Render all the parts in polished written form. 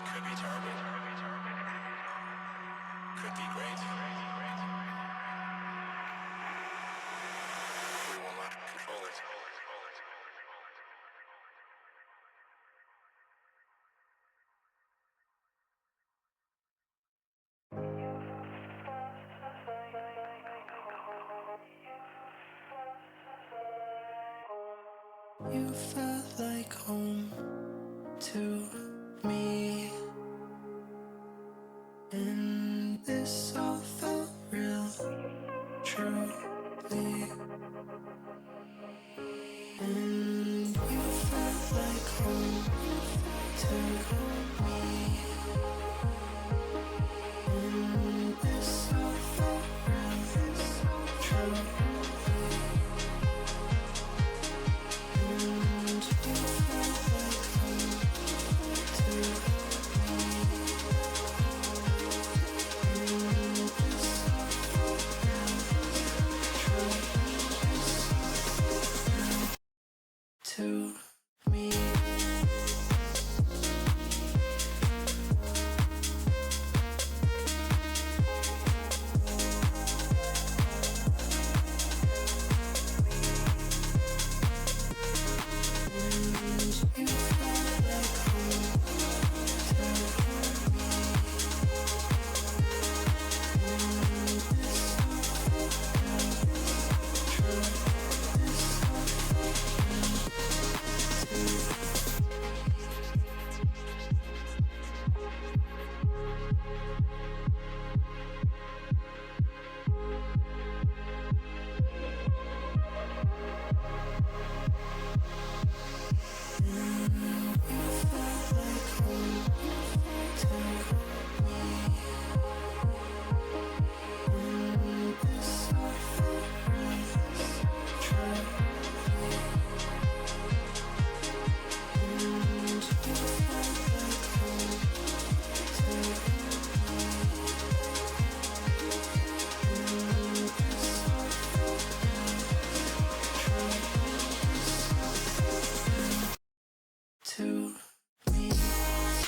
Could be terrible. Could be great. We will not control it. You felt like home to me, and this all felt real, truly. And you felt like home to me, and this all felt real, truly. To me.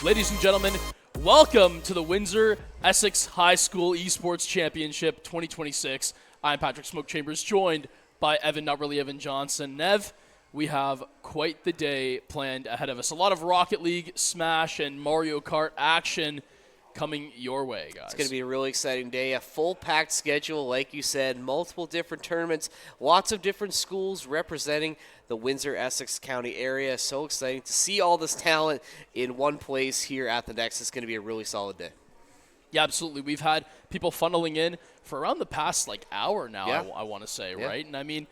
Ladies and gentlemen, welcome to the Windsor Essex High School Esports Championship 2026. I'm Patrick Smoke Chambers, joined by Evan, not really Evan Johnson. Nev, we have quite the day planned ahead of us. A lot of Rocket League, Smash, and Mario Kart action coming your way, guys. It's going to be a really exciting day. A full-packed schedule, like you said, multiple different tournaments, lots of different schools representing the Windsor-Essex County area. So exciting to see all this talent in one place here at the Nexus. It's going to be a really solid day. Yeah, absolutely. We've had people funneling in for around the past hour now, Yeah. I want to say, Yeah. right? And I mean,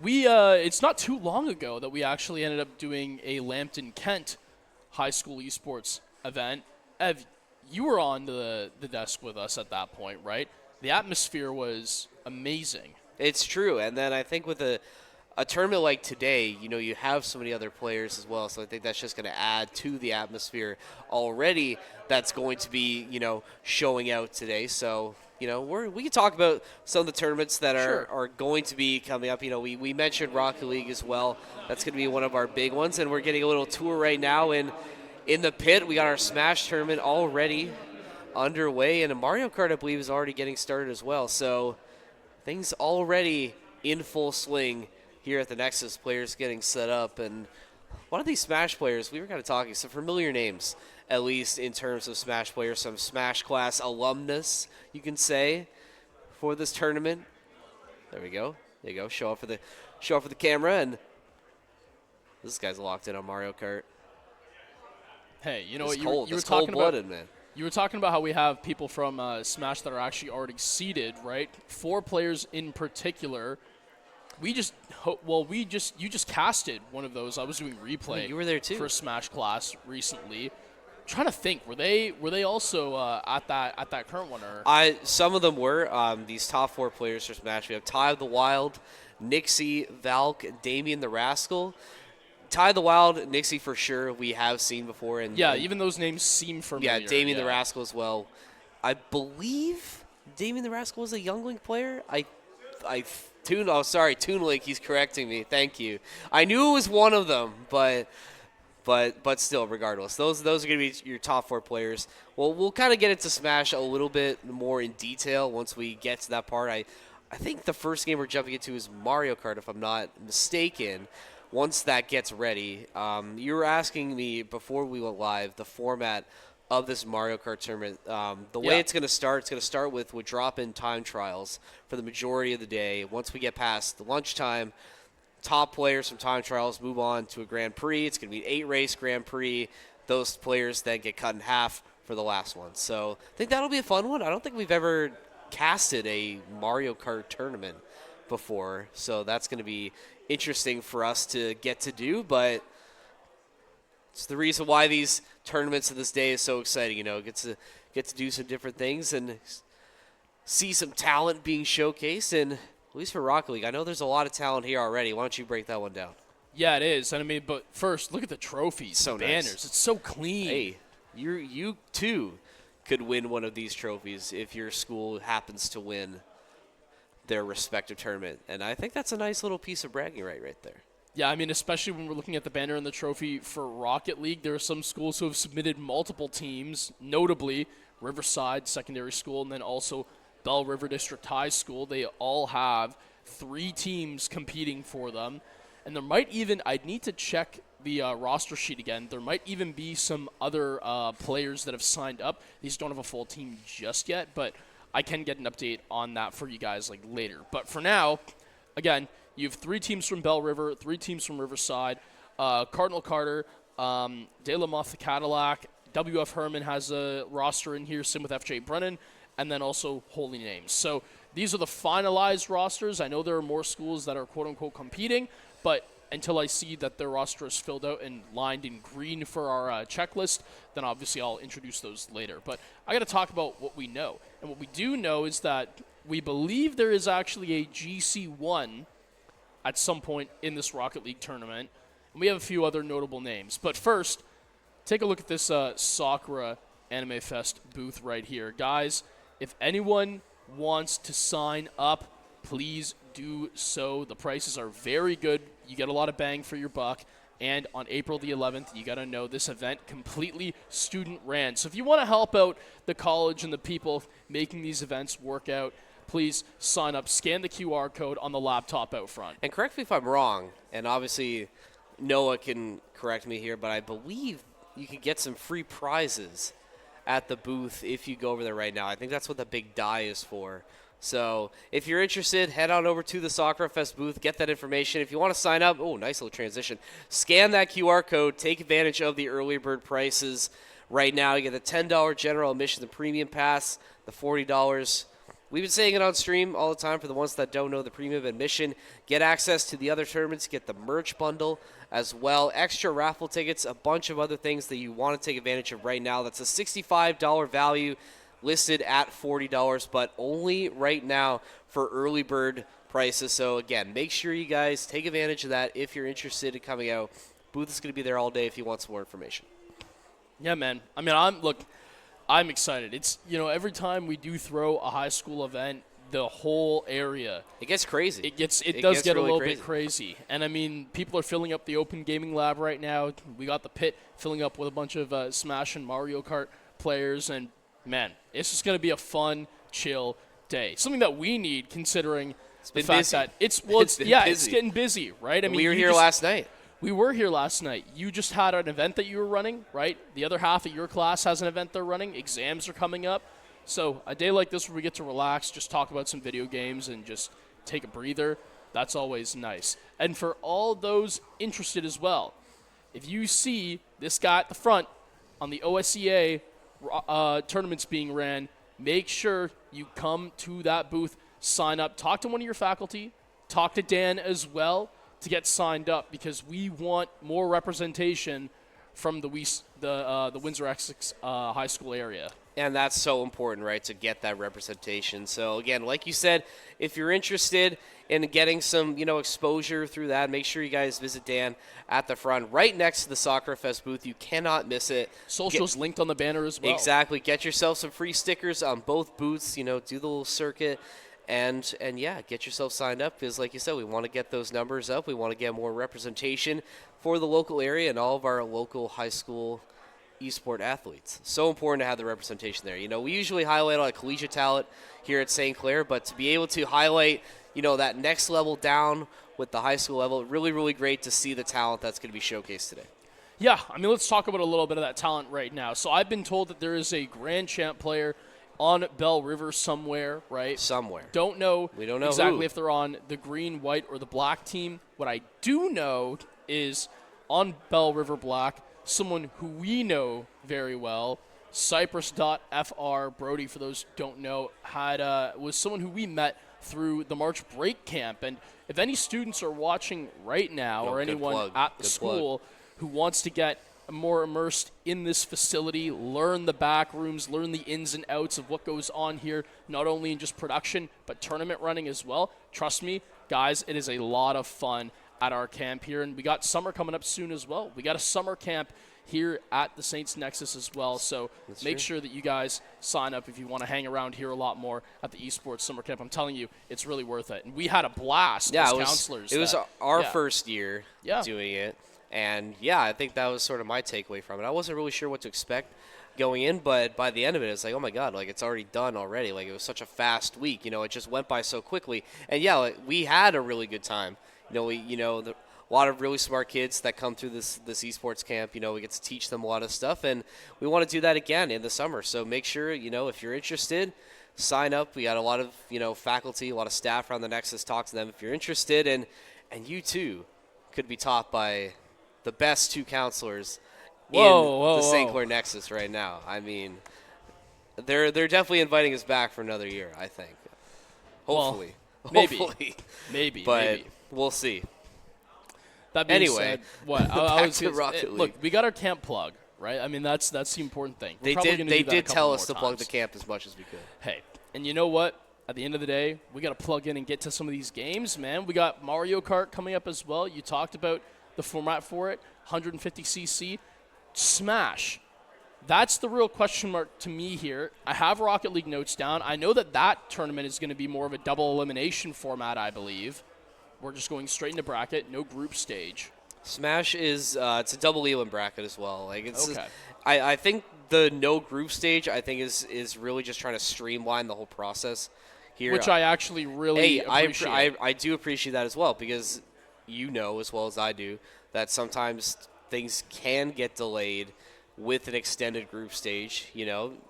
it's not too long ago that we actually ended up doing a Lambton Kent high school esports event. Ev, you were on the desk with us at that point, right? The atmosphere was amazing. It's true. And then I think with a tournament like today, you have so many other players as well. So I think that's just going to add to the atmosphere already that's going to be, showing out today. So, we can talk about some of the tournaments that are going to be coming up. We mentioned Rocket League as well. That's going to be one of our big ones. And we're getting a little tour right now in the pit. We got our Smash tournament already underway. And a Mario Kart, I believe, is already getting started as well. So things already in full swing here at the Nexus, players getting set up. And a lot of these Smash players, we were kind of talking, some familiar names, at least in terms of Smash players, some Smash class alumnus, you can say, for this tournament. There we go. There you go. Show off for the camera. And this guy's locked in on Mario Kart. Hey, you know It's what? cold. You were It's talking cold-blooded, about, man. You were talking about how we have people from Smash that are actually already seeded, right? 4 players in particular. You just casted one of those. I was doing replay. You were there too. For Smash class recently. Trying to think, were they also at that current one? Or Some of them were. These top 4 players for Smash. We have Ty the Wild, Nixie, Valk, Damien the Rascal. Ty the Wild, Nixie for sure, we have seen before. And even those names seem familiar. Yeah, Damien the Rascal as well. I believe Damien the Rascal was a Youngling player. Toonlink, he's correcting me. Thank you. I knew it was one of them, but still, regardless, those are going to be your top 4 players. Well, we'll kind of get into Smash a little bit more in detail once we get to that part. I think the first game we're jumping into is Mario Kart, if I'm not mistaken. Once that gets ready, you were asking me before we went live the format of this Mario Kart tournament. The way it's going to start with drop-in time trials for the majority of the day. Once we get past the lunchtime, top players from time trials move on to a Grand Prix. It's going to be an 8-race Grand Prix. Those players then get cut in half for the last one. So I think that'll be a fun one. I don't think we've ever casted a Mario Kart tournament before, so that's going to be interesting for us to get to do, but it's the reason why these tournaments of this day is so exciting. Get to do some different things and see some talent being showcased. And at least for Rocket League, I know there's a lot of talent here already. Why don't you break that one down? Yeah, it is. And I mean, but first, look at the trophies, So the banners. nice. It's so clean. Hey, you too could win one of these trophies if your school happens to win their respective tournament. And I think that's a nice little piece of bragging right there. Yeah, I mean, especially when we're looking at the banner and the trophy for Rocket League, there are some schools who have submitted multiple teams, notably Riverside Secondary School and then also Bell River District High School. They all have 3 teams competing for them. And there might even, I'd need to check the roster sheet again, there might even be some other players that have signed up. These don't have a full team just yet, but I can get an update on that for you guys later. But for now, again, you have 3 teams from Bell River, 3 teams from Riverside, Cardinal Carter, De La Motte Cadillac, WF Herman has a roster in here, same with FJ Brennan, and then also Holy Names. So these are the finalized rosters. I know there are more schools that are quote-unquote competing, but until I see that their roster is filled out and lined in green for our checklist, then obviously I'll introduce those later. But I got to talk about what we know. And what we do know is that we believe there is actually a GC1 at some point in this Rocket League tournament. And we have a few other notable names. But first, take a look at this Sakura Anime Fest booth right here. Guys, if anyone wants to sign up, please do so. The prices are very good. You get a lot of bang for your buck. And on April the 11th, you got to know this event completely student ran. So if you want to help out the college and the people making these events work out, please sign up, scan the QR code on the laptop out front. And correct me if I'm wrong, and obviously Noah can correct me here, but I believe you can get some free prizes at the booth if you go over there right now. I think that's what the big die is for. So if you're interested, head on over to the Soccer Fest booth, get that information. If you want to sign up, oh, nice little transition. Scan that QR code, take advantage of the early bird prices. Right now, you get the $10 general admission, the premium pass, the $40. We've been saying it on stream all the time for the ones that don't know the premium admission. Get access to the other tournaments, get the merch bundle as well, extra raffle tickets, a bunch of other things that you want to take advantage of right now. That's a $65 value listed at $40, but only right now for early bird prices. So again, make sure you guys take advantage of that if you're interested in coming out. Booth is going to be there all day if you want some more information. Yeah, man. I mean, I'm excited. It's, every time we do throw a high school event, the whole area, it gets crazy. It does get really a little bit crazy. And I mean, people are filling up the open gaming lab right now. We got the pit filling up with a bunch of Smash and Mario Kart players, and man, it's just going to be a fun, chill day. Something that we need, considering the fact that it's getting busy, right? I mean, we were here last night. We were here last night. You just had an event that you were running, right? The other half of your class has an event they're running. Exams are coming up. So a day like this where we get to relax, just talk about some video games and just take a breather, that's always nice. And for all those interested as well, if you see this guy at the front on the OSEA tournaments being ran, make sure you come to that booth, sign up, talk to one of your faculty, talk to Dan as well to get signed up, because we want more representation from the Windsor-Essex high school area. And that's so important, right, to get that representation. So, again, like you said, if you're interested in getting some, exposure through that, make sure you guys visit Dan at the front, right next to the Soccer Fest booth. You cannot miss it. Socials linked on the banner as well. Exactly. Get yourself some free stickers on both booths, do the little circuit. And yeah, get yourself signed up, because, like you said, we want to get those numbers up. We want to get more representation for the local area and all of our local high school esport athletes. So important to have the representation there. We usually highlight a lot of collegiate talent here at St. Clair, but to be able to highlight, that next level down with the high school level, really, really great to see the talent that's going to be showcased today. Yeah, I mean, let's talk about a little bit of that talent right now. So I've been told that there is a Grand Champ player on Bell River somewhere, right? Somewhere. We don't know exactly who. if they're on the green, white, or the black team. What I do know is on Bell River Black, someone who we know very well, Cypress.fr, Brody, for those who don't know, was someone who we met through the March break camp. And if any students are watching right now, or anyone at the school who wants to get more immersed in this facility, learn the back rooms, learn the ins and outs of what goes on here, not only in just production, but tournament running as well. Trust me, guys, it is a lot of fun at our camp here. And we got summer coming up soon as well. We got a summer camp here at the Saints Nexus as well. So make sure that you guys sign up if you want to hang around here a lot more at the Esports Summer Camp. I'm telling you, it's really worth it. And we had a blast as counselors. It was our first year doing it. And, I think that was sort of my takeaway from it. I wasn't really sure what to expect going in, but by the end of it, it's like, oh, my God, it's already done already. It was such a fast week. It just went by so quickly. And, we had a really good time. A lot of really smart kids that come through this esports camp. We get to teach them a lot of stuff, and we want to do that again in the summer. So make sure, if you're interested, sign up. We got a lot of, faculty, a lot of staff around the Nexus. Talk to them if you're interested, and you, too, could be taught by the best two counselors in the St. Clair Nexus right now. I mean, they're definitely inviting us back for another year, I think. Hopefully. Well, maybe. But we'll see. That being said, what? Back to Rocket League. Look, we got our camp plug, right? I mean, that's the important thing. They did tell us to plug the camp as much as we could. Hey, and you know what? At the end of the day, we got to plug in and get to some of these games, man. We got Mario Kart coming up as well. You talked about the format for it, 150cc. Smash. That's the real question mark to me here. I have Rocket League notes down. I know that tournament is going to be more of a double elimination format, I believe. We're just going straight into bracket, no group stage. Smash is it's a double elim bracket as well. Okay. I think the no group stage is really just trying to streamline the whole process here. Which I actually really appreciate. I do appreciate that as well, because you know as well as I do that sometimes things can get delayed with an extended group stage.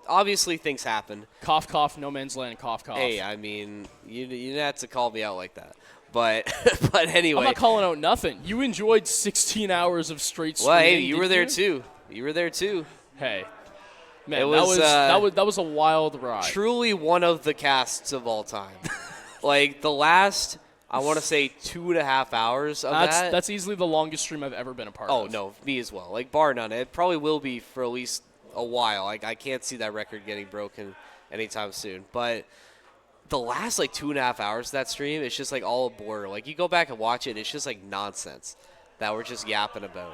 Obviously things happen. Cough, cough, no man's land, cough, cough. Hey, I mean, you didn't have to call me out like that. But but anyway. I'm not calling out nothing. You enjoyed 16 hours of straight streaming. Well, hey, you were there too. You were there too. Hey. Man, it was, that was a wild ride. Truly one of the casts of all time. Like the last, I want to say 2.5 hours of that. That's easily the longest stream I've ever been a part of. Oh, no, me as well. Like, bar none. It probably will be for at least a while. Like, I can't see that record getting broken anytime soon. But the last, 2.5 hours of that stream, it's just, all a blur. Like, you go back and watch it, it's just, nonsense that we're just yapping about.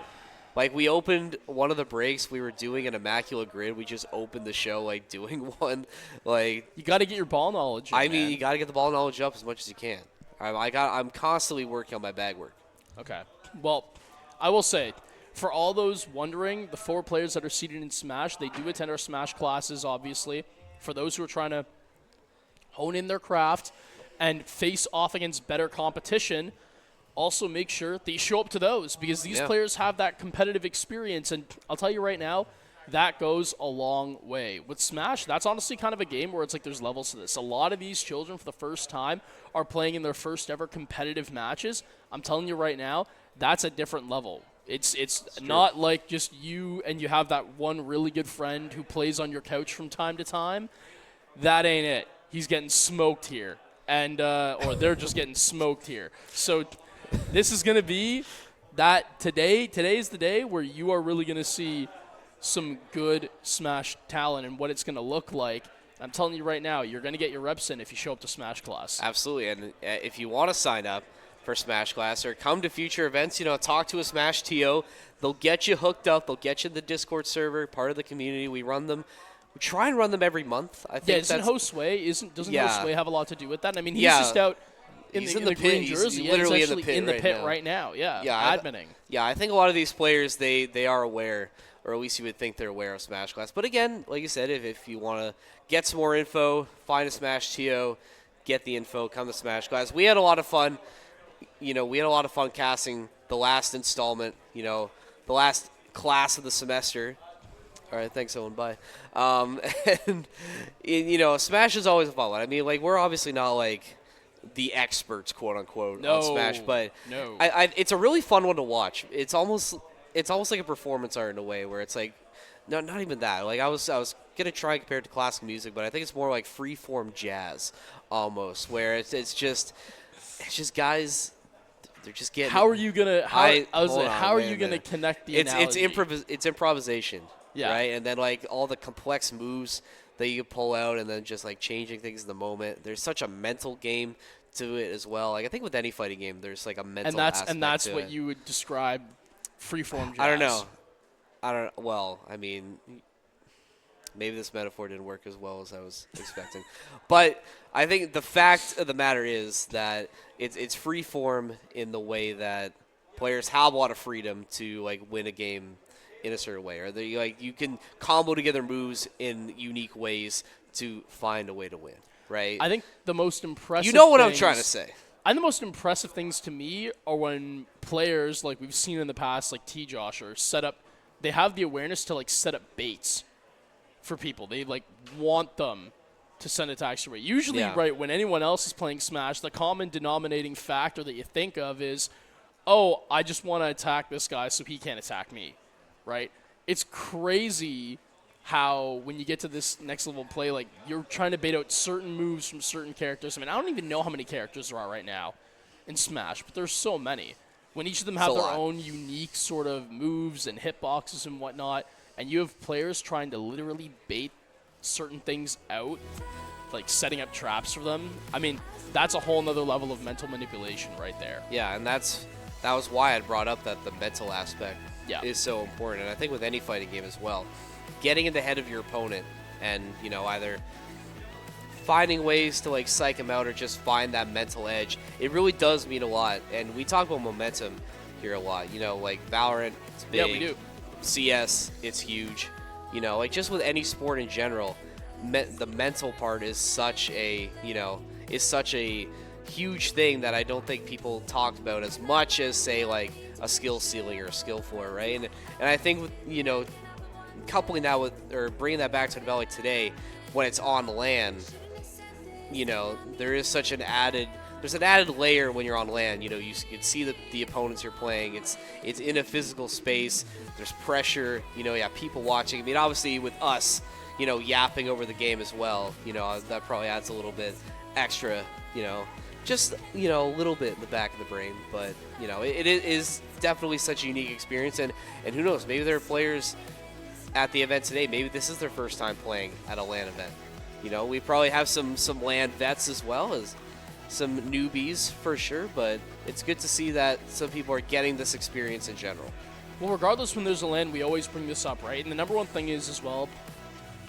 Like, we opened one of the breaks. We were doing an Immaculate Grid. We just opened the show, doing one. You got to get your ball knowledge in, mean, you got to get the ball knowledge up as much as you can. I'm constantly working on my bag work. Okay. Well, I will say, for all those wondering, the 4 players that are seated in Smash, they do attend our Smash classes, obviously. For those who are trying to hone in their craft and face off against better competition, also make sure that you show up to those, because these players have that competitive experience. And I'll tell you right now, that goes a long way. With Smash, that's honestly kind of a game where it's there's levels to this. A lot of these children for the first time are playing in their first ever competitive matches. I'm telling you right now, that's a different level. It's not like just you and you have that one really good friend who plays on your couch from time to time. That ain't it. He's getting smoked here. And or they're just getting smoked here. So this is going to be that today's the day where you are really going to see some good Smash talent and what it's going to look like. I'm telling you right now, you're going to get your reps in if you show up to Smash class. Absolutely. And if you want to sign up for Smash class or come to future events, talk to a Smash TO. They'll get you hooked up. They'll get you in the Discord server, part of the community. We run them. We try and run them every month. I think. Yeah, doesn't Josue have a lot to do with that? I mean, he's just out in the green pit. jersey. He's literally in the pit now. right now. Yeah, adminning. I think a lot of these players, they are aware, or at least you would think they're aware of Smash Class. But again, like you said, if you want to get some more info, find a Smash TO, get the info, come to Smash Class. We had a lot of fun. We had a lot of fun casting the last installment, the last class of the semester. All right, thanks, Owen. Bye. And, Smash is always a fun one. I mean, we're obviously not, the experts, quote unquote, on Smash, but it's a really fun one to watch. It's almost like a performance art in a way, where it's no, not even that. I was gonna try and compare it to classical music, but I think it's more like freeform jazz almost, where it's just guys. They're just getting. How are you gonna? How are you gonna minute. connect the It's analogy? it's improvisation, yeah. Right? And then all the complex moves that you pull out, and then just changing things in the moment. There's such a mental game to it as well. I think with any fighting game, there's a mental aspect and that's to what it. you would describe freeform jazz. I don't know. Well, I mean, maybe this metaphor didn't work as well as I was expecting. But I think the fact of the matter is that it's free form in the way that players have a lot of freedom to win a game in a certain way, or they you can combo together moves in unique ways to find a way to win. Right? I think the most impressive. You know what I'm trying to say. And the most impressive things to me are when players we've seen in the past, like T-Josh, are set up. They have the awareness to set up baits for people. They want them to send attacks your way. Usually, right when anyone else is playing Smash, the common denominating factor that you think of is, oh, I just want to attack this guy so he can't attack me, right? It's crazy how when you get to this next level of play, you're trying to bait out certain moves from certain characters. I mean, I don't even know how many characters there are right now in Smash, but there's so many. When each of them have their own unique sort of moves and hitboxes and whatnot, and you have players trying to literally bait certain things out, setting up traps for them. I mean, that's a whole nother level of mental manipulation right there. Yeah, and that was why I brought up that the mental aspect is so important. And I think with any fighting game as well, getting in the head of your opponent and, either finding ways to psych him out or just find that mental edge, it really does mean a lot. And we talk about momentum here a lot. Valorant, it's big. Yeah, we do. CS, it's huge. Just with any sport in general, the mental part is such a, is such a huge thing that I don't think people talked about as much as, say, like a skill ceiling or a skill floor, right? And I think, coupling that with, or bringing that back to the Valley today, when it's on land, there is such there's an added layer when you're on land. You can see the opponents you're playing. It's in a physical space. There's pressure. People watching. I mean, obviously with us, yapping over the game as well. That probably adds a little bit extra. Just a little bit in the back of the brain. But it is definitely such a unique experience. And who knows? Maybe there are players at the event today. Maybe this is their first time playing at a LAN event. We probably have some LAN vets as well as some newbies for sure, but it's good to see that some people are getting this experience in general. Well, regardless when there's a LAN, we always bring this up, right? And the number one thing is as well,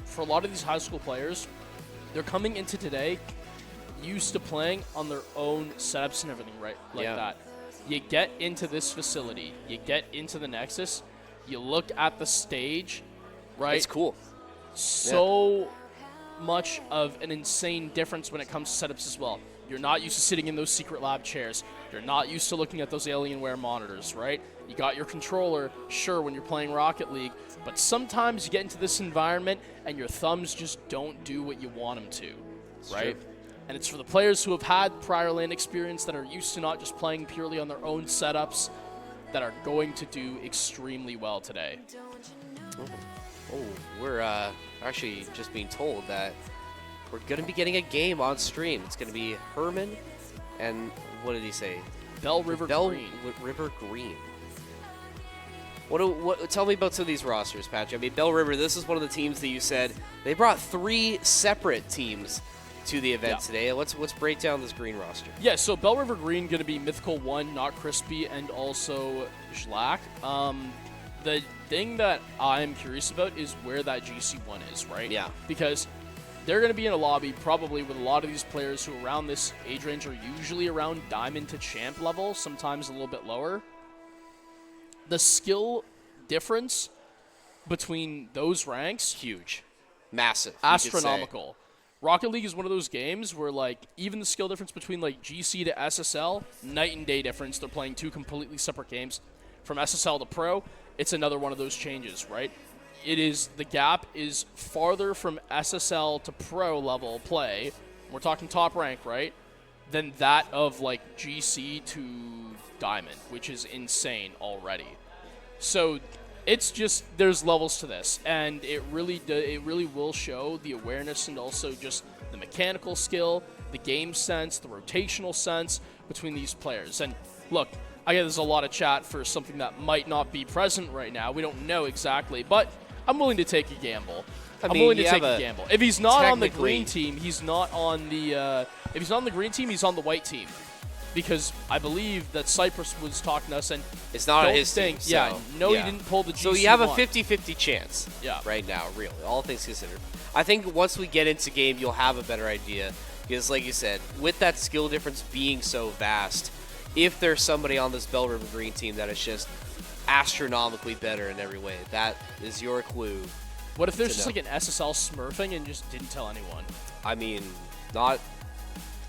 for a lot of these high school players, they're coming into today used to playing on their own setups and everything, right? Like that. You get into this facility, you get into the Nexus, you look at the stage, right? It's cool. So much of an insane difference when it comes to setups as well. You're not used to sitting in those secret lab chairs. You're not used to looking at those Alienware monitors, right? You got your controller, sure, when you're playing Rocket League, but sometimes you get into this environment and your thumbs just don't do what you want them to, right? True. And it's for the players who have had prior LAN experience that are used to not just playing purely on their own setups that are going to do extremely well today. Oh, we're actually just being told that we're going to be getting a game on stream. It's going to be Herman and, what did he say? Bell River Green. River Green. Tell me about some of these rosters, Patrick. I mean, Bell River, this is one of the teams that you said they brought 3 separate teams to the event today. Let's break down this green roster. Yeah, so Bell River Green going to be Mythical 1, Not Crispy, and also Schlack. The thing that I'm curious about is where that GC1 is, right? Yeah. Because they're going to be in a lobby probably with a lot of these players who around this age range are usually around Diamond to Champ level, sometimes a little bit lower. The skill difference between those ranks, huge. Massive. astronomical. Rocket League is one of those games where, like, even the skill difference between, like, GC to SSL, night and day difference. They're playing 2 completely separate games. From SSL to Pro, it's another one of those changes, right? The gap is farther from SSL to Pro level play, we're talking top rank, right, than that of, like, GC to Diamond, which is insane already. So it's just, there's levels to this, and it really will show the awareness and also just the mechanical skill, the game sense, the rotational sense between these players. And look, I get there's a lot of chat for something that might not be present right now. We don't know exactly, but I'm willing to take a gamble. I'm willing to take a gamble. If he's not on the green team, he's not on the. If he's not on the green team, he's on the white team. Because I believe that Cyprus was talking to us, and it's not on his team. He didn't pull the GC1. So you have a 50-50 chance right now, really, all things considered. I think once we get into game, you'll have a better idea. Because, like you said, with that skill difference being so vast, if there's somebody on this Bell River Green team that is just astronomically better in every way, that is your clue. What if there's just like an SSL smurfing and just didn't tell anyone? I mean, not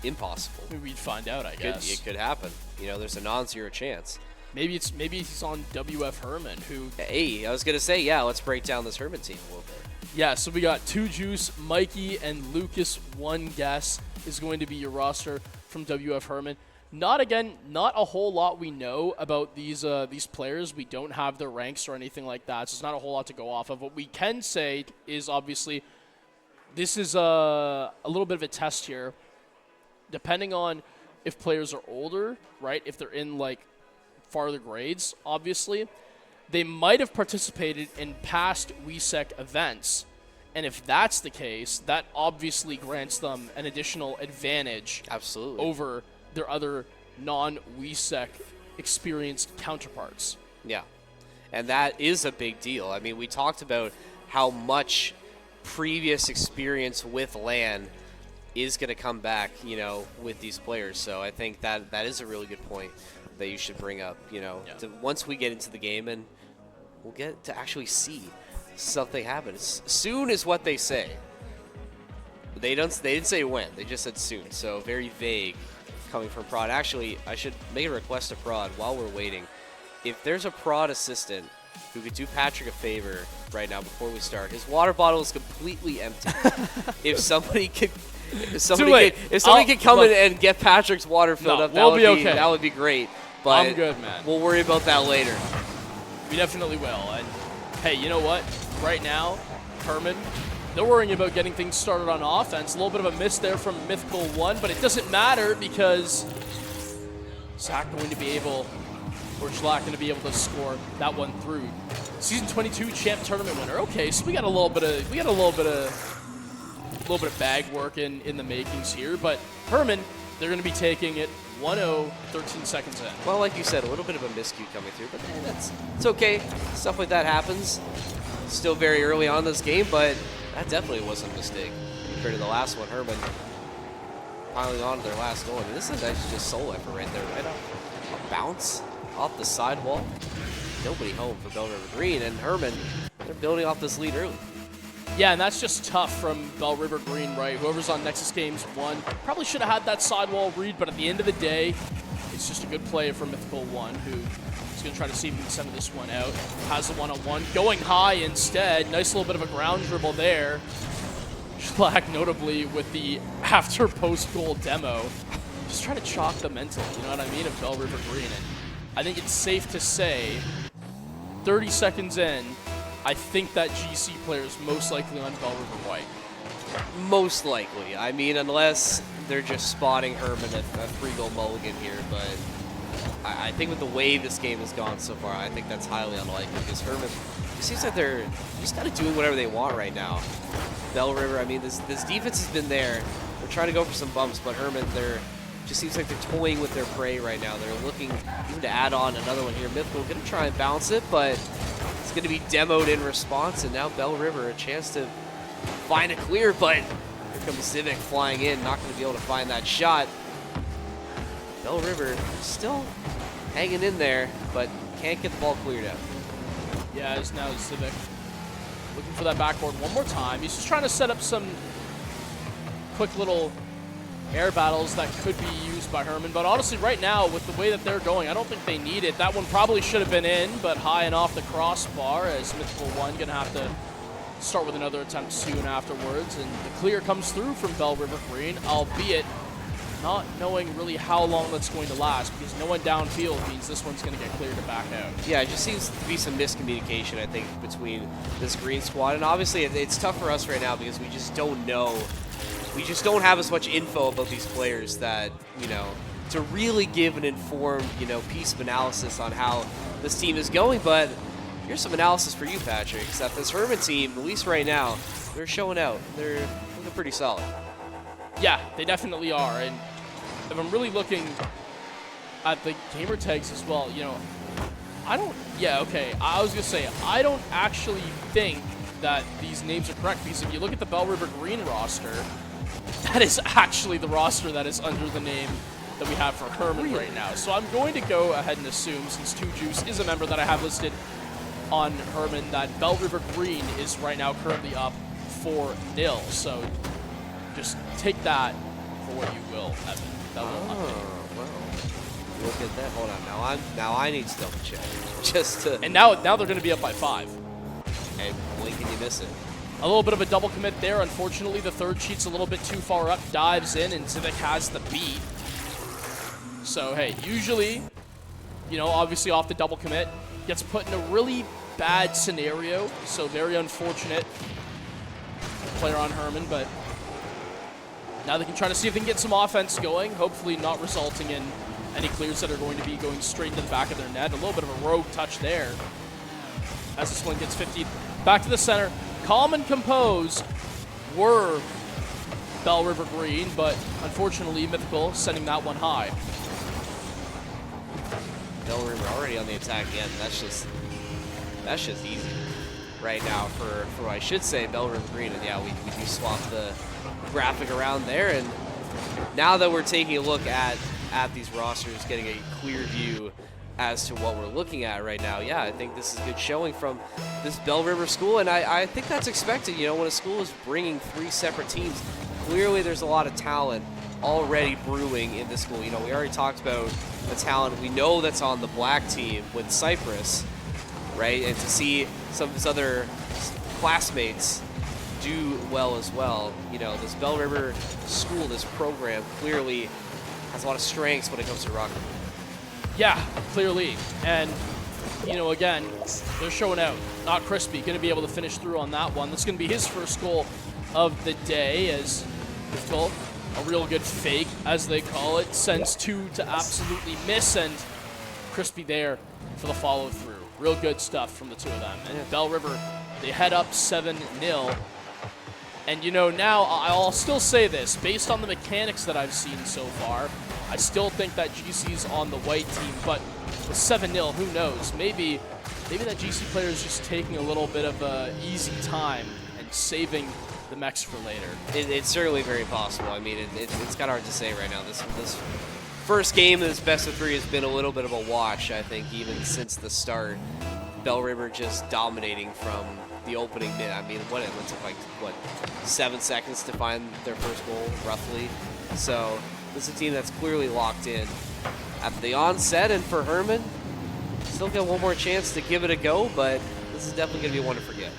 impossible. Maybe we'd find out, I guess. It could happen. There's a non-zero chance. Maybe he's on WF Herman, who... Hey, I was going to say, let's break down this Herman team a little bit. Yeah, so we got 2 Juice, Mikey, and Lucas. 1 guess is going to be your roster from WF Herman. Not a whole lot we know about these players. We don't have their ranks or anything like that, so it's not a whole lot to go off of. What we can say is, obviously, this is a little bit of a test here. Depending on if players are older, right, if they're in, like, farther grades, obviously, they might have participated in past Wehsec events. And if that's the case, that obviously grants them an additional advantage over their other non-Wehsec experienced counterparts. Yeah, and that is a big deal. I mean, we talked about how much previous experience with LAN is going to come back, with these players. So I think that is a really good point that you should bring up, once we get into the game and we'll get to actually see something happen. Soon is what they say. They didn't say when. They just said soon. So very vague coming from Prod. Actually, I should make a request to Prod while we're waiting. If there's a Prod assistant who could do Patrick a favor right now before we start, his water bottle is completely empty. If somebody could come in and get Patrick's water filled up, we'll be okay. That would be great. But I'm good, man. We'll worry about that later. We definitely will. And hey, you know what? Right now, Herman, they're worrying about getting things started on offense. A little bit of a miss there from Mythical 1, but it doesn't matter because Zach going to be able, or Schlack going to be able to score that one through. Season 22 champ tournament winner. Okay, so we got a little bit of bag work in the makings here, but Herman, they're going to be taking it 1-0, 13 seconds in. Well, like you said, a little bit of a miscue coming through, but it's okay. Stuff like that happens. Still very early on in this game, but that definitely wasn't a mistake compared to the last one. Herman piling on to their last goal. And this is actually just solo effort right there, right off a bounce off the sidewall. Nobody home for Bell River Green, and Herman, they're building off this lead early. Yeah, and that's just tough from Bell River Green, right? Whoever's on Nexus Games 1 probably should have had that sidewall read, but at the end of the day, it's just a good play from Mythical 1, who is going to try to see if he can center this one out. Has the one-on-one, going high instead. Nice little bit of a ground dribble there. Schlack notably with the after-post-goal demo. Just trying to chalk the mental, you know what I mean, of Bell River Green. And I think it's safe to say, 30 seconds in, I think that GC player is most likely on Bell River White. Most likely. I mean, unless they're just spotting Herman a 3-goal mulligan here, but I think with the way this game has gone so far, I think that's highly unlikely because Herman, it seems like they're just kind of doing whatever they want right now. Bell River, I mean, this defense has been there. They're trying to go for some bumps, but Herman, just seems like they're toying with their prey right now. They're looking even to add on another one here. Mythical going to try and bounce it, but it's going to be demoed in response, and now Bell River a chance to find a clear, but here comes Civic flying in, not going to be able to find that shot. Bell River still hanging in there, but can't get the ball cleared out. Yeah, it's now Civic looking for that backboard one more time. He's just trying to set up some quick little air battles that could be used by Herman, but honestly right now with the way that they're going, I don't think they need it. That one probably should have been in, but high and off the crossbar as Mythical 1 gonna have to start with another attempt soon afterwards, and the clear comes through from Bell River Green, albeit not knowing really how long that's going to last because no one downfield means this one's going to get cleared to back out. Yeah, it just seems to be some miscommunication, I think, between this Green squad, and obviously it's tough for us right now because we just don't know. We just don't have as much info about these players that, to really give an informed, piece of analysis on how this team is going. But here's some analysis for you, Patrick, is that this Herman team, at least right now, they're showing out. They're looking pretty solid. Yeah, they definitely are. And if I'm really looking at the gamer tags as well, I was going to say, I don't actually think that these names are correct because if you look at the Bell River Green roster, that is actually the roster that is under the name that we have for Herman right now. So I'm going to go ahead and assume, since 2Juice is a member that I have listed on Herman, that Bell River Green is right now currently up 4-0. So just take that for what you will, Evan. That will well, look at that. Hold on. Now I need to double check. Just to. And now they're going to be up by 5. And when can you miss it? A little bit of a double commit there. Unfortunately, the third cheat's a little bit too far up, dives in, and Civic has the beat. So, hey, usually, obviously off the double commit, gets put in a really bad scenario. So, very unfortunate player on Herman, but now they can try to see if they can get some offense going, hopefully not resulting in any clears that are going to be going straight into the back of their net. A little bit of a rogue touch there as this one gets 50. Back to the center. Calm and composed were Bell River Green, but unfortunately Mythical sending that one high. Bell River already on the attack again. That's just easy right now for I should say Bell River Green. And yeah, we do swap the graphic around there. And now that we're taking a look at these rosters, getting a clear view as to what we're looking at right now, yeah, I think this is a good showing from this Bell River school, and I think that's expected. When a school is bringing 3 separate teams, clearly there's a lot of talent already brewing in this school. You know, we already talked about the talent we know that's on the black team with Cypress, right? And to see some of his other classmates do well as well. You know, this Bell River school, this program clearly has a lot of strengths when it comes to rock. Yeah, clearly. And, you know, again, they're showing out. Not Crispy, going to be able to finish through on that one. That's going to be his first goal of the day as Viftel, a real good fake, as they call it, sends two to absolutely miss, and Crispy there for the follow-through. Real good stuff from the two of them. And Bell River, they head up 7-0. And, you know, now I'll still say this. Based on the mechanics that I've seen so far, I still think that GC's on the white team. But with 7-0, who knows? Maybe that GC player is just taking a little bit of a easy time and saving the mechs for later. It's certainly very possible. I mean, it's kind of hard to say right now. This first game of this best of three has been a little bit of a wash, I think, even since the start. Bell River just dominating from the opening minute. I mean, it took like 7 seconds to find their first goal, roughly. So this is a team that's clearly locked in at the onset, and for Herman, still got one more chance to give it a go, but this is definitely going to be one to forget.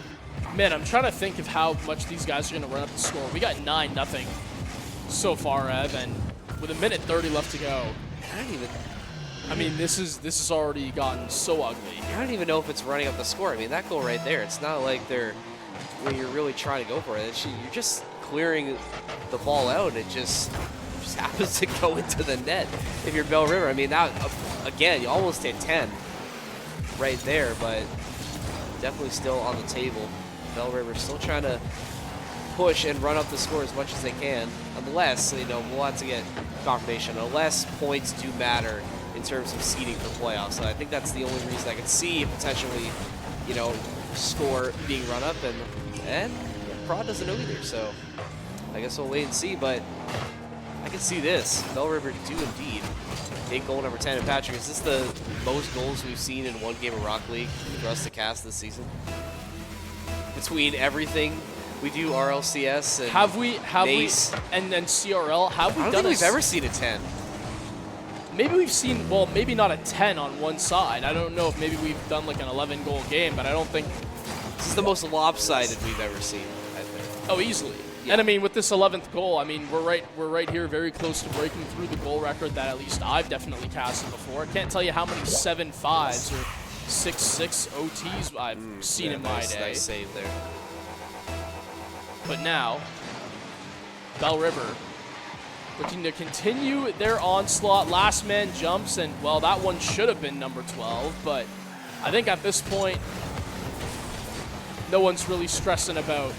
Man, I'm trying to think of how much these guys are going to run up the score. We got 9-0 so far, Ev, and with 1:30 left to go. I mean, this has already gotten so ugly. I don't even know if it's running up the score. I mean, that goal right there, it's not like when you're really trying to go for it. You're just clearing the ball out. It just happens to go into the net if you're Bell River. I mean, that, again, you almost hit 10 right there, but definitely still on the table. Bell River still trying to push and run up the score as much as they can, unless, you know, we'll have to get confirmation, unless points do matter in terms of seeding for playoffs. So I think that's the only reason I could see potentially, you know, score being run up, and Prod doesn't know either, so I guess we'll wait and see, but I can see this. Bell River do indeed take goal number 10. And Patrick, is this the most goals we've seen in one game of Rock League for us to cast this season? Between everything we do, RLCS and have we and then CRL, have we I don't done think we've ever seen a 10. Maybe we've seen, well, maybe not a 10 on one side. I don't know if maybe we've done like an 11-goal game, but I don't think. This is the most lopsided we've ever seen, I think. Oh, easily. Yeah. And I mean, with this 11th goal, I mean, we're right here, very close to breaking through the goal record that at least I've definitely casted before. I can't tell you how many 7-5s or 6-6 OTs I've seen in my day. Nice save there. But now, Bell River looking to continue their onslaught. Last man jumps, and, well, that one should have been number 12, but I think at this point, no one's really stressing about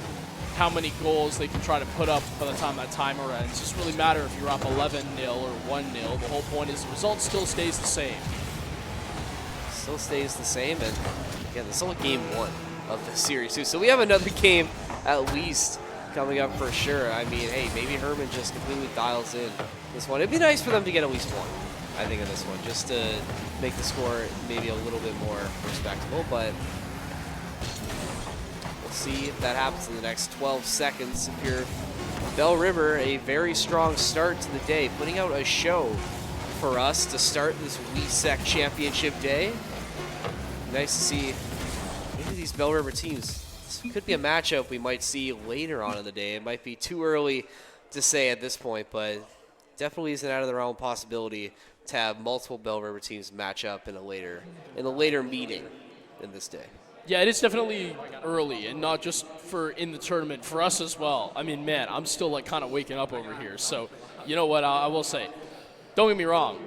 how many goals they can try to put up by the time that timer ends. It doesn't really matter if you're up 11-0 or 1-0. The whole point is the result still stays the same. Still stays the same, and again, this is only game 1 of the series too. So we have another game at least coming up for sure. I mean, hey, maybe Herman just completely dials in this one. It'd be nice for them to get at least one, I think, in this one, just to make the score maybe a little bit more respectable, but we'll see if that happens in the next 12 seconds. If you're Bell River, a very strong start to the day, putting out a show for us to start this Wehsec Championship day. Nice to see maybe these Bell River teams. This could be a matchup we might see later on in the day. It might be too early to say at this point, but definitely isn't out of the realm of possibility to have multiple Bell River teams match up in a later meeting in this day. Yeah, it is definitely early, and not just for in the tournament, for us as well. I mean, man, I'm still like kind of waking up over here. So, you know what, I will say, don't get me wrong,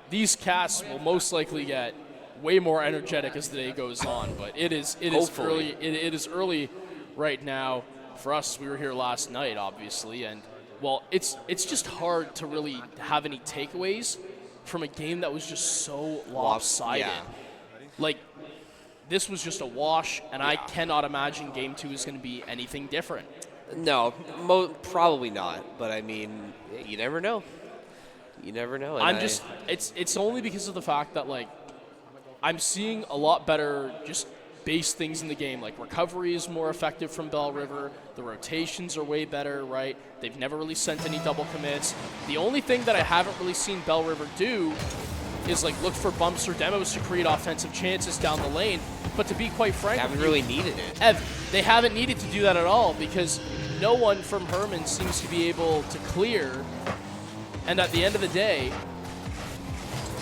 these casts will most likely get way more energetic as the day goes on, but it is early. It is early right now for us. We were here last night, obviously, and well, it's just hard to really have any takeaways from a game that was just so lopsided. Yeah. Like, this was just a wash, and I cannot imagine Game 2 is going to be anything different. No, probably not. But I mean, you never know. You never know. It's only because of the fact that, like, I'm seeing a lot better just base things in the game, like recovery is more effective from Bell River, the rotations are way better, right? They've never really sent any double commits. The only thing that I haven't really seen Bell River do is like look for bumps or demos to create offensive chances down the lane. But to be quite frank, Haven't really needed it. They haven't needed to do that at all because no one from Herman seems to be able to clear. And at the end of the day,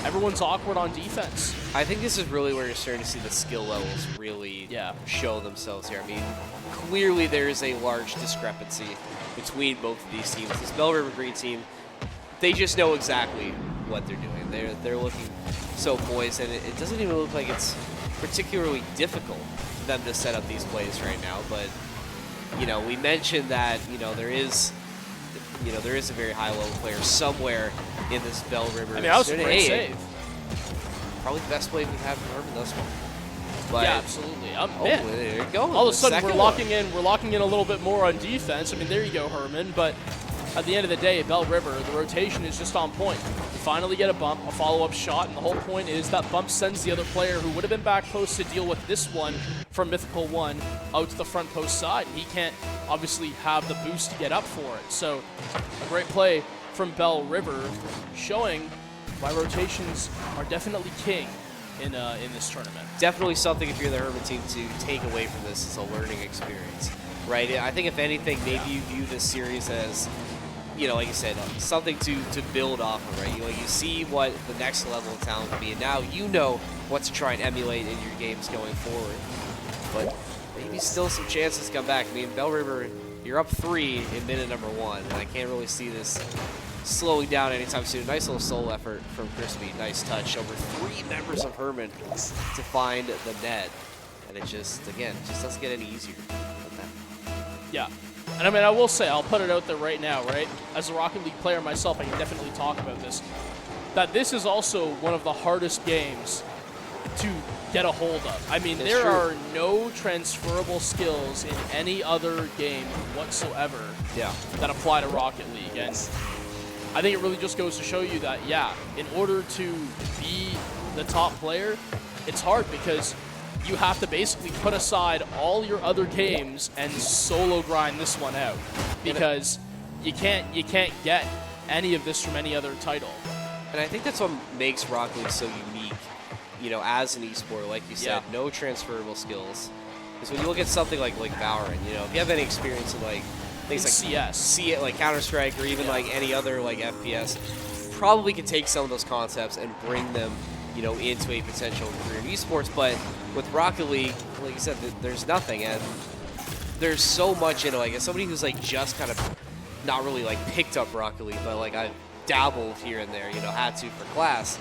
everyone's awkward on defense. I think this is really where you're starting to see the skill levels really show themselves here. I mean, clearly there is a large discrepancy between both of these teams. This Bell River Green team, they just know exactly what they're doing. They're looking so poised, and it doesn't even look like it's particularly difficult for them to set up these plays right now. But we mentioned that there is a very high level player somewhere in this Bell River. I mean, that was a great save. Probably the best play we've had from Herman thus far. But yeah, absolutely. there you go. All of a sudden, we're locking in a little bit more on defense. I mean, there you go, Herman. But at the end of the day, Bell River, the rotation is just on point. You finally get a bump, a follow-up shot, and the whole point is that bump sends the other player who would have been back post to deal with this one from Mythical 1 out to the front post side. He can't obviously have the boost to get up for it. So a great play from Bell River showing why rotations are definitely king in this tournament. Definitely something, if you're the Herman team, to take away from this as a learning experience, right? I think if anything, maybe you view this series as, like you said, something to build off of, right? You see what the next level of talent can be, and now you know what to try and emulate in your games going forward. But maybe still some chances to come back. I mean, Bell River, you're up 3 in minute number 1, and I can't really see this slowing down anytime soon. Nice little solo effort from Crispy. Nice touch over 3 members of Herman to find the net. And it just doesn't get any easier than that. Yeah. And I mean, I will say, I'll put it out there right now, right? As a Rocket League player myself, I can definitely talk about this. That this is also one of the hardest games to get a hold of. I mean, there are no transferable skills in any other game whatsoever that apply to Rocket League. And I think it really just goes to show you that, in order to be the top player, it's hard because you have to basically put aside all your other games and solo grind this one out because you can't get any of this from any other title. And I think that's what makes Rocket League so unique, as an esport. Like you said, no transferable skills. Because when you look at something like Valorant, if you have any experience in things like CS, like Counter-Strike, or even like any other FPS, probably can take some of those concepts and bring them, into a potential career in esports. But with Rocket League, like you said, there's nothing, and there's so much in it. Like, as somebody who's just kind of not really picked up Rocket League, but I've dabbled here and there, had to for class.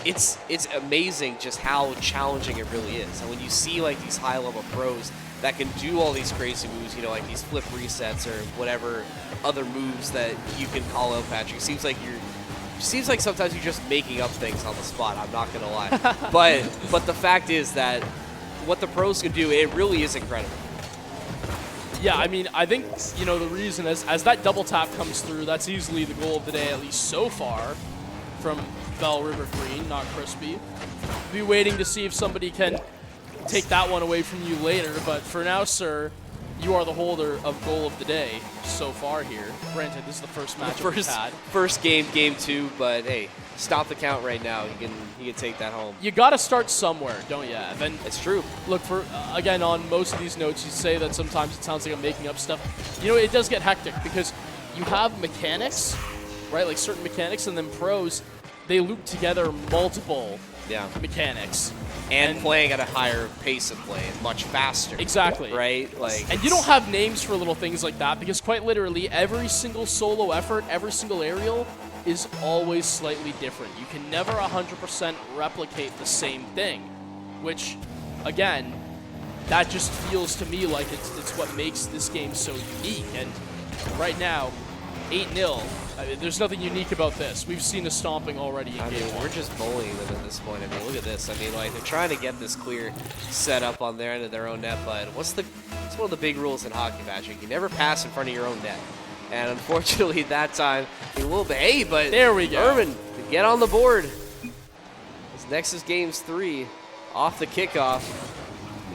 It's amazing just how challenging it really is. And when you see these high-level pros that can do all these crazy moves, like these flip resets or whatever other moves that you can call out, Patrick, it seems like sometimes you're just making up things on the spot. I'm not gonna lie, but the fact is that what the pros can do, it really is incredible. Yeah, I mean, I think the reason as that double tap comes through, that's easily the goal of the day, at least so far, from Bell River Green, not Crispy. Be waiting to see if somebody can take that one away from you later, but for now, sir, you are the holder of goal of the day so far here. Granted, this is the first match we've had. First game 2, but hey, stop the count right now. You can take that home. You got to start somewhere, don't you, Evan? It's true. Look, for again, on most of these notes, you say that sometimes it sounds like I'm making up stuff. It does get hectic because you have mechanics, right? Like certain mechanics, and then pros, they loop together multiple mechanics. And playing at a higher pace of play and much faster. Exactly. Right? And you don't have names for little things like that because quite literally every single solo effort, every single aerial is always slightly different. You can never 100% replicate the same thing, which, again, that just feels to me like it's what makes this game so unique. And right now, 8-0. There's nothing unique about this. We've seen a stomping already in game 1. We're just bullying them at this point. I mean, look at this. I mean, they're trying to get this clear set up on their end of their own net, but it's one of the big rules in hockey, Patrick. You never pass in front of your own net. And unfortunately, that time, a little bit. Hey, but there we go. Herman, get on the board. This next is games 3. Off the kickoff.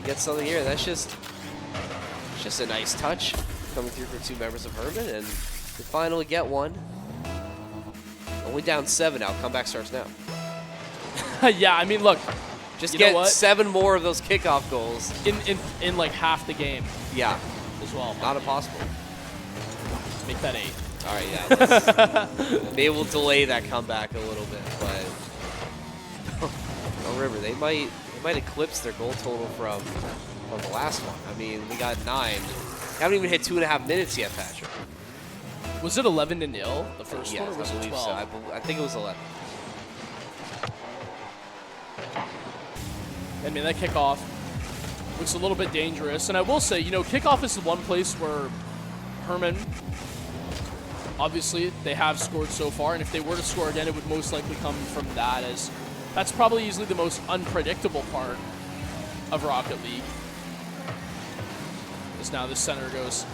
get something here. That's just a nice touch coming through for two members of Herman, and we finally get one. Only down 7 now. Comeback starts now. Yeah, I mean, look, Just you know get what? 7 more of those kickoff goals. in like half the game Yeah, as well. not impossible. Make that 8. All right, yeah. Maybe we'll delay that comeback a little bit, but Bell River, they might eclipse their goal total from the last one. I mean, we got 9. Haven't even hit 2.5 minutes yet, Patrick. Was it 11-0 the first Yes, one, or was I it believe 12? so. I think it was 11. I mean, that kickoff looks a little bit dangerous. And I will say, you know, kickoff is the one place where Herman, obviously, they have scored so far. And if they were to score again, it would most likely come from that, as that's probably easily the most unpredictable part of Rocket League. As now the center goes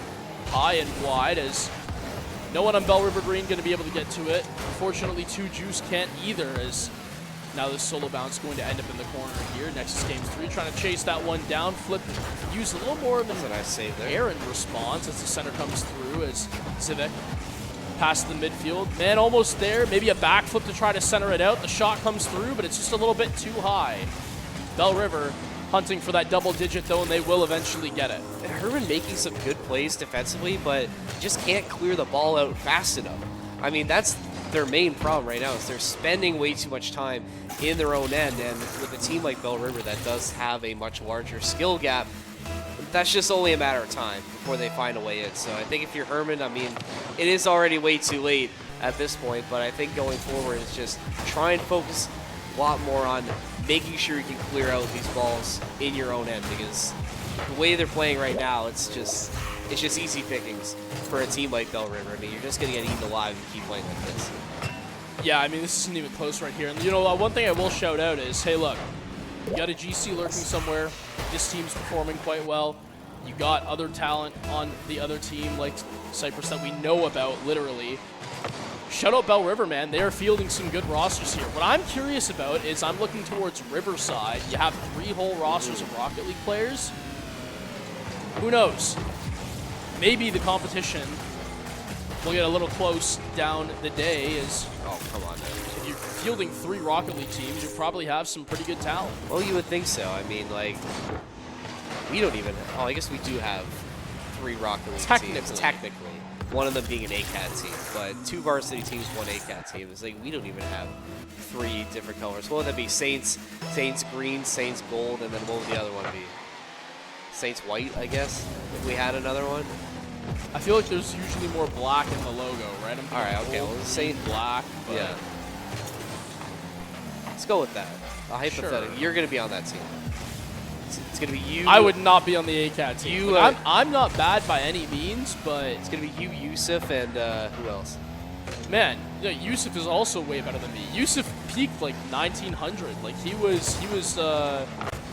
high and wide, as no one on Bell River Green going to be able to get to it. Unfortunately, 2 Juice can't either, as now this solo bounce going to end up in the corner here. Nexus Games 3 trying to chase that one down. Flip, use a little more of an That's a nice save there. errant response as the center comes through, as Civic past the midfield. Man, almost there. Maybe a backflip to try to center it out. The shot comes through, but it's just a little bit too high. Bell River hunting for that double digit, though, and they will eventually get it. Herman making some good plays defensively, but just can't clear the ball out fast enough. I mean, that's their main problem right now, is they're spending way too much time in their own end, and with a team like Bell River that does have a much larger skill gap, that's just only a matter of time before they find a way in. So I think if you're Herman, I mean, it is already way too late at this point, but I think going forward is just try and focus a lot more on making sure you can clear out these balls in your own end, because the way they're playing right now, it's just easy pickings for a team like Bell River. I mean, you're just going to get eaten alive if you keep playing like this. Yeah, I mean, this isn't even close right here. And, you know, one thing I will shout out is, hey, look, you got a GC lurking somewhere. This team's performing quite well. You got other talent on the other team, like Cyprus, that we know about, literally. Shout out Bell River, man. They are fielding some good rosters here. What I'm curious about is I'm looking towards Riverside. You have 3 whole rosters of Rocket League players. Who knows? Maybe the competition will get a little close down the day, as Oh, come on, man. if you're fielding 3 Rocket League teams, you probably have some pretty good talent. Well, you would think so. I mean, like, we don't even... Oh, I guess we do have 3 Rocket League teams. Technically. One of them being an ACAT team, but 2 varsity teams, 1 ACAT team. It's like we don't even have 3 different colors. What would that be? Saints green, Saints gold, and then what would the other one be? Saints white, I guess, if we had another one. I feel like there's usually more black in the logo, right? All right, okay, well, Saint black. But Yeah. Let's go with that. A hypothetical. Sure. You're going to be on that team. It's going to be you. I would not be on the ACAT team. You, Look, I'm not bad by any means, but It's going to be you, Yusuf, and who else? man, yeah, Yusuf is also way better than me. Yusuf peaked like 1900. Like he was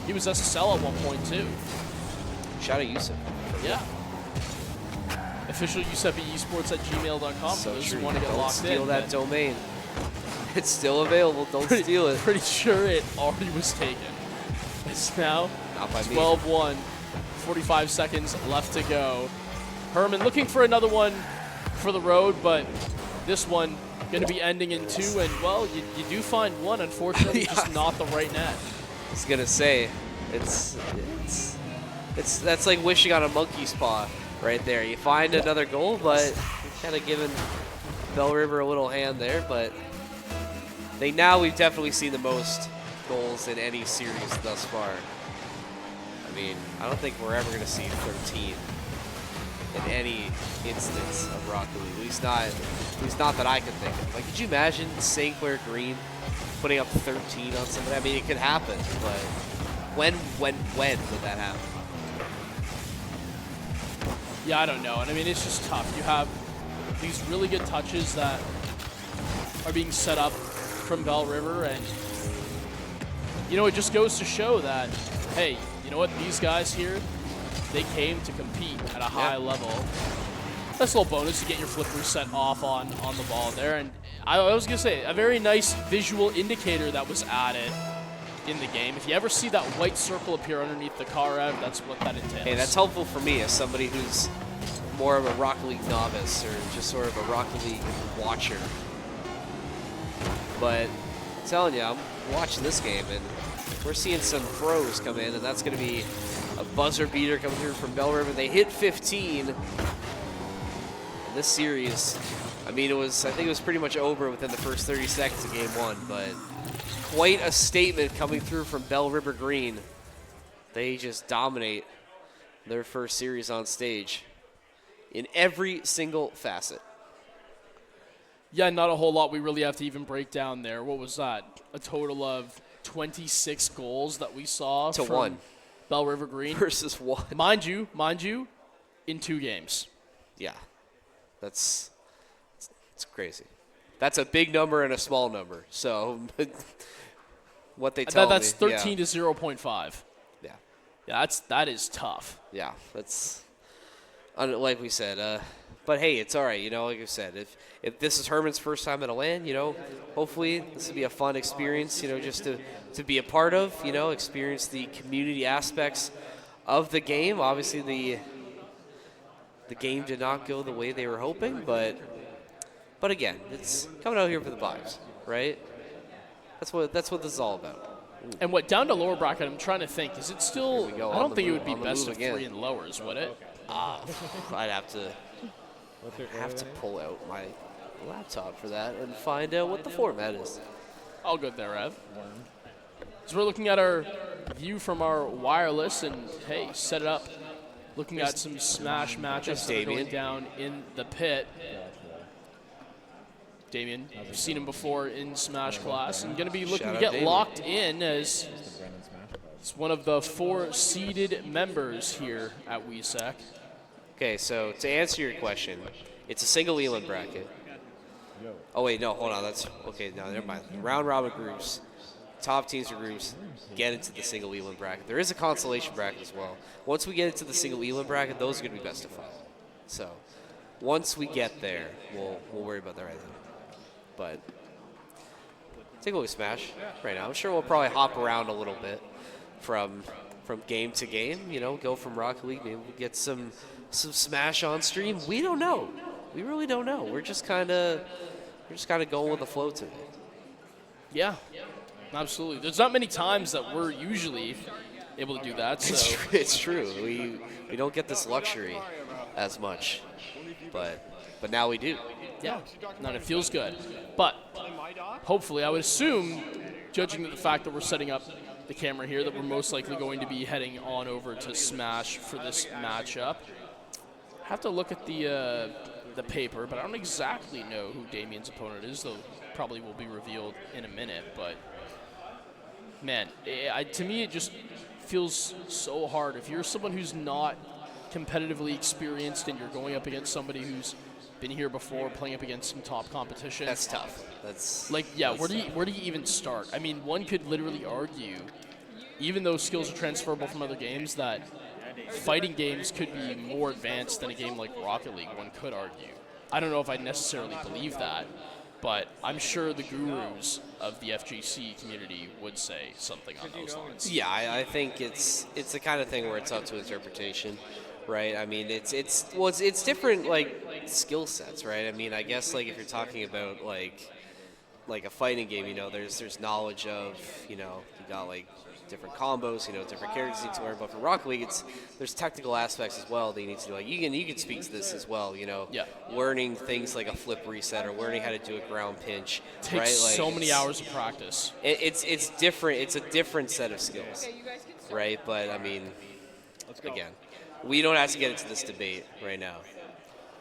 SSL at one point too. Shout out Yusuf. Yeah. Official USEPesports@gmail.com for So those true. who want to get Don't locked steal in. that but domain. It's still available. Don't steal it. Pretty sure it already was taken. It's now Not by me. 12-1, 45 seconds left to go. Herman looking for another one for the road, but this one going to be ending in 2, and, well, you do find one, unfortunately, Yeah. just not the right net. I was gonna say, that's like wishing on a monkey's paw right there. You find another goal, but you're kind of giving Bell River a little hand there. But we've definitely seen the most goals in any series thus far. I mean, I don't think we're ever gonna see 13 in any instance of Rocket League. At least not that I can think of. Like, could you imagine St. Clair Green putting up 13 on somebody? I mean, it could happen, but when would that happen? Yeah, I don't know. And I mean, it's just tough. You have these really good touches that are being set up from Bell River, and, you know, it just goes to show that, hey, you know what, these guys here, they came to compete at a high level. Nice little bonus to get your flip reset off on the ball there. And I was going to say, a very nice visual indicator that was added in the game. If you ever see that white circle appear underneath the car out, that's what that entails. Hey, that's helpful for me as somebody who's more of a Rocket League novice or just sort of a Rocket League watcher. But I'm telling you, I'm watching this game, and we're seeing some pros come in, and that's going to be a buzzer beater coming through from Bell River. They hit 15 in this series. I mean, I think it was pretty much over within the first 30 seconds of game one, but quite a statement coming through from Bell River Green. They just dominate their first series on stage in every single facet. Yeah, not a whole lot we really have to even break down there. What was that? A total of 26 goals that we saw to from one. Bell River Green Versus one. Mind you, in 2 games. Yeah, it's crazy. That's a big number and a small number. So what they tell That's me, 13 to 0.5. Yeah. Yeah, that is tough. Yeah, that's like we said. But hey, it's all right. You know, like I said, if this is Herman's first time at a LAN, you know, hopefully this will be a fun experience. You know, just to be a part of. You know, experience the community aspects of the game. Obviously, the game did not go the way they were hoping, but again, it's coming out here for the vibes, right? That's what this is all about. And what, down to lower bracket, I'm trying to think, is it still, Here we go, I on don't the think it move- would be on the best move of again. 3 and lowers, would it? I'd have to pull out my laptop for that and find out what the format is. All good there, Ev. So we're looking at our view from our wireless, and hey, set it up. Looking at some Smash matchups that are going Damien. down in the pit. Damien, we've seen him before in Smash class, and going to be looking Shout to out get Damien. locked in as it's one of the 4 seeded members here at Wehsec. Okay, so to answer your question, it's a single Eland bracket. Oh wait, no, hold on. That's okay. No, never mind. Round robin groups, top teams or groups get into the single Eland bracket. There is a consolation bracket as well. Once we get into the single Eland bracket, those are going to be best of 5. So once we get there, we'll worry about that right then. But take a look at Smash right now. I'm sure we'll probably hop around a little bit from game to game. You know, go from Rocket League, maybe we'll get some Smash on stream. We don't know. We really don't know. We're just kind of going with the flow today. Yeah, absolutely. There's not many times that we're usually able to do that. So It's true. We don't get this luxury as much, but now we do. yeah, no, it feels good. But hopefully, I would assume, judging the fact that we're setting up the camera here, that we're most likely going to be heading on over to Smash for this matchup. I have to look at the paper, but I don't exactly know who Damien's opponent is, though probably will be revealed in a minute. But man, to me, it just feels so hard. If you're someone who's not competitively experienced and you're going up against somebody who's been here before, playing up against some top competition, That's tough. That's like, yeah, that's where do you even start? I mean, one could literally argue, even though skills are transferable from other games, that fighting games could be more advanced than a game like Rocket League, one could argue. I don't know if I necessarily believe that, but I'm sure the gurus of the FGC community would say something on those lines. Yeah, I think it's the kind of thing where it's up to interpretation, right? I mean, it's different like skill sets, right? I mean, I guess like if you're talking about like a fighting game, you know, there's knowledge of, you know, you got like different combos, you know, different characters you need to learn. But for Rocket League, there's technical aspects as well that you need to do. Like you can speak to this as well, you know. Yeah. Learning things like a flip reset or learning how to do a ground pinch. Takes right? Like so many hours of practice. It's different. It's a different set of skills, right? But I mean, again, we don't have to get into this debate right now.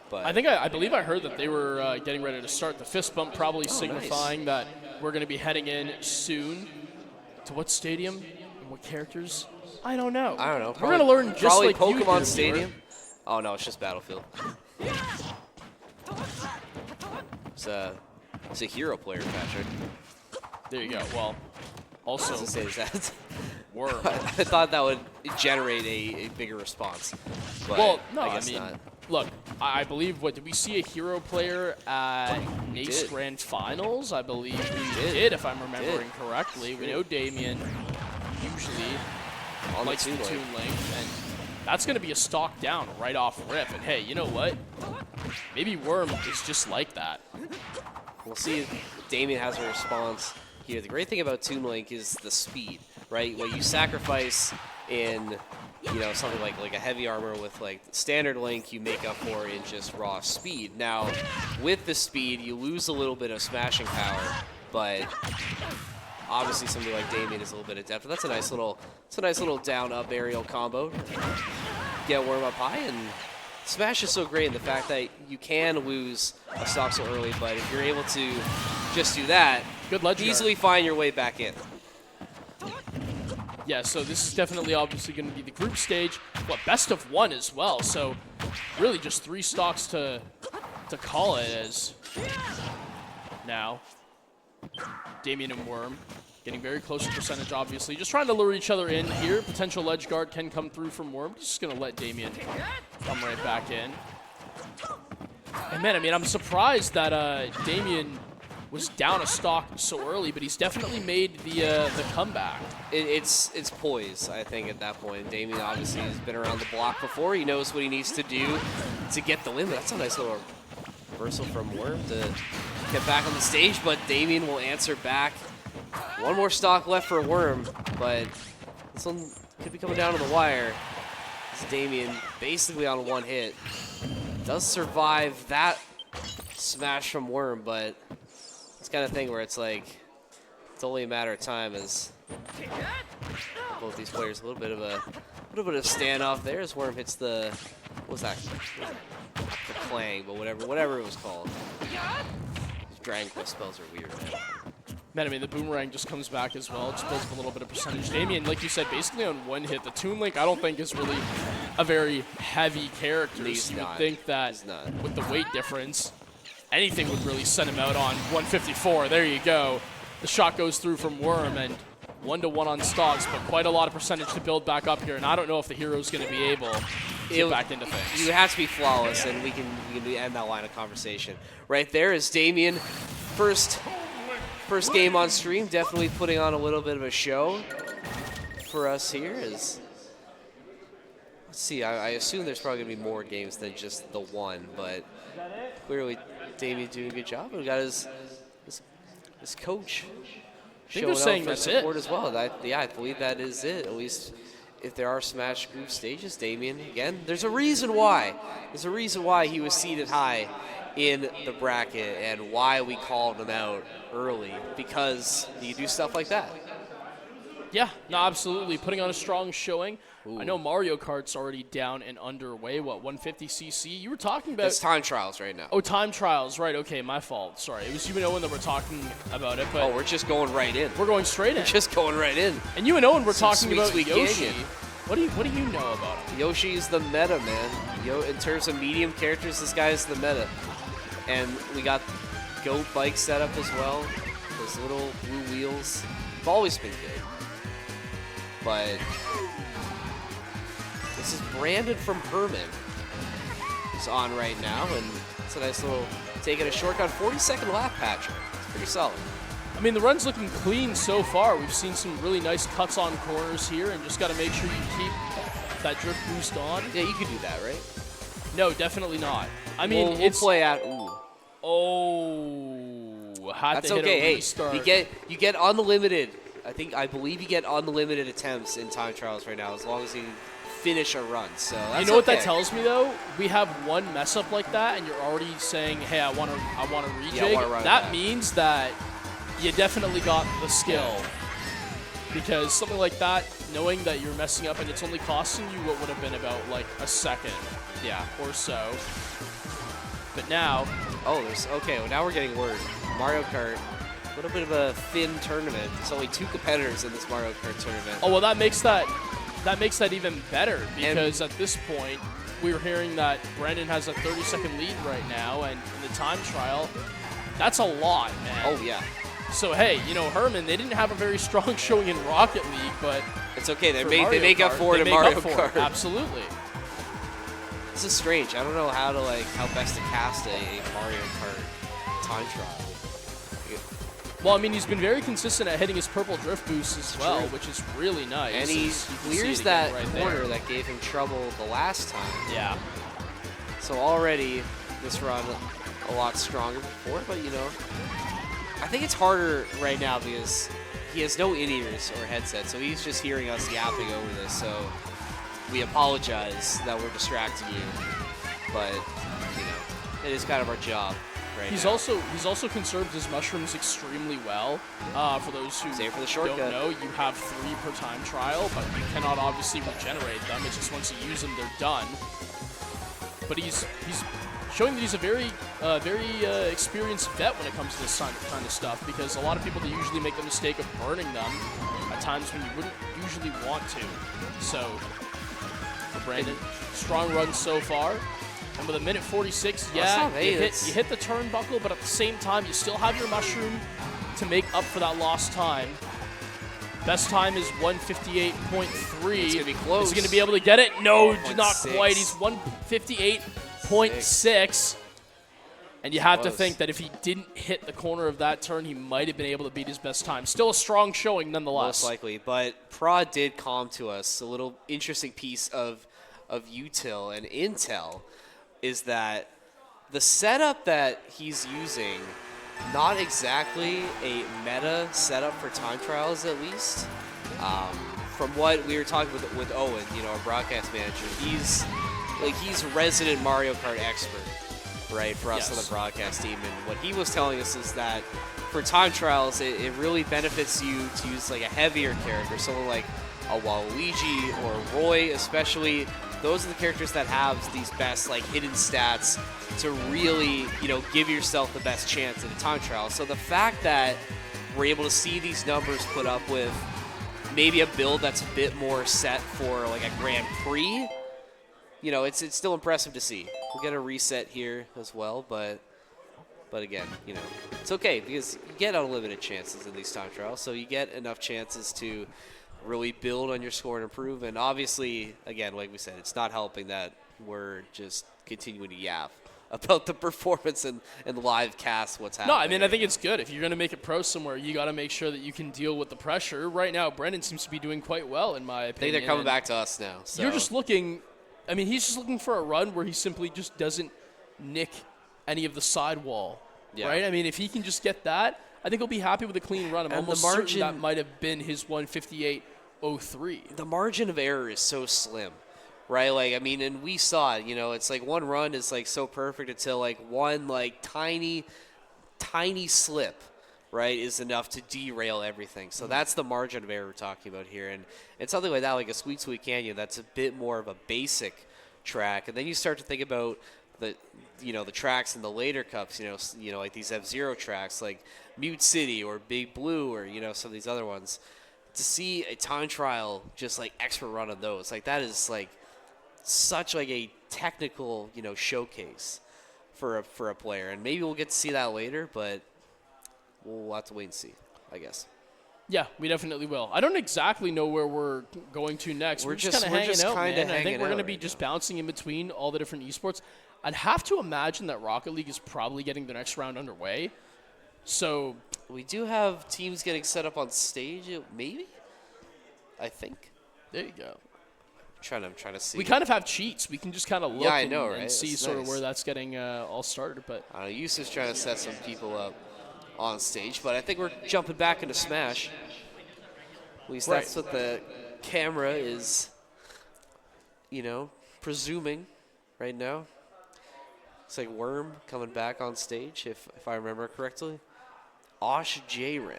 But I believe I heard that they were getting ready to start the fist bump, probably signifying that we're going to be heading in soon. To what stadium and what characters? I don't know. I don't know. We're going to learn just probably like you Pokemon did, Stadium. Oh no, it's just Battlefield. It's a hero player, Patrick. There you go. Well, also, Doesn't say that. Worm. I thought that would generate a bigger response. But Well, no, I guess mean, not. look, I believe, did we see a hero player at NACE did. Grand Finals? I believe we did. did, if I'm remembering correctly. We know Damien usually On likes the the Toon Link, and that's going to be a stock down right off rip. And hey, you know what? Maybe Worm is just like that. We'll see if Damien has a response here. The great thing about Toon Link is the speed, right? What you sacrifice in, you know, something like a heavy armor with like standard Link, you make up for in just raw speed. Now, with the speed, you lose a little bit of smashing power, but obviously somebody like Damien is a little bit adept. But that's a nice little down-up aerial combo. Get Worm up high, and Smash is so great in the fact that you can lose a stock so early, but if you're able to just do that, Good ledge guard. easily find your way back in. Yeah, so this is definitely obviously going to be the group stage, but best of one as well. So really just 3 stocks to call it as now. Damien and Worm getting very close to percentage, obviously. Just trying to lure each other in here. Potential ledge guard can come through from Worm. Just going to let Damien come right back in. And man, I mean, I'm surprised that Damien was down a stock so early, but he's definitely made the comeback. It's poise, I think, at that point. Damien obviously has been around the block before. He knows what he needs to do to get the win. That's a nice little reversal from Worm to get back on the stage, but Damien will answer back. One more stock left for Worm, but this one could be coming down to the wire. This Damien basically on one hit. Does survive that smash from Worm, but it's kind of thing where it's like it's only a matter of time as both these players a little bit of standoff there as Worm hits the what was that? Not the clang, but whatever it was called. These Dragon Quest spells are weird, man. Man, I mean, the boomerang just comes back as well. Just builds up a little bit of percentage. Damien, like you said, basically on one hit. The Toon Link, I don't think is really a very heavy character. He's so you not. would think that He's not. with the weight difference, anything would really send him out on 154. There you go. The shot goes through from Worm, and 1-to-1 on stocks, but quite a lot of percentage to build back up here. And I don't know if the hero's going to be able to get back into things. You have to be flawless, and we can end that line of conversation. Right there is Damien, first game on stream, definitely putting on a little bit of a show for us here. Let's see, I assume there's probably going to be more games than just the one, but clearly Damien doing a good job. We got his coach showing up saying for that's support it. as well. Yeah, I believe that is it, at least if there are Smash group stages. Damien, again, there's a reason why. There's a reason why he was seated high in the bracket and why we called him out early, because you do stuff like that. Yeah, no, absolutely. Putting on a strong showing. Ooh. I know Mario Kart's already down and underway. What, 150cc? You were talking about... It's time trials right now. Oh, time trials. Right, okay, my fault. Sorry. It was you and Owen that were talking about it, but Oh, we're just going right in. we're going straight in. Just going right in. And you and Owen were Some talking sweet, about sweet Yoshi. canyon. What do you know about him? Yoshi's the meta, man. In terms of medium characters, this guy's the meta. And we got goat bike set up as well. Those little blue wheels. They've always been good. But this is Brandon from Herman who's on right now, and it's a nice little taking a shortcut 40-second lap patch. It's pretty solid. I mean, the run's looking clean so far. We've seen some really nice cuts on corners here, and just got to make sure you keep that drift boost on. Yeah, you could do that, right? No, definitely not. I mean, we'll it's... play at ooh. Oh, had That's to hit okay. a Hey, restart. you get unlimited. I believe you get unlimited attempts in time trials right now, as long as you finish a run. So that's You know what okay. that tells me though? We have one mess up like that, and you're already saying, "Hey, I want to rejig." Yeah, I wanna run it that back. means that you definitely got the skill. Because something like that, knowing that you're messing up and it's only costing you what would have been about like a second, or so. But now, well, now we're getting word. Mario Kart, a little bit of a thin tournament. There's only 2 competitors in this Mario Kart tournament. oh well, that makes that even better, because at this point we were hearing that Brandon has a 30-second lead right now, and in the time trial, that's a lot, man. Oh yeah, So hey, you know, Herman, they didn't have a very strong showing in Rocket League, but it's okay. They for make up Kart, for it they in make Mario up for it. Kart. Absolutely. This is strange. I don't know how best to cast a Mario Kart time trial. Well, I mean, he's been very consistent at hitting his purple drift boost as well, true. which is really nice. And he as you can see clears it that again right corner there. that gave him trouble the last time. Yeah. So already this run a lot stronger before, but you know, I think it's harder right now because he has no in-ears or headset, so he's just hearing us yapping over this. So we apologize that we're distracting you, but you know, it is kind of our job. Right He's now. also conserved his mushrooms extremely well. For those who Save for the shortcut. don't know, you have 3 per time trial, but you cannot obviously regenerate them. It's just once you use them, they're done. But he's showing that he's a very experienced vet when it comes to this kind of stuff, because a lot of people, they usually make the mistake of burning them at times when you wouldn't usually want to. So for Brandon, strong run so far. And with a minute 46, yeah, you hit the turnbuckle, but at the same time, you still have your mushroom to make up for that lost time. Best time is 158.3. It's going to be close. Is he going to be able to get it? No, not 1.6. quite. He's 158.6. And you have to think that if he didn't hit the corner of that turn, he might have been able to beat his best time. Still a strong showing nonetheless. Most likely, but Prod did calm to us. A little interesting piece of util and intel is that the setup that he's using, not exactly a meta setup for time trials at least. From what we were talking with Owen, you know, our broadcast manager, he's resident Mario Kart expert, right, for us on the broadcast team. And what he was telling us is that for time trials, it really benefits you to use like a heavier character, someone like a Waluigi or Roy especially. Those are the characters that have these best like hidden stats to really, you know, give yourself the best chance in a time trial. So the fact that we're able to see these numbers put up with maybe a build that's a bit more set for like a Grand Prix, you know, it's still impressive to see. We'll get a reset here as well, but again, you know, it's okay because you get unlimited chances in these time trials, so you get enough chances to really build on your score and improve. And obviously, again, like we said, it's not helping that we're just continuing to yap about the performance and live cast what's happening. No, I mean, I think it's good. If you're going to make it pro somewhere, you got to make sure that you can deal with the pressure. Right now, Brendan seems to be doing quite well, in my opinion. I think they're coming back to us now. So. You're just looking, I mean, he's just looking for a run where he simply just doesn't nick any of the sidewall, right? I mean, if he can just get that, I think he'll be happy with a clean run. I'm almost certain that might have been his 158.03. The margin of error is so slim. Right, like, I mean, and we saw it, you know, it's like one run is like so perfect until like one like tiny slip, right, is enough to derail everything. So that's the margin of error we're talking about here. And something like that, like a Sweet Canyon, that's a bit more of a basic track. And then you start to think about the tracks in the later cups, you know, like these F-Zero tracks, like Mute City or Big Blue or, you know, some of these other ones. To see a time trial just like expert run on those, like that is like such like a technical, you know, showcase for a player, and maybe we'll get to see that later, but we'll have to wait and see, I guess. Yeah, we definitely will. I don't exactly know where we're going to next. We're just kind of hanging out, man. I think we're going to be just bouncing in between all the different esports. I'd have to imagine that Rocket League is probably getting the next round underway. So we do have teams getting set up on stage, maybe. I think. There you go. I'm trying to see. We kind of have cheats. We can just kind of look and see that's sort nice. of where that's getting all started. But I don't know. Yusuf's trying to set some people up on stage, but I think we're jumping back into Smash. At least that's what the camera is, you know, presuming right now. It's like Worm coming back on stage, if I remember correctly. Osh J-Ren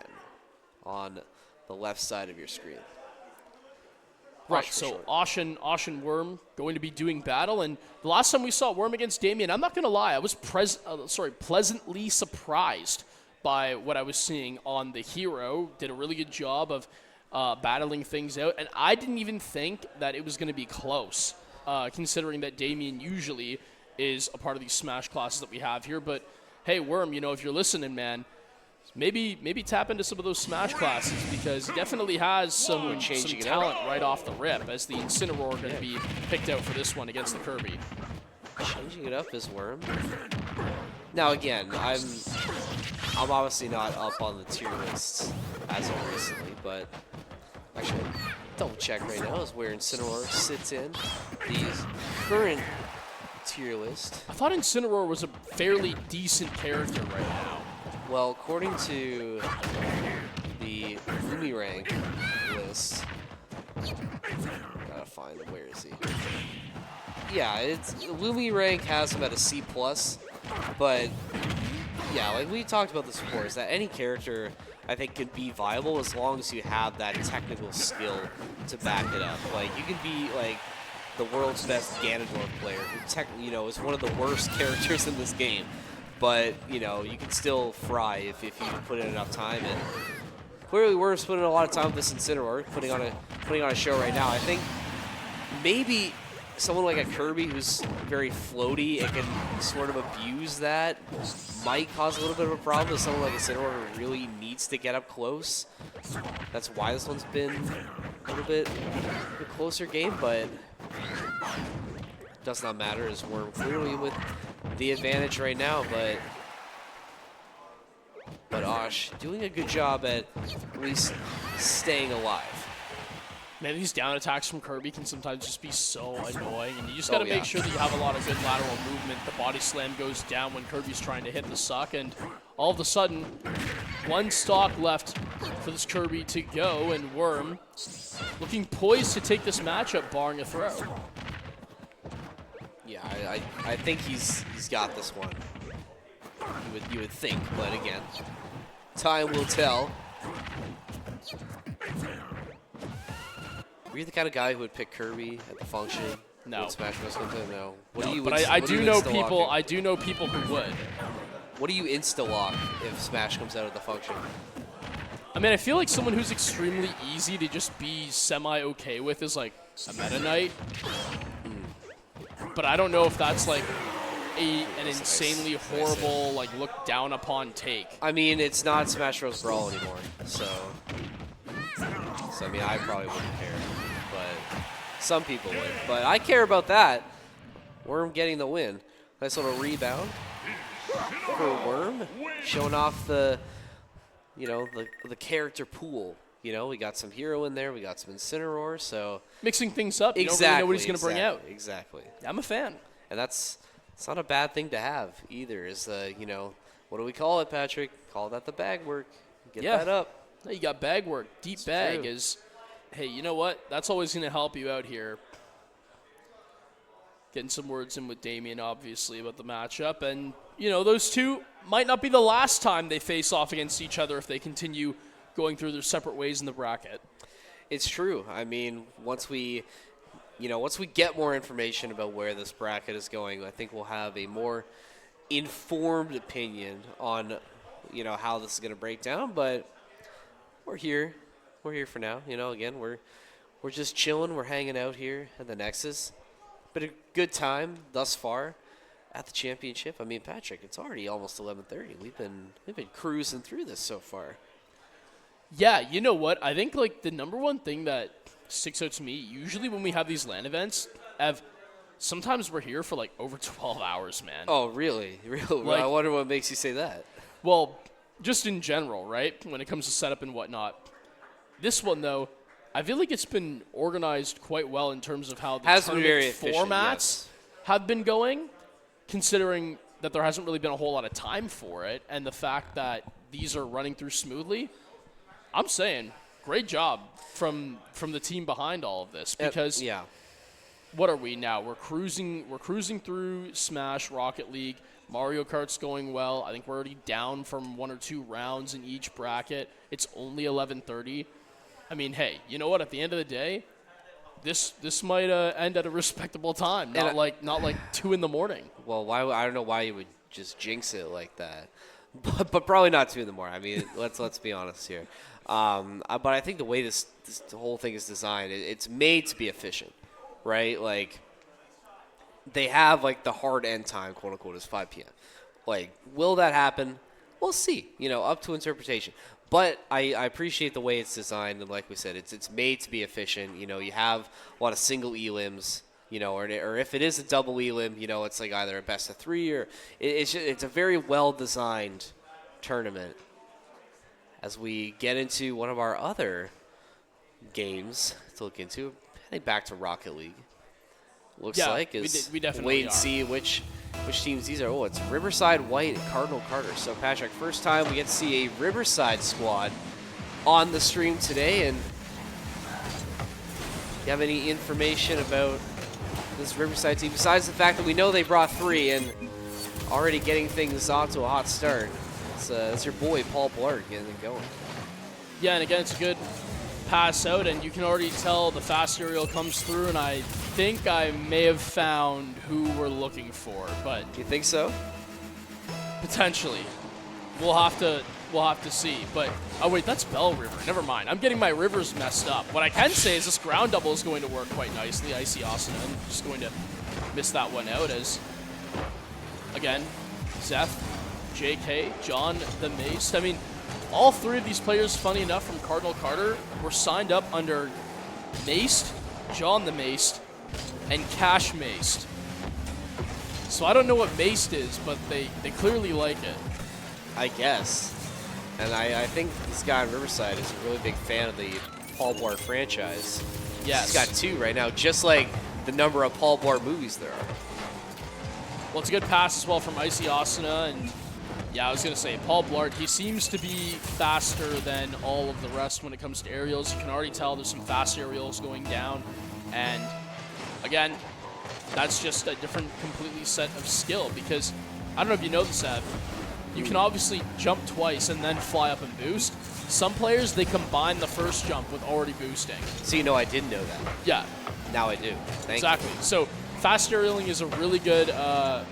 on the left side of your screen. Right, so Osh and Worm going to be doing battle, and the last time we saw Worm against Damien, I'm not going to lie, I was pleasantly surprised by what I was seeing on the hero. Did a really good job of battling things out, and I didn't even think that it was going to be close, considering that Damien usually is a part of these Smash classes that we have here. But hey, Worm, you know, if you're listening, man, maybe tap into some of those Smash classes, because he definitely has some talent right off the rip, as the Incineroar going to be picked out for this one against the Kirby. Changing it up is Worm. Now again, I'm obviously not up on the tier lists as of recently, but actually, double check right now is where Incineroar sits in the current tier list. I thought Incineroar was a fairly decent character right now. Well, according to the Rank list, gotta find him. Where is he? Yeah, it's Rank has him at a C+, but yeah, like we talked about this before, is that any character I think can be viable as long as you have that technical skill to back it up. Like you can be like the world's best Ganondorf player, who is one of the worst characters in this game, but you can still fry if you put in enough time. And clearly, we're putting a lot of time with this Incineroar, putting on a show right now. I think maybe someone like a Kirby who's very floaty and can sort of abuse that might cause a little bit of a problem. But someone like Incineroar who really needs to get up close. That's why this one's been a little bit a closer game, but does not matter as we're clearly with the advantage right now. But Osh doing a good job at least staying alive. Man, these down attacks from Kirby can sometimes just be so annoying, and you just got to make sure that you have a lot of good lateral movement. The body slam goes down when Kirby's trying to hit the suck, and all of a sudden, one stock left for this Kirby to go, and Worm looking poised to take this matchup, barring a throw. Yeah, I think he's got this one. You would think, but again, time will tell. Were you the kind of guy who would pick Kirby at the function? No. When Smash Bros. Comes in? No. I do know people. I do know people who would. What do you insta lock if Smash comes out at the function? I mean, I feel like someone who's extremely easy to just be semi-okay with is like a Meta Knight. But I don't know if that's like an insanely horrible, like looked down upon take. I mean, it's not Smash Bros. Brawl anymore, so I mean, I probably wouldn't care, but some people would. But I care about that. Worm getting the win. Nice little rebound for Worm, showing off the character pool. We got some hero in there, we got some Incineroar, so Mixing things up, you exactly, don't really know what he's going to bring out. Exactly. I'm a fan. And it's not a bad thing to have either. Is what do we call it, Patrick? Call that the bag work. Get that up. No, you got bag work. Deep bag is, hey, you know what? That's always going to help you out here. Getting some words in with Damien, obviously, about the matchup. And, those two might not be the last time they face off against each other if they continue going through their separate ways in the bracket. It's true. I mean, once we get more information about where this bracket is going, I think we'll have a more informed opinion on, how this is going to break down. But we're here for now. Again, we're just chilling. We're hanging out here at the Nexus. Been a good time thus far at the championship. I mean, Patrick, it's already almost 11:30. We've been cruising through this so far. Yeah, you know what? I think like the number one thing that sticks out to me, usually when we have these LAN events, sometimes we're here for like over 12 hours, man. Oh, really? Really? I wonder what makes you say that. Well, just in general, right? When it comes to setup and whatnot. This one, though, I feel like it's been organized quite well in terms of how the tournament formats have been going, considering that there hasn't really been a whole lot of time for it, and the fact that these are running through smoothly. I'm saying, great job from the team behind all of this, because what are we now? We're cruising through Smash, Rocket League, Mario Kart's going well. I think we're already down from 1 or 2 rounds in each bracket. It's only 11:30. I mean, hey, you know what? At the end of the day, this might end at a respectable time, not like 2 in the morning. Well, I don't know why you would just jinx it like that, but probably not 2 in the morning. I mean, let's be honest here. But I think the way this whole thing is designed, it's made to be efficient, right? Like, they have, like, the hard end time, quote unquote, is 5 p.m. Like, will that happen? We'll see, up to interpretation. But I appreciate the way it's designed, and like we said, it's made to be efficient. You have a lot of single elims, or if it is a double elim, it's like either a best of 3 or it's a very well designed tournament. As we get into one of our other games to look into, heading back to Rocket League. Looks Yeah, like we definitely wait and are. see which teams these are. Oh, it's Riverside White and Cardinal Carter. So Patrick, first time we get to see a Riverside squad on the stream today. And you have any information about this Riverside team besides the fact that we know they brought 3 and already getting things off to a hot start? It's your boy Paul Blart getting it going. Yeah, and again, it's a good pass out, and you can already tell the fast aerial comes through, and I think I may have found who we're looking for, but You think so? potentially. We'll have to see. But oh wait, that's Bell River. Never mind. I'm getting my rivers messed up. What I can say is this ground double is going to work quite nicely. Icy Asuna. I'm just going to miss that one out as again, Zeph, JK, John the Mace. I mean, all 3 of these players, funny enough, from Cardinal Carter, were signed up under Maced, John the Maced, and Cash Maced. So I don't know what Maced is, but they clearly like it. I guess. And I think this guy in Riverside is a really big fan of the Paul Blart franchise. Yes. He's got 2 right now, just like the number of Paul Blart movies there are. Well, it's a good pass as well from Icy Asuna, and yeah, I was going to say, Paul Blart, he seems to be faster than all of the rest when it comes to aerials. You can already tell there's some fast aerials going down, and again, that's just a different completely set of skill, because I don't know if you know this, Ev, you can obviously jump twice and then fly up and boost. Some players, they combine the first jump with already boosting. So you know I didn't know that. Yeah, Now I do. Thank exactly. So fast aerialing is a really good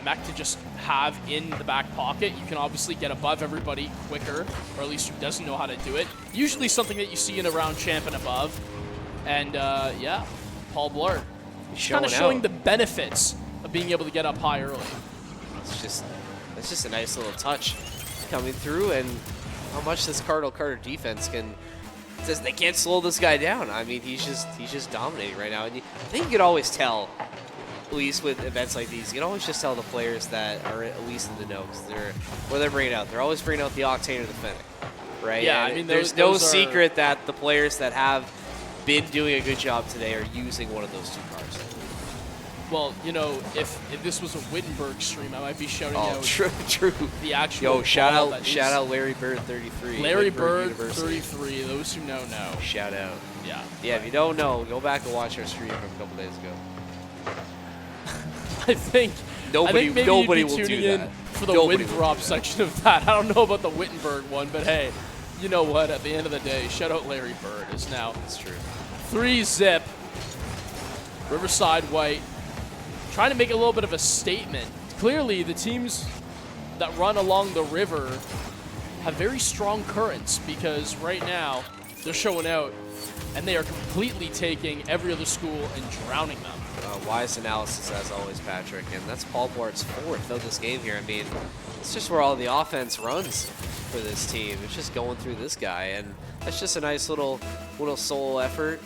mech to just have in the back pocket. You can obviously get above everybody quicker, or at least who doesn't know how to do it. Usually something that you see in a round champ and above. And yeah, Paul Blart. He's Kind of showing showing out. the benefits of being able to get up high early. It's just a nice little touch coming through, and how much this Cardinal Carter defense says they can't slow this guy down. I mean, he's just dominating right now, and I think you could always tell, at least with events like these, you can always just tell the players that are at least in the know, because they're bringing out. They're always bringing out the Octane or the Fennec, right? Yeah, And I mean, there's no those are- secret that the players that have been doing a good job today are using one of those 2 cars. Well, you know, if this was a Wittenberg stream, I might be shouting Oh, out true. the actual. Yo, shout ball out that is- Larry Bird 33. Larry Wittenberg Bird, University. 33. Those who know. Shout out. Yeah. Yeah, if you don't know, go back and watch our stream from a couple days ago. I think Nobody maybe will you'd be do tuning in that. for the Nobody will Winthrop do that. section of that. I don't know about the Wittenberg one, but hey, you know what? At the end of the day, shout out Larry Bird is now That's true. 3-zip. Riverside White trying to make a little bit of a statement. Clearly, the teams that run along the river have very strong currents, because right now they're showing out and they are completely taking every other school and drowning them. Wise analysis, as always, Patrick. And that's Paul Blart's 4th of this game here. I mean, it's just where all the offense runs for this team. It's just going through this guy. And that's just a nice little solo effort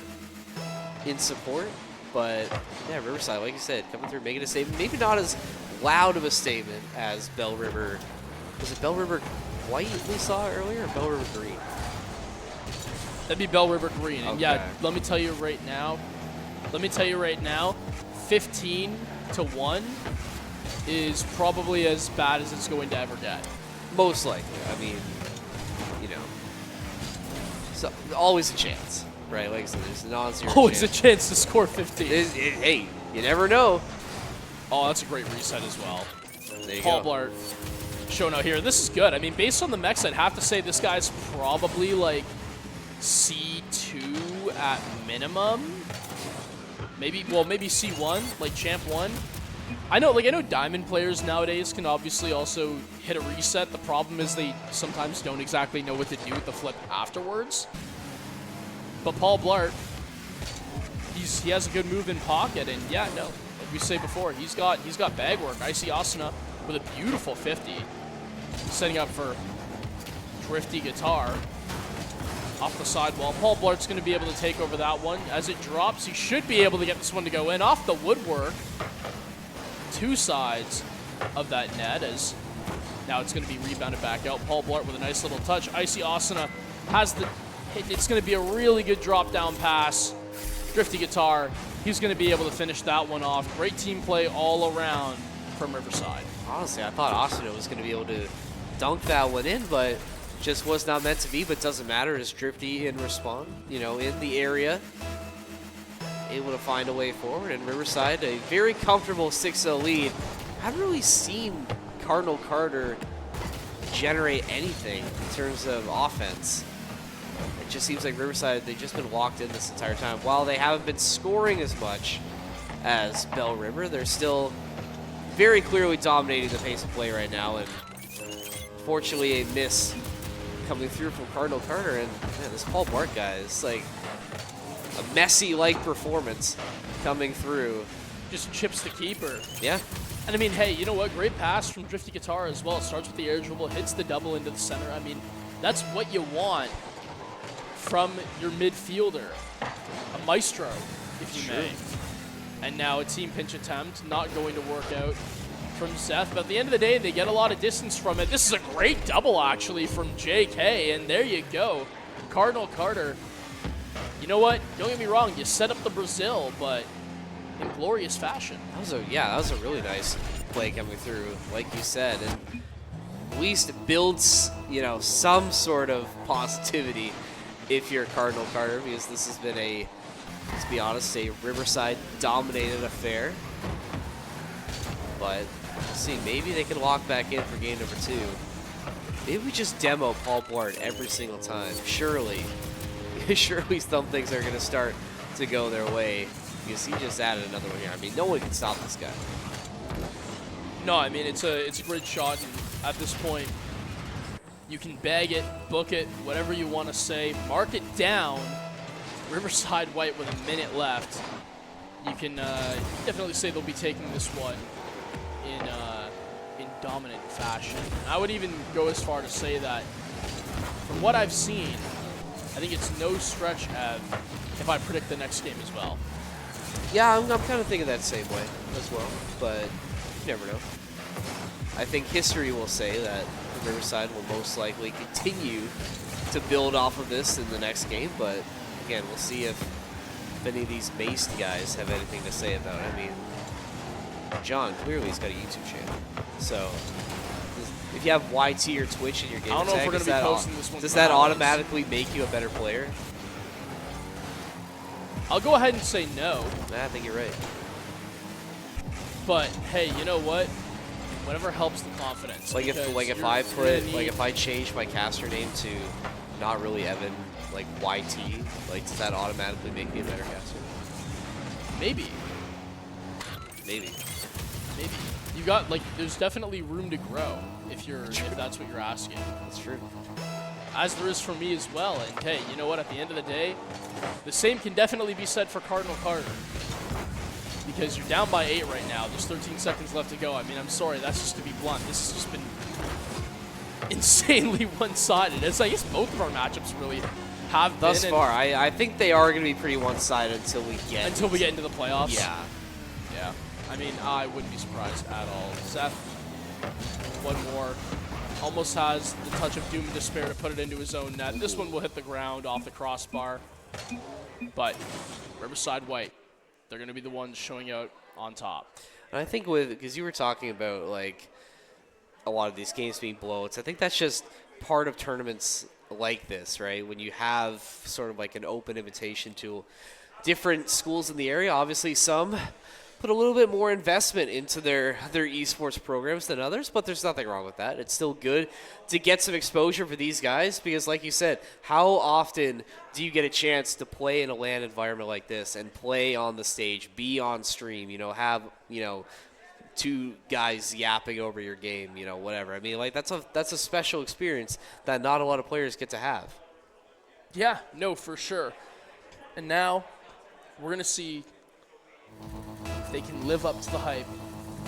in support. But, yeah, Riverside, like you said, coming through, making a statement. Maybe not as loud of a statement as Bell River. Was it Bell River White we saw earlier, or Bell River Green? That'd be Bell River Green. And yeah, Okay. let me tell you right now, 15-1 is probably as bad as it's going to ever get. Most likely. I mean, you know, so always a chance, right? Like I said, there's a non-zero Always chance. a chance to score 15. Hey, you never know. Oh, that's a great reset as well. There you Paul go. Blart showing out here. This is good. I mean, based on the mechs, I'd have to say this guy's probably like C2 at minimum. Maybe C1, like Champ 1. I know Diamond players nowadays can obviously also hit a reset. The problem is they sometimes don't exactly know what to do with the flip afterwards. But Paul Blart, he has a good move in pocket, and yeah, no, like we say before, he's got bag work. I see Asuna with a beautiful 50, setting up for drifty guitar off the sidewall. Paul Blart's going to be able to take over that one. As it drops, he should be able to get this one to go in off the woodwork. 2 sides of that net as Now it's going to be rebounded back out. Paul Blart with a nice little touch. Icy Asana has the hit. It's going to be a really good drop down pass. Drifty Guitar, he's going to be able to finish that one off. Great team play all around from Riverside. Honestly, I thought Asuna was going to be able to dunk that one in, but just was not meant to be. But doesn't matter, as Drifty in respawn, in the area, able to find a way forward. And Riverside, a very comfortable 6-0 lead. Haven't really seen Cardinal Carter generate anything in terms of offense. It just seems like Riverside, they've just been locked in this entire time. While they haven't been scoring as much as Bell River, they're still very clearly dominating the pace of play right now. And fortunately, a miss coming through from Cardinal Carter. And man, this Paul Bart guy is like a Messi-like performance coming through. Just chips the keeper. Yeah. And I mean, hey, you know what? Great pass from Drifty Guitar as well. It starts with the air dribble, hits the double into the center. I mean, that's what you want from your midfielder. A maestro, if you may. And now a team pinch attempt, not going to work out from Seth. But at the end of the day, they get a lot of distance from it. This is a great double, actually, from JK. And there you go. Cardinal Carter. You know what? Don't get me wrong. You set up the Brazil, but in glorious fashion. That was a really nice play coming through, like you said, and at least it builds, some sort of positivity if you're Cardinal Carter, because this has been let's be honest, a Riverside dominated affair. But see, maybe they can walk back in for game number 2. Maybe we just demo Paul Blart every single time. Surely some things are going to start to go their way. Because he just added another one here. I mean, no one can stop this guy. No, I mean, it's a great shot. And at this point, you can bag it, book it, whatever you want to say. Mark it down. Riverside White with a minute left. You can definitely say they'll be taking this one in dominant fashion. I would even go as far to say that from what I've seen, I think it's no stretch if I predict the next game as well. Yeah, I'm kind of thinking that same way as well, but you never know. I think history will say that Riverside will most likely continue to build off of this in the next game, but again, we'll see if any of these based guys have anything to say about it. I mean, John clearly has got a YouTube channel, so if you have YT or Twitch in your game I don't know if we're going to be posting this one. Does that automatically make you a better player? I'll go ahead and say no. I think you're right. But hey, you know what? Whatever helps the confidence. Like if I change my caster name to not really Evan, like YT, like does that automatically make me a better caster? Maybe. You got there's definitely room to grow if that's what you're asking. That's true. As there is for me as well. And hey, you know what? At the end of the day, the same can definitely be said for Cardinal Carter. Because you're down by 8 right now. There's 13 seconds left to go. I mean, I'm sorry. That's just to be blunt. This has just been insanely one-sided. As I guess both of our matchups really have been. Thus far. I think they are going to be pretty one-sided until we get into the playoffs. Yeah. Yeah. I mean, I wouldn't be surprised at all. Seth, one more. Almost has the touch of doom and despair to put it into his own net. This one will hit the ground off the crossbar. But Riverside White, they're going to be the ones showing out on top. And I think because you were talking about a lot of these games being blowouts, I think that's just part of tournaments like this, right? When you have sort of like an open invitation to different schools in the area. Obviously, some put a little bit more investment into their esports programs than others, but there's nothing wrong with that. It's still good to get some exposure for these guys because, like you said, how often do you get a chance to play in a LAN environment like this and play on the stage, be on stream, have, 2 guys yapping over your game, whatever. I mean, that's a special experience that not a lot of players get to have. Yeah, no, for sure. And now we're going to see if they can live up to the hype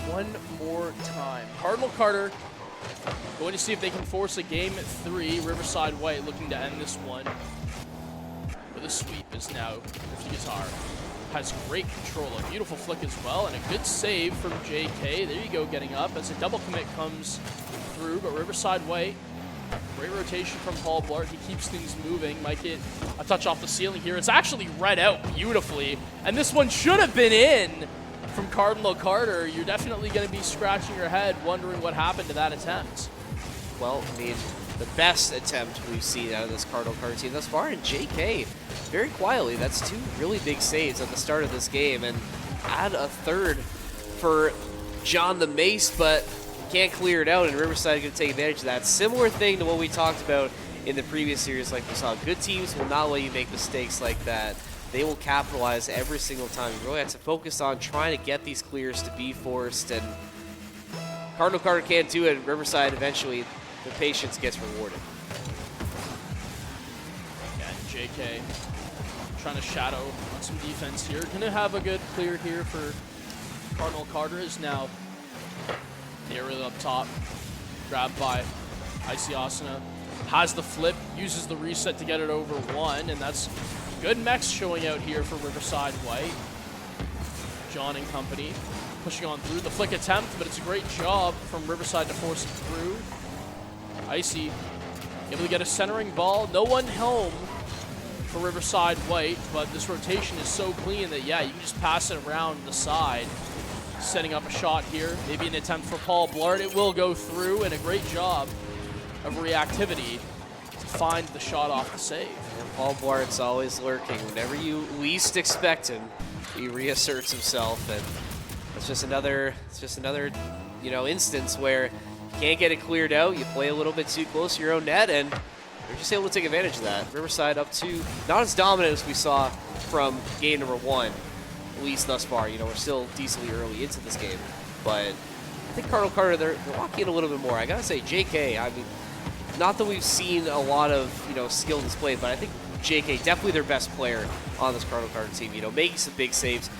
one more time. Cardinal Carter going to see if they can force a game 3. Riverside White looking to end this one with a sweep is now Drifty Guitar. Has great control, a beautiful flick as well, and a good save from JK. There you go, getting up as a double commit comes through, but Riverside White, great rotation from Paul Blart. He keeps things moving. Might get a touch off the ceiling here. It's actually read out beautifully, and this one should have been in from Cardinal Carter. You're definitely going to be scratching your head wondering what happened to that attempt. Well, I mean, the best attempt we've seen out of this Cardinal Carter team thus far, and JK, very quietly, that's 2 really big saves at the start of this game, and add a third for John the Mace, but can't clear it out, and Riverside going to take advantage of that. Similar thing to what we talked about in the previous series, like we saw. Good teams will not let you make mistakes like that. They will capitalize every single time. You really have to focus on trying to get these clears to be forced, and Cardinal Carter can't do it. Riverside eventually, the patience gets rewarded. Yeah, JK trying to shadow on some defense here. Gonna have a good clear here for Cardinal Carter. Is now nearly up top, grabbed by Icy Asuna. Has the flip, uses the reset to get it over 1, and that's good mechs showing out here for Riverside White. John and company pushing on through the flick attempt, but it's a great job from Riverside to force it through. Icy able to get a centering ball. No one home for Riverside White, but this rotation is so clean that, yeah, you can just pass it around the side. Setting up a shot here, maybe an attempt for Paul Blart. It will go through, and a great job of reactivity to find the shot off the save. And Paul Blart's always lurking. Whenever you least expect him, he reasserts himself, and it's just another, you know, instance where you can't get it cleared out. You play a little bit too close to your own net, and they're just able to take advantage of that. Riverside up to not as dominant as we saw from game number 1. At least thus far. You know, we're still decently early into this game, but I think Cardinal Carter, they're walking in a little bit more. I gotta say, JK, I mean, not that we've seen a lot of, you know, skill displayed, but I think JK, definitely their best player on this Cardinal Carter team. You know, making some big saves,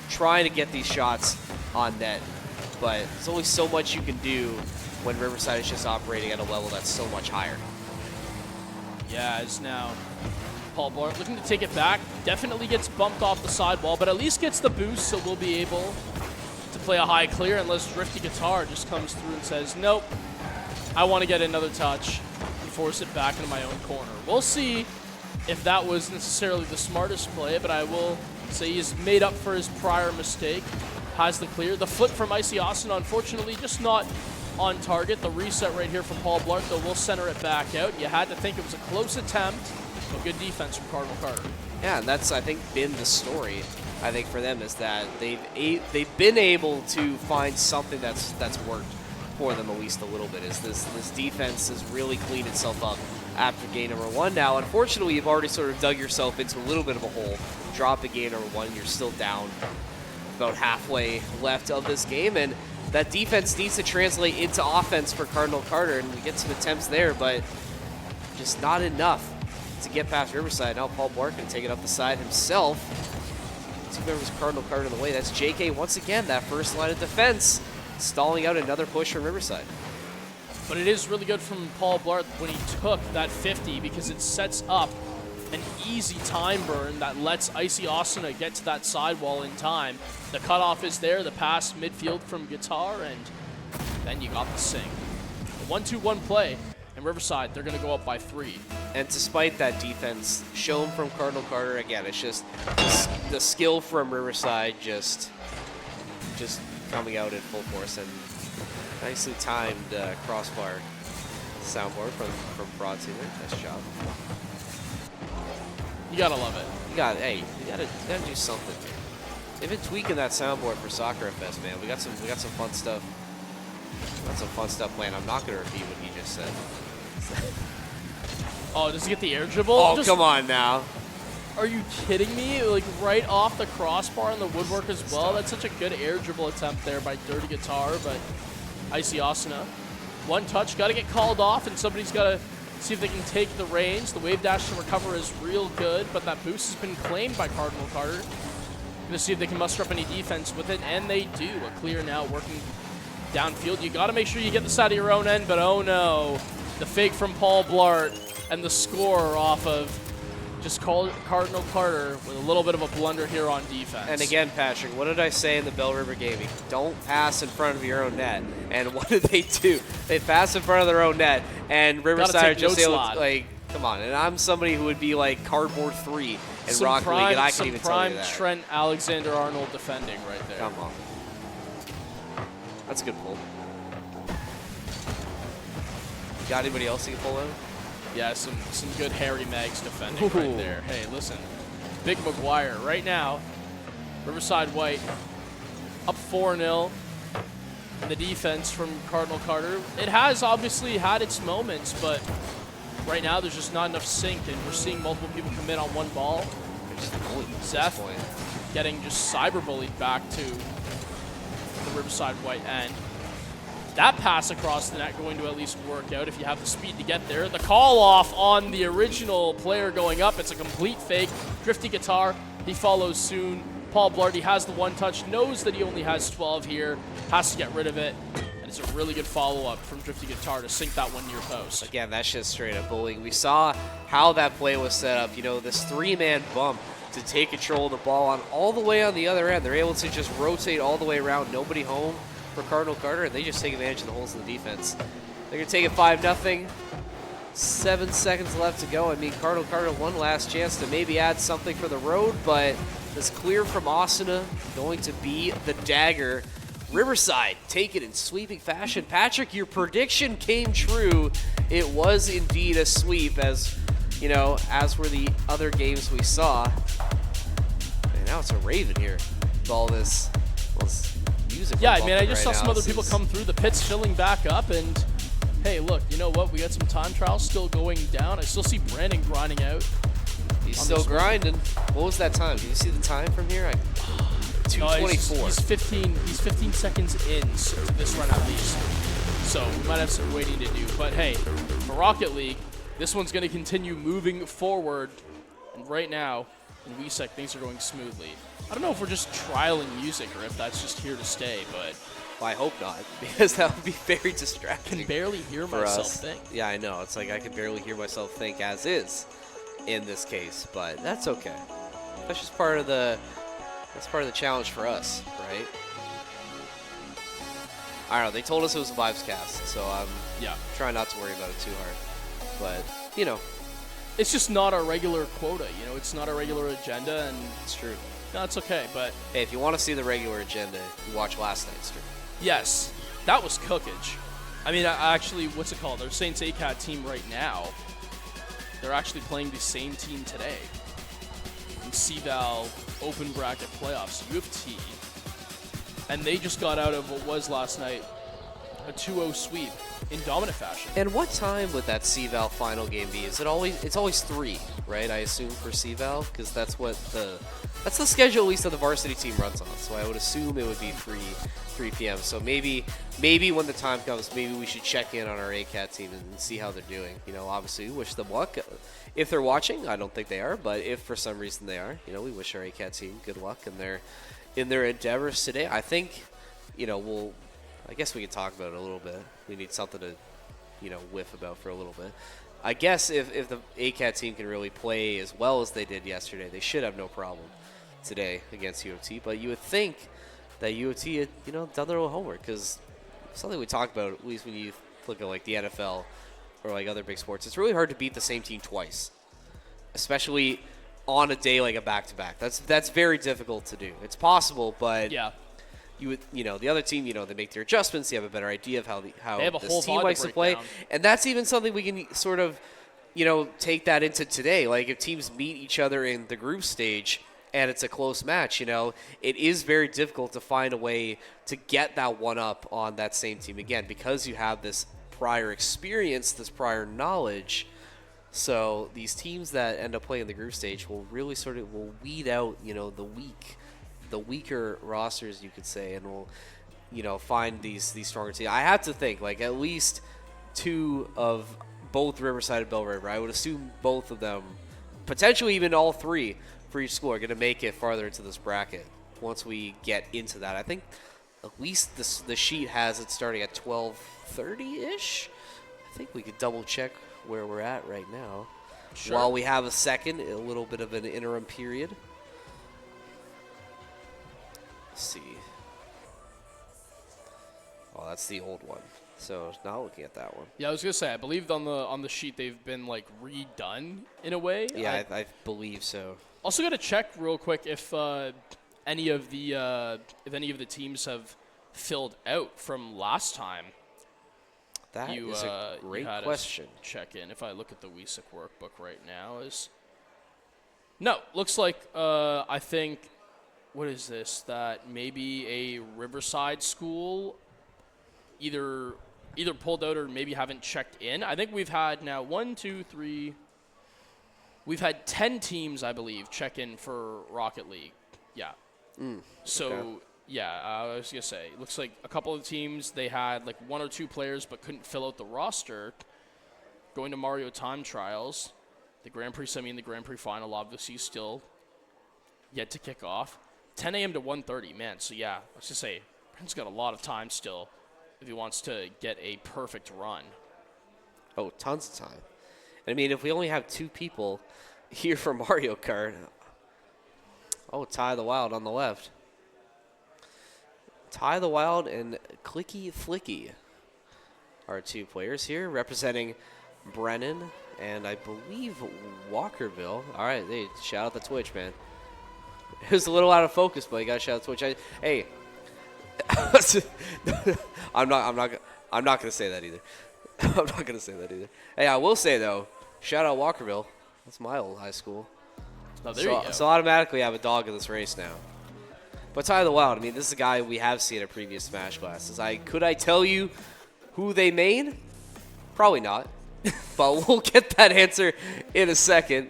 trying to get these shots on net, but there's only so much you can do when Riverside is just operating at a level that's so much higher. Yeah, it's now Paul Blart looking to take it back. Definitely gets bumped off the sidewall, but at least gets the boost, so we'll be able to play a high clear unless Drifty Guitar just comes through and says, nope, I want to get another touch and force it back into my own corner. We'll see if that was necessarily the smartest play, but I will say he's made up for his prior mistake. Has the clear. The flip from Icy Asuna, unfortunately, just not on target. The reset right here from Paul Blart, though, will center it back out. You had to think it was a close attempt, but good defense from Cardinal Carter. Yeah, and that's, I think, been the story, I think, for them, is that they've been able to find something that's worked for them at least a little bit. Is this defense has really cleaned itself up after game number 1. Now, unfortunately, you've already sort of dug yourself into a little bit of a hole. Drop the game number 1, and you're still down about halfway left of this game, and that defense needs to translate into offense for Cardinal Carter, and we get some attempts there, but just not enough to get past Riverside. Now Paul Blart can take it up the side himself. 2 members of Cardinal Carter in the way. That's JK once again, that first line of defense, stalling out another push from Riverside. But it is really good from Paul Blart when he took that 50, because it sets up an easy time burn that lets Icy Asuna get to that sidewall in time. The cutoff is there, the pass midfield from Guitar, and then you got the sing. A 1-2-1 play, and Riverside, they're going to go up by 3. And despite that defense shown from Cardinal Carter, again, it's just the skill from Riverside just coming out in full force, and nicely timed crossbar soundboard from Broad Teamer. Nice job. You gotta love it. You gotta do something. They've been tweaking that soundboard for Soccer FS, man. We got some fun stuff. Got some fun stuff planned. I'm not gonna repeat what he just said. Oh, does he get the air dribble? Oh, come on now. Are you kidding me? Like right off the crossbar and the woodwork as well. That's such a good air dribble attempt there by Dirty Guitar, but Icy Asuna. One touch, gotta get called off, and somebody's gotta see if they can take the reins. The wave dash to recover is real good, but that boost has been claimed by Cardinal Carter. Gonna see if they can muster up any defense with it, and they do. A clear now working downfield. You gotta make sure you get the side of your own end, but oh no. The fake from Paul Blart and the score off of just call Cardinal Carter with a little bit of a blunder here on defense. And again, Patrick, what did I say in the Bell River Gaming? Don't pass in front of your own net. And what did they do? They passed in front of their own net, and Riverside are just able to, like, come on. And I'm somebody who would be like cardboard 3 in Rocket League, and I can even tell you that. Trent Alexander-Arnold defending right there. Come on. That's a good pull. You got anybody else you can pull out? Yeah, some good Harry Mags defending right there. Hey, listen, Big McGuire right now, Riverside White up 4-0 in the defense from Cardinal Carter. It has obviously had its moments, but right now there's just not enough sync, and we're seeing multiple people commit on one ball. Zeph getting just cyberbullied back to the Riverside White end. That pass across the net going to at least work out if you have the speed to get there. The call off on the original player going up. It's a complete fake. Drifty Guitar, he follows soon. Paul Blarty has the one touch, knows that he only has 12 here, has to get rid of it. And it's a really good follow-up from Drifty Guitar to sink that one near post. Again, that's just straight up bullying. We saw how that play was set up. You know, this 3-man bump to take control of the ball on all the way on the other end. They're able to just rotate all the way around, nobody home for Cardinal Carter, and they just take advantage of the holes in the defense. They're going to take it 5-0. 7 seconds left to go. I mean, Cardinal Carter one last chance to maybe add something for the road, but it's clear from Asuna going to be the dagger. Riverside take it in sweeping fashion. Patrick, your prediction came true. It was indeed a sweep, as you know, as were the other games we saw. And now it's a Raven here with all this music. Yeah, I mean, I just saw some other people come through. The pit's filling back up, and hey, look, you know what? We got some time trials still going down. I still see Brandon grinding out. He's still grinding. What was that time? Did you see the time from here? 2:24. No, he's 15 seconds in to this run at least. So we might have some waiting to do. But hey, for Rocket League, this one's going to continue moving forward. And right now, in Wehsec, things are going smoothly. I don't know if we're just trialing music or if that's just here to stay, but well, I hope not, because that would be very distracting. I can barely hear myself think. Yeah, I know. It's like I can barely hear myself think as is in this case, but that's okay. That's just part of the challenge for us, right? I don't know. They told us it was a vibes cast, so I'm trying not to worry about it too hard. But, you know. It's just not our regular quota, you know. It's not a regular agenda, and it's true. No, it's okay, but hey, if you want to see the regular agenda, you watch last night's stream. Yes, that was cookage. I mean, actually, what's it called? Our Saints ACAT team right now, they're actually playing the same team today in CVAL Open Bracket Playoffs, U of T, and they just got out of what was last night a 2-0 sweep in dominant fashion. And what time would that CVAL final game be? Is it always? It's always 3, right? I assume for CVAL, because that's what that's the schedule at least that the varsity team runs on. So I would assume it would be 3 p.m. So maybe when the time comes, maybe we should check in on our ACAT team and see how they're doing. You know, obviously we wish them luck. If they're watching, I don't think they are, but if for some reason they are, you know, we wish our ACAT team good luck in their endeavors today. I think, you know, I guess we can talk about it a little bit. We need something to, you know, whiff about for a little bit. I guess if the ACAT team can really play as well as they did yesterday, they should have no problem today against U of T. But you would think that U of T had, you know, done their own homework, because something we talk about, at least when you look at like the NFL or like other big sports, it's really hard to beat the same team twice, especially on a day like a back-to-back. That's very difficult to do. It's possible, but yeah. You know, the other team, you know, they make their adjustments. You have a better idea of how this team likes to play. Down. And that's even something we can sort of, you know, take that into today. Like if teams meet each other in the group stage and it's a close match, you know, it is very difficult to find a way to get that one up on that same team again, because you have this prior experience, this prior knowledge. So these teams that end up playing the group stage will really will weed out, you know, the weaker rosters, you could say, and we'll, you know, find these stronger teams. I have to think like at least 2 of both Riverside and Bell River. I would assume both of them, potentially even all 3 for each school, are going to make it farther into this bracket once we get into that. I think at least the sheet has it starting at 12:30-ish. I think we could double check where we're at right now. Sure. while we have a second, a little bit of an interim period. Let's see. Oh, that's the old one. So not looking at that one. Yeah, I was gonna say, I believe on the sheet they've been like redone in a way. Yeah, I believe so. Also, got to check real quick if any of the teams have filled out from last time. That is a great question. Check in. If I look at the Wehsec workbook right now, no, looks like I think, what is this? That maybe a Riverside school either pulled out or maybe haven't checked in. I think we've had now 1, 2, 3. We've had 10 teams, I believe, check in for Rocket League. Yeah. So. Okay. Yeah, I was going to say, it looks like a couple of teams, they had like 1 or 2 players but couldn't fill out the roster. Going to Mario Time Trials, the Grand Prix semi and the Grand Prix final obviously still yet to kick off. 10 a.m. to 1:30, man. So yeah, let's just say, Brent's got a lot of time still if he wants to get a perfect run. Oh, tons of time. I mean, if we only have 2 people here for Mario Kart. Oh, Ty the Wild on the left. Ty the Wild and Clicky Flicky are 2 players here representing Brennan and I believe Walkerville. All right, hey, shout out the Twitch, man. It was a little out of focus, but you got to shout out Twitch. Hey, I'm not gonna say that either. I'm not gonna say that either. Hey, I will say though, shout out Walkerville. That's my old high school. Oh, there you go. So automatically I have a dog in this race now. But Ty the Wild, I mean, this is a guy we have seen at previous Smash Classes. Could I tell you who they made? Probably not. But we'll get that answer in a second.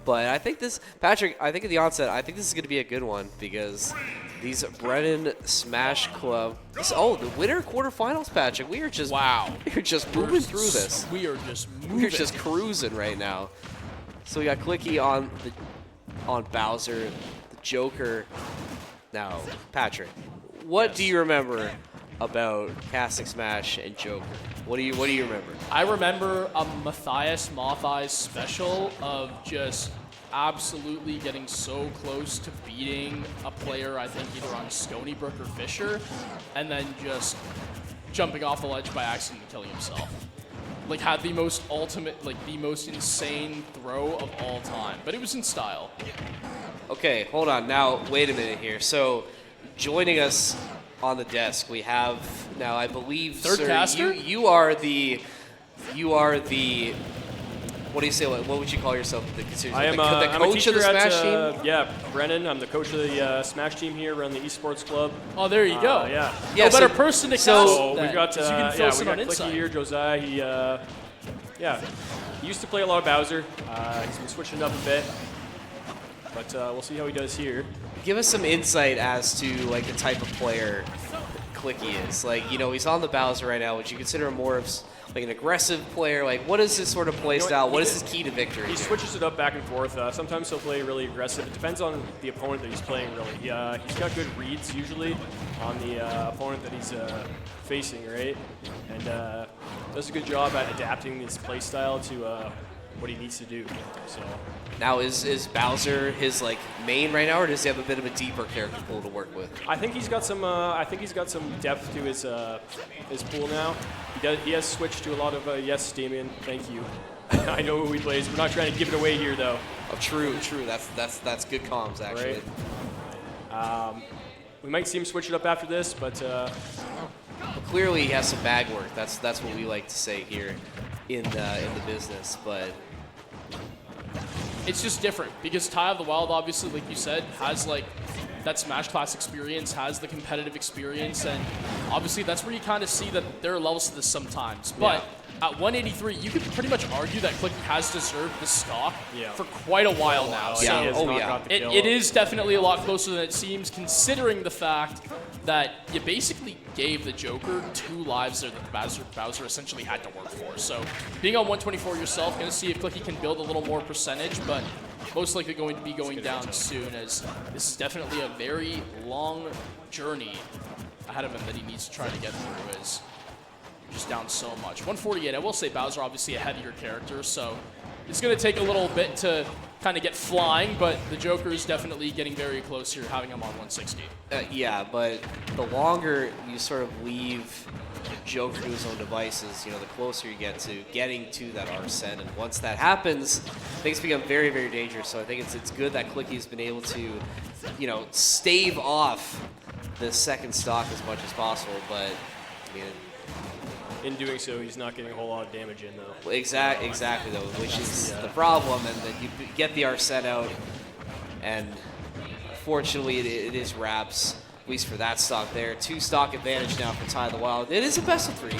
But I think Patrick, I think at the onset, I think this is going to be a good one because these Brennan Smash Club. The winter quarterfinals, Patrick. We are just moving through this. We are just moving. We're just cruising right now. So we got Clicky on Bowser, the Joker. Now, Patrick, what do you remember about Casting Smash and Joker? What do you remember? I remember a Matthias Moth-Eyes special of just absolutely getting so close to beating a player, I think either on Stony Brook or Fisher, and then just jumping off the ledge by accident and killing himself. Like, had the most insane throw of all time, but it was in style. Okay, hold on. Now, wait a minute here. So, joining us on the desk, we have now, I believe, Third sir, caster? you are the. What do you say? What would you call yourself? I am the I'm coach a of the teacher Smash at, team. Yeah, Brennan. I'm the coach of the Smash team here around the esports club. Oh, there you go. Yeah. No better person to cast So that, we've got 'cause you can fill we some got on Clicky inside. here, Josiah. He used to play a lot of Bowser. He's been switching it up a bit, but we'll see how he does here. Give us some insight as to like the type of player Clicky is. Like, you know, he's on the Bowser right now. Would you consider him more of like an aggressive player? Like, what is his sort of play style? What is his key to victory? He switches it up back and forth. Sometimes he'll play really aggressive. It depends on the opponent that he's playing, really. He's got good reads usually on the opponent that he's facing, right? And does a good job at adapting his play style to what he needs to do. So Now, is Bowser his like main right now, or does he have a bit of a deeper character pool to work with? I think he's got some. I think he's got some depth to his pool now. He has switched to a lot of yes, Damien. Thank you. I know who he plays. We're not trying to give it away here, though. Oh, true. That's good comms actually. Right. We might see him switch it up after this, but Well, clearly he has some bag work. That's what we like to say here in the business. But It's just different because Ty of the Wild, obviously, like you said, has like that Smash Class experience, has the competitive experience, and obviously that's where you kind of see that there are levels to this sometimes. But at 183, you could pretty much argue that Clicky has deserved the stock for quite a while now. he So has not got the kill. it is definitely a lot closer than it seems, considering the fact that you basically gave the Joker 2 lives there that Bowser essentially had to work for. So being on 124 yourself, going to see if Clicky can build a little more percentage, but most likely going to be going down soon, as this is definitely a very long journey ahead of him that he needs to try to get through. As just down so much. 148. I will say Bowser obviously a heavier character, so it's going to take a little bit to kind of get flying, but the Joker is definitely getting very close here, having him on 160. Yeah, but the longer you sort of leave Joker to his own devices, the closer you get to getting to that Arsene. And once that happens, things become very, very dangerous. So I think it's good that Clicky's been able to, stave off the second stock as much as possible. But, I mean, In doing so, he's not getting a whole lot of damage in, though. exactly, though, which is the problem. And then you get the Arsene out, and fortunately it is wraps, at least for that stock there. 2 stock advantage now for Ty the Wild. It is a best of 3,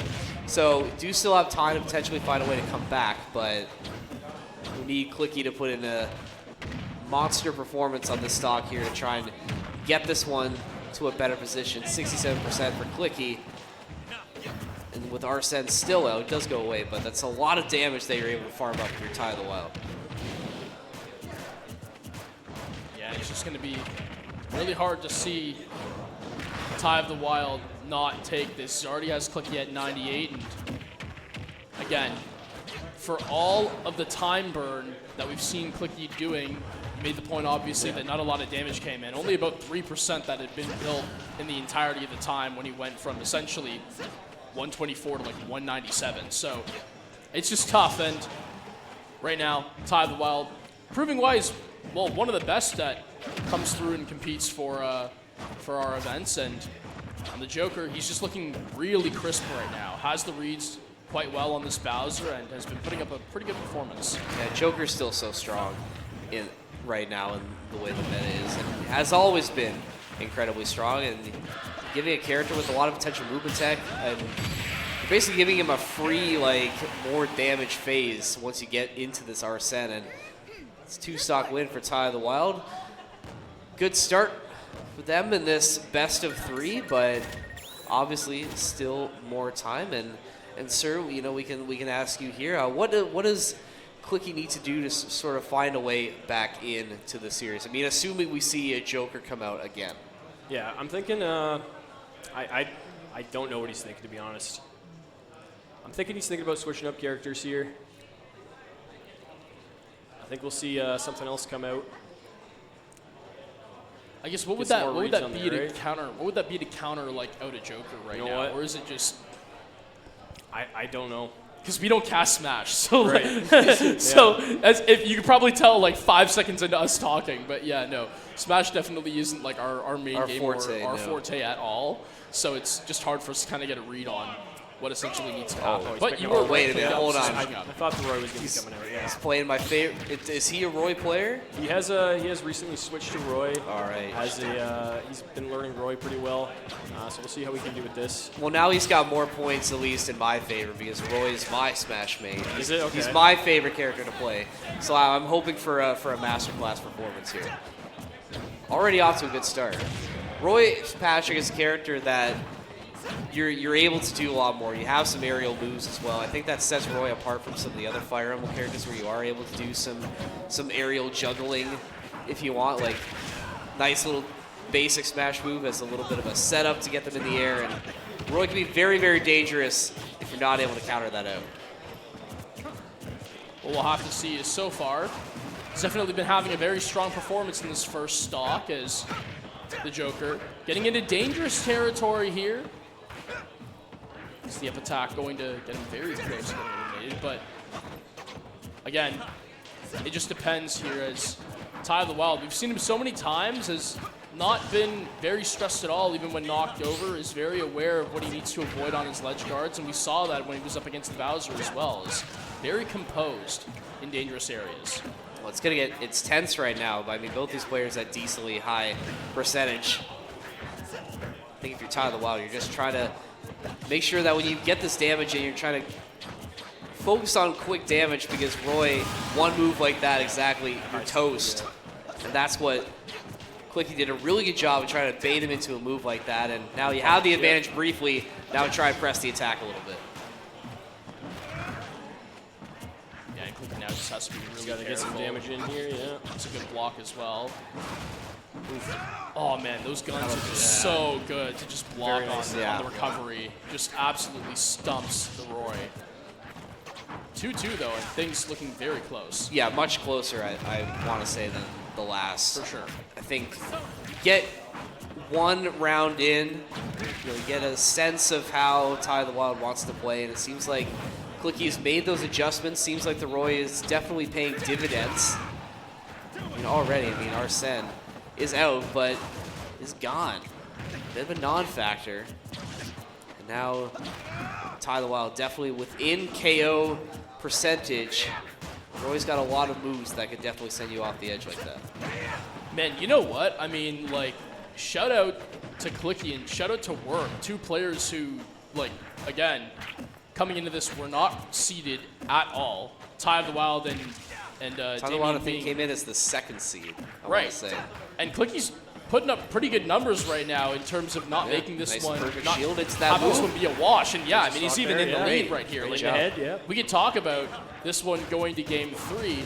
so do still have time to potentially find a way to come back, but we need Clicky to put in a monster performance on this stock here to try and get this one to a better position. 67% for Clicky. And with Arsene still out, it does go away, but that's a lot of damage that you're able to farm up if you're Ty the Wild. Yeah, it's just going to be really hard to see Ty of the Wild not take this. He already has Clicky at 98, and again, for all of the time burn that we've seen Clicky doing, made the point obviously that not a lot of damage came in. Only about 3% that had been built in the entirety of the time when he went from essentially 124 to like 197. So it's just tough, and right now, Ty of the Wild proving why he's, well, one of the best that comes through and competes for our events. And on the Joker, he's just looking really crisp right now. Has the reads quite well on this Bowser and has been putting up a pretty good performance. Yeah, Joker's still so strong right now in the way the meta is, and has always been incredibly strong, and giving a character with a lot of potential movement tech, and you're basically giving him a free, more damage phase once you get into this Arsene, and it's 2 stock win for Ty of the Wild. Good start for them in this best of 3, but obviously still more time. And sir, we can ask you here, what does Clicky need to do to sort of find a way back into the series? I mean, assuming we see a Joker come out again. Yeah, I'm thinking, I don't know what he's thinking, to be honest. I'm thinking he's thinking about switching up characters here. I think we'll see something else come out. I guess what would Get some that more what would reads that on be there, to right? counter? What would that be to counter like out a Joker right You know now, what? or is it just I don't know. because we don't cast Smash? So Right. so as if you could probably tell like 5 seconds into us talking, but yeah, no, Smash definitely isn't like our main Our game forte, or our no. forte at all. So it's just hard for us to kind of get a read on what essentially needs to happen. he's But picking you up were a wait a right, minute, yeah, hold just on. picking I up. thought the Roy was going to be coming out, yeah. He's playing my favorite. Is he a Roy player? He has recently switched to Roy. All right. He's been learning Roy pretty well, so we'll see how we can do with this. Well, now he's got more points, at least in my favor, because Roy is my Smash main. Is it? Okay. He's my favorite character to play, so I'm hoping for a masterclass performance here. Already off to a good start. Roy Patrick is a character that you're able to do a lot more. You have some aerial moves as well. I think that sets Roy apart from some of the other Fire Emblem characters, where you are able to do some aerial juggling if you want, like nice little basic Smash move as a little bit of a setup to get them in the air. And Roy can be very, very dangerous if you're not able to counter that out. What we'll have to see is so far, he's definitely been having a very strong performance in this first stock as the Joker getting into dangerous territory here. It's the up attack going to get him very close to getting eliminated, but again, it just depends here as Ty of the Wild. We've seen him so many times, has not been very stressed at all, even when knocked over, is very aware of what he needs to avoid on his ledge guards, and we saw that when he was up against the Bowser as well. Is very composed in dangerous areas. Well, it's tense right now, but I mean, both these players at decently high percentage. I think if you're Ty of the Wild, you're just trying to make sure that when you get this damage in, you're trying to focus on quick damage, because Roy, one move like that exactly, you're toast. And that's what Clicky did a really good job of trying to bait him into a move like that. And now you have the advantage briefly. Now try and press the attack a little bit. Yeah, and Clicky now just has to be really Got to get some careful. damage in here, yeah. It's a good block as well. Oh man, those guns are just so good to just block Very nice. on the recovery. Just absolutely stumps the Roy. 2-2 though, and things looking very close. Yeah, much closer, I want to say, than the last. For sure. I think get one round in, you'll get a sense of how Ty the Wild wants to play, and it seems like Clicky's made those adjustments. Seems like the Roy is definitely paying dividends. I mean, already, Arsene is out, but is gone. Bit of a non-factor. And now Ty the Wild definitely within KO percentage. Roy's got a lot of moves that could definitely send you off the edge like that. Man, you know what? I mean, like, shout out to Clicky and shout out to Worm, two players who, like, again, coming into this were not seeded at all. Ty of the Wild and Ty the Wild, I think, came in as the second seed, I want right. to say. And Clicky's putting up pretty good numbers right now in terms of not making this nice one, perfect not shield. It's that having this move. one be a wash. And yeah, I mean, he's Stock even there, in the yeah. lead right here. Great Like, job. Ahead, yeah. we could talk about this one going to game 3.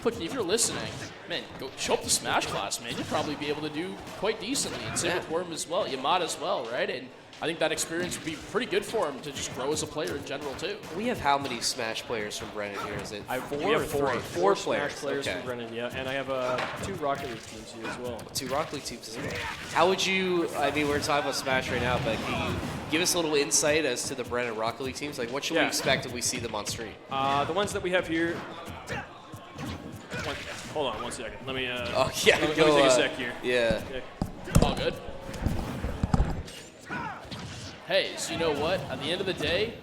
Clicky, if you're listening, man, go show up to Smash class, man. You'll probably be able to do quite decently. And same with Worm as well, Yamada as well, right? And I think that experience would be pretty good for him to just grow as a player in general, too. We have how many Smash players from Brennan here? Is it We have four. Four Smash players. players Okay. from Brennan, yeah. And I have 2 Rocket League teams here as well. 2 Rocket League teams as well. How would you, I mean, we're talking about Smash right now, but can you give us a little insight as to the Brennan Rocket League teams? Like, what should we Yeah. expect if we see them on stream? The ones that we have here. Hold on 1 second. Let me. Oh, yeah. Let me take a sec here. Yeah. Okay. All good. Hey, so you know what? At the end of the day,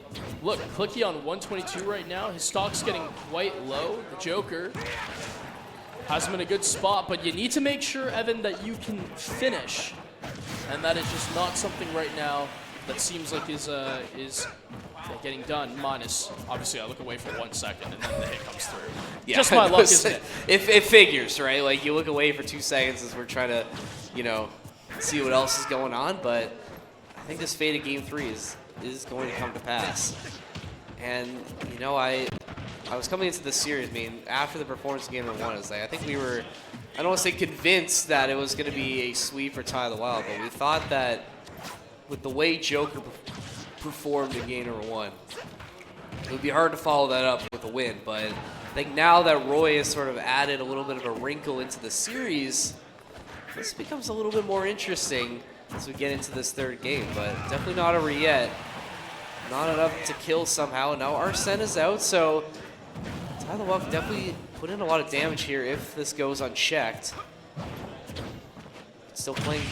look, Clicky on 122 right now. His stock's getting quite low. The Joker has him in a good spot, but you need to make sure, Evan, that you can finish. And that is just not something right now that seems like is getting done. Minus, obviously, I look away for 1 second and then the hit comes through. Yeah, Just my luck, isn't it? It figures, right? Like, you look away for 2 seconds as we're trying to, see what else is going on, but I think this fate of Game 3 is going to come to pass. And, I was coming into this series, after the performance of Game 1, I was like, I think we were, I don't want to say convinced that it was going to be a sweep for Ty the Wild, but we thought that with the way Joker performed in Game 1, it would be hard to follow that up with a win. But I think now that Roy has sort of added a little bit of a wrinkle into the series, this becomes a little bit more interesting as we get into this third game, but definitely not over yet. Not enough to kill somehow. Now Arsene is out, so Ty the Wild can definitely put in a lot of damage here if this goes unchecked. Still playing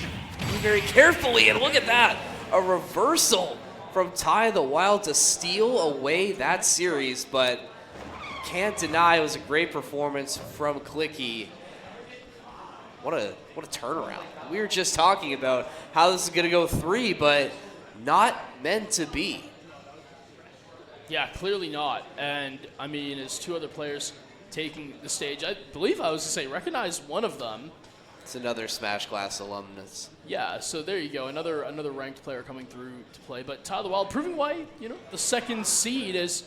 very carefully, and look at that! A reversal from Ty the Wild to steal away that series, but can't deny it was a great performance from Clicky. What a turnaround. We were just talking about how this is going to go 3, but not meant to be. Yeah, clearly not. And, I mean, as 2 other players taking the stage, I believe I was to say recognize one of them. It's another Smash Class alumnus. Yeah, so there you go. Another ranked player coming through to play. But Ty the Wild proving why, the second seed is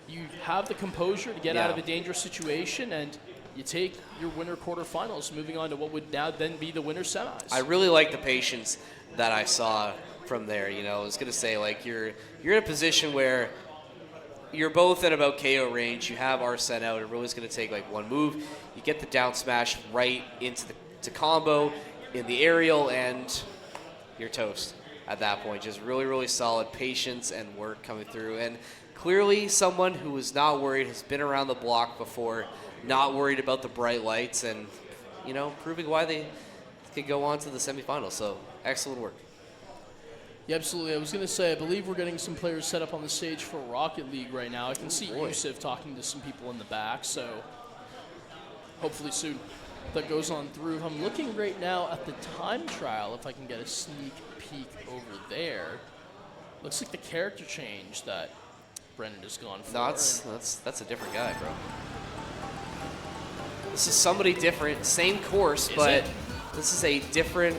you have the composure to get out of a dangerous situation, and you take your winner quarterfinals, moving on to what would now then be the winner semis. I really like the patience that I saw from there. I was going to say, like, you're in a position where you're both in about KO range. You have Arsene out. It really is going to take, like, one move. You get the down smash right into the combo in the aerial, and you're toast at that point. Just really, really solid patience and work coming through. And clearly someone who was not worried, has been around the block before, not worried about the bright lights, and, proving why they could go on to the semifinals. So, excellent work. Yeah, absolutely. I was going to say, I believe we're getting some players set up on the stage for Rocket League right now. I can see Yusuf talking to some people in the back, so hopefully soon that goes on through. I'm looking right now at the time trial, if I can get a sneak peek over there. Looks like the character change that Brennan has gone for. No, that's a different guy, bro. This is somebody different, same course, but this is a different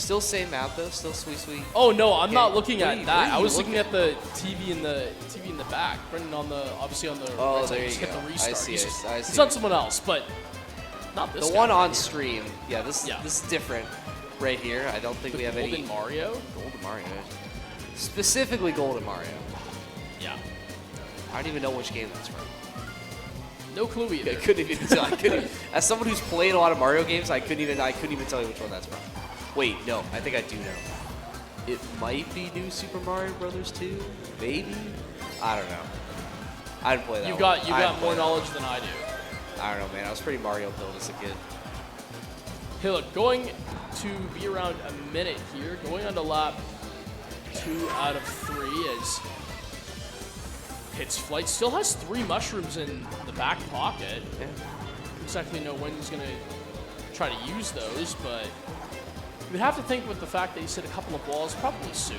Still same map though. Still sweet. Oh no, I'm not Okay. looking What at are you that. I was looking looking at the TV in the back. Brendan on the obviously on the Oh, right side, there you just hit go. the I restart. see He's, it. I see he's on it. someone else, but not this The guy one right on here. stream. Yeah, this is different right here. I don't think we have Golden any Mario. Golden Mario. Specifically Golden Mario. Yeah. I don't even know which game that's from. No clue either. I couldn't even tell. As someone who's played a lot of Mario games, I couldn't even tell you which one that's from. Wait, no, I think I do know. It might be New Super Mario Brothers 2, maybe. I don't know. I didn't play that. You one. got I didn't more play that. knowledge than I do. I don't know, man. I was pretty Mario pilled as a kid. Hey, look, going to be around a minute here. Going on to lap 2 out of 3 as Hits Flight still has 3 mushrooms in the back pocket. Yeah. Don't exactly know when he's going to try to use those, but you would have to think with the fact that he's hit a couple of balls probably soon.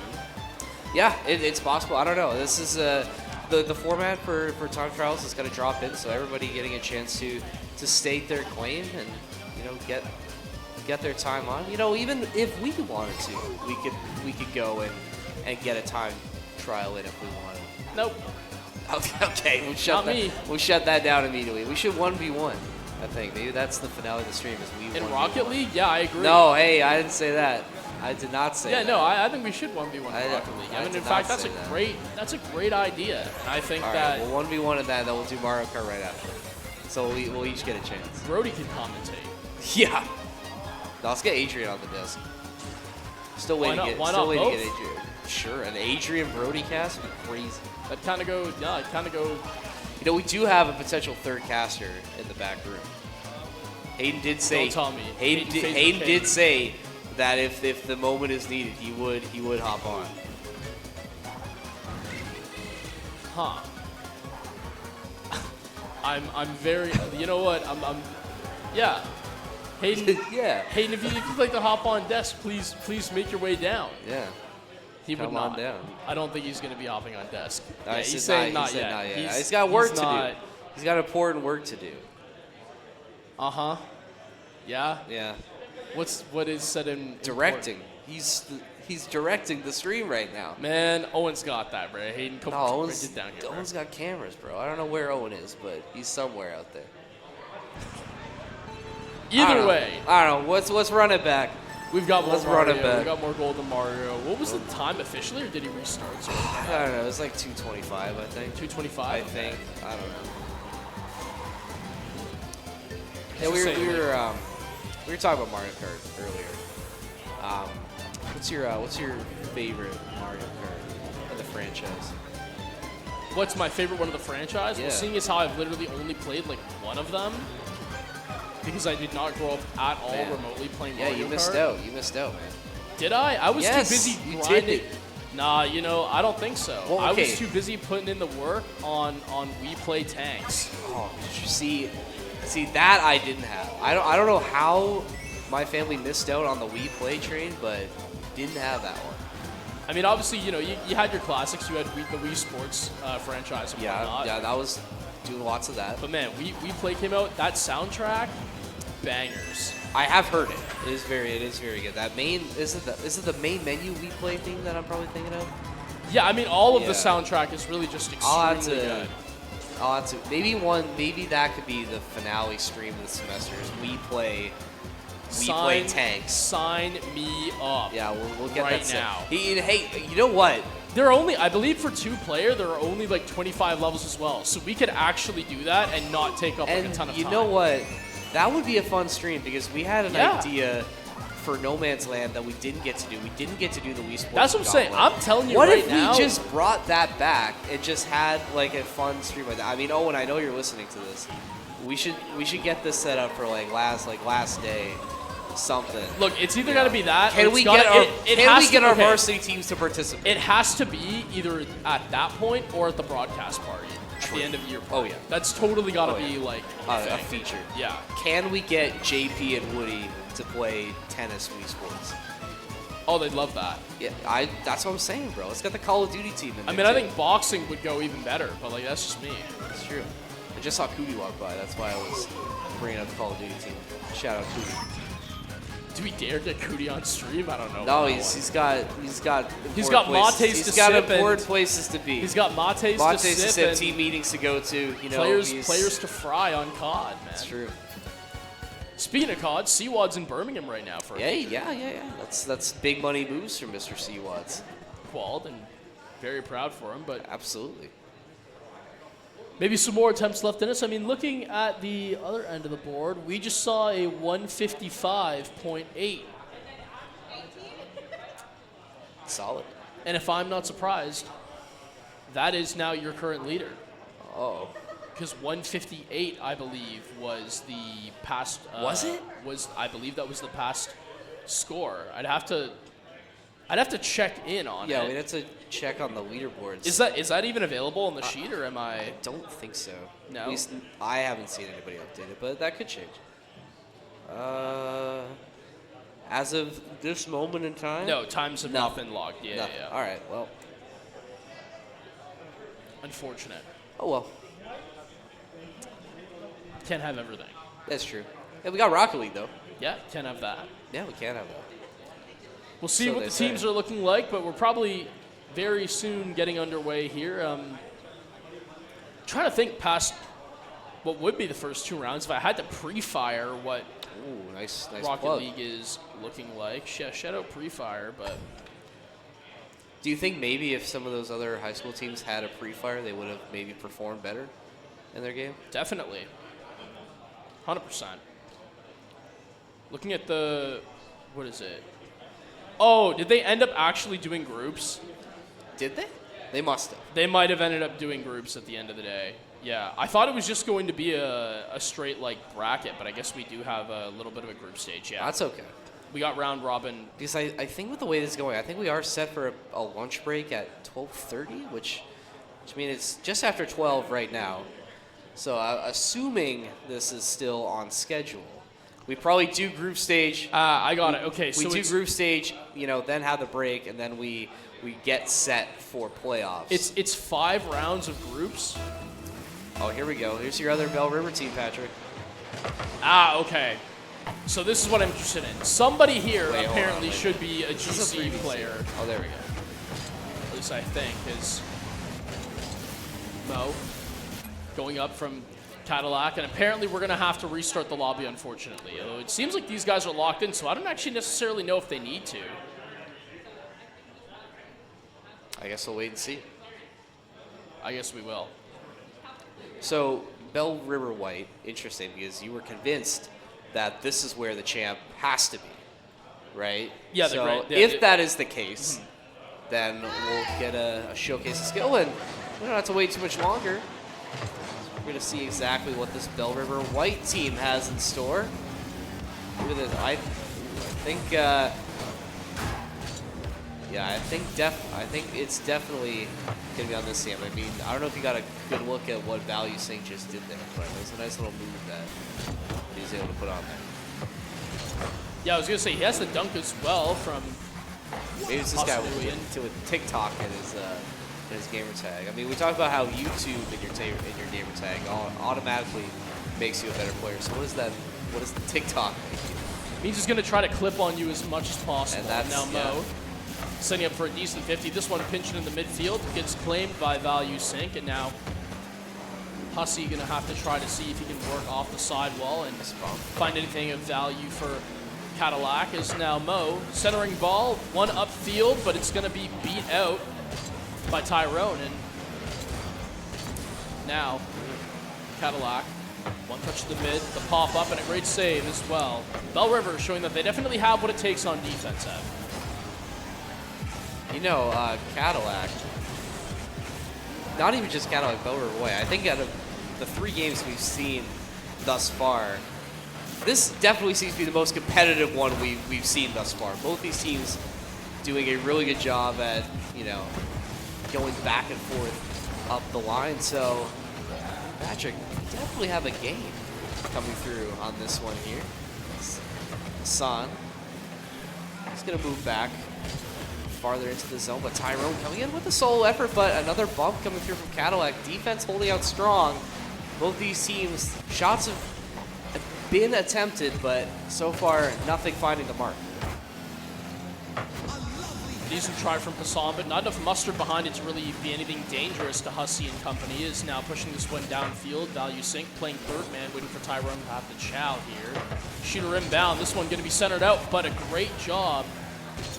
Yeah, it's possible. I don't know. This is the format for time trials is going to drop in, so everybody getting a chance to state their claim and get their time on. Even if we wanted to, we could go and get a time trial in if we wanted. Nope. Okay, we'll shut that down immediately. We should 1v1. I think maybe that's the finale of the stream. Is we In 1v1. Rocket League? Yeah, I agree. No, hey, I didn't say that. I did not say that. Yeah, no, I think we should 1v1 in I- Rocket League. I I mean, did in not fact, that's say a that. great idea. And I think All that right, we'll 1v1 in that, then we'll do Mario Kart right after. So we'll each get a chance. Brody can commentate. Yeah. No, let's get Adrian on the desk. Still waiting Why to get. not Still waiting to both? get Adrian. Sure, an Adrian Brody cast would be crazy. That kind of go. We do have a potential third caster in the back room. Hayden did say. Don't tell me. Hayden did say that if the moment is needed, he would hop on. Huh. I'm very. You know what? Yeah. Hayden. Yeah. Hayden, if you'd like to hop on desk, please make your way down. Yeah. He would Come on not. down. I don't think he's going to be hopping on desk. No, Yeah, he he's said saying not not yet. yet. Not yet. He's got work to do. He's got important work to do. Uh huh. Yeah. Yeah. What is said in Directing. He's directing the stream right now. Man, Owen's got that, bro. Hayden, come No, bring it down here. Bro. Owen's got cameras, bro. I don't know where Owen is, but he's somewhere out there. I don't Either know. way, I don't know. Let's run it back. we've got more Let's run Mario. it back. We got more Golden Mario. What was the time officially, or did he restart? So I don't know. It's like 225, I think. 225. I think. I don't know. Yeah, Just we saying, were talking about Mario Kart earlier. What's your favorite Mario Kart in the franchise? What's my favorite one of the franchise? Yeah. Well, seeing as how I've literally only played like one of them, because I did not grow up at all Man. remotely playing Yeah, Mario you missed Kart. out. You missed out, man. Did I? I was Yes, too busy you grinding. did. Nah, I don't think so. Well, I okay. was too busy putting in the work on We Play Tanks. Oh, did you see that I didn't have. I don't know how my family missed out on the Wii Play train, but didn't have that one. I mean, obviously, you had your classics. You had the Wii Sports franchise and whatnot. Yeah, that was doing lots of that. But man, Wii Play came out. That soundtrack, bangers. I have heard it. It is very good. That main is it the main menu Wii Play thing that I'm probably thinking of? Yeah, I mean, all of the Yeah. soundtrack is really just I'll extremely have good. maybe that could be the finale stream of the semester. Is Wii Play Tanks. Sign me up. Yeah, we'll get right that set. now. Hey, you know what? There are only, I believe, for 2-player, there are only like 25 levels as well. So we could actually do that and not take up like a And ton of you time. know what? That would be a fun stream because we had an Yeah. idea for No Man's Land that we didn't get to do. We didn't get to do the Wii Sports. That's what I'm saying. Gauntlet. I'm telling you What right if now. we just brought that back and just had like a fun stream like that? I mean, Owen, I know you're listening to this. We should get this set up for last day, something. Look, it's either got to be that. or Can it's we gotta- get our it has to- our okay. varsity teams to participate? It has to be either at that point or at the broadcast party at the end of year. Oh, yeah. That's totally got to Oh, be yeah. like A thing. feature. Yeah. Can we get JP and Woody to play tennis Wii Sports? Oh, they'd love that. Yeah, that's what I'm saying, bro. Let's get the Call of Duty team in I there, mean, I too. think boxing would go even better, but like that's just me. That's true. I just saw Cootie walk by. That's why I was bringing up the Call of Duty team. Shout out Cootie. Do we dare get Cootie on stream? I don't know. No, about he's that one. he's got important places- mates He's to got sip important and- places to be. He's got mates to to sip, sip, and team meetings to go to. You know, players to fry on COD, man. That's true. Speaking of COD, Seawad's in Birmingham right now for Yeah. That's big money moves from Mr. Seawads. Quald, and very proud for him. But Absolutely. maybe some more attempts left in us. I mean, looking at the other end of the board, we just saw a 155.8. Solid. And if I'm not surprised, that is now your current leader. Oh. Because 158, I believe, was the past. Was it? I believe that was the past score. I'd have to check in on Yeah, it. we'd have to check on the leaderboards. Is that even available on the sheet, or am I? I don't think so. No? At least I haven't seen anybody update it, but that could change. As of this moment in time? No, times have not been logged. Yeah, Nothing. yeah. All right, well. Unfortunate. Oh, well. Can't have everything. That's true. Yeah, we got Rocket League, though. Yeah, can't have that. Yeah, we can have that. We'll see So what they the teams say. are looking like, but we're probably very soon getting underway here. Trying to think past what would be the first two rounds. If I had to pre-fire what Ooh, nice Rocket plug. League is looking like, shout out pre-fire, but Do you think maybe if some of those other high school teams had a pre-fire, they would have maybe performed better in their game? definitely. 100%. Looking at the, what is it? Oh, did they end up actually doing groups? Did they? They must have. They might have ended up doing groups at the end of the day. Yeah, I thought it was just going to be a straight like bracket, but I guess we do have a little bit of a group stage. Yeah, That's okay. we got round robin. Because I think with the way this is going, I think we are set for a lunch break at 12:30, which means it's just after 12 right now. So assuming this is still on schedule, we probably do group stage. I got it. Okay, We so do it's, group stage, then have the break, and then we get set for playoffs. it's 5 rounds of groups. Oh, here we go. Here's your other Bell River team, Patrick. Okay. So this is what I'm interested in. Somebody here Wait, hold on, apparently wait. should be a This is a GC 3v6. player. Oh, there we go. At least I think, is Mo going up from Cadillac, and apparently we're going to have to restart the lobby, unfortunately. Although it seems like these guys are locked in, so I don't actually necessarily know if they need to. I guess we'll wait and see. I guess we will. So, Bell River White, interesting, because you were convinced that this is where the champ has to be, right? Yeah, they're so great. Yeah, if they- that is the case, then we'll get a showcase of skill, and we don't have to wait too much longer. We're going to see exactly what this Bell River White team has in store. Look at this. I think, I think it's definitely going to be on this team. I mean, I don't know if you got a good look at what Value Sync just did there, but it was a nice little move that he was able to put on there. Yeah, I was going to say, he has the dunk as well from... Maybe it's this guy Possibly with TikTok in his gamer tag. I mean, we talked about how YouTube in your gamer tag automatically makes you a better player. So what is that? What does the TikTok make you? Means he's going to try to clip on you as much as possible. And that's- now Mo, setting up for a decent 50. This one pinching in the midfield, gets claimed by Value Sync, and now Hussey going to have to try to see if he can work off the sidewall and find anything of value for Cadillac. Is now Mo centering ball, one upfield, but it's going to be beat out by Tyrone. And now Cadillac, one touch to the mid, the pop up, and a great save as well. Bell River showing that they definitely have what it takes on defense, Ev. Cadillac, not even just Cadillac, Bell River White. I think out of the 3 games we've seen thus far, this definitely seems to be the most competitive one we've seen thus far. Both these teams doing a really good job at, going back and forth up the line. So, Patrick, definitely have a game coming through on this one here. Son, he's going to move back farther into the zone, but Tyrone coming in with a solo effort, but another bump coming through from Cadillac. Defense holding out strong. Both these teams, shots have been attempted, but so far nothing finding the mark. Decent try from Hassan, but not enough mustard behind it to really be anything dangerous to Hussey and company. Is now pushing this one downfield. Wehsec playing third man, waiting for Tyrone to have the chow here. Shooter inbound. This one going to be centered out, but a great job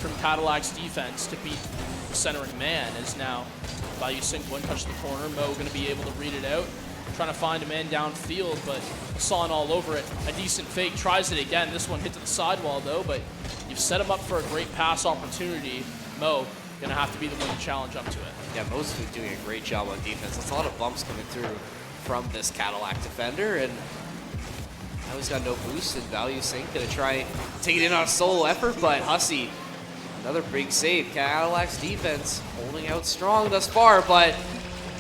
from Cadillac's defense to beat the centering man. As now Wehsec one touch the corner. Mo going to be able to read it out. Trying to find a man downfield, but Hassan all over it. A decent fake, tries it again. This one hit to the sidewall though, but you've set him up for a great pass opportunity. Mo gonna have to be the one to challenge up to it. Yeah, Mo's doing a great job on defense. That's a lot of bumps coming through from this Cadillac defender, and now he's got no boost, and Wehsec gonna try take it in on a solo effort, but Hussey, another big save. Cadillac's defense holding out strong thus far, but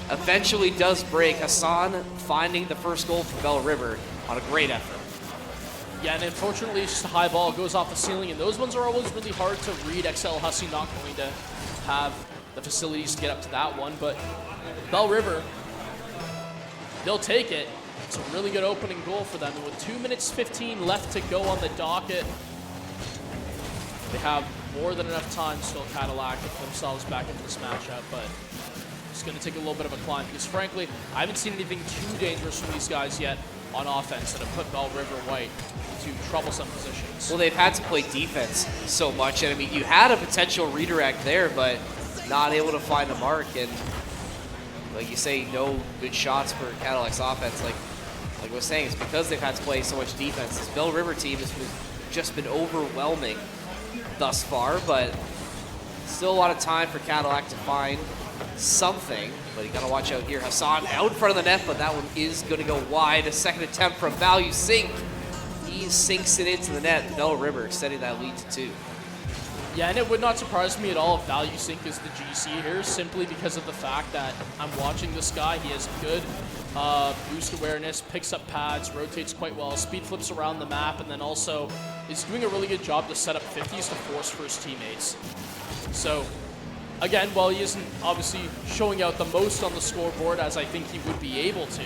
eventually does break. Hassan finding the first goal for Bell River on a great effort. Yeah, and unfortunately, it's just a high ball, goes off the ceiling, and those ones are always really hard to read. XL Hussey not going to have the facilities to get up to that one, but Bell River, they'll take it. It's a really good opening goal for them, and with 2 minutes 15 left to go on the docket, they have more than enough time still, Cadillac, to put themselves back into this matchup, but it's going to take a little bit of a climb, because frankly, I haven't seen anything too dangerous from these guys yet on offense that have put Bell River White into troublesome positions. Well, they've had to play defense so much, and I mean, you had a potential redirect there, but not able to find the mark, and like you say, no good shots for Cadillac's offense. Like I was saying, it's because they've had to play so much defense. This Bell River team has just been overwhelming thus far, but still a lot of time for Cadillac to find something, but you got to watch out here. Hassan out in front of the net, but that one is going to go wide. A second attempt from Wehsec. He sinks it into the net. Bell River extending that lead to 2. Yeah, and it would not surprise me at all if Wehsec is the GC here, simply because of the fact that I'm watching this guy. He has good boost awareness, picks up pads, rotates quite well, speed flips around the map, and then also is doing a really good job to set up 50s to force for his teammates. So, again, while he isn't obviously showing out the most on the scoreboard, as I think he would be able to,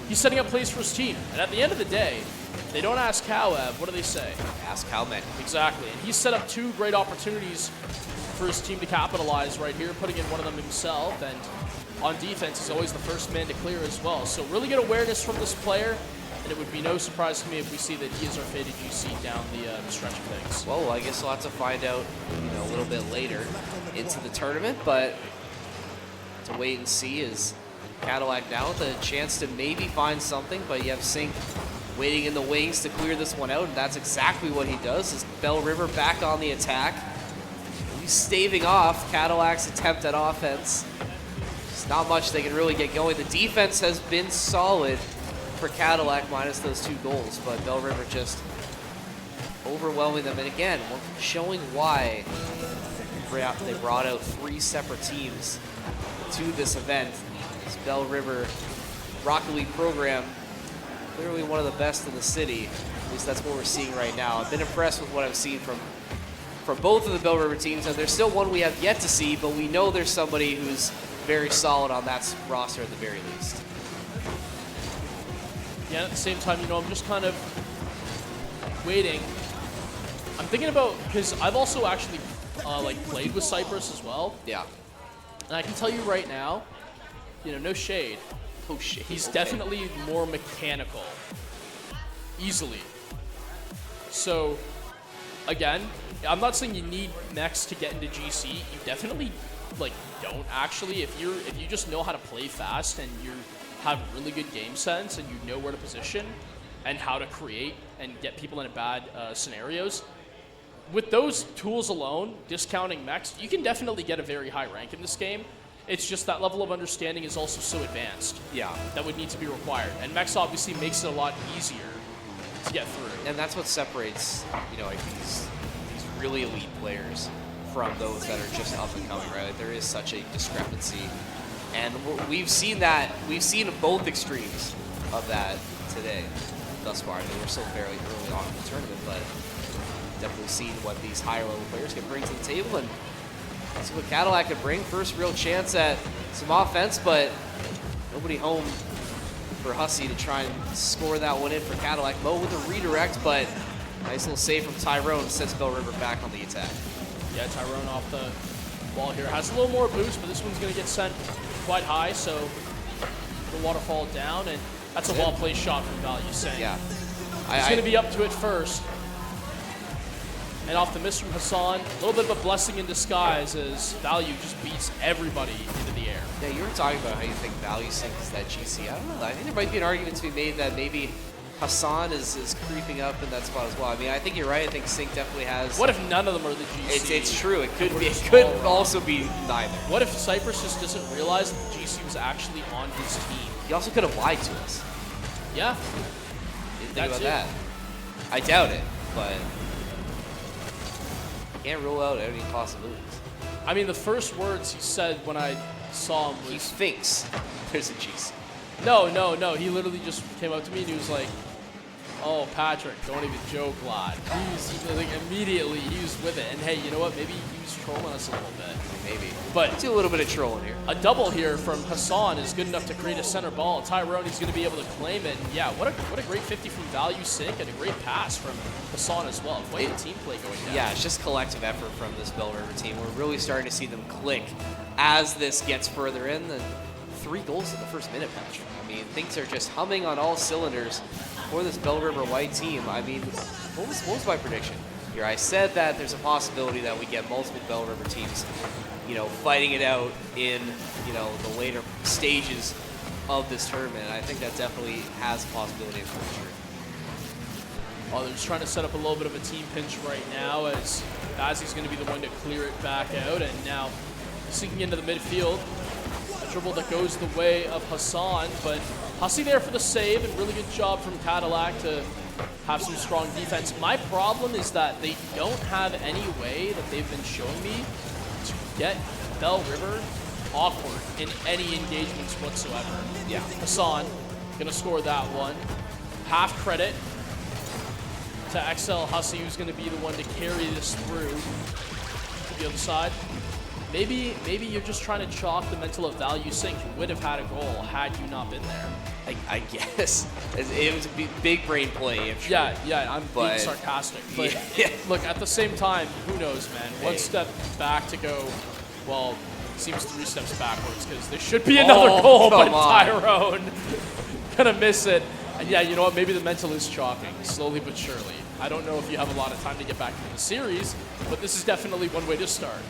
he's setting up plays for his team. And at the end of the day, they don't ask how, Ev. What do they say? Ask how many. Exactly. And he's set up 2 great opportunities for his team to capitalize right here, putting in one of them himself. And on defense, he's always the first man to clear as well. So really good awareness from this player. And it would be no surprise to me if we see that he is our faded GC down the stretch of things. Well, I guess we'll have to find out, a little bit later into the tournament, but to wait and see is Cadillac now with a chance to maybe find something, but you have Sink waiting in the wings to clear this one out, and that's exactly what he does. Is Bell River back on the attack. He's staving off Cadillac's attempt at offense. There's not much they can really get going. The defense has been solid for Cadillac minus those 2 goals, but Bell River just overwhelming them. And again, showing why they brought out 3 separate teams to this event. This Bell River Rocket League program, clearly one of the best in the city. At least that's what we're seeing right now. I've been impressed with what I've seen from both of the Bell River teams, and there's still one we have yet to see, but we know there's somebody who's very solid on that roster at the very least. Yeah, at the same time, I'm just kind of waiting. I'm thinking about, because I've also actually played with Cypress as well. Yeah. And I can tell you right now, no shade. Oh shit. He's okay. definitely more mechanical. Easily. So, again, I'm not saying you need mechs to get into GC. You definitely don't actually. If you just know how to play fast and you have really good game sense and you know where to position and how to create and get people in bad scenarios, with those tools alone, discounting mechs, you can definitely get a very high rank in this game. It's just that level of understanding is also so advanced. Yeah. That would need to be required. And mechs obviously makes it a lot easier to get through. And that's what separates, these really elite players from those that are just up and coming, right? There is such a discrepancy. And we've seen that. We've seen both extremes of that today thus far. I mean, we're still fairly early on in the tournament, but definitely seen what these higher level players can bring to the table. And that's what Cadillac could bring. First real chance at some offense, but nobody home for Hussey to try and score that one in for Cadillac. Mo with a redirect, but nice little save from Tyrone sets Bell River back on the attack. Yeah, Tyrone off the ball here. Has a little more boost, but this one's going to get sent quite high, so the waterfall down, and that's a well-placed shot from Value Sink. Yeah. He's going to be up to it first. And off the miss from Hassan, a little bit of a blessing in disguise as Value just beats everybody into the air. Yeah, you were talking about how you think Value Sync is that GC. I don't know. I think there might be an argument to be made that maybe Hassan is creeping up in that spot as well. I mean, I think you're right. I think Sync definitely has. What if none of them are the GC? It's true. It could be. It just could all wrong. also be neither. What if Cypress just doesn't realize that the GC was actually on his team? He also could have lied to us. Yeah. Didn't think That's about it. that. I doubt it, but can't rule out any possibilities. I mean, the first words he said when I saw him He was, thinks there's a GC. no. He literally just came up to me and he was like, oh, Patrick, don't even joke, lad. He was like, immediately, he was with it. And hey, you know what? Maybe he was trolling us a little bit. Maybe. But Let's do a little bit of trolling here. a double here from Hassan is good enough to create a center ball. Tyrone is going to be able to claim it. And yeah, what a great 50 from Value Sync and a great pass from Hassan as well. Quite a team play going down. Yeah, it's just collective effort from this Bell River team. We're really starting to see them click as this gets further in. And 3 goals in the first minute, Patrick. I mean, things are just humming on all cylinders for this Bell River White team. I mean, what was my prediction here? I said that there's a possibility that we get multiple Bell River teams, fighting it out in, the later stages of this tournament. And I think that definitely has a possibility of coming true. Oh, they're just trying to set up a little bit of a team pinch right now as Bazzi's going to be the one to clear it back out. And now sinking into the midfield. A dribble that goes the way of Hassan, but Hussey there for the save, and really good job from Cadillac to have some strong defense. My problem is that they don't have any way that they've been showing me to get Bell River awkward in any engagements whatsoever. Yeah. Hassan gonna score that one. Half credit to XL Hussey, who's gonna be the one to carry this through to the other side. Maybe you're just trying to chalk the mental of Value Sync. You would have had a goal had you not been there. I guess. It was a big brain play. I'm sure. Yeah, I'm being sarcastic. But Yeah. look, at the same time, who knows, man? One step back to go, well, seems 3 steps backwards because there should be another goal, but come on. Tyrone gonna miss it. And yeah, you know what? Maybe the mental is chalking, slowly but surely. I don't know if you have a lot of time to get back into the series, but this is definitely one way to start.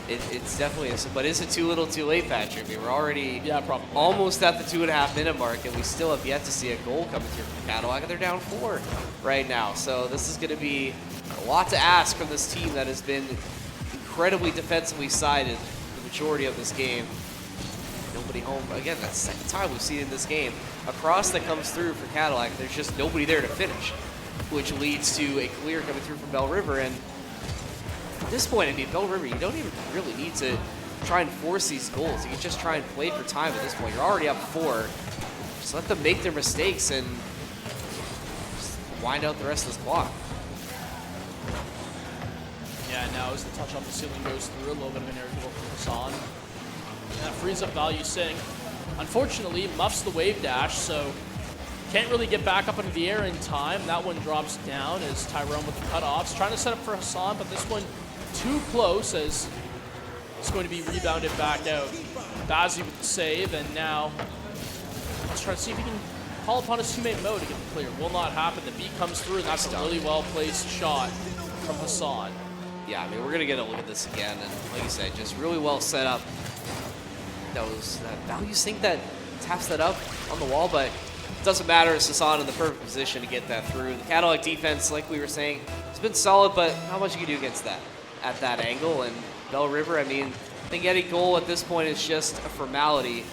It's definitely, but is it too little too late, Patrick? I mean, we're already Probably. almost at the 2.5 minute mark, and we still have yet to see a goal coming through from Cadillac, and they're down 4 right now. So this is going to be a lot to ask from this team that has been incredibly defensively sided the majority of this game. Nobody home. Again, that's the second time we've seen in this game. A cross that comes through for Cadillac, there's just nobody there to finish, which leads to a clear coming through from Bell River. And at this point, I mean, Bell River, you don't even really need to try and force these goals. You can just try and play for time at this point. You're already up 4. Just let them make their mistakes and just wind out the rest of this clock. Yeah, now as the touch off the ceiling goes through, a little bit of an air dribble from Hassan. That frees up Value Sync. Unfortunately, muffs the wave dash, so can't really get back up into the air in time. That one drops down as Tyrone with the cutoffs. Trying to set up for Hassan, but this one too close as it's going to be rebounded back out. Bazzi with the save, and now let's try to see if he can call upon his teammate Mo to get the clear. Will not happen. The beat comes through, and that's a really well-placed shot from Hassan. Yeah, I mean, we're going to get a look at this again. And like you said, just really well set up. That Value Sync that taps that up on the wall, but it doesn't matter. It's Hassan in the perfect position to get that through. The Cadillac defense, like we were saying, it's been solid, but not much you can do against that at that angle. And Bell River, I mean, I think any goal at this point is just a formality.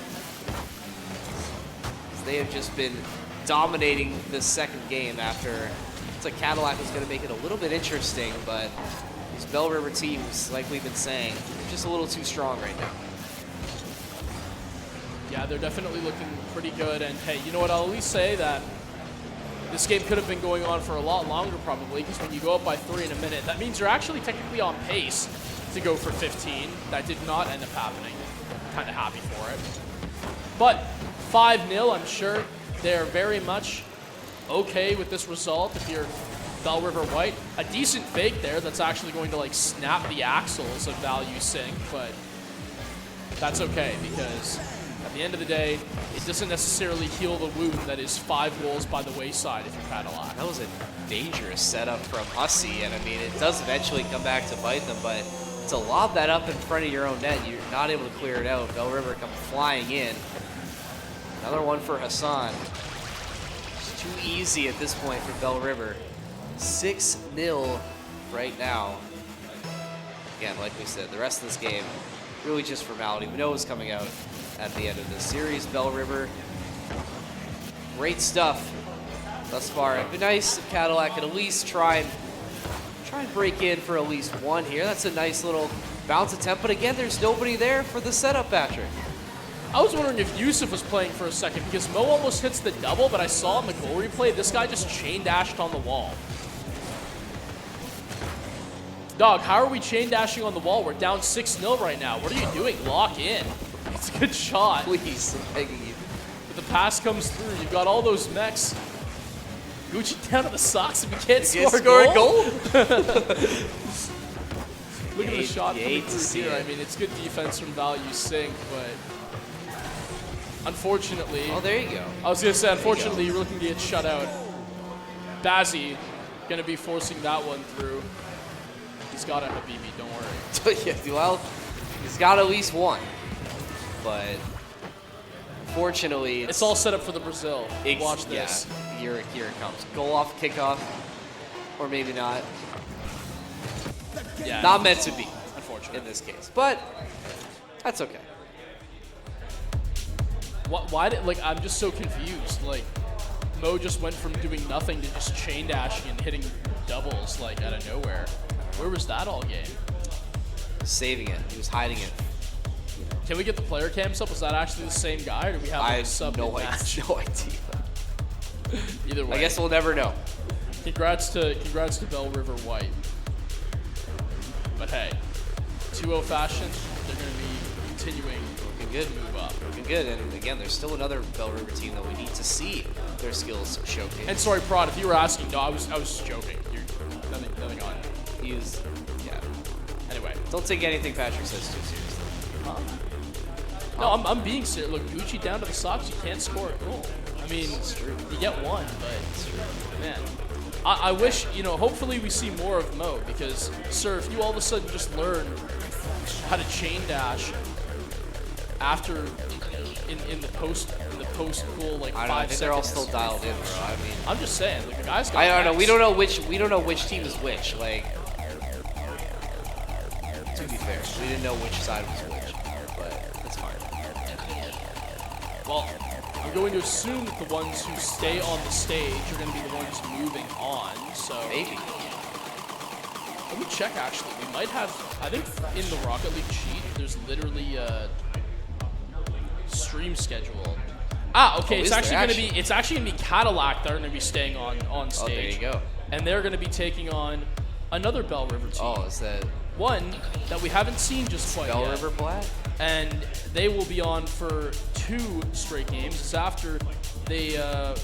They have just been dominating this second game after. It's like Cadillac is going to make it a little bit interesting, but these Bell River teams, like we've been saying, they're just a little too strong right now. Yeah, they're definitely looking pretty good. And hey, you know what? I'll at least say that this game could have been going on for a lot longer probably, because when you go up by 3 in a minute, that means you're actually technically on pace to go for 15. That did not end up happening. Kind of happy for it. But 5-0, I'm sure they're very much okay with this result if you're Bell River White. A decent fake there that's actually going to like snap the axles of Value Sync, but that's okay because at the end of the day, it doesn't necessarily heal the wound that is 5 goals by the wayside if you're Cadillac. That was a dangerous setup from Hussey, and I mean, it does eventually come back to bite them, but to lob that up in front of your own net, you're not able to clear it out. Bell River come flying in. Another one for Hassan. It's too easy at this point for Bell River. 6-0 right now. Again, like we said, the rest of this game, really just formality. We know what's coming out at the end of this series. Bell River, great stuff thus far. It'd be nice if Cadillac could at least try and break in for at least one here. That's a nice little bounce attempt, but again, there's nobody there for the setup, Patrick. I was wondering if Yusuf was playing for a second because Mo almost hits the double, but I saw in the goal replay, this guy just chain dashed on the wall. Dog, how are we chain dashing on the wall? We're down 6-0 right now. What are you doing? Lock in. It's a good shot. Please, I'm begging you. But the pass comes through. You've got all those mechs. Gucci down to the socks if you can't score a goal. Look at the shot coming through here. I mean, it's good defense from Value Sync, but unfortunately... Oh, there you go. I was going to say, unfortunately, you're looking to get shut out. Bazzi going to be forcing that one through. He's got a Habibi, don't worry. Yeah, well, he's got at least one. But fortunately, it's all set up for the Brazil. Watch this. Yeah, here it comes. Goal off kickoff, or maybe not. Yeah, not meant to be, unfortunately, in this case. But that's okay. Why did I'm just so confused. Like Mo just went from doing nothing to just chain dashing and hitting doubles like out of nowhere. Where was that all game? Saving it. He was hiding it. Can we get the player cams up? Was that actually the same guy, or do we have a sub no match? No idea. Either way, I guess we'll never know. Congrats to Bell River White. But hey, 2-0 fashion, they're going to be continuing Looking good. to move up. Looking good. And again, there's still another Bell River team that we need to see their skills showcased. And sorry, Prod, if you were asking, no, I was joking. You're nothing on. Yeah. Anyway, Don't take anything Patrick says too seriously. no, I'm being serious. Look, Gucci down to the socks. You can't score a goal. I mean, you get one, but man, I wish, hopefully we see more of Mo because, sir, if you all of a sudden just learn how to chain dash after in the post goal like 5 seconds. I think they're all still dialed in, bro. I mean, I'm just saying, like the guys got. I don't know. backs. We don't know which team is which. Like, to be fair, we didn't know which side was which, but that's fine. Well, I'm going to assume that the ones who stay on the stage are going to be the ones moving on. So Maybe. let me check. Actually, we might have. I think in the Rocket League cheat, there's literally a stream schedule. Okay. It's actually gonna be Cadillac that are gonna be staying on stage. Oh, there you go. And they're gonna be taking on another Bell River team. Oh, is that One that we haven't seen just quite Bell yet. River Black? And they will be on for 2 straight games. It's after they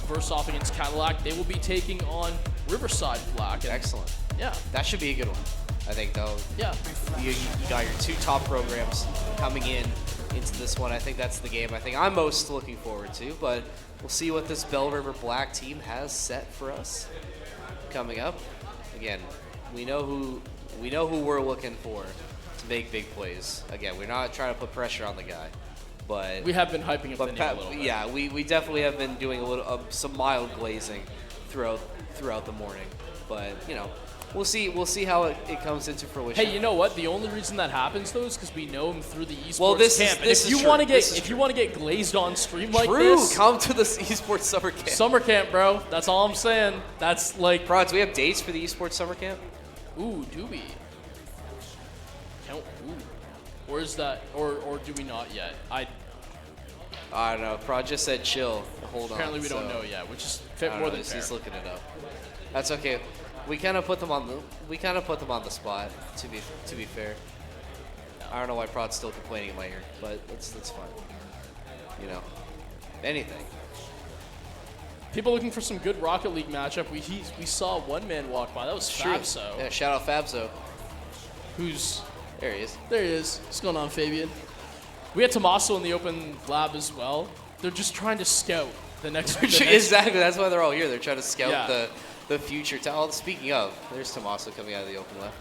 verse off against Cadillac. They will be taking on Riverside Black. And Excellent. yeah, That should be a good one, I think, though. yeah. You got your 2 top programs coming into this one. I think that's the game I think I'm most looking forward to, but we'll see what this Bell River Black team has set for us coming up. Again, we know who we're looking for to make big plays. Again, we're not trying to put pressure on the guy, but We have been hyping up the name a little bit. yeah, we definitely have been doing a little some mild glazing throughout the morning, but we'll see how it comes into fruition. Hey, you know what? The only reason that happens though is because we know him through the esports Well, this camp. is And if you true. want to This is get true. glazed on stream like True, this, come to the esports summer camp. summer camp, bro. That's all I'm saying. That's like, Prods, we have dates for the esports summer camp. ooh, do we? Count, ooh. Or is that, or do we not yet? I don't know. Prod just said chill. Hold on. Apparently we don't so- know yet, which is I fit don't more know, than fair. he's looking it up. That's okay. We kind of put them on the spot. To be fair, I don't know why Prod's still complaining in my ear, but that's fine. Anything. People looking for some good Rocket League matchup. We saw one man walk by. That was True. Fabso. Yeah, shout out Fabso. Who's There he is. there? He is. What's going on, Fabian? We had Tommaso in the open lab as well. They're just trying to scout the next. Exactly. That's why they're all here. They're trying to scout Yeah. the future. Speaking of, there's Tommaso coming out of the open left.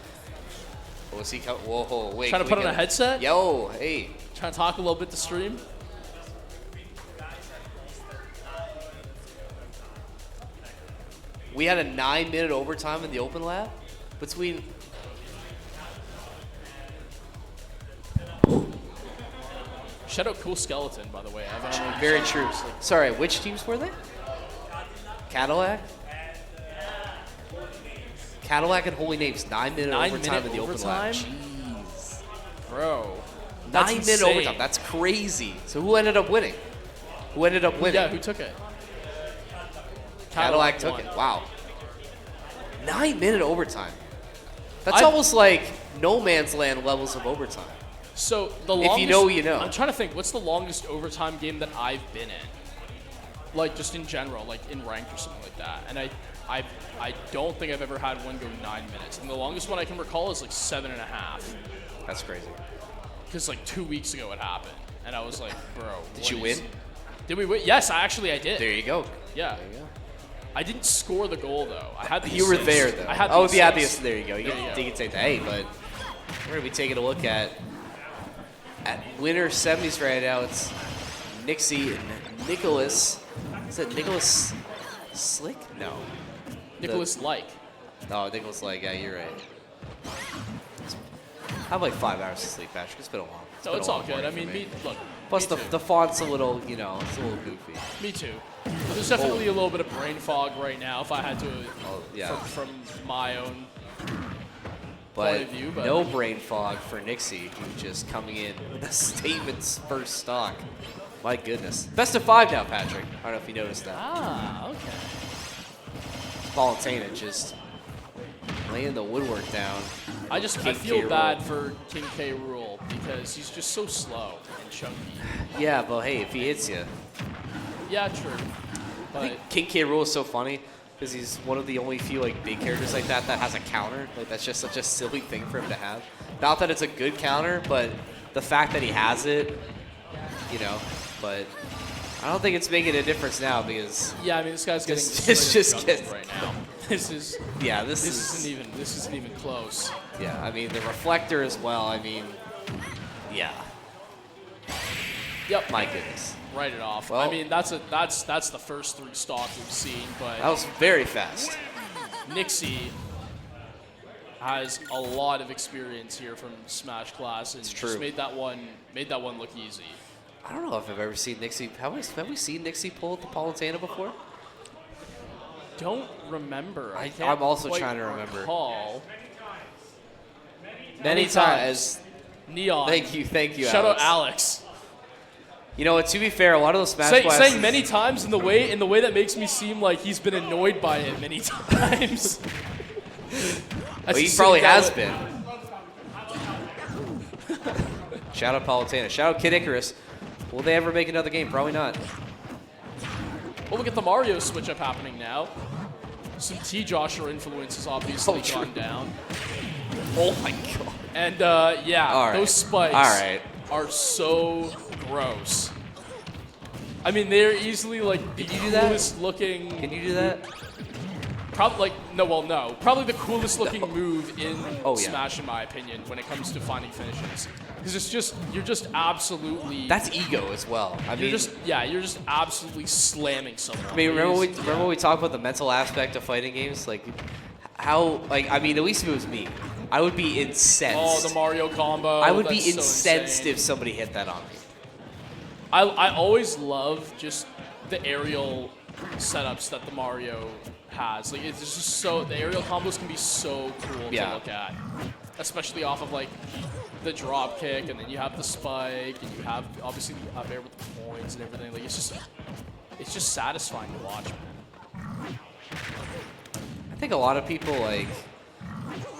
Was he coming? Whoa, wait. Trying to can put we on a get headset. Yo, hey. Trying to talk a little bit to stream. We had a 9-minute overtime in the open lab between. Shout out Cool Skeleton, by the way. I don't know. Very true. Sorry, which teams were they? Cadillac? Cadillac and Holy Names, 9-minute overtime in the open lab. Jeez. Bro. That's 9-minute insane. overtime. That's crazy. So who ended up winning? Who ended up winning? Yeah, who took it? Cadillac took won. it. Wow. 9-minute overtime. That's I've- almost like no man's land levels of overtime. So the If longest, you know, you know. I'm trying to think. What's the longest overtime game that I've been in? Like just in general, like in ranked or something like that. And I don't think I've ever had one go 9 minutes. And the longest one I can recall is like 7.5. That's crazy. Because like 2 weeks ago it happened, and I was like, bro. Did what you is- win? Did we win? Yes, I did. There you go. Yeah. There you go. I didn't score the goal though. I had the You were assist. there, though. I had the oh, yeah, assist. there you go. You There you can, go. you can take that. Hey, but we're going to be taking a look at winner semis right now. It's Nixie and Nicholas. Is it Nicholas Slick? No. Nicholas Like. No, Nicholas Like. Yeah, you're right. I have like 5 hours of sleep, Patrick. It's been a while. So been it's a all long good. I morning mean, for me. look. Plus, me the, too. the font's a little, it's a little goofy. Me too. There's definitely a little bit of brain fog right now if I had to, Oh, yeah. from my own But point of view. But no brain fog for Nixie, who's just coming in with a statement's first stock. My goodness. Best of 5 now, Patrick. I don't know if you noticed that. Ah, okay. Valentana just laying the woodwork down. I King feel K. bad Rool. for King K. Rool because he's just so slow and chunky. Yeah, but hey, if he hits you. Yeah, true. I But think King K. Rool is so funny because he's one of the only few like big characters like that has a counter. Like that's just such a silly thing for him to have. Not that it's a good counter, but the fact that he has it, you know. But I don't think it's making a difference now because yeah, I mean this guy's getting It's straight just up getting- juggled right now. This isn't even close. yeah, I mean the reflector as well. I mean, yeah, Yep. my goodness, Write it off. Well- I mean that's the first 3 stocks we've seen, but that was very fast. Nixie has a lot of experience here from Smash Class and true. just made that one look easy. I don't know if I've ever seen Nixie. Have we seen Nixie pull the Politana before? Don't remember. I'm also quite trying to remember. recall. Many times. Neon. Thank you, Shout Alex. out Alex. You know what? To be fair, a lot of those Smash Blasts. Saying many times in the way that makes me seem like he's been annoyed by it many times. Well, he probably has been. Shout out Politana. Shout out Kid Icarus. Will they ever make another game? Probably not. Well, look at the Mario switch up happening now. Some T-Josher influence has obviously Oh, true. gone down. Oh my god. And yeah, All right. those spikes All right. are so gross. I mean, they're easily like the Did you do that? coolest looking. Can you do that? Probably no. Probably the coolest looking move in Oh, yeah. Smash, in my opinion, when it comes to finding finishes. Because you're just absolutely. That's ego as well. I mean, you're just absolutely slamming someone. I mean, remember It is- when we talked about the mental aspect of fighting games, like how, like I mean, at least if it was me, I would be incensed. Oh, the Mario combo. I would be that's so incensed insane. if somebody hit that on me. I always love just the aerial setups that the Mario has. Like it's just so the aerial combos can be so cool Yeah. to look at, especially off of like the drop kick, and then you have the spike, and you have obviously the up air with the points and everything. Like it's just satisfying to watch, man. I think a lot of people like.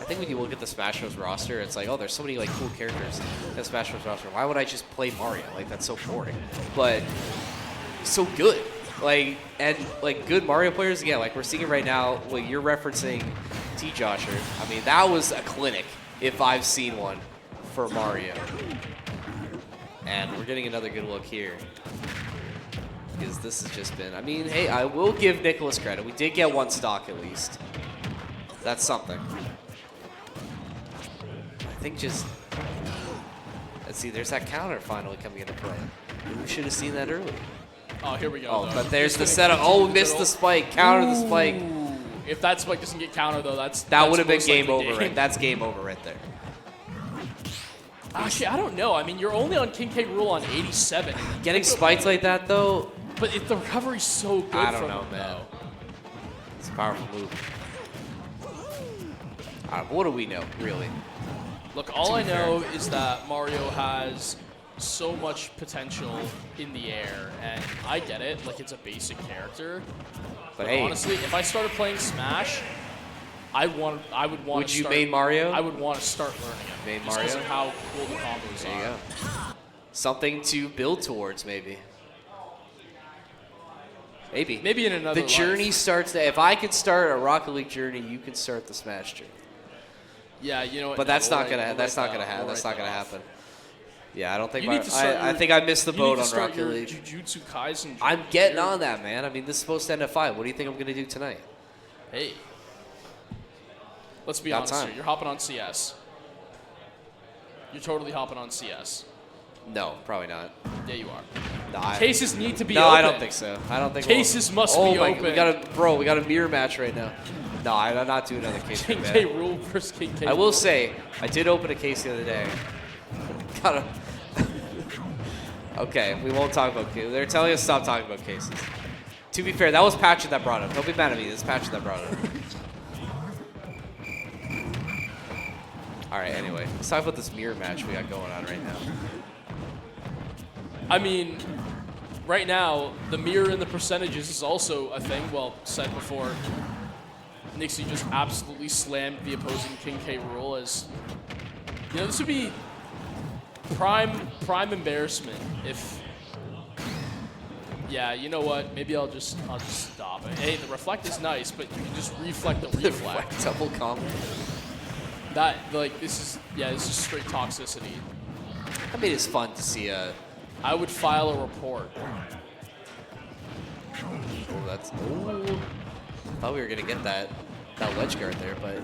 I think when you look at the Smash Bros. Roster, it's like, oh, there's so many like cool characters in the Smash Bros. Roster. Why would I just play Mario? Like that's so boring. But he's so good. like good Mario players, yeah, like we're seeing it right now. Like you're referencing T-Josher. I mean, that was a clinic if I've seen one for Mario. And we're getting another good look here. Because this has just been, I mean, hey, I will give Nicholas credit. We did get one stock at least. That's something. I think just, let's see, there's that counter finally coming into play. We should have seen that earlier. Oh, here we go. Oh, though. but there's He's the gonna setup. Oh, continue missed to the spike. Counter the spike. Ooh. If that spike doesn't get countered, though, That that's would have been most game likely over. Right? That's game over right there. Actually, I don't know. I mean, you're only on King K rule on 87. Getting spikes like that, though, But the recovery's so good I don't from know, him, man. though. It's a powerful move. What do we know, really? Look, all I know is that Mario has so much potential in the air, and I get it. Like, it's a basic character. But hey, honestly, if I started playing Smash, I would want would to you start, main Mario? I would want to start learning it. Main just because Mario? of how cool the combos There you are. go. Something to build towards, maybe. Maybe. Maybe in another The journey life. starts. If I could start a Rocket League journey, you can start the Smash journey. Yeah, you know what? But no, that's we'll not write- gonna. we'll That's write not gonna that off. happen. We'll That's write not gonna that off. happen. Yeah, I don't think. You need to start I your- think I missed the You boat need to on start Rocket your League. Jujutsu Kaisen. I'm getting journey. on that, man. I mean, this is supposed to end at 5. What do you think I'm gonna do tonight? Hey. Let's be Got honest time. here. You're hopping on CS. You're totally hopping on CS. No, probably not. Yeah, you are. No, I, Cases need to be no, open. I don't think so. I don't think Cases must oh be my, open. We got a mirror match right now. No, I'm not doing another case. King man. K rule versus King K I rule. will say, I did open a case the other day. Got a. Okay, we won't talk about cases. They're telling us to stop talking about cases. To be fair, that was Patchen that brought it up. Don't be mad at me. This is Patchen that brought it up. All right. Anyway, let's talk about this mirror match we got going on right now. I mean, right now, the mirror in the percentages is also a thing. Well, said before, Nixie just absolutely slammed the opposing King K rule as, you know, this would be prime embarrassment if, yeah, you know what? Maybe I'll just stop it. Hey, the reflect is nice, but you can just reflect the reflect. Double combo. That, like, this is straight toxicity. I mean, it's fun to see a. I would file a report. Oh, that's. Ooh. Thought we were gonna get that ledge guard there, but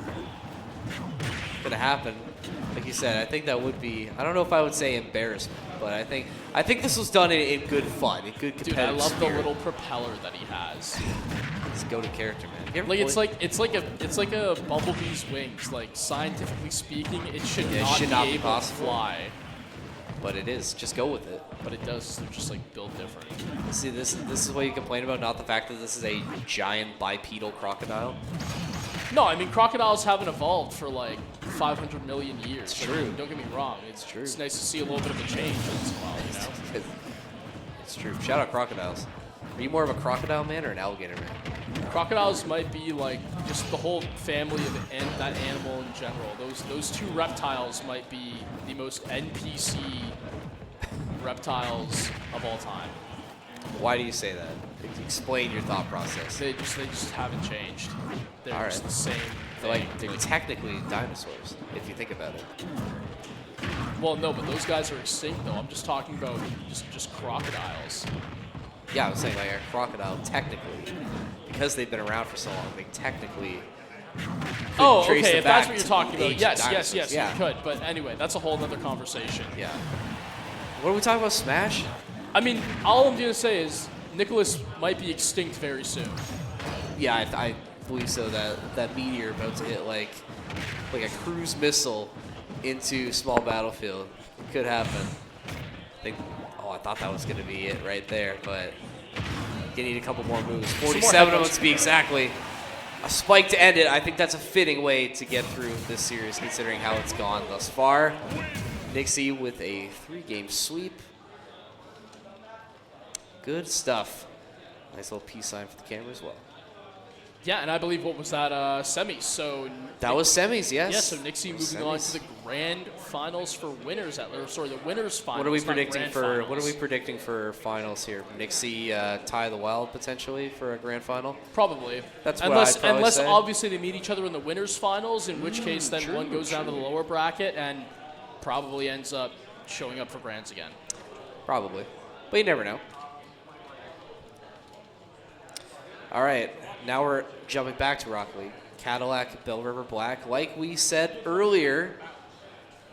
gonna happen. Like you said, I think that would be. I don't know if I would say embarrassment, but I think this was done in good fun, in good competitive Dude, I love spirit. the little propeller that he has. It's a go-to character, man. You ever Like played- it's like a bumblebee's wings. Like scientifically speaking, it should Yeah, it not should be not be able possible. to fly, but it is. Just go with it. but it does. They're just like built different. See, this is what you complain about, not the fact that this is a giant bipedal crocodile. No, I mean crocodiles haven't evolved for like 500 million years. It's I true. mean, don't get me wrong. It's true. It's nice to see a little bit of a change once in a while. You know. It's true. Shout out crocodiles. Are you more of a crocodile man or an alligator man? Crocodiles might be like just the whole family of that animal in general. Those two reptiles might be the most NPC reptiles of all time. Why do you say that? Explain your thought process. They just haven't changed. They're All just right. the same. They're like thing. they're technically dinosaurs, if you think about it. Well, no, but those guys are extinct though. I'm just talking about just crocodiles. Yeah, I was saying like a crocodile technically, because they've been around for so long, they technically. Oh, trace okay. them If that's back what you're to talking about, ancient yes, dinosaurs. Yeah. you could. But anyway, that's a whole other conversation. Yeah. What are we talking about? Smash? I mean, all I'm gonna say is Nicholas might be extinct very soon. Yeah, I believe so. That meteor about to hit like a cruise missile into small battlefield could happen. I thought that was going to be it right there, but you need a couple more moves. 47 of them to be exactly. A spike to end it. I think that's a fitting way to get through this series, considering how it's gone thus far. Nixie with a 3-game sweep. Good stuff. Nice little peace sign for the camera as well. Yeah, and I believe what was that semis? So That was semis, yes. yeah. So Nixie That was moving on semis. to the grand finals for winners the winners finals. What are we not predicting grand for? finals. What are we predicting for finals here? Nixie tie the Wild potentially for a grand final. Probably. That's what unless I'd probably unless say. obviously they meet each other in the winners finals, in which case then one goes down to the lower bracket and probably ends up showing up for grands again. Probably, but you never know. All right, now we're jumping back to Rock League. Cadillac, Bell River Black. Like we said earlier,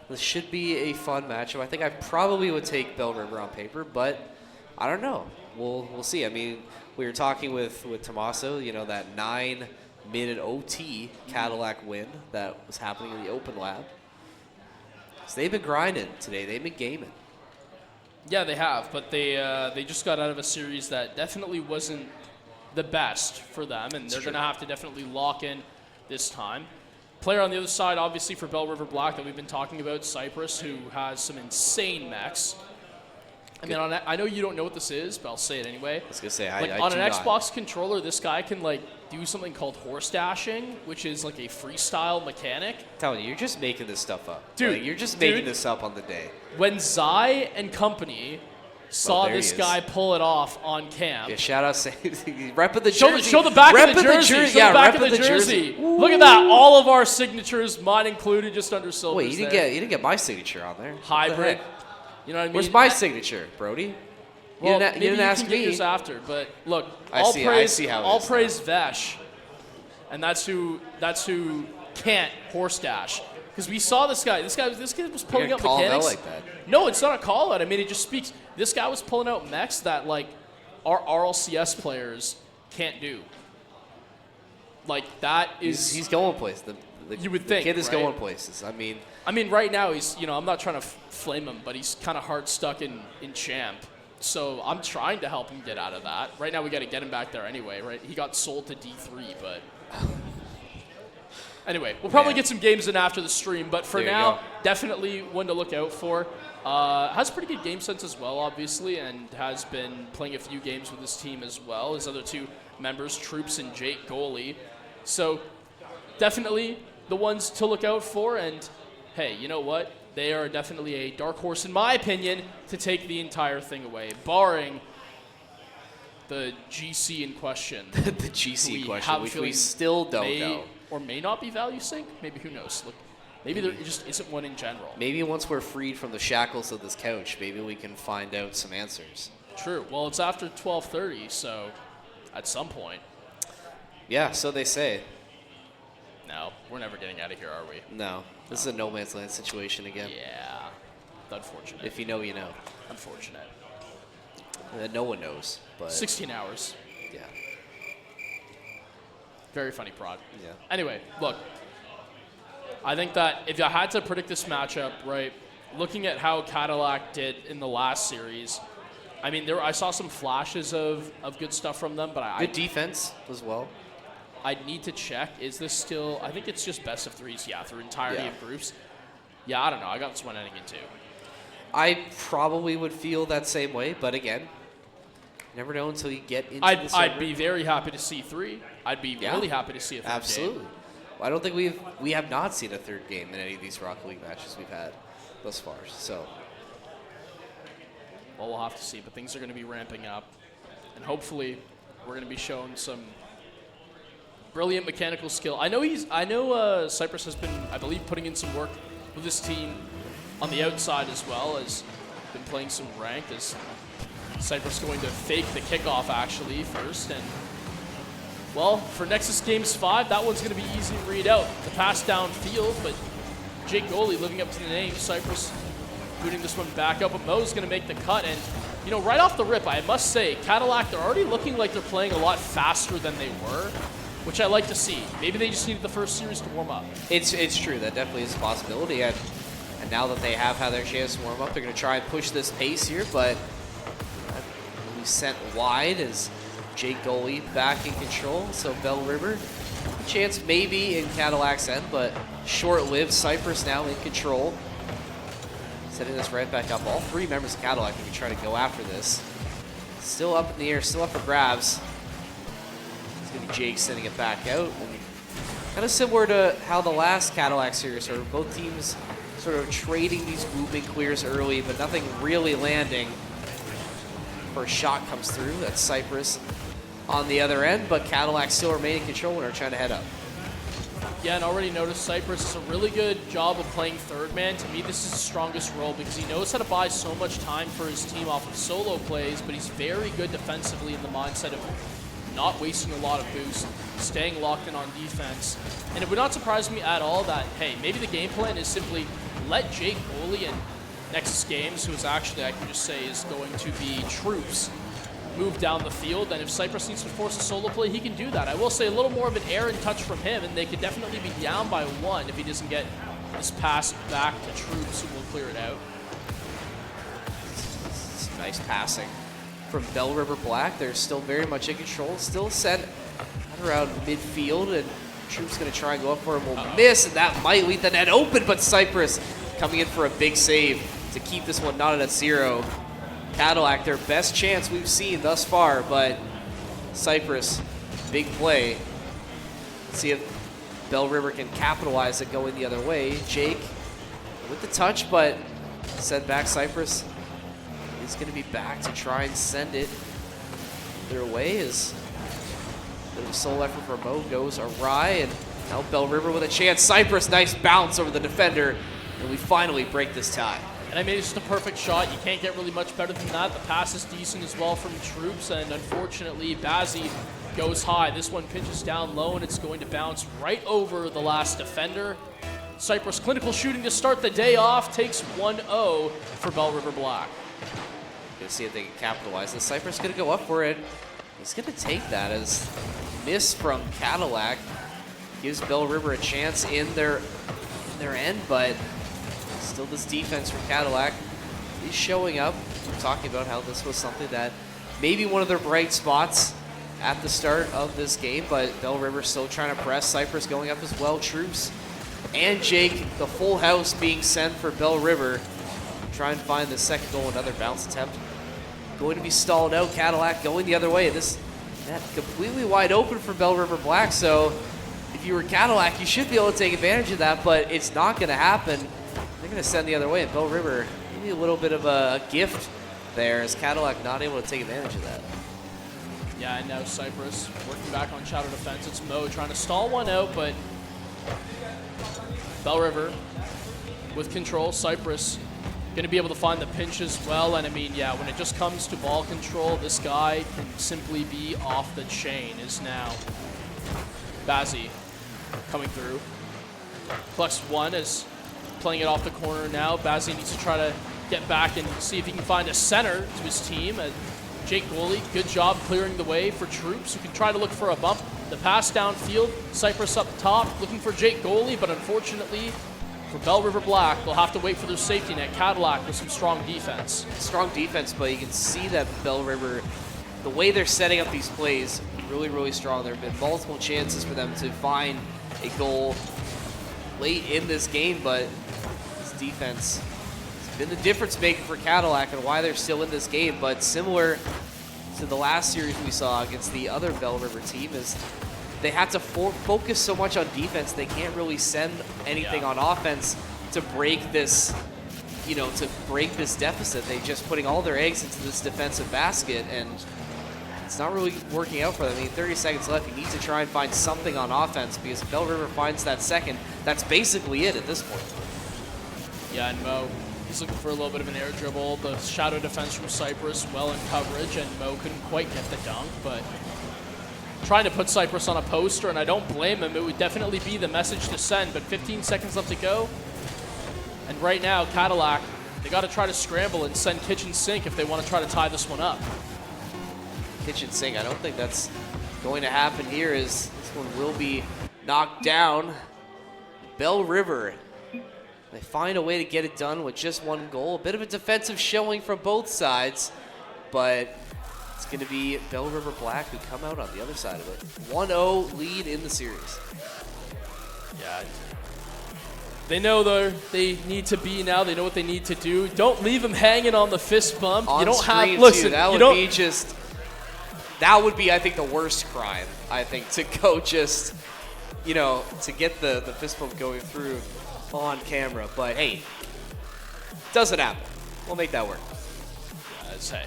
this should be a fun matchup. I think I probably would take Bell River on paper, but I don't know. We'll see. I mean, we were talking with Tommaso, you know, that 9-minute OT Cadillac win that was happening in the Open Lab. So they've been grinding today. They've been gaming. Yeah, they have, but they just got out of a series that definitely wasn't the best for them, and they're going to have to definitely lock in this time. Player on the other side, obviously, for Bell River Black that we've been talking about, Cypress, who has some insane mechs. I mean, I know you don't know what this is, but I'll say it anyway. I was going to say, Like I on do an not. Xbox controller, this guy can like do something called horse dashing, which is like a freestyle mechanic. I'm telling you, you're just making this stuff up. Dude, Like, you're just dude. making this up on the day. When Zai and company saw there he this is. guy pull it off on camp, Yeah, shout out, repping the show jersey. the back Repping of the jersey. Show Yeah, the back of repping the jersey. Look at that. All of our signatures, mine included, just under silver. Wait, you didn't get my signature on there. What the hybrid. heck? You know what I mean? Where's my signature, Brody? Well, you maybe didn't you ask can get me. yours after, but look, I all see- I praise, see how it all is praise Vesh, and that's who can't horse dash. Because we saw this guy. This guy was pulling You're out gonna call him out mechanics. like that. No, it's not a call out. I mean, it just speaks. This guy was pulling out mechs that like our RLCS players can't do. Like that is. He's going places. You would the think, kid is right? going places. I mean, right now he's. I'm not trying to flame him, but he's kind of hard stuck in champ. So I'm trying to help him get out of that. Right now we got to get him back there anyway, right? He got sold to D3, but anyway, we'll probably get some games in after the stream. But for There you now, go. definitely one to look out for. Has pretty good game sense as well, obviously, and has been playing a few games with his team as well. His other two members, Troops and Jake Goalie. So definitely the ones to look out for. And hey, you know what? They are definitely a dark horse, in my opinion, to take the entire thing away, barring the GC in question. the GC We question, have a which we feeling still don't may know. or may not be value sync. Maybe, who knows? Look, maybe there just isn't one in general. Maybe once we're freed from the shackles of this couch, maybe we can find out some answers. True. Well, it's after 12:30, so at some point. Yeah, so they say. No, we're never getting out of here, are we? No, this is a no man's land situation again. Yeah. Unfortunate. If you know, you know. Unfortunate. No one knows, but 16 hours. yeah, Very funny prod. yeah. Anyway, look. I think that if I had to predict this matchup, right, looking at how Cadillac did in the last series, I mean, I saw some flashes of good stuff from them, but Good defense as well. I'd need to check. Is this still? I think it's just best of threes. Yeah, through entirety Yeah. of groups. Yeah, I don't know. I got this one ending in 2. I probably would feel that same way, but again, you never know until you get into the I'd server. be very happy to see 3. I'd be Yeah. really happy to see a third Absolutely. game. I don't think we have not seen a third game in any of these Rocket League matches we've had thus far. So Well, we'll have to see, but things are going to be ramping up, and hopefully, we're going to be shown some brilliant mechanical skill. I know Cypress has been, I believe, putting in some work with his team on the outside as well as been playing some ranked. As Cypress going to fake the kickoff actually first, and well, for Nexus Games 5, that one's going to be easy to read out. The pass downfield, but Jake Goalie living up to the name. Cypress booting this one back up, but Mo's going to make the cut. And, right off the rip, I must say, Cadillac, they're already looking like they're playing a lot faster than they were, which I like to see. Maybe they just needed the first series to warm up. it's true. That definitely is a possibility. And now that they have had their chance to warm up, they're going to try and push this pace here, but we sent wide as Jake Goalie back in control. So Bell River, a chance maybe in Cadillac's end, but short-lived. Cypress now in control. Setting this right back up. All 3 members of Cadillac are going to try to go after this. Still up in the air, still up for grabs. It's going to be Jake sending it back out. And kind of similar to how the last Cadillac series are. Both teams sort of trading these movement clears early, but nothing really landing. First shot comes through. That's Cypress on the other end, but Cadillac still remain in control and are trying to head up. Yeah, and already noticed Cypress does a really good job of playing third man. To me, this is his strongest role because he knows how to buy so much time for his team off of solo plays, but he's very good defensively in the mindset of not wasting a lot of boost, staying locked in on defense. And it would not surprise me at all that, hey, maybe the game plan is simply let Jake Goalie and Nexus Games, who is actually, I can just say, is going to be Troops, move down the field, and if Cypress needs to force a solo play, he can do that. I will say a little more of an errant touch from him, and they could definitely be down by 1 if he doesn't get this pass back to Troops, who will clear it out. Some nice passing from Bell River Black. They're still very much in control, still set around midfield, and Troops going to try and go up for him, will miss, and that might leave the net open, but Cypress coming in for a big save to keep this one not at 0. Cadillac, their best chance we've seen thus far, but Cypress, big play. Let's see if Bell River can capitalize it going the other way. Jake with the touch, but send back. Cypress is going to be back to try and send it their way as the sole effort for Mo goes awry, and now Bell River with a chance. Cypress, nice bounce over the defender, and we finally break this tie. And I mean, it's just a perfect shot. You can't get really much better than that. The pass is decent as well from Troops, and unfortunately, Bazzi goes high. This one pitches down low, and it's going to bounce right over the last defender. Cypress clinical shooting to start the day off, takes 1-0 for Bell River Black. Gonna see if they can capitalize this. Cypress gonna go up for it. He's gonna take that as miss from Cadillac. Gives Bell River a chance in their end, but still this defense from Cadillac is showing up. We're talking about how this was something that maybe one of their bright spots at the start of this game, but Bell River still trying to press. Cypress going up as well. Troops and Jake, the full house being sent for Bell River. Try and find the second goal, another bounce attempt. Going to be stalled out. Cadillac going the other way. This net completely wide open for Bell River Black, so if you were Cadillac, you should be able to take advantage of that, but it's not going to happen. They're going to send the other way, and Bell River, maybe a little bit of a gift there, as Cadillac not able to take advantage of that. Yeah, and now Cypress working back on shadow defense. It's Mo trying to stall one out, but Bell River with control. Cypress going to be able to find the pinch as well, and I mean, yeah, when it just comes to ball control, this guy can simply be off the chain. Is now Bazzi coming through. Plus 1 is playing it off the corner now. Bazzi needs to try to get back and see if he can find a center to his team. Jake Goalie, good job clearing the way for Troops, who can try to look for a bump. The pass downfield, Cypress up top, looking for Jake Goalie, but unfortunately for Bell River Black, they'll have to wait for their safety net. Cadillac with some strong defense. Strong defense, but you can see that Bell River, the way they're setting up these plays, really, really strong. There have been multiple chances for them to find a goal late in this game, but this defense has been the difference maker for Cadillac and why they're still in this game. But similar to the last series we saw against the other Bell River team, is they had to focus so much on defense, they can't really send anything on offense to break this, to break this deficit. They're just putting all their eggs into this defensive basket, and it's not really working out for them. I mean, 30 seconds left. You need to try and find something on offense, because if Bell River finds that second, that's basically it at this point. Yeah, and Mo, he's looking for a little bit of an air dribble. The shadow defense from Cypress well in coverage, and Mo couldn't quite get the dunk, but trying to put Cypress on a poster, and I don't blame him. It would definitely be the message to send, but 15 seconds left to go. And right now, Cadillac, they got to try to scramble and send kitchen sink if they want to try to tie this one up. Kitchen sink, I don't think that's going to happen here, as this one will be knocked down. Bell River, they find a way to get it done with just 1 goal. A bit of a defensive showing from both sides, but it's going to be Bell River Black who come out on the other side of it. 1-0 lead in the series. Yeah. They know they need to be now. They know what they need to do. Don't leave them hanging on the fist bump. On you don't screen have, listen, too. That you would don't, be just that would be, I think, the worst crime. I think to go just, to get the fist bump going through on camera. But hey, doesn't happen. We'll make that work. I'd say.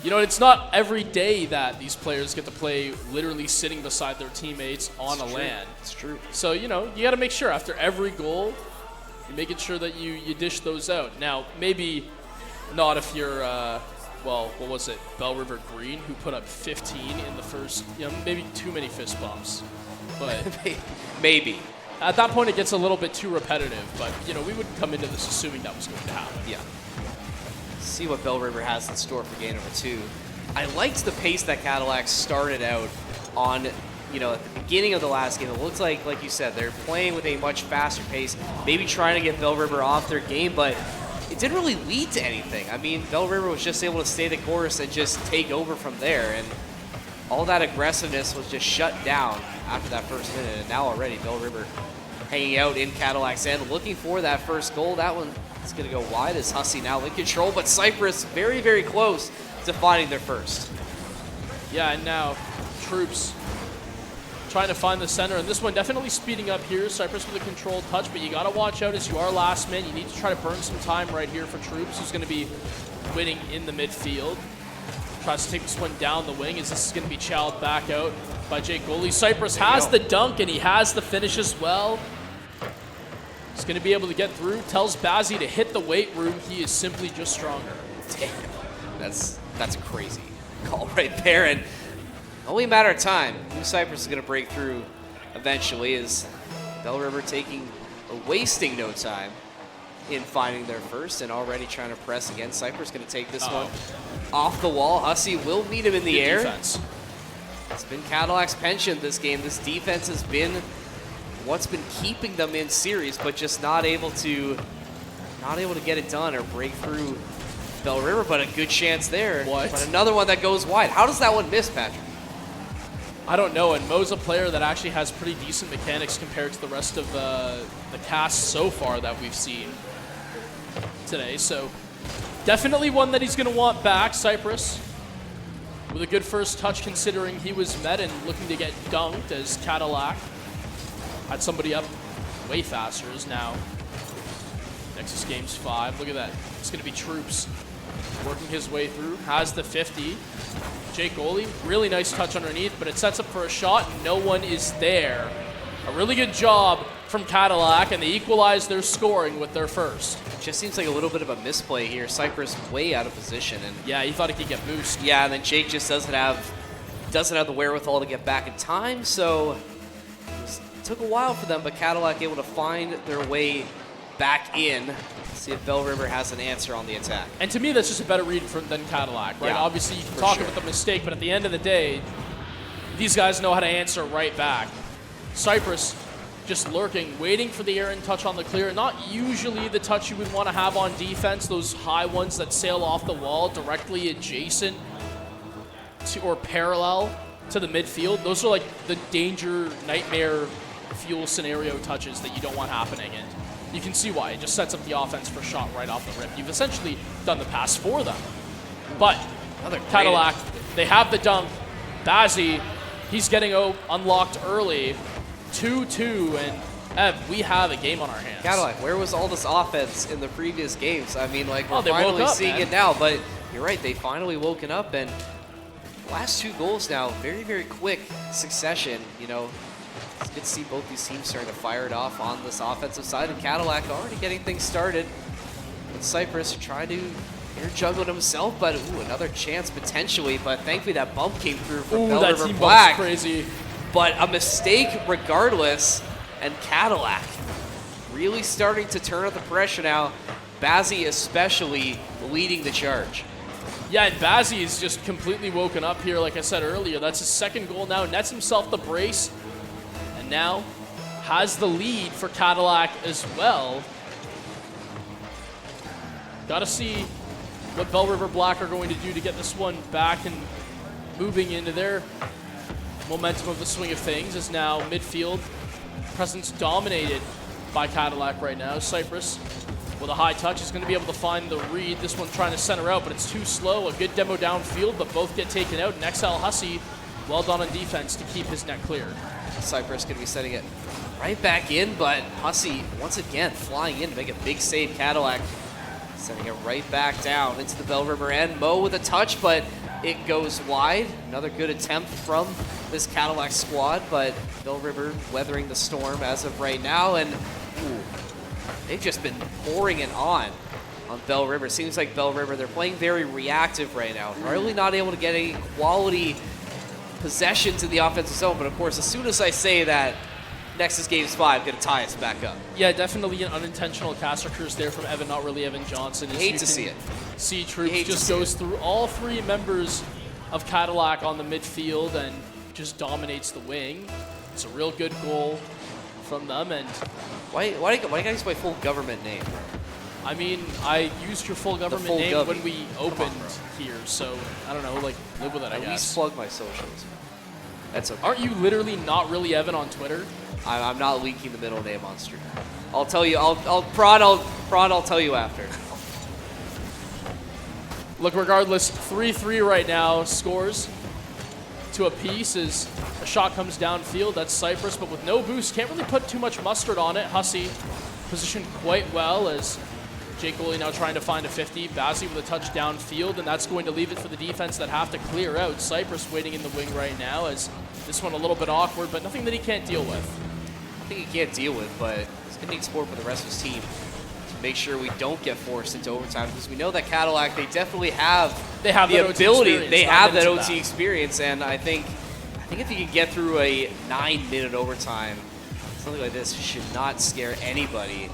It's not every day that these players get to play literally sitting beside their teammates on a LAN. It's true. So, you got to make sure after every goal, you're making sure that you dish those out. Now, maybe not if you're, what was it, Bell River Green, who put up 15 in the first, maybe too many fist bumps. But maybe. At that point, it gets a little bit too repetitive. But, we would come into this assuming that was going to happen. Yeah. See what Bell River has in store for game number 2. I liked the pace that Cadillac started out on, at the beginning of the last game. It looks like you said, they're playing with a much faster pace, maybe trying to get Bell River off their game, but it didn't really lead to anything. I mean, Bell River was just able to stay the course and just take over from there, and all that aggressiveness was just shut down after that first minute, and now already Bell River hanging out in Cadillac's end, looking for that first goal. That one is going to go wide as Hussey now in control, but Cypress very, very close to finding their first. Yeah, and now Troops trying to find the center, and this one definitely speeding up here. Cypress with a controlled touch, but you got to watch out as you are last man. You need to try to burn some time right here for Troops, who's going to be winning in the midfield. Tries to take this one down the wing as this is going to be chowed back out by Jake Goalie. Cypress has the dunk, and he has the finish as well. He's going to be able to get through. Tells Bazzi to hit the weight room. He is simply just stronger. Damn. That's a crazy call right there, and only a matter of time. New Cypress is going to break through eventually, as Bell River wasting no time in finding their first and already trying to press again. Cypress going to take this one off the wall. Hussey will meet him in the air. Defense. It's been Cadillac's penchant this game. This defense has been what's been keeping them in series, but just not able to get it done or break through Bell River, but a good chance there. What? But another one that goes wide. How does that one miss, Patrick? I don't know, and Mo's a player that actually has pretty decent mechanics compared to the rest of the cast so far that we've seen today. So definitely one that he's going to want back. Cypress with a good first touch considering he was met and looking to get dunked as Cadillac had somebody up way faster. Is now Nexus Games 5. Look at that. It's going to be Troops working his way through. Has the 50. Jake Goalie, really nice touch underneath, but it sets up for a shot and no one is there. A really good job from Cadillac, and they equalize their scoring with their first. Just seems like a little bit of a misplay here. Cypress way out of position, and Yeah, he thought he could get boosted. yeah, and then Jake just doesn't have the wherewithal to get back in time, so it took a while for them, but Cadillac able to find their way back in. See if Bell River has an answer on the attack. And to me, that's just a better read than Cadillac, right? Yeah, Obviously, you can for talk sure. about the mistake, but at the end of the day, these guys know how to answer right back. Cypress just lurking, waiting for the errant touch on the clear. Not usually the touch you would want to have on defense, those high ones that sail off the wall directly adjacent to or parallel to the midfield. Those are like the danger, nightmare, fuel scenario touches that you don't want happening. And you can see why. It just sets up the offense for a shot right off the rip. You've essentially done the pass for them. But Another great Cadillac, they have the dunk. Bazzi, he's getting unlocked early. 2-2, and Ev, we have a game on our hands. Cadillac, where was all this offense in the previous games? I mean, like, we're they woke finally up, seeing man. it now, but you're right, they finally woken up, and last 2 goals now, very, very quick succession. You know, it's good to see both these teams starting to fire it off on this offensive side, and Cadillac already getting things started. With Cypress trying to air juggle himself, but ooh, another chance potentially, but thankfully that bump came through from Ooh, Bell that River team Black. bump's crazy. But a mistake regardless, and Cadillac really starting to turn up the pressure now. Bazzi especially leading the charge. Yeah, and Bazzi is just completely woken up here, like I said earlier. That's his second goal now. Nets himself the brace, and now has the lead for Cadillac as well. Got to see what Bell River Black are going to do to get this one back and moving into their momentum of the swing of things, is now midfield presence dominated by Cadillac right now. Cypress With a high touch, he's going to be able to find the read. This one trying to center out, but it's too slow. A good demo downfield, but both get taken out. And Exile Hussey, well done on defense to keep his net clear. Cypress going to be setting it right back in, but Hussey, once again, flying in to make a big save. Cadillac sending it right back down into the Bell River end. Mo with a touch, but it goes wide. Another good attempt from this Cadillac squad, but Bell River weathering the storm as of right now, and they've just been pouring it on Bell River. Seems like Bell River, they're playing very reactive right now. Really not able to get any quality possessions in the offensive zone, but of course, as soon as I say that, Nexus Games 5 going to tie us back up. Yeah, definitely an unintentional caster curse there from Evan, not really Evan Johnson. Hate to see it. See Troops just goes through all three members of Cadillac on the midfield and just dominates the wing. It's a real good goal from them. And why do you use my full government name? I mean, I used your full government full name govy. when we opened here, so I don't know, like, live with it, I guess. At least plug my socials. That's okay. Aren't you literally not really Evan on Twitter? I'm not leaking the middle name on stream. I'll tell you. I'll tell you after. Look, regardless, 3-3 right now. Scores to a piece as a shot comes downfield. That's Cypress, but with no boost, can't really put too much mustard on it. Hussey positioned quite well as Jake Goalie now trying to find a 50. Bazzi with a touch downfield, and that's going to leave it for the defense that have to clear out. Cypress waiting in the wing right now as this one a little bit awkward, but nothing that he can't deal with. I think he can't deal with, but he's going to need support for the rest of his team to make sure we don't get forced into overtime, because we know that Cadillac, they definitely have the ability. They have that OT experience, and I think if you can get through a 9-minute overtime, something like this should not scare anybody.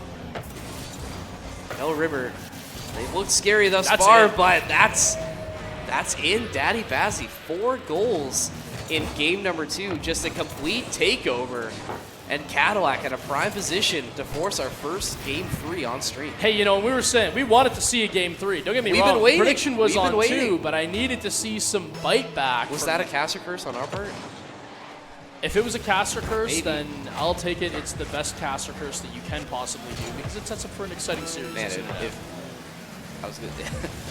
Bell River, they've looked scary thus far, but that's in. Daddy Bazzi, 4 goals in game number 2, just a complete takeover. And Cadillac in a prime position to force our first game 3 on stream. Hey, you know, we were saying we wanted to see a game 3. Don't get me We've wrong. been waiting. Prediction was We've been on waiting. 2, but I needed to see some bite back. Was that a caster curse on our part? If it was a caster curse, Maybe. then I'll take it. It's the best caster curse that you can possibly do because it sets up for an exciting series. Man, I was gonna,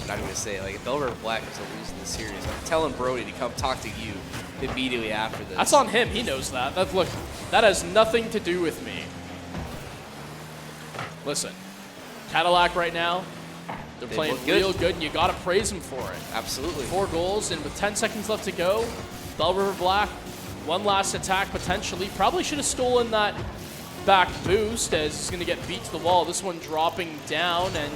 I'm not even gonna say, like, if Bell River Black was to lose in this series, I'm telling Brody to come talk to you immediately after this. That's on him. He knows that. Look, that has nothing to do with me. Listen, Cadillac right now, they're playing real good, and you got to praise them for it. Absolutely. 4 goals, and with 10 seconds left to go, Bell River Black, one last attack potentially. Probably should have stolen that back boost as he's going to get beat to the wall. This one dropping down, and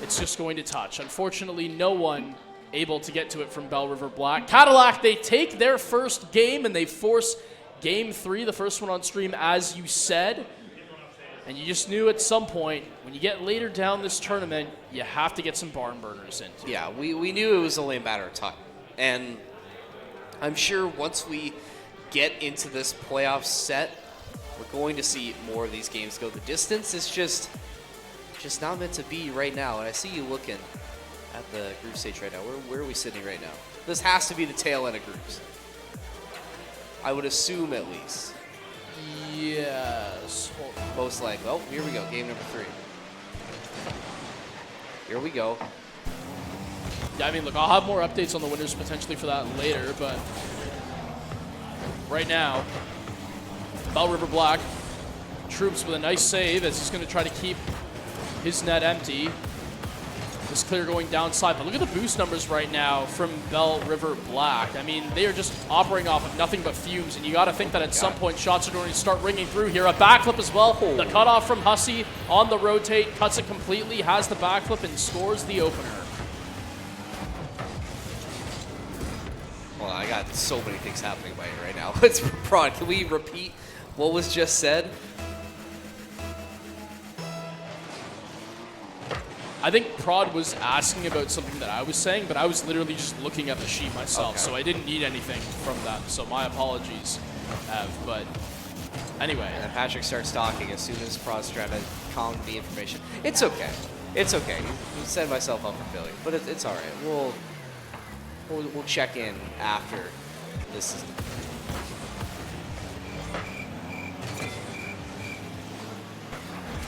it's just going to touch. Unfortunately, no one able to get to it from Bell River Black. Cadillac, they take their first game, and they force game 3, the first one on stream, as you said. And you just knew at some point, when you get later down this tournament, you have to get some barn burners in. Yeah, we knew it was only a matter of time. And I'm sure once we get into this playoff set, we're going to see more of these games go the distance. It's just not meant to be right now. And I see you looking at the group stage right now. Where are we sitting right now? This has to be the tail end of groups. I would assume at least. Yes. Most likely. Oh, here we go. Game number 3. Here we go. Yeah, I mean, look, I'll have more updates on the winners potentially for that later, but right now, Bell River Black, Troops with a nice save as he's going to try to keep his net empty. This clear going downside, but look at the boost numbers right now from Bell River Black. I mean, they are just operating off of nothing but fumes, and you got to think that at some point shots are going to start ringing through here. A backflip as well. The cutoff from Hussey on the rotate, cuts it completely, has the backflip, and scores the opener. Well, I got so many things happening by you right now. It's Prod. Can we repeat what was just said? I think Prod was asking about something that I was saying, but I was literally just looking at the sheet myself, so I didn't need anything from them. So my apologies, Ev. But anyway. And Patrick starts talking as soon as Prod's trying to calm the information. It's okay. It's okay. You set myself up for failure, but it's all right. We'll check in after this is.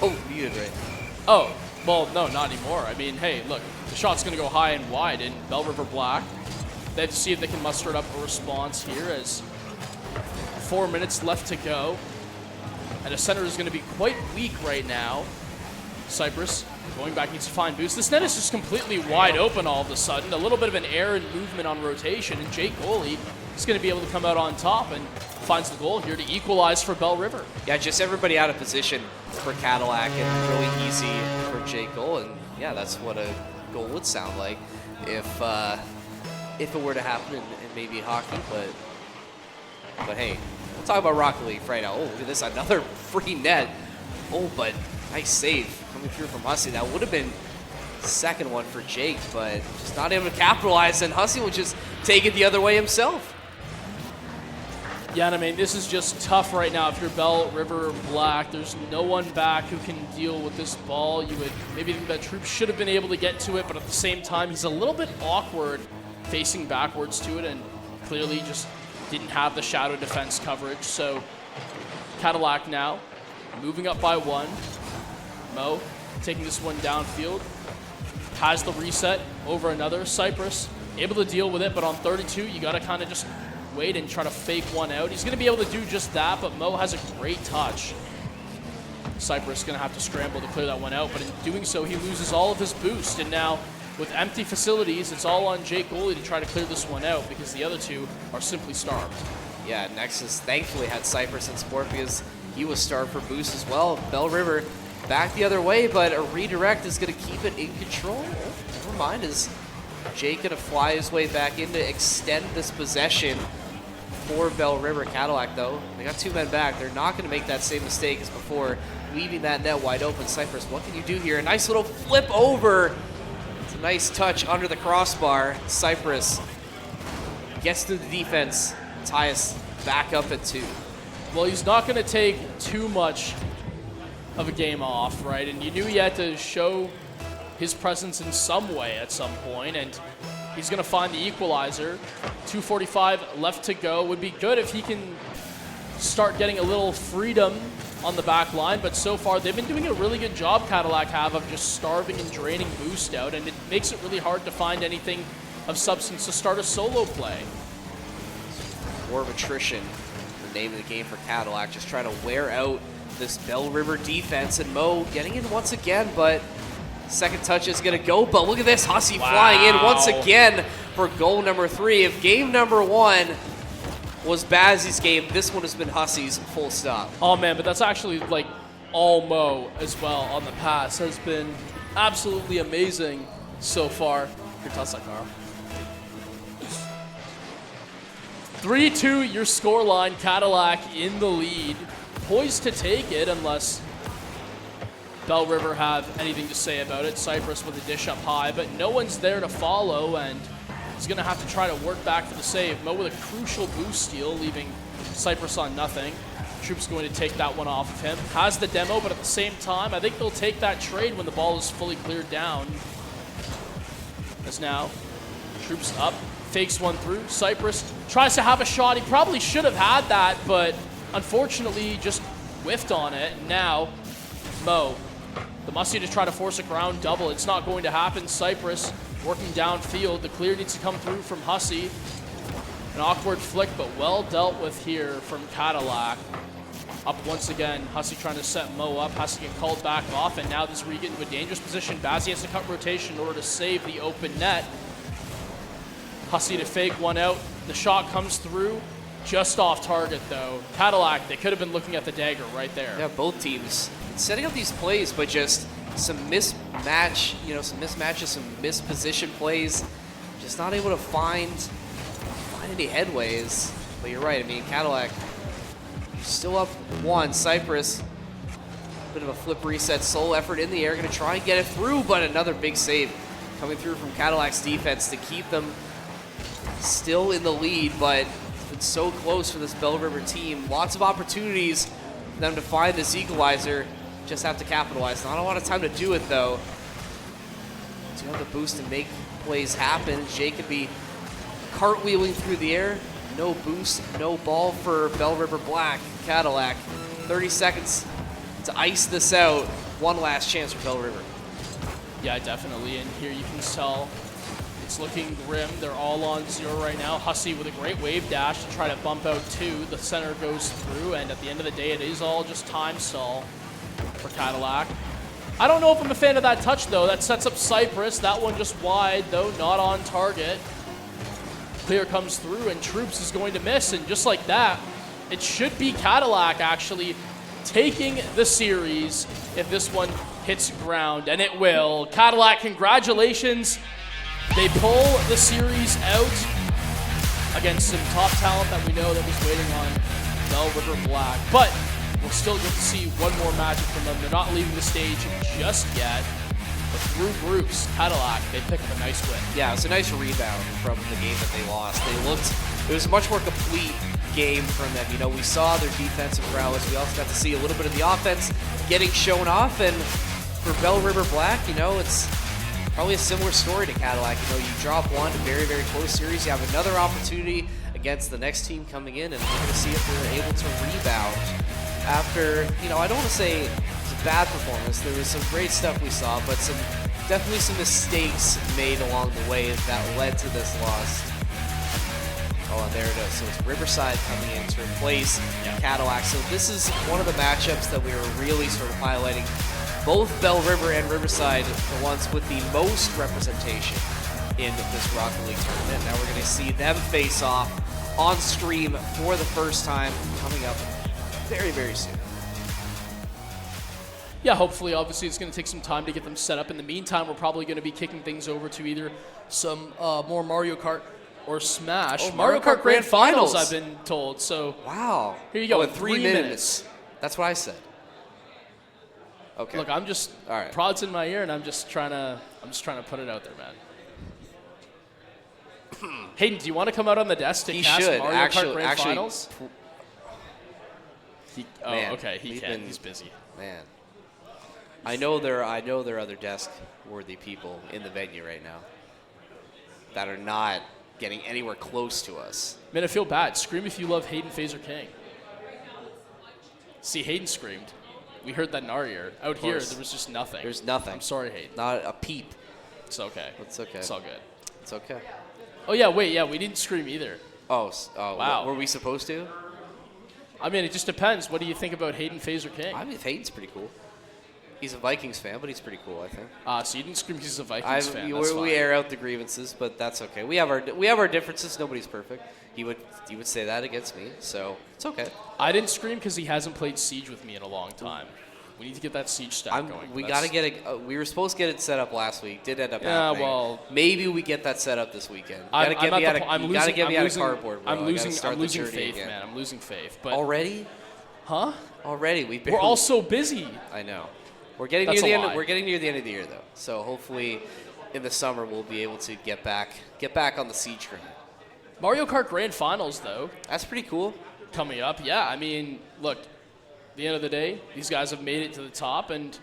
Oh, muted right. Oh, well, no, not anymore. I mean, hey, look, the shot's going to go high and wide in Bell River Black. They have to see if they can muster up a response here as 4 minutes left to go. And the center is going to be quite weak right now. Cypress going back, needs to find boost. This net is just completely wide open all of a sudden. A little bit of an error in movement on rotation, and Jake Goalie is going to be able to come out on top and finds the goal here to equalize for Bell River. Yeah, just everybody out of position for Cadillac and really easy for Jake Goal. And yeah, that's what a goal would sound like if it were to happen in maybe hockey. But hey, we'll talk about Rocket League right now. Oh, look at this, another free net. Oh, but nice save coming through from Hussey. That would have been second one for Jake, but just not able to capitalize, and Hussey will just take it the other way himself. Yeah, and I mean, this is just tough right now. If you're Bell River Black, there's no one back who can deal with this ball. You would maybe think that Troop should have been able to get to it, but at the same time, he's a little bit awkward facing backwards to it, and clearly just didn't have the shadow defense coverage. So Cadillac now moving up by one. Mo taking this one downfield. Has the reset over another. Cypress able to deal with it, but on 32, you got to kind of just wait and try to fake one out. He's going to be able to do just that, but Mo has a great touch. Cypress going to have to scramble to clear that one out, but in doing so, he loses all of his boost. And now, with empty facilities, it's all on Jake Goalie to try to clear this one out because the other two are simply starved. Yeah, Nexus thankfully had Cypress in support because he was starved for boost as well. Bell River back the other way, but a redirect is going to keep it in control. Oh, never mind, is Jake going to fly his way back in to extend this possession for Bell River. Cadillac, though, they got two men back. They're not going to make that same mistake as before, leaving that net wide open. Cypress, what can you do here? A nice little flip over. It's a nice touch under the crossbar. Cypress gets through the defense, tie us back up at 2. Well, he's not going to take too much of a game off, right? And you knew he had to show his presence in some way at some point, and he's going to find the equalizer. 2:45 left to go. Would be good if he can start getting a little freedom on the back line, but so far they've been doing a really good job, Cadillac have, of just starving and draining boost out, and it makes it really hard to find anything of substance to start a solo play. War of attrition, the name of the game for Cadillac, just trying to wear out this Bell River defense, and Mo getting in once again, but second touch is going to go, but look at this, Hussey flying in once again for goal number 3. If game number 1 was Bazzi's game, this one has been Hussey's, full stop. Oh man, but that's actually like all Mo as well on the pass. Has been absolutely amazing so far. Here, toss that, Carl. 3-2 your scoreline, Cadillac in the lead. Poised to take it unless Bell River have anything to say about it. Cypress with a dish up high, but no one's there to follow, and he's going to have to try to work back for the save. Mo with a crucial boost steal, leaving Cypress on nothing. Troop's going to take that one off of him. Has the demo, but at the same time, I think they'll take that trade when the ball is fully cleared down. As now, Troop's up, fakes one through. Cypress tries to have a shot. He probably should have had that, but unfortunately just whiffed on it. And now, Mo, the musty to try to force a ground double. It's not going to happen. Cypress working downfield. The clear needs to come through from Hussey. An awkward flick, but well dealt with here from Cadillac. Up once again, Hussey trying to set Mo up. Has to get called back off, and now this we get into a dangerous position. Bazzi has to cut rotation in order to save the open net. Hussey to fake one out. The shot comes through. Just off target, though. Cadillac, they could have been looking at the dagger right there. Yeah, both teams setting up these plays, but just some mismatch, some mismatches, some misposition plays. Just not able to find any headways. But you're right. I mean, Cadillac still up 1. Cypress, bit of a flip reset, sole effort in the air, going to try and get it through, but another big save coming through from Cadillac's defense to keep them still in the lead, but it's so close for this Bell River team. Lots of opportunities for them to find this equalizer. Just have to capitalize. Not a lot of time to do it, though. To have the boost to make plays happen. Jake could be cartwheeling through the air. No boost, no ball for Bell River Black. Cadillac, 30 seconds to ice this out. one last chance for Bell River. Yeah, definitely. And here you can tell it's looking grim. They're all on 0 right now. Hussey with a great wave dash to try to bump out 2. The center goes through, and at the end of the day, it is all just time stall for Cadillac. I don't know if I'm a fan of that touch, though. That sets up Cypress. That one just wide, though, not on target. Clear comes through, and Troops is going to miss, and just like that, it should be Cadillac actually taking the series if this one hits ground, and it will. Cadillac, congratulations. They pull the series out against some top talent that we know that was waiting on Bell River Black, but we'll still get to see one more matchup from them. They're not leaving the stage just yet. But through groups, Cadillac, they pick up a nice win. Yeah, it's a nice rebound from the game that they lost. It was a much more complete game from them. You know, we saw their defensive prowess. We also got to see a little bit of the offense getting shown off. And for Bell River Black, you know, it's probably a similar story to Cadillac. You know, you drop one, a very, very close series. You have another opportunity against the next team coming in, and we're going to see if they're able to rebound after, you know, I don't want to say bad performance. There was some great stuff we saw, but definitely some mistakes made along the way that led to this loss. Oh, and there it is. So it's Riverside coming in to replace Cadillac. So this is one of the matchups that we were really sort of highlighting. Both Bell River and Riverside, the ones with the most representation in this Rocket League tournament. Now we're going to see them face off on stream for the first time coming up very, very soon. Yeah, hopefully, obviously, it's going to take some time to get them set up. In the meantime, we're probably going to be kicking things over to either some more Mario Kart or Smash. Oh, Mario Kart Grand Finals, I've been told. So wow. Here you go. Oh, in in 3 minutes. That's what I said. Okay. Look, I'm just all right. prods in my ear, and I'm just trying to put it out there, man. Hayden, do you want to come out on the desk to cast Mario Kart Grand Finals? Man, okay, he can. He's busy. Man. I know there are other desk-worthy people in the venue right now that are not getting anywhere close to us. Man, I feel bad. Scream if you love Hayden Phaser King. See, Hayden screamed. We heard that in our ear. Out here, there was just nothing. There's nothing. I'm sorry, Hayden. Not a peep. It's okay. It's okay. It's all good. It's okay. Oh, yeah, wait, yeah, we didn't scream either. Oh, wow. Were we supposed to? I mean, it just depends. What do you think about Hayden Phaser King? I mean, Hayden's pretty cool. He's a Vikings fan, but he's pretty cool, I think. So you didn't scream because he's a Vikings fan. That's fine. We air out the grievances, but that's okay. We have our differences. Nobody's perfect. He would say that against me, so it's okay. I didn't scream because he hasn't played Siege with me in a long time. We need to get that Siege stack going. We got to get it. We were supposed to get it set up last week. Did end up happening. Well, maybe we get that set up this weekend. You I'm gotta get me out of cardboard, bro. I'm losing faith, again. man. I'm losing faith. But already? Huh? Already? We're all so busy. I know. We're getting near the end. We're getting near the end of the year, though. So hopefully, in the summer, we'll be able to get back on the Siege grind. Mario Kart Grand Finals, though. That's pretty cool. Coming up, yeah. I mean, look. At the end of the day, these guys have made it to the top, and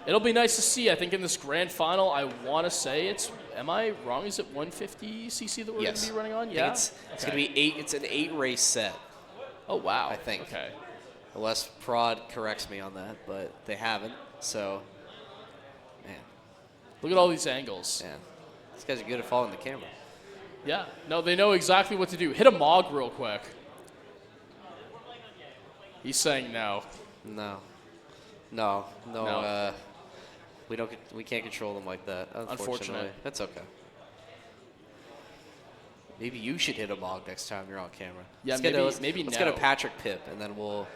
it'll be nice to see. I think in this grand final, I want to say it's. Am I wrong? Is it 150cc that we're going to be running on? Yeah. It's going to be 8. It's an 8-race set. Oh wow. I think. Okay. Unless Prod corrects me on that, but they haven't. So, man. Look at all these angles. Man, these guys are good at following the camera. Yeah. No, they know exactly what to do. Hit a Mog real quick. He's saying no. No. We can't control them like that. Unfortunately. That's okay. Maybe you should hit a Mog next time you're on camera. Yeah, let's get a Patrick Pip, and then we'll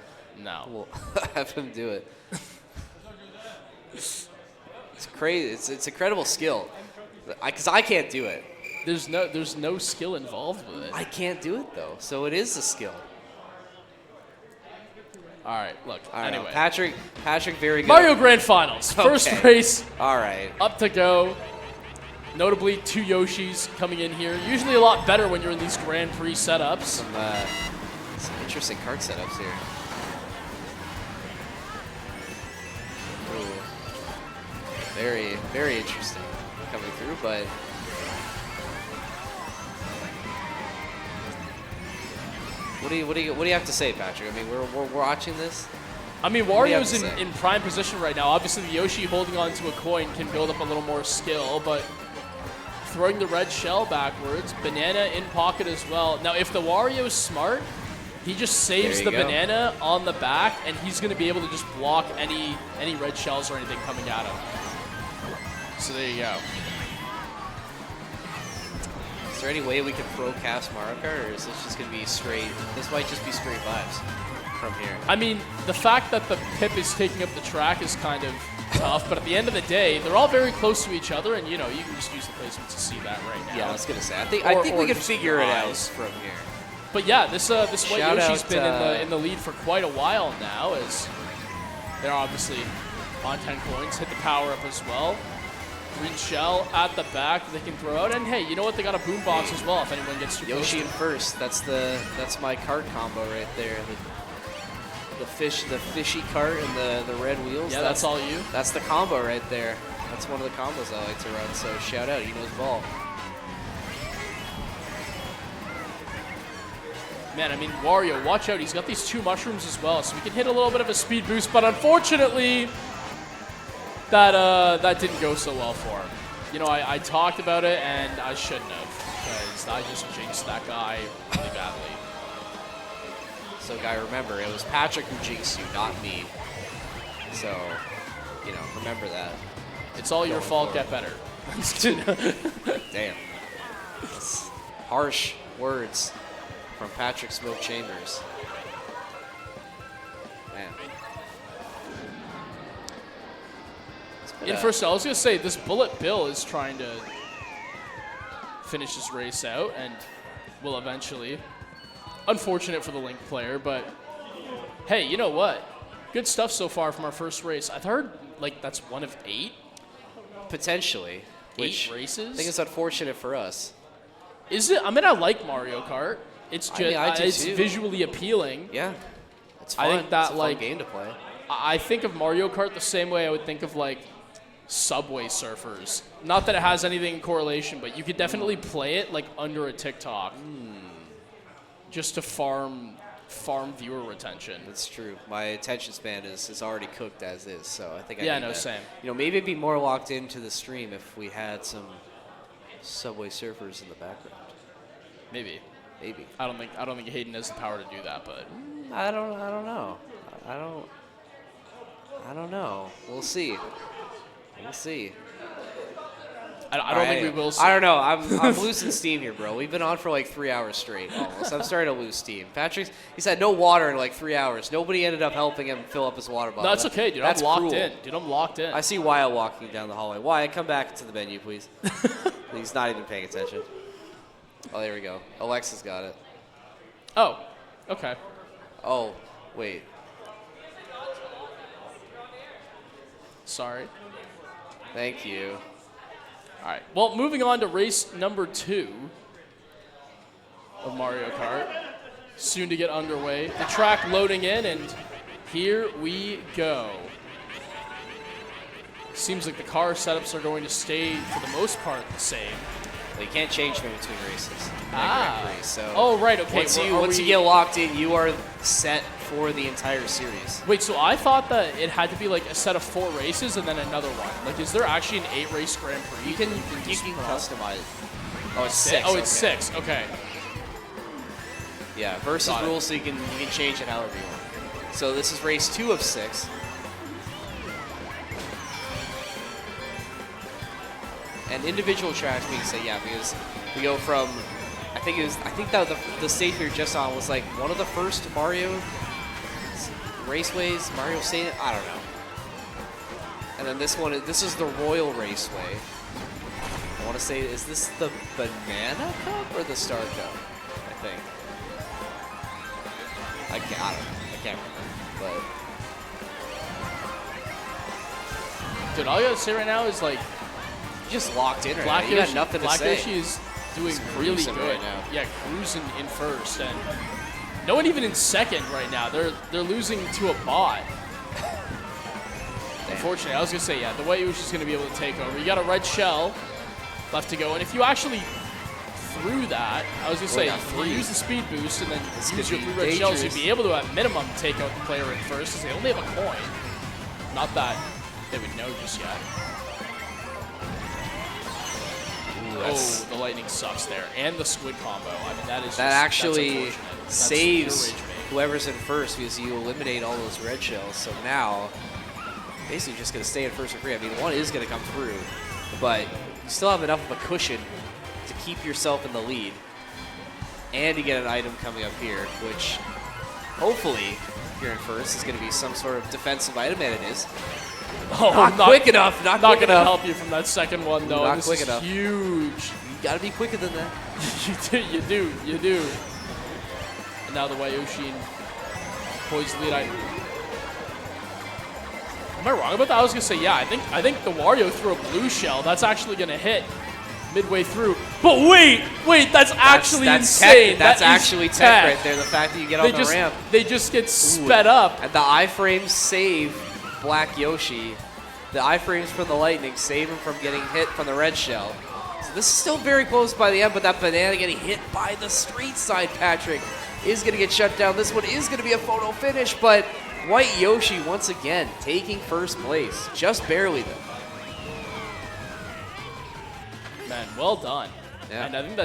have him do it. It's crazy. It's incredible skill. Because I can't do it. There's no skill involved with it. I can't do it though, so it is a skill. All right, look. Anyway, Patrick, very good. Mario Grand Finals, first race. All right, up to go. Notably, 2 Yoshis coming in here. Usually a lot better when you're in these Grand Prix setups. Some interesting kart setups here. Ooh. Very, very interesting coming through, but. What do you have to say, Patrick? I mean, we're watching this. I mean, What do you have Wario's to say? in prime position right now. Obviously, the Yoshi holding on to a coin can build up a little more skill, but throwing the red shell backwards, banana in pocket as well. Now, if the Wario's smart, he just saves There the you go. banana on the back, and he's going to be able to just block any red shells or anything coming at him. So there you go. Is there any way we can pro cast Mario Kart, or is this just going to be straight? This might just be straight vibes from here. I mean, the fact that the pip is taking up the track is kind of tough, but at the end of the day, they're all very close to each other, and you know, you can just use the placement to see that right now. Yeah, I was going to say. I think Or we can just figure it out eyes. from here. But yeah, this White Shout Yoshi's out, been in the lead for quite a while now, as they're obviously on 10 coins, hit the power up as well. Green shell at the back they can throw out, and hey, you know what? They got a boombox as well if anyone gets too close. Yoshi to in it. first. That's my cart combo right there. The fishy cart and the red wheels. Yeah, that's all you. That's the combo right there. That's one of the combos I like to run. So shout out, he knows ball. Man, I mean, Wario, watch out. He's got these 2 mushrooms as well, so we can hit a little bit of a speed boost, but unfortunately, that didn't go so well for him. You know, I talked about it, and I shouldn't have, because I just jinxed that guy really badly. So guy, remember, it was Patrick who jinxed you, not me. So, you know, remember that. It's all your Going fault, forward. get better. Damn. That's harsh words from Patrick Smoke Chambers. Man. It's been In a- first, I was going to say, this Bullet Bill is trying to finish this race out, and will eventually. Unfortunate for the Link player, but hey, you know what? Good stuff so far from our first race. I've heard, like, that's 1 of 8? Potentially. 8 Which races? I think it's unfortunate for us. Is it? I mean, I like Mario Kart. It's just, I mean, I do it's too. visually appealing. Yeah. It's I fun. think that, it's a fun like- game to play. I think of Mario Kart the same way I would think of, like, Subway Surfers. Not that it has anything in correlation, but you could definitely play it, like, under a TikTok. Just to farm viewer retention. That's true. My attention span is already cooked as is, so I think I Yeah, need no, that. same. You know, maybe it'd be more locked into the stream if we had some Subway Surfers in the background. Maybe. Maybe. I don't think Hayden has the power to do that, but I don't know. I don't know. We'll see. We'll see. I don't think we will see. I don't know. I'm losing steam here, bro. We've been on for like 3 hours straight almost. I'm starting to lose steam. He's had no water in like 3 hours. Nobody ended up helping him fill up his water bottle. No, it's okay, dude. That's I'm locked cruel. in. Dude, I'm locked in. I see Wyatt walking down the hallway. Wyatt, come back to the menu, please. He's not even paying attention. Oh, there we go. Alexa's got it. Oh, okay. Oh, wait. Sorry. Thank you. All right. Well, moving on to race number 2 of Mario Kart. Soon to get underway. The track loading in, and here we go. Seems like the car setups are going to stay, for the most part, the same. Well, you can't change them between races. Ah. Race, so Oh, right. Okay. once you get locked in, you are set for the entire series. Wait, so I thought that it had to be like a set of 4 races and then another one. Like, is there actually an 8-race Grand Prix? You can just put on? customize it. Oh, it's 6. Oh, it's okay. 6. Okay. Yeah, versus Got it. rules, so you can change it however you want. So this is race 2 of 6. And individual tracks being said, yeah, because we go from, I think that the stage we were just on was like one of the first Mario raceways, Mario State, I don't know. And then this is the Royal Raceway. I want to say, is this the Banana Cup or the Star Cup? I think. I can't remember, but Dude, all you gotta say right now is like just locked in right Black now. You Yoshi, got nothing to Black say. Yoshi is doing He's really cruising good right now. Yeah, cruising in first, and no one even in second right now. They're losing to a bot. Unfortunately, I was gonna say, yeah, the White Yoshi's gonna be able to take over. You got a red shell left to go, and if you actually through that, I was going to Well, say, yeah, if you use the speed boost and then could use your be 3 red shells, you'd dangerous. be able to, at minimum, take out the player in first, because they only have a coin. Not that they would know just yet. Oh, the lightning sucks there. And the squid combo. I mean, that is just, That actually that's unfortunate. That's saves pure rage bait. whoever's in first because you eliminate all those red shells. So now, basically just going to stay in first and free. I mean, one is going to come through, but you still have enough of a cushion to keep yourself in the lead. And you get an item coming up here, which hopefully, if you're in first, is going to be some sort of defensive item, and it is. Oh, Not quick enough. Not quick going to enough. help you from that second one, though. Not This quick is enough. huge. You got to be quicker than that. You do. And now the Wehsec poised lead. Am I wrong about that? I was gonna say yeah. I think the Wario threw a blue shell. That's actually gonna hit midway through. But wait, that's actually that's insane. Tech. That's That is actually tech right there. The fact that you get on the ramp. They just get sped up. And the iframes save Black Yoshi. The iframes from the lightning save him from getting hit from the red shell. So this is still very close by the end, but that banana getting hit by the street side Patrick is going to get shut down. This one is going to be a photo finish, but White Yoshi once again taking first place. Just barely though. Man, well done. Yeah. And I think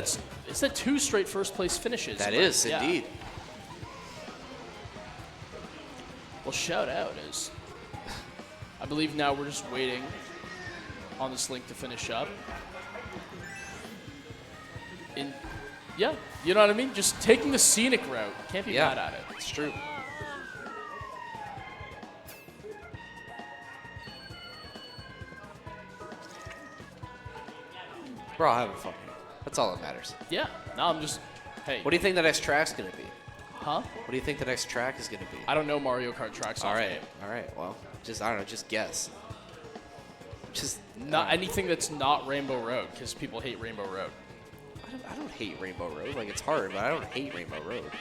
is that 2 straight first place finishes. That but is, yeah. indeed. Well, shout out is. I believe now we're just waiting on this link to finish up. Yeah, you know what I mean? Just taking the scenic route. Can't be mad at it. It's true. We're all having fun. That's all that matters. Yeah. Now I'm just, hey. What do you think the next track's going to be? Huh? What do you think the next track is going to be? I don't know Mario Kart tracks. All off right. game. All right. Well, just, I don't know, just guess. Just Not anything that's not Rainbow Road, because people hate Rainbow Road. I don't hate Rainbow Road. Like, it's hard, but I don't hate Rainbow Road.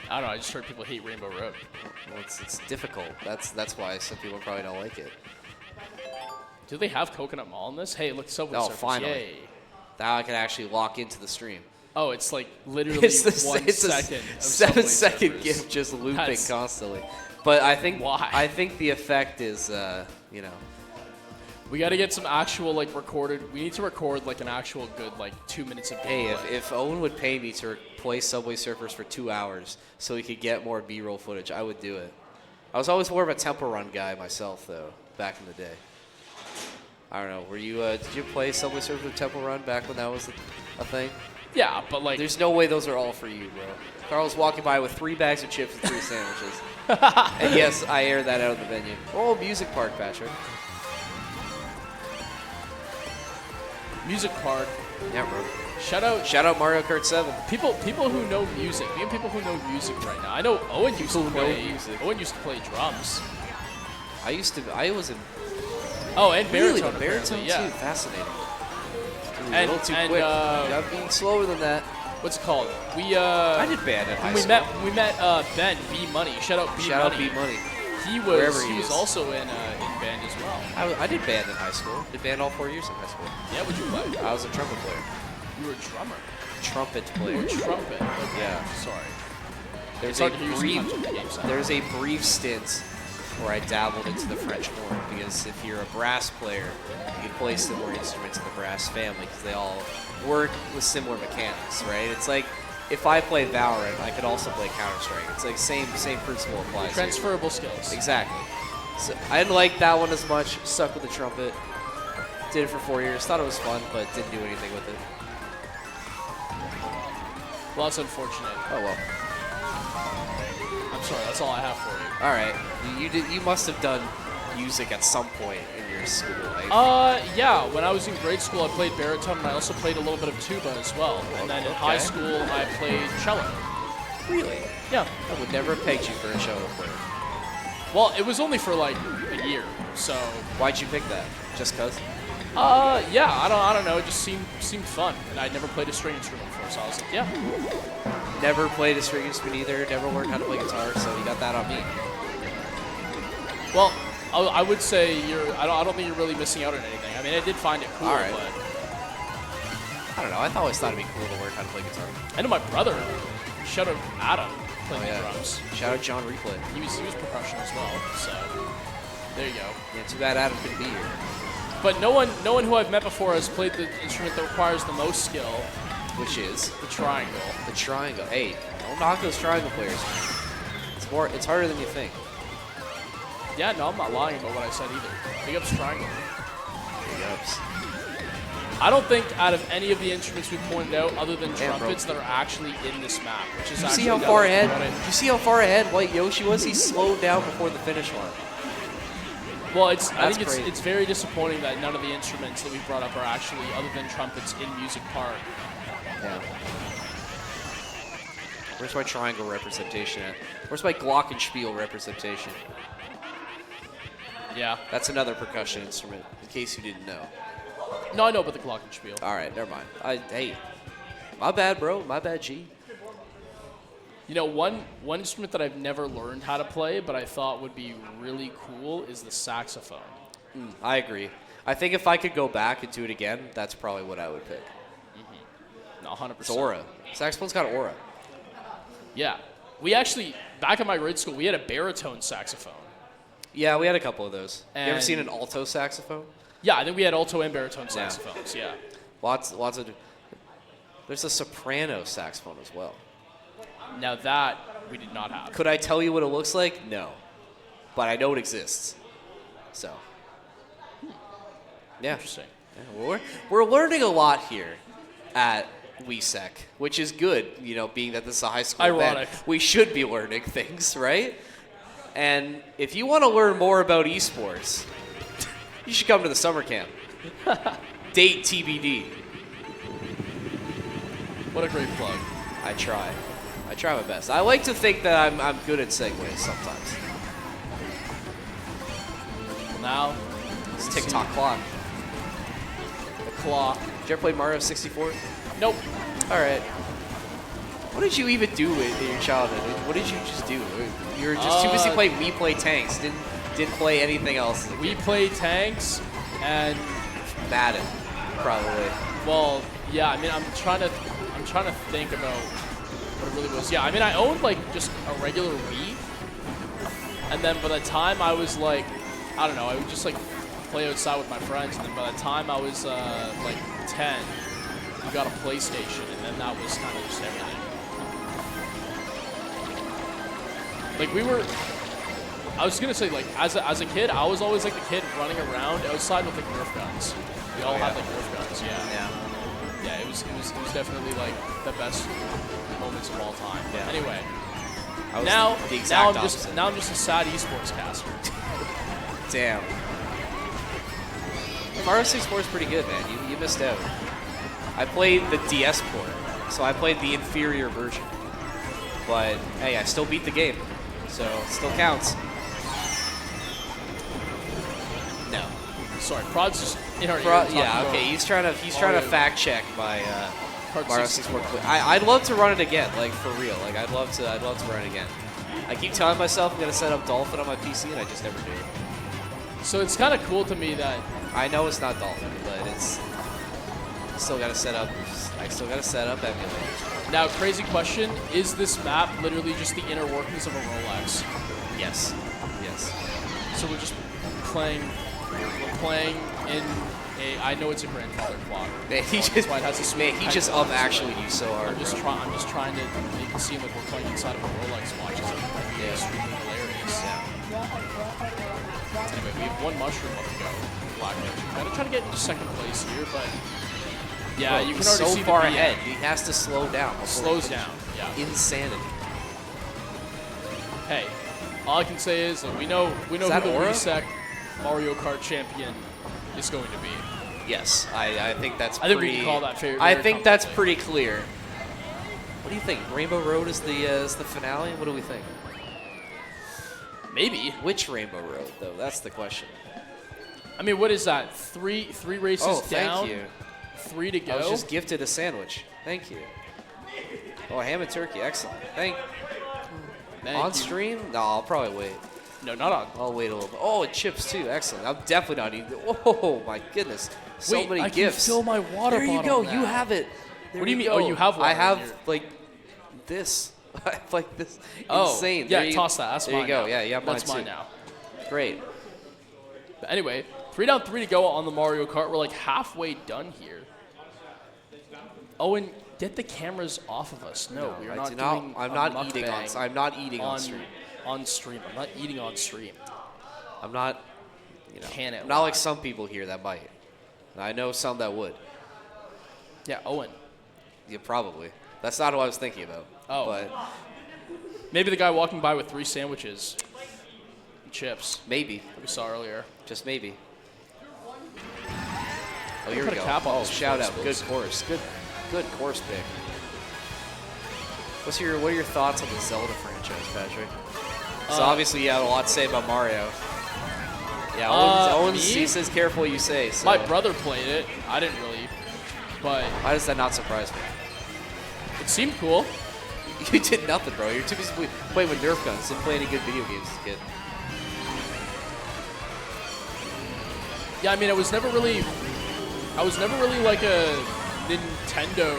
I don't know. I just heard people hate Rainbow Road. Well, it's difficult. That's why some people probably don't like it. Do they have Coconut Mall in this? Hey, look, Subway Oh, Surfers. finally. Yay. Now I can actually lock into the stream. Oh, it's like literally It's a 1 second. of Subway 7-second Surfers. GIF just looping That's- constantly. But I think Why? I think the effect is, you know, We got to get some actual, like, recorded. We need to record, like, an actual good, like, 2 minutes of hey, gameplay. if Owen would pay me to play Subway Surfers for 2 hours so he could get more B-roll footage, I would do it. I was always more of a Temple Run guy myself, though, back in the day. I don't know. Were you? Did you play Subway Surfers or Temple Run back when that was a thing? Yeah, but, like, There's no way those are all for you, bro. Carl's walking by with 3 bags of chips and 3 sandwiches. And yes, I aired that out of the venue. Oh, music park, Patrick. music part. Yeah, bro. Shout out Mario Kart 7. people who know music. Me and people who know music right now. I know Owen used to People who know play music. Owen used to play drums. I was in Oh, and really baritone. the baritone apparently, yeah. too. Fascinating. A And- little too and, quick. I'm being slower than that. What's it called? I did band at high when school. we met Ben B Money. Shout out B Shout out Money. B Money. He Wherever was he he was is. also in band as well. I did band in high school. Did band all 4 years in high school. Yeah, would you play? I was a trumpet player. You were a drummer. Trumpet You player. were a trumpet. Okay. Yeah. Sorry. There's It's a hard to hear you brief. sometimes with the game sound. There's a brief stint where I dabbled into the French horn because if you're a brass player, you can play similar instruments in the brass family because they all work with similar mechanics, right? It's like if I play Valorant, I could also play Counter-Strike. It's like same principle applies here. Transferable skills. Exactly. So I didn't like that one as much. Stuck with the trumpet. Did it for 4 years. Thought it was fun, but didn't do anything with it. Well, that's unfortunate. Oh well. I'm sorry. That's all I have for you. All right. You must have done music at some point in your school life. Yeah. When I was in grade school, I played baritone, and I also played a little bit of tuba as well. And then in high Okay. school, I played cello. Really? Yeah. I would never have pegged you for a cello player. Well, it was only for like a year, so. Why'd you pick that? Just cause? Yeah. I don't know. It just seemed fun, and I'd never played a string instrument before, so I was like, yeah. Never played a string instrument either. Never learned how to play guitar, so you got that on me. Well, I would say I don't think you're really missing out on anything. I mean, I did find it cool, All right. but I don't know. I always thought it'd be cool to learn how to play guitar. I know my brother, shout out Adam, playing the drums. Shout out John Replay. He was percussion as well, so there you go. Yeah, too bad Adam couldn't be here. But no one who I've met before has played the instrument that requires the most skill, Which is the triangle. the triangle. Hey, don't knock those triangle players. It's harder than you think. Yeah, no, I'm not lying about what I said either. Big ups triangle. Big ups. I don't think out of any of the instruments we pointed out, other than Damn, bro. trumpets, that are actually in this map, which is You actually see how now far that I think ahead? about it. You see how far ahead White Yoshi was? He slowed down before the finish line. Well, I That's think crazy. it's very disappointing that none of the instruments that we brought up are actually, other than trumpets, in Music Park. Yeah. Where's my triangle representation at? Where's my glockenspiel representation? Yeah. That's another percussion instrument, in case you didn't know. No, I know about the glockenspiel. All right, never mind. Hey, my bad, bro. My bad, G. You know, one instrument that I've never learned how to play, but I thought would be really cool, is the saxophone. I agree. I think if I could go back and do it again, that's probably what I would pick. No, 100%. It's aura. Saxophone's got aura. Yeah. We actually, back in my grade school, we had a baritone saxophone. Yeah, we had a couple of those. You ever And- seen an alto saxophone? Yeah, I think we had alto and baritone saxophones, yeah. Lots of. There's a soprano saxophone as well. Now that we did not have. Could I tell you what it looks like? No, but I know it exists. So, yeah. Interesting. Yeah, well, we're learning a lot here at Wehsec, which is good. You know, being that this is a high school Ironic. event, we should be learning things, right? And if you want to learn more about esports, you should come to the summer camp. Date TBD. What a great plug. I try my best. I like to think that I'm good at segues sometimes. Now, It's TikTok clock. the clock. Did you ever play Mario 64? Nope. All right. What did you even do in your childhood? What did you just do? You were just too busy playing We Play Tanks. Didn't play anything else. We play tanks, and Madden, probably. well, yeah. I mean, I'm trying to think about what it really was. Yeah, I mean, I owned like just a regular Wii, and then by the time I was like, I don't know, I would just like play outside with my friends, and then by the time I was like 10, we got a PlayStation, and then that was kind of just everything. Like I was gonna say, like, as a kid, I was always like the kid running around outside with like Nerf guns. We all had like Nerf guns, yeah. Yeah, it was definitely like the best moments of all time. Yeah. Anyway, I was now the exact I'm opposite. just a sad esports caster. Damn. Mario 64 is pretty good, man. You missed out. I played the DS port, so I played the inferior version. But hey, I still beat the game, so it still counts. No. Sorry, Prod's just in our ear. Yeah, talking about okay. He's trying to Mario fact check my Kart Mario 64. 64. I'd love to run it again, like for real. Like I'd love to run it again. I keep telling myself I'm gonna set up Dolphin on my PC, and I just never do. So it's kind of cool to me that I know it's not Dolphin, but it's still gotta set up. I still gotta set up emulators. now, crazy question: is this map literally just the inner workings of a Rolex? Yes. Yes. So we're just playing. We're playing in a. I know it's a grandfather clock. Man, he That's just why it has a sweet up actually you so hard, I'm just bro. trying to make it seem like we're playing inside of a Rolex watch. It's Yeah. extremely hilarious. Anyway, we have one mushroom left to go. Black Magic. Gotta try to get into second place here, but yeah, Bro, you can he's already so see far the ahead. He has to slow down. before Slows he down. Yeah. Insanity. Hey, all I can say is that we know who that the Aura? Wehsec Mario Kart champion is going to be. Yes, I think that's I think pretty. we can call that fair. I very think that's comfortably. pretty clear. What do you think? Rainbow Road is the finale. What do we think? Maybe. Which Rainbow Road though? That's the question. I mean, what is that? Three races Oh, down. thank you. 3 to go. I was just gifted a sandwich. Thank you. Oh, ham and turkey. Excellent. Thank On you. stream? No, I'll probably wait. No, not on. I'll wait a little bit. Oh, it chips too. Excellent. I'm definitely not eating. Oh my goodness. So Wait, many I gifts. can fill my water There you bottle go. You now. have it. There What do you mean? go. Oh, you have water I in have here. like this. I have like this. Oh, Insane. yeah, There you, toss that. That's there mine you go. now. Yeah, yeah, mine That's mine too. now. Great. But anyway, 3 down, 3 to go on the Mario Kart. We're like halfway done here. Owen, get the cameras off of us. No, we are I not do not. doing I'm a not eating on. mukbang I'm not eating on stream. On stream. I'm not eating on stream. I'm not. You know. Can it I'm not like live. some people here that might. I know some that would. Yeah, Owen. Yeah, probably. That's not what I was thinking about. Oh. But Maybe the guy walking by with 3 sandwiches and chips maybe. that we saw earlier. Just maybe. Oh, here we put a go. cap on Oh, this shout before out. it Good course. Good course pick. What are your thoughts on the Zelda franchise, Patrick? So obviously you have a lot to say about Mario. Yeah, Owens me? he says careful what you say. So. My brother played it. I didn't really, but Why does that not surprise me? it seemed cool. You did nothing, bro. You're too busy playing with Nerf guns. Didn't play any good video games as a kid. Yeah, I mean, I was never really like a Nintendo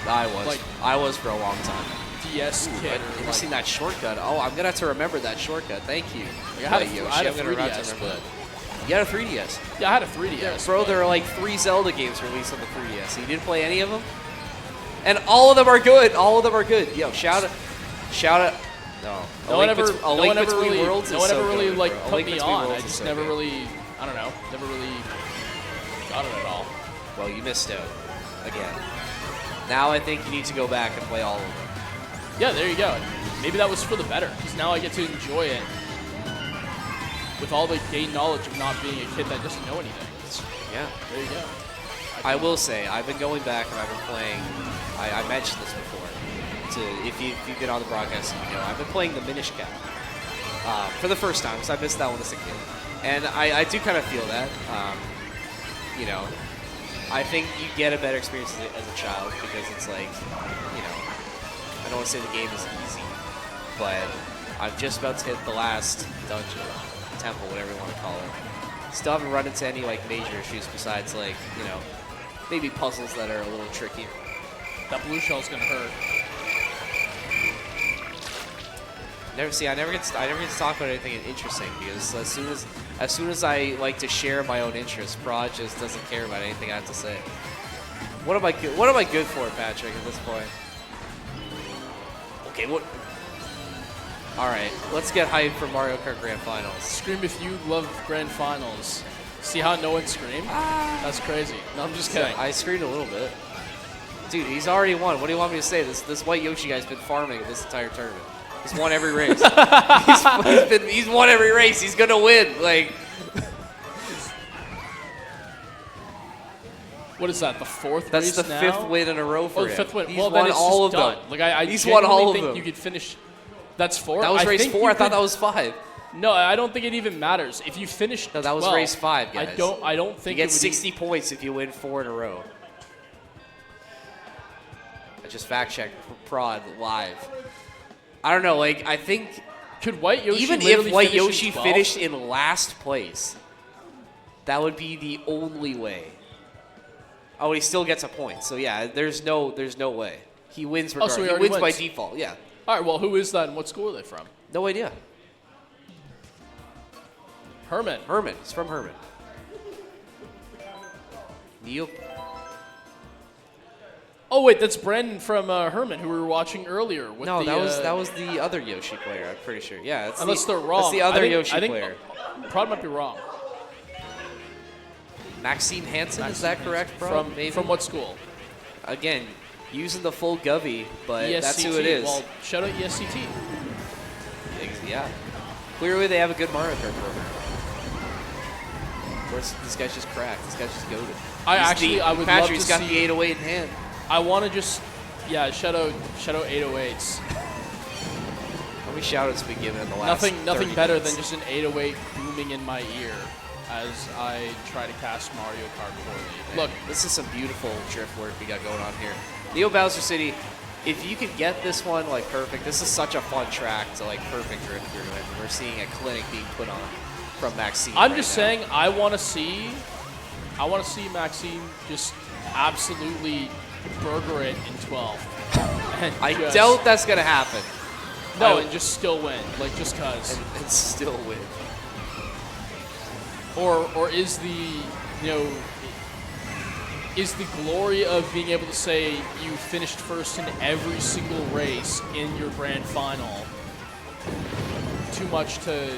I was for a long time. DS kid. I've or never like- seen that shortcut. Oh, I'm gonna have to remember that shortcut. Thank you. I had a Yoshi. I had a I'm gonna have to 3DS, remember but that. You had a 3DS. yeah, I had a 3DS. Bro, but- there are like 3 Zelda games released on the 3DS. You didn't play any of them? And all of them are good. All of them are good. Yo, shout out. No. No one ever, A Link Between Worlds no is one so ever really good, like bro. A put Link me Between on. I Worlds is just so never good. really, I don't know, never really got it at all. Well, you missed out. Again. Now I think you need to go back and play all of them. Yeah, there you go. Maybe that was for the better, because now I get to enjoy it with all the gained knowledge of not being a kid that doesn't know anything. Yeah. There you go. I will say, I've been going back and I've been playing, I mentioned this before, if you've been on the broadcast, you know, I've been playing the Minish Cap for the first time, because I missed that one as a kid. And I do kind of feel that, you know, I think you get a better experience as a child, because it's like, you know, I don't want to say the game is easy, but I'm just about to hit the last dungeon, temple, whatever you want to call it. Still haven't run into any like major issues besides like, you know, maybe puzzles that are a little tricky. That blue shell's gonna hurt. I never get to talk about anything interesting, because as soon as I like to share my own interests, Prod just doesn't care about anything I have to say. What am I good for, Patrick, at this point? Okay, what? All right, let's get hyped for Mario Kart Grand Finals. Scream if you love grand finals. See how no one screamed? That's crazy. No, I'm just kidding. I screamed a little bit. Dude, he's already won. What do you want me to say? This white Yoshi guy's been farming this entire tournament. He's won every race. he's won every race. He's gonna win. Like, What is that? The 4th that's race the now? 5th win in a row for Oh, him. the 5th win. He's Well, won then it's all of just done. them. Like I He's won genuinely all of think them. you could finish. That's 4. That was race think 4. you I thought could- that was 5. No, I don't think it even matters. If you finish. No, that was 12, race 5, guys. I don't You think get it would 60 points if you win 4 in a row. I just fact checked Prod live. I don't know. Like, I think Could White Yoshi even if literally White finish in Yoshi 12th? finished in last place, that would be the only way. Oh, he still gets a point. So yeah, there's no way. He wins Oh, so regardless. he He already wins by wins. default. Yeah. All right. Well, who is that, and what school are they from? No idea. Herman. Herman. It's from Herman. Neil. Oh wait, that's Brandon from Herman, who we were watching earlier. With No, the, that was the other Yoshi player. I'm pretty sure. Yeah, it's Unless the, they're wrong. That's the other I think, Yoshi I think, player. Prod might be wrong. Maxime Hansen. Is that correct, bro? From what school? Again, using the full Govey, but ESCT. that's who it is. Well, shout out ESCT. Yeah. Clearly, they have a good Mario Kart program. Of course, this guy's just cracked. This guy's just goated. I would Patrick, love he's to got see. the 808 in hand. I want to just, yeah, shout out 808s. How many shout-outs have been given in the last Nothing 30 better minutes? than just an 808 booming in my ear as I try to cast Mario Kart poorly. Look, this is some beautiful drift work we got going on here. Neo Bowser City, if you could get this one like perfect, this is such a fun track to like perfect drift through, and we're seeing a clinic being put on from Maxime. I'm right just now. saying, I want to see Maxime just absolutely burger it in 12. And I just- doubt that's gonna happen. No, and just still win, like just cause. And still win. Or is is the glory of being able to say you finished first in every single race in your grand final too much to,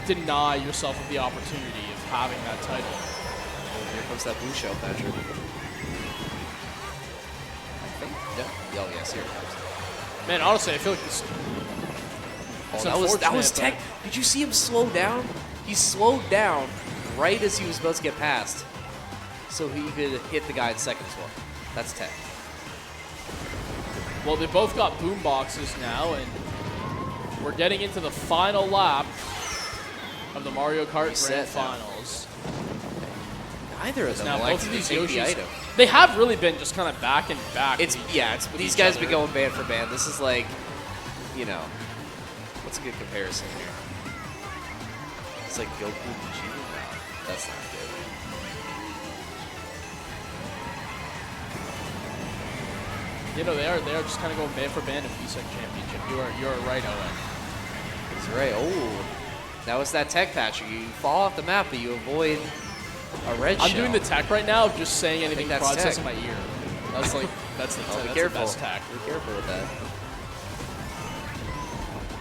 deny yourself of the opportunity of having that title? Oh, here comes that blue shell, Patrick. I think. Yeah. Oh yes, here it comes. Man, honestly, I feel like this. Oh, that was unfortunate, tech. Did you see him slow down? He slowed down right as he was about to get past, so he could hit the guy in second as well. That's tech. Well, they both got boom boxes now, and we're getting into the final lap of the Mario Kart Reset Grand now. Finals. Neither of them Now, like both of to these take the Yoshis, item. they have really been just kind of back and back. It's with these each guys other. been going band for band. This is like, what's a good comparison here? It's like Goku and Vegeta. No, that's not good. They are just kind of going band for band in Wehsec Championship. You are right, Owen. He's right. Oh, that was that tech patch. You fall off the map, but you avoid a red I'm shell. doing the tech right now, just saying anything that's process tech. in my ear. That's like that's the Oh, be that's careful. the best tech. Be careful with that.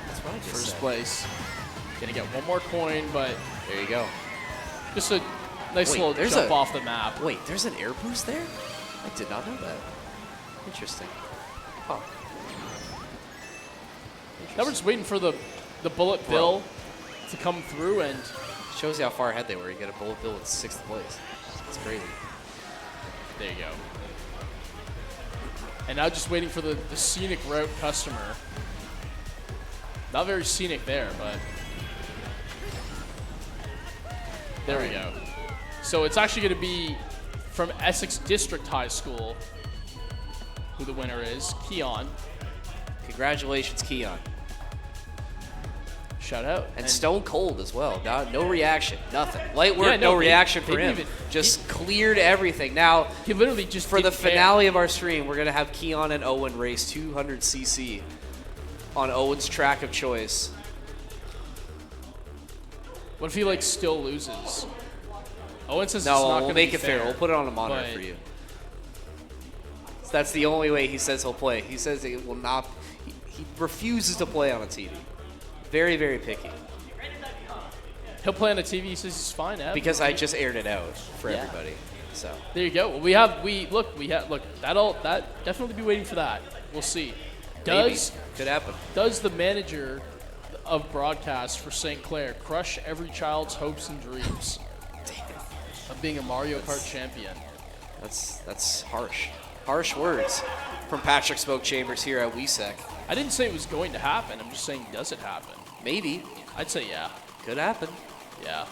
That's what I just First said. place. Gonna get one more coin, but There you go. just a nice Wait, little there's jump a- off the map. Wait, there's an air boost there? I did not know that. Interesting. Huh. Now we're just waiting for the bullet bill to come through, and Shows you how far ahead they were. You get a bullet bill in 6th place. It's crazy. there you go. And now just waiting for the scenic route customer. Not very scenic there, but there we go. So it's actually going to be from Essex District High School, who the winner is, Keon. Congratulations, Keon. Shout out. And Stone Cold as well. No reaction. Nothing. Light work, Yeah, no no, they- reaction they for him. didn't even- Just cleared everything. Now, He literally just for the didn't care. finale of our stream, we're going to have Keon and Owen race 200cc on Owen's track of choice. What if he still loses? Owen says it's No, not we'll going to make be it fair. We'll put it on a monitor but- for you. So that's the only way he says he'll play. He says it will not. He refuses to play on a TV. Very, very picky. He'll play on the TV. He says he's fine. Ev. Because I just aired it out for Yeah. everybody. So There you go. That'll definitely be waiting for that. We'll see. maybe. Does Could happen. the manager of broadcast for St. Clair crush every child's hopes and dreams of being a Mario Kart champion? That's harsh. Harsh words from Patrick Smoke Chambers here at Wehsec. I didn't say it was going to happen. I'm just saying, does it happen? Maybe. I'd say yeah. Could happen. Yeah.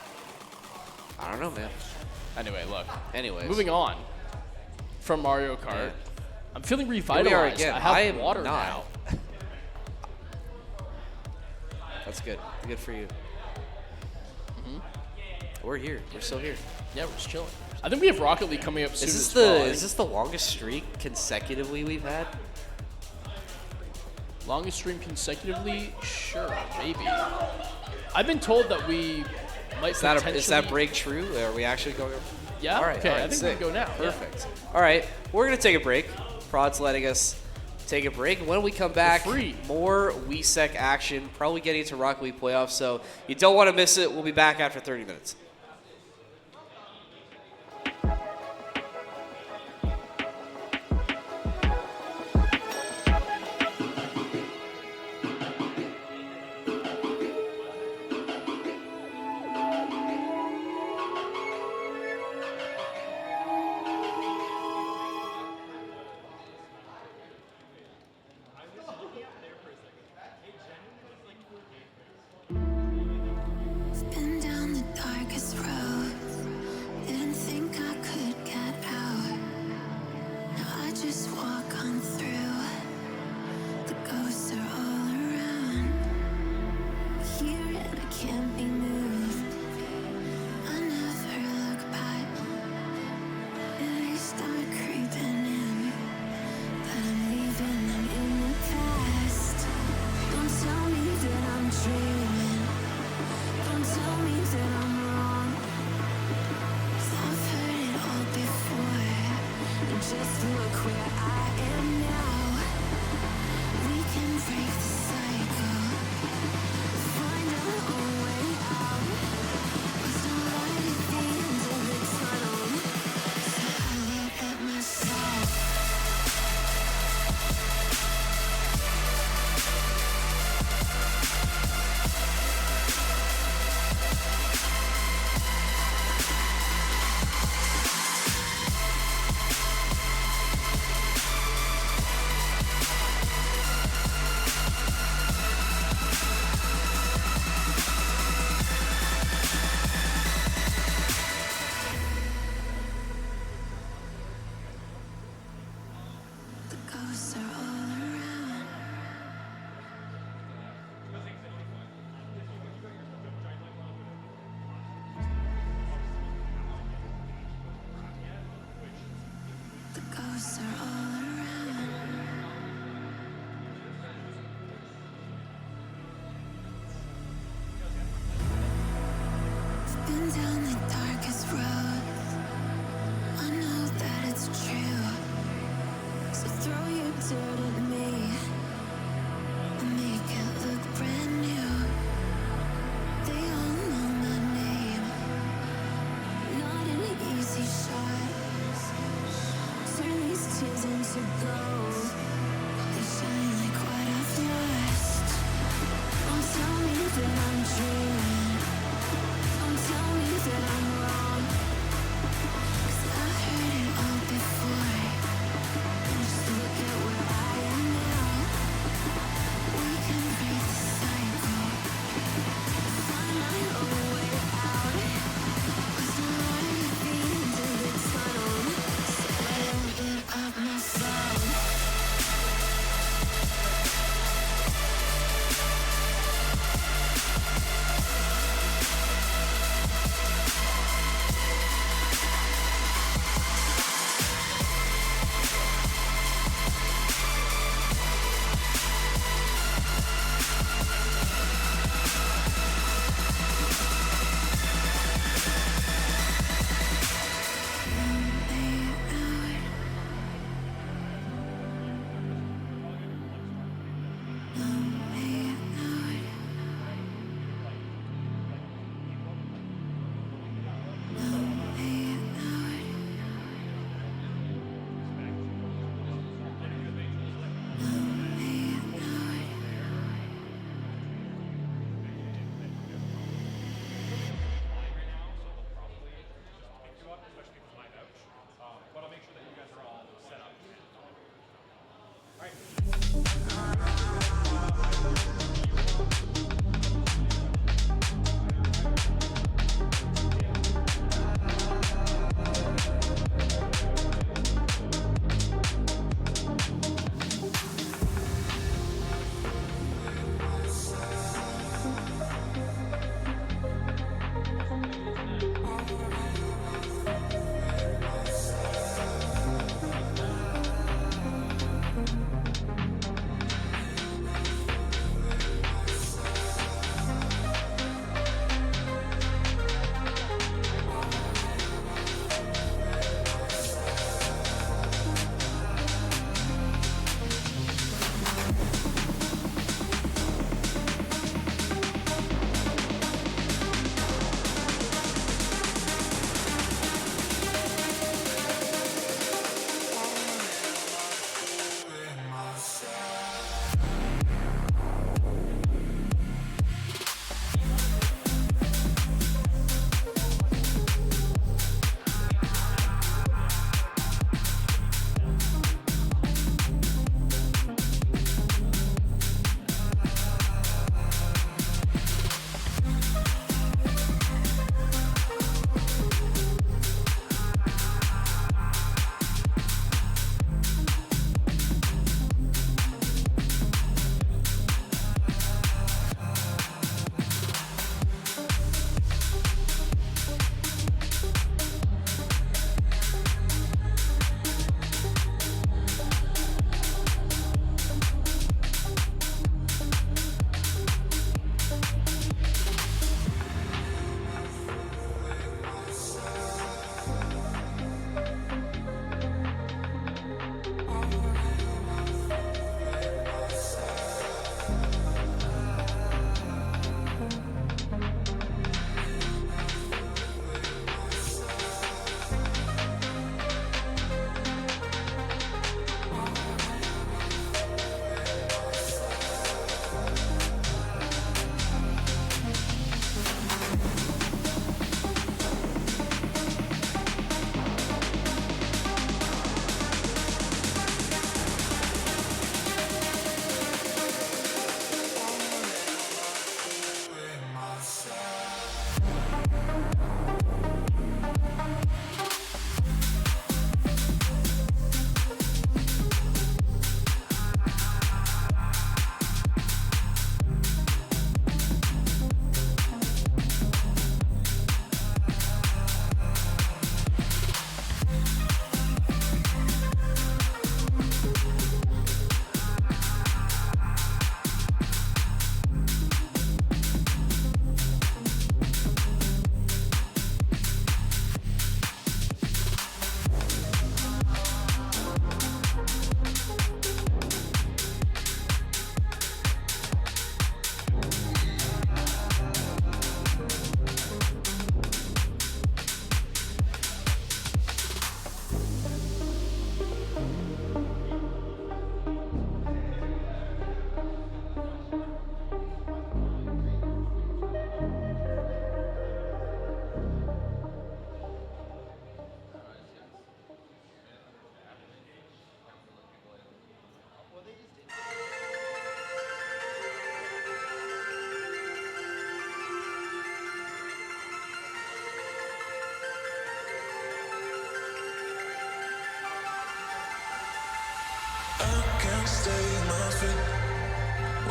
I don't know, man. Anyway, look. Anyways. Moving on from Mario Kart. Yeah. I'm feeling Here revitalized. we are again. I have am water not. now. That's good. Good for you. We're here. We're still here. Yeah, we're just chilling. I think we have Rocket League coming up soon. Is this as well. I is think this the longest streak consecutively we've had? longest stream consecutively? Sure, maybe. I've been told that we might potentially. Is that break true? Are we actually going? Yeah. All right. Okay. all right, I think sick. we can go now. Yeah. Perfect. All right. We're gonna take a break. Prod's letting us take a break. When we come back, free. more Wehsec action. Probably getting into Rocket League playoffs. So you don't want to miss it. We'll be back after 30 minutes. Been down the darkest Walking down the darkest road, I know that it's true. So throw your dirt at me and make it look brand new. They all know my name, not an easy shot. Turn these tears into gold. They shine like what I've lost. Don't tell me that I'm dreaming. Don't tell me that I'm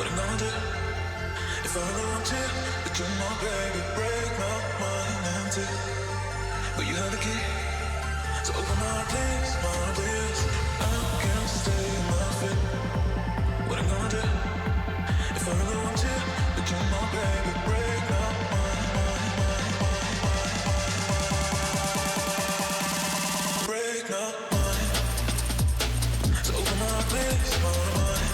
What I'm gonna do if I really want to, but you know, baby, break my mind empty. But you have the key, so open my place, my place. I can't stay in my feet. What I'm gonna do if I really want to, but you know, baby, break my mind, break my mind. So open my place, my mind.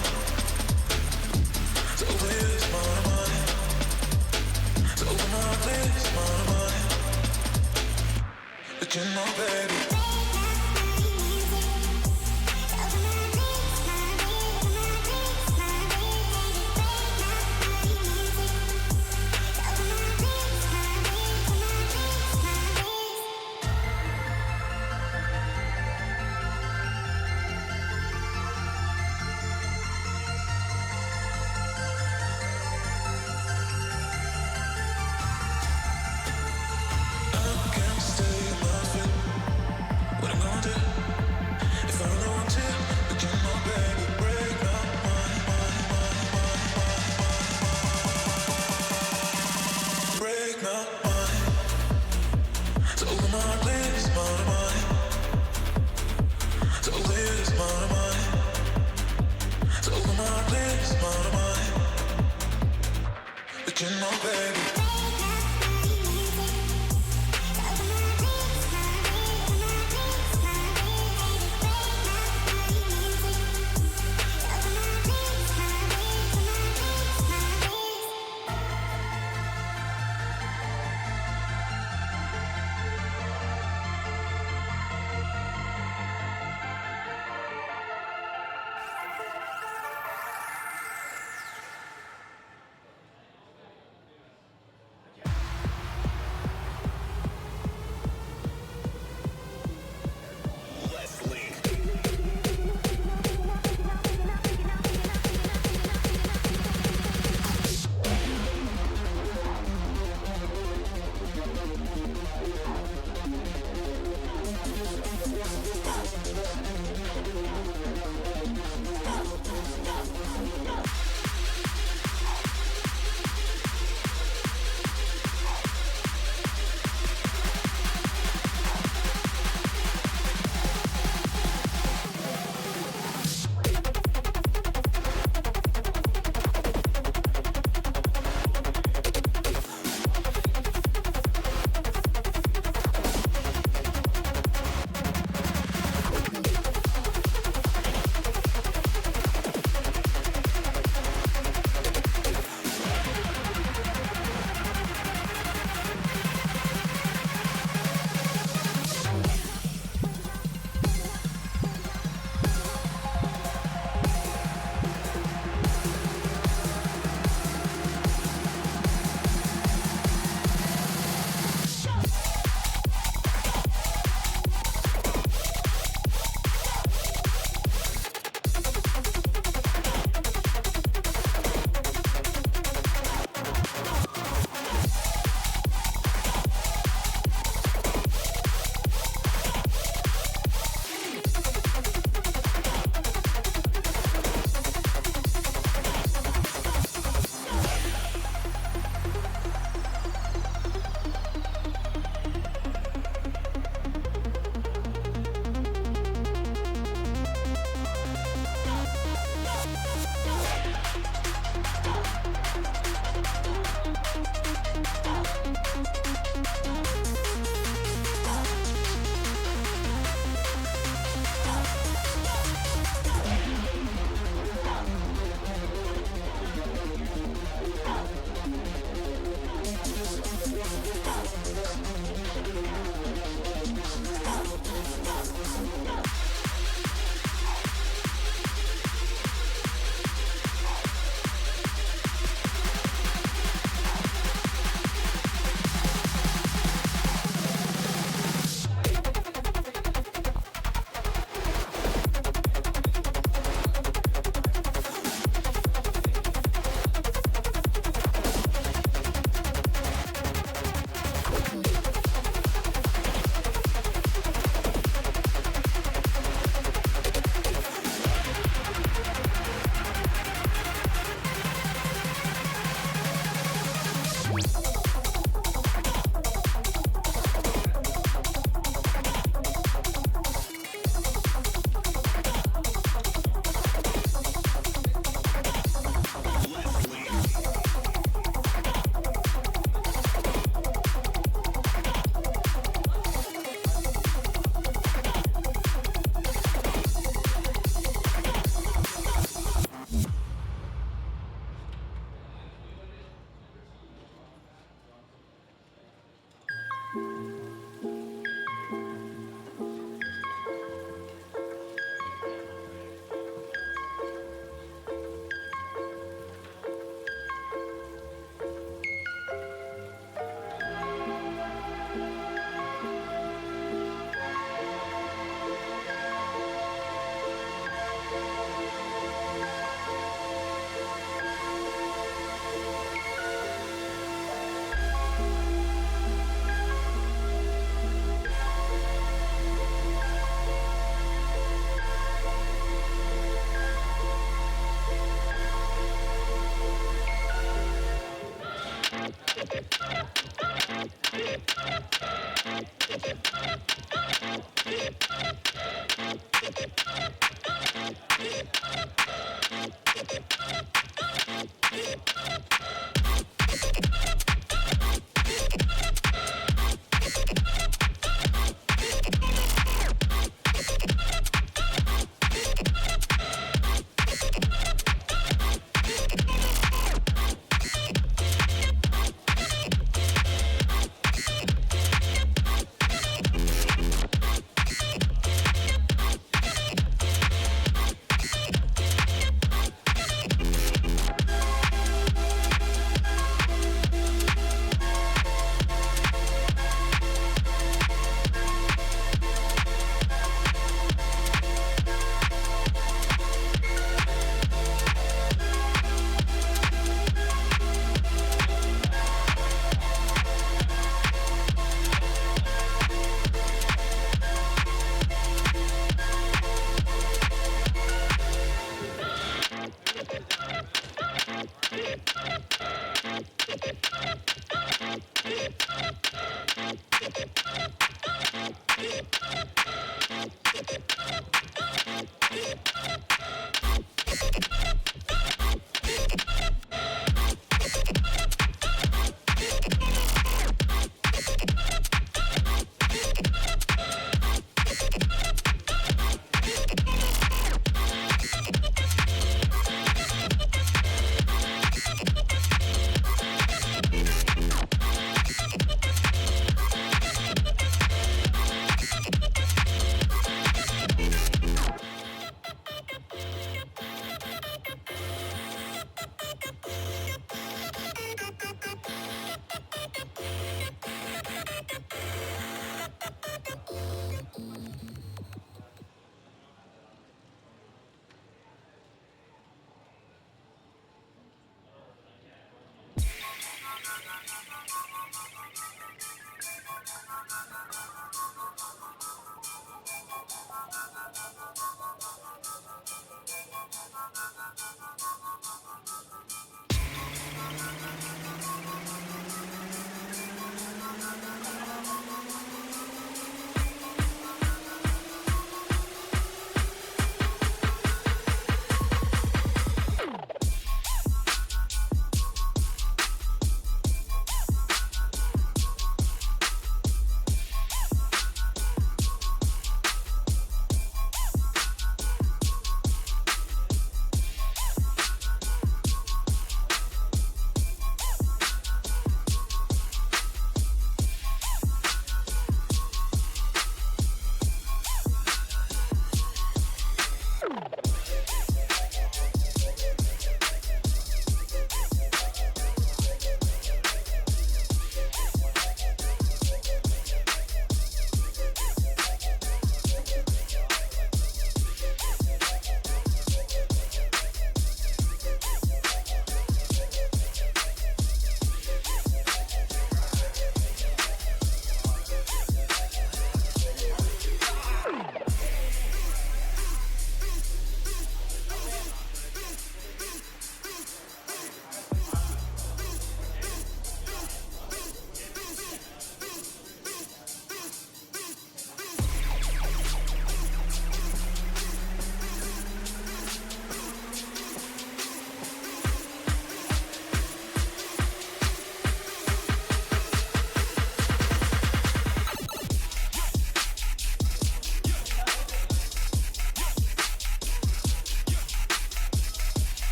So where's my mind? So open my place, my mind. But you know, baby.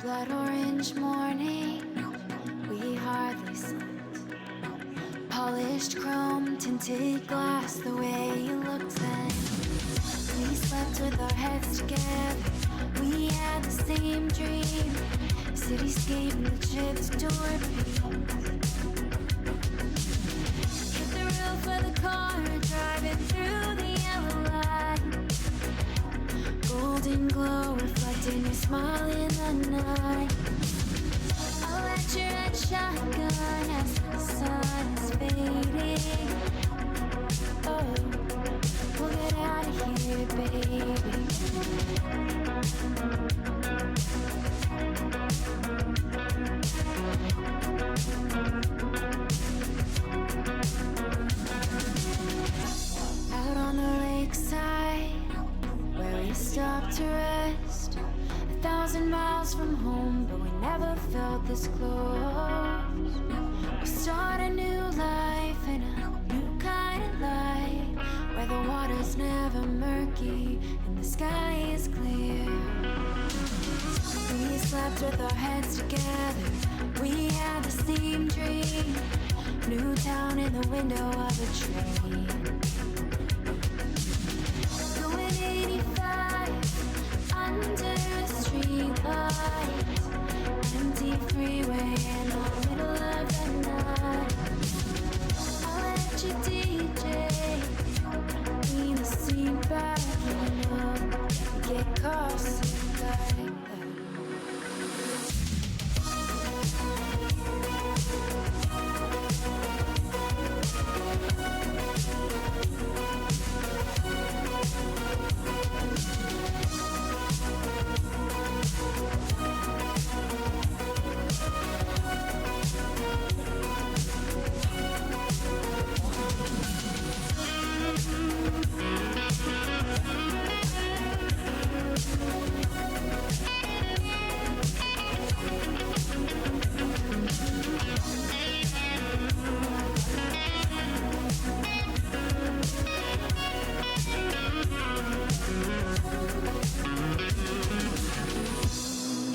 Blood orange morning, we hardly slept. Polished chrome, tinted glass, the way you looked then. We slept with our heads together, we had the same dream. Cityscape and the chips door beat. Hit the roof of the car, driving through the yellow light. Golden glow reflecting your smile in the night. I'll let your red shotgun as the sun is fading. Oh, we'll get out of here, baby. Out on the lakeside, where we stopped to rest. 1,000 miles from home, but we never felt this close. We'll start a new life in a new kind of light, where the water's never murky and the sky is clear. We slept with our heads together, we had the same dream. New town in the window of a train. Going 85 under a street light. Empty freeway in the middle of the night. I'll let you DJ lean the seat back, you know, get caught like that.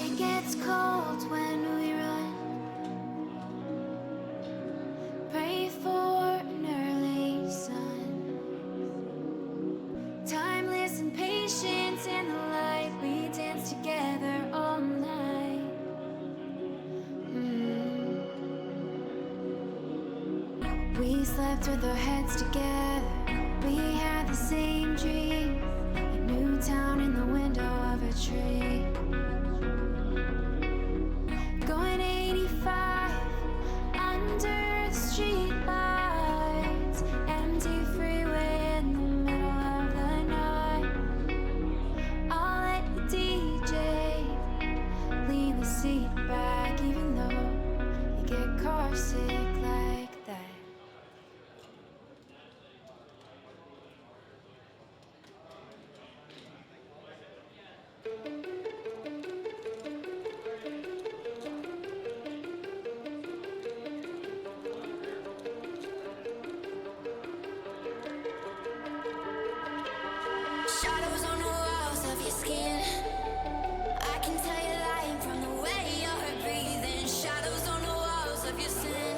It gets cold when we run. Pray for an early sun. Timeless and patience in the light. We dance together all night. We slept with our heads together. We had the same dream. A new town in the window of a tree. Going 85 under the street lights. Empty freeway in the middle of the night. I'll let the DJ lean the seat back, even though you get car sick like that. Shadows on the walls of your skin. I can tell you're lying from the way you're breathing. Shadows on the walls of your sin.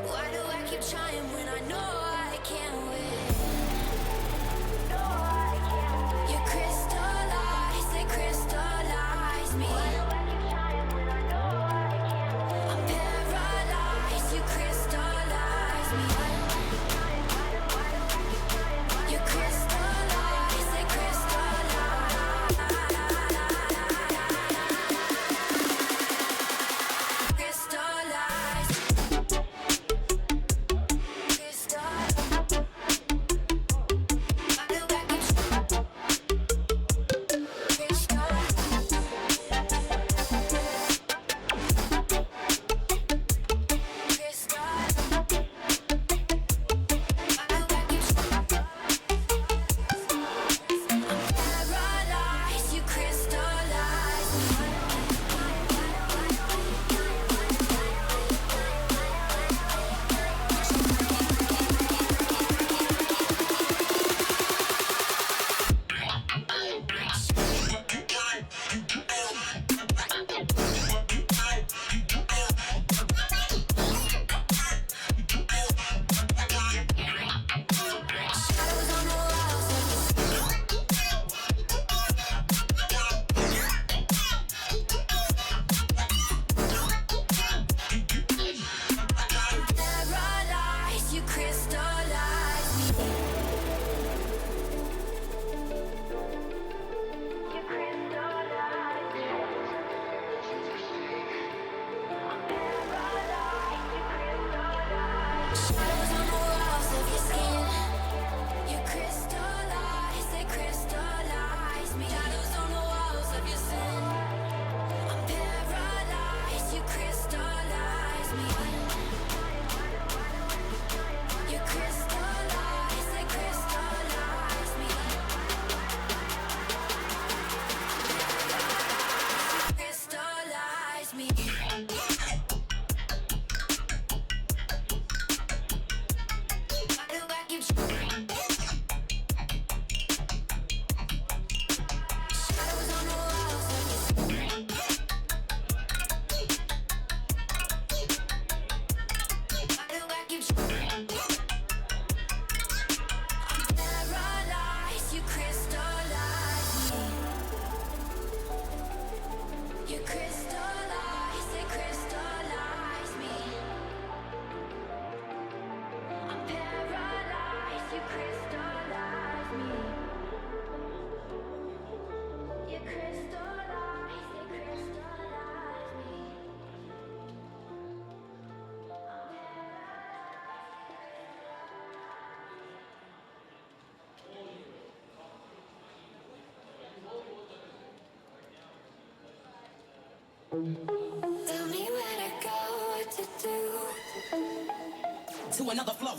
Why do I keep trying when I know I can't win? You crystallize, they crystallize me. Why do I keep trying when I know I can't win? I'm paralyzed, you crystallize me. Why do I keep trying? Why do I keep trying? You crystallize, they crystallize. Crystallize. Crystallize. Why do I keep Shadows on the walls of your skin. You crystallize, they crystallize me. Shadows on the walls of your sin. I'm paralyzed, you crystallize me. You crystallize, they crystallize me. Crystallize me. Why do I keep shadows on the walls of your skin? Why do I keep I'm paralyzed, you crystallize me. You crystallize, they crystallize me. I'm paralyzed, you crystallize me. You crystallize, they crystallize me. Tell me where to go, what to do. To another flow.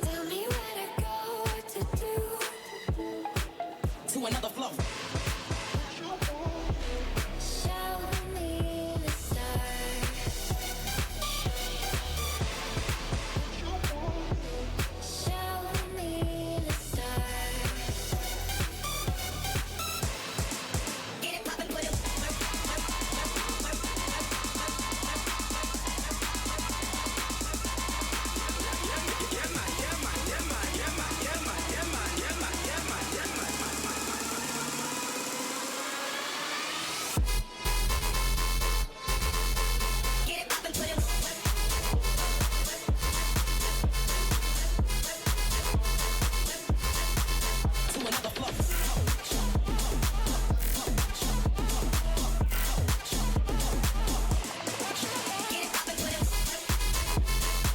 Tell me where to go, what to do. To another flow. Show me the stars. Show me the stars. Get it poppin', put it. Get it poppin', put it. To another flow. Get it poppin', put it.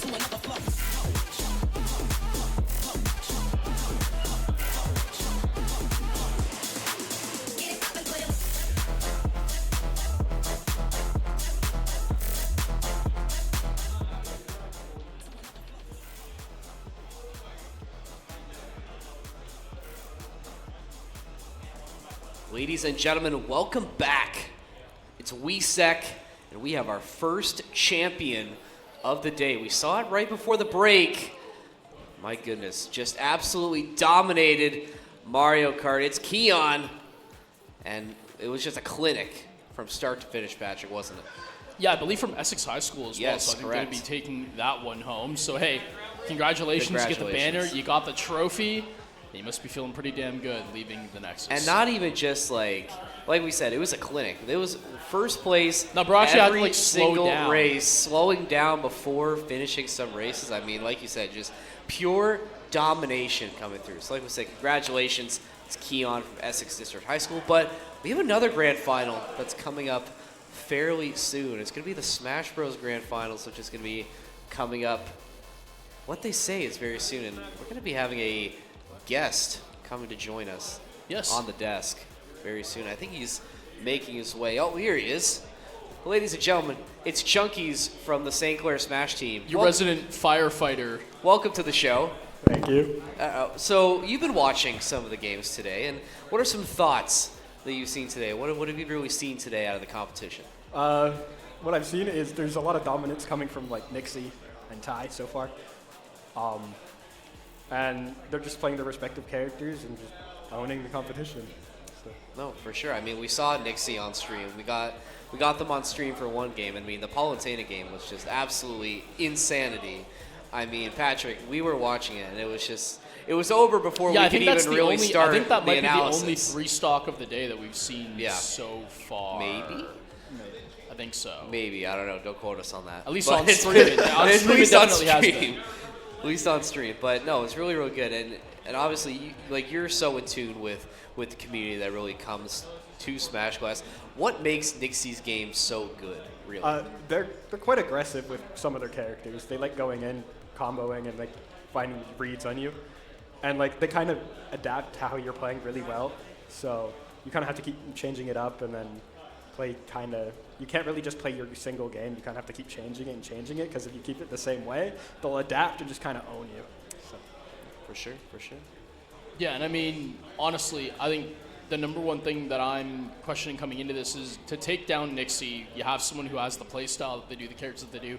To another flow. Get it poppin', put it. Ladies and gentlemen, welcome back. It's Wehsec, and we have our first champion of the day. We saw it right before the break. My goodness, just absolutely dominated Mario Kart. It's Keon, and it was just a clinic from start to finish, Patrick, wasn't it? Yeah, I believe from Essex High School as well. Yes, So I think they're going to correct. be taking that one home. So hey, congratulations. You get the banner. Congratulations. You got the trophy. You must be feeling pretty damn good leaving the Nexus. And not even just like we said, it was a clinic. It was first place. No, bro, actually, I had to, every like, slow single down. race, slowing down before finishing some races. I mean, like you said, just pure domination coming through. So, like we said, congratulations. It's Keon from Essex District High School. But we have another grand final that's coming up fairly soon. It's going to be the Smash Bros. Grand Finals, which is going to be coming up. What they say is very soon, and we're going to be having a guest coming to join us Yes. on the desk very soon. I think he's making his way. Oh, here he is. Ladies and gentlemen, it's Chunkies from the St. Clair Smash team. Your resident firefighter. Welcome to the show. Thank you. So you've been watching some of the games today, and what are some thoughts that you've seen today? What have you really seen today out of the competition? What I've seen is there's a lot of dominance coming from like Nixie and Ty so far. And they're just playing their respective characters and just owning the competition. So. No, for sure. I mean, we saw Nixie on stream. We got them on stream for one game. I mean, the Polentana game was just absolutely insanity. I mean, Patrick, we were watching it, and it was over before we I could think that's even the really only. start I think that the might analysis. be the only three stock of the day that we've seen Yeah. so far. Maybe? I think so. Maybe, I don't know. Don't quote us on that. At least But on stream. On at stream it least on definitely has stream. been. At least on stream. But no, it's really, really good. And obviously, you're so in tune with the community that really comes to Smash Class. What makes Nixie's game so good, really? They're quite aggressive with some of their characters. They like going in, comboing, and like finding reads on you, and like they kind of adapt to how you're playing really well. So you kind of have to keep changing it up, and then play kind of. You can't really just play your single game. You kind of have to keep changing it, because if you keep it the same way, they'll adapt and just kind of own you. So. For sure. Yeah, and I mean, honestly, I think the number one thing that I'm questioning coming into this is to take down Nixie, you have someone who has the play style that they do, the characters that they do.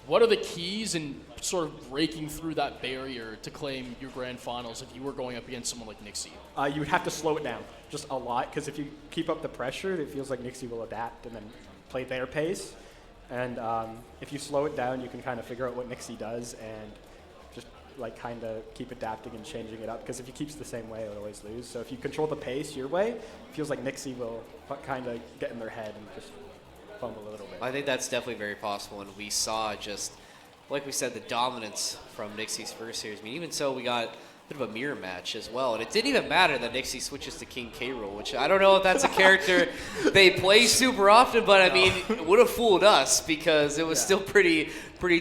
What are the keys in sort of breaking through that barrier to claim your grand finals if you were going up against someone like Nixie? You would have to slow it down just a lot, because if you keep up the pressure, it feels like Nixie will adapt and then play their pace. And if you slow it down, you can kind of figure out what Nixie does and just like kind of keep adapting and changing it up, because if he keeps the same way, he'll always lose. So if you control the pace your way, it feels like Nixie will kind of get in their head and just fumble a little bit. I think that's definitely very possible, and we saw just, like we said, the dominance from Nixie's first series. I mean, even so, we got a bit of a mirror match as well, and it didn't even matter that Nixie switches to King K. Rool, which I don't know if that's a character they play super often, but I mean, it would have fooled us because it was still pretty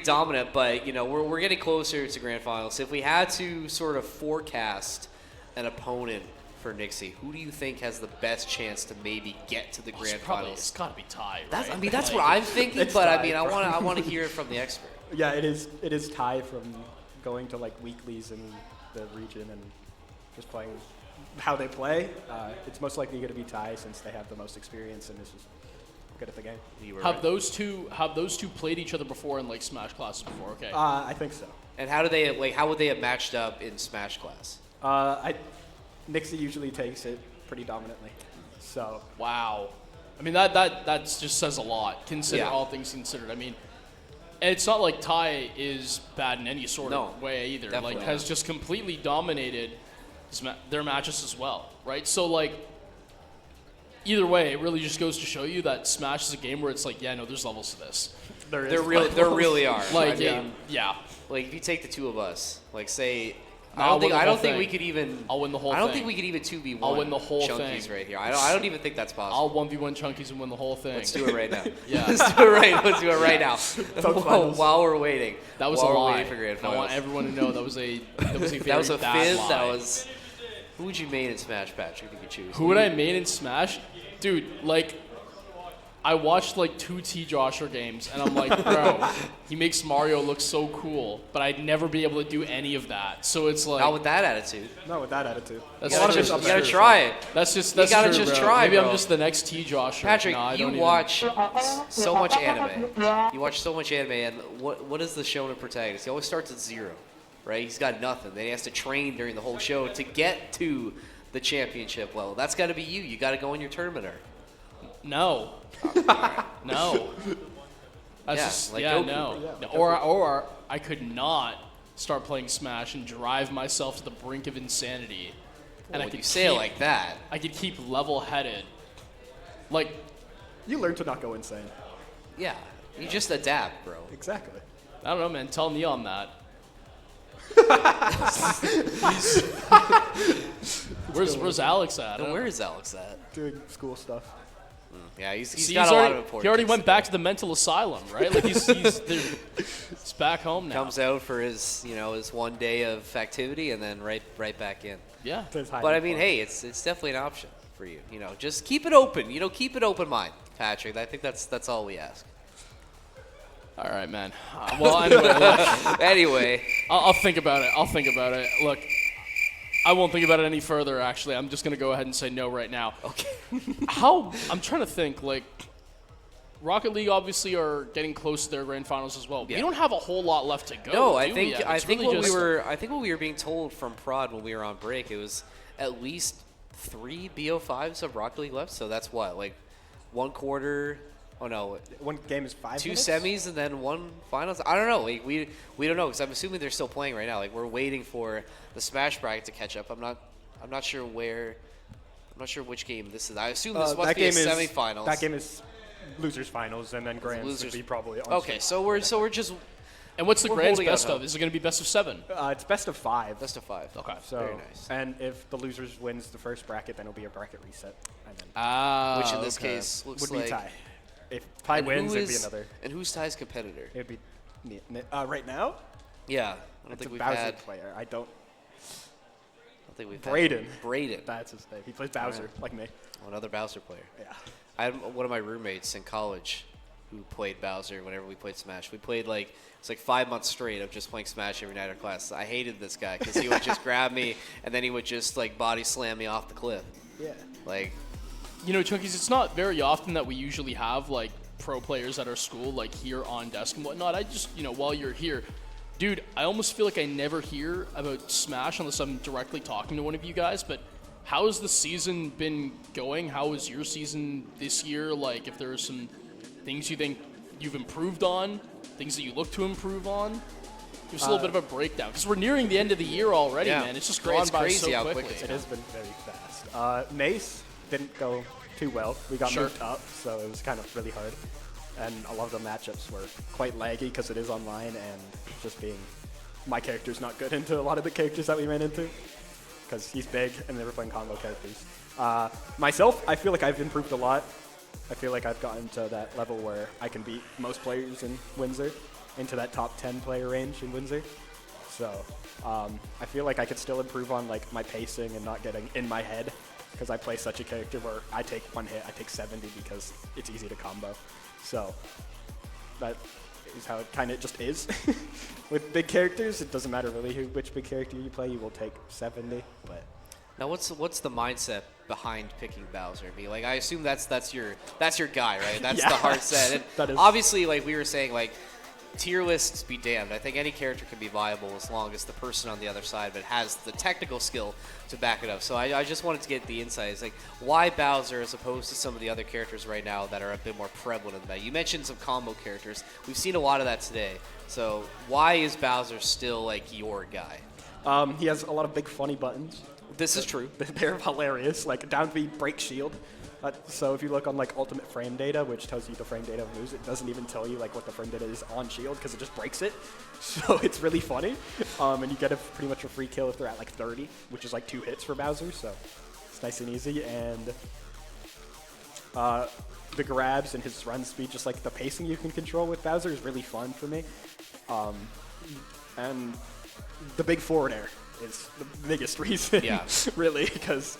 dominant. But you know, we're getting closer to grand finals. If we had to sort of forecast an opponent for Nixie, who do you think has the best chance to maybe get to the grand finals? It's got to be Ty, right? That's what I'm thinking, It's but I Ty, mean, I probably. want to hear it from the expert. Yeah, it is Ty from going to like weeklies in the region and just playing how they play. It's most likely going to be Ty, since they have the most experience and is just good at the game. You were Have right. those two played each other before in like Smash classes before? Okay. I think so. And how would they have matched up in Smash Class? Nixie usually takes it pretty dominantly. So Wow. I mean, that just says a lot, Yeah. all things considered. I mean, and it's not like Ty is bad in any sort No, of way either. definitely Like, has not. just completely dominated their matches as well, right? So, like, either way, it really just goes to show you that Smash is a game where it's like, yeah, no, there's levels to this. there There really are. Like, I mean, yeah. like if you take the two of us, like say, I'll win the I whole don't think we thing. could even. I'll win the whole I don't thing. think we could even 2v1. I'll win the whole Chunkies thing. right here. I don't even think that's possible. I'll 1v1 Chunkies and win the whole thing. Let's do it right now. Yeah. Let's do it right now. finals. While we're waiting. That was while a we're lie. waiting for grand I want finals. everyone to know that was a very That was a bad fizz. lie. That was. Who would you main in Smash, Patrick? If you could choose. Who would I main in Smash? Dude, like, I watched like 2 T. Joshua games, and I'm like, bro, he makes Mario look so cool, but I'd never be able to do any of that. So it's like, Not with that attitude. not with that attitude. That's You a lot gotta, of just, it's you gotta true. try it. that's just You gotta true, just bro. try, Maybe bro. I'm just the next T. Joshua. Patrick, No, I you don't even- watch so much anime. You watch so much anime, and what is the shonen protagonist? He always starts at 0, right? He's got nothing. Then he has to train during the whole show to get to the championship level. That's got to be you. You got to go in your tournament arc. No. No. That's Yeah, just, like yeah, Goku. no. Yeah, Or I could not start playing Smash and drive myself to the brink of insanity. And I When could you say it keep- like that, I could keep level-headed. Like, You learn to not go insane. yeah, you just adapt, bro. Exactly. I don't know, man. Tell Neon that. Where's Alex at? I don't Where know. is Alex at? Doing school stuff. Yeah, he's See, got a lot already, of important he already things went to back to the mental asylum, right? Like he's back home now. Comes out for his his one day of activity and then right back in. Yeah. Says hi But I to mean, fun. hey, it's definitely an option for you. You know, just keep it open. You know, keep it open mind, Patrick. I think that's all we ask. All right, man. Well, anyway, look, Anyway, I'll think about it. Look, I won't think about it any further. Actually, I'm just gonna go ahead and say no right now. okay. I'm trying to think. Like, Rocket League obviously are getting close to their grand finals as well. Yeah. We don't have a whole lot left to go. No, do I we think yet? I It's think really what just- we were being told from Prod when we were on break, it was at least 3 BO5s of Rocket League left. So that's what, like 1/4. Oh no, One game is 5 2 minutes? semis and then 1 finals. I don't know. Like, we don't know because I'm assuming they're still playing right now. Like, we're waiting for the Smash bracket to catch up. I'm not sure where. I'm not sure which game this is. I assume this must that be a game is semifinals. That game is losers finals, and then grands Losers. would be probably on Okay, stage. so we're just And what's the We're grand's holding out best hope. of? Is it going to be best of 7? It's best of 5. Best of 5. Okay. So, Very nice. And if the losers wins the first bracket, then it'll be a bracket reset. And then Which in this okay. case looks would like be tie. If tie and wins, who it'd be is- another. And who's Ty's competitor? It'd be right now. Yeah, I don't It's think a we've Bowser had. player. I don't think we've Braden. had Braden. That's his name. He plays Bowser, like me. Oh, another Bowser player. Yeah. I had one of my roommates in college who played Bowser whenever we played Smash. We played it's like 5 months straight of just playing Smash every night in class. I hated this guy because he would just grab me and then he would just like body slam me off the cliff. Yeah. Like, You know, Chunkies, it's not very often that we usually have like pro players at our school, like here on desk and whatnot. I just, while you're here, dude, I almost feel like I never hear about Smash unless I'm directly talking to one of you guys. But how has the season been going? How was your season this year? Like, if there are some things you think you've improved on, things that you look to improve on. Give us a little bit of a breakdown because we're nearing the end of the year already, Yeah. man. It's just It's gone by crazy so how quick quickly. it's It has been very fast. Mace didn't go too well. We got Sure. moved up, so it was kind of really hard. And a lot of the matchups were quite laggy because it is online and just being my character's not good into a lot of the characters that we ran into because he's big and they were playing combo characters. Myself, I feel like I've improved a lot. I feel like I've gotten to that level where I can beat most players in Windsor, into that top 10 player range in Windsor. So I feel like I could still improve on like my pacing and not getting in my head because I play such a character where I take one hit, I take 70 because it's easy to combo. So that is how it kind of just is. With big characters, it doesn't matter really which big character you play, you will take 70. But now what's the mindset behind picking Bowser? I mean, like, I assume that's your guy, right? That's Yeah. the hard set. And That is. obviously, like we were saying, like, tier lists be damned. I think any character can be viable as long as the person on the other side of it has the technical skill to back it up. So I just wanted to get the insights, like why Bowser as opposed to some of the other characters right now that are a bit more prevalent in that. You mentioned some combo characters. We've seen a lot of that today. So why is Bowser still like your guy? he has a lot of big funny buttons. This is true. They're hilarious, like down to be break shield. So if you look on like ultimate frame data, which tells you the frame data of moves, it doesn't even tell you like what the frame data is on shield because it just breaks it. So it's really funny, and you get pretty much a free kill if they're at like 30, which is like 2 hits for Bowser. So it's nice and easy. And the grabs and his run speed, just like the pacing you can control with Bowser, is really fun for me. And the big forward air is the biggest reason, Yeah. really, because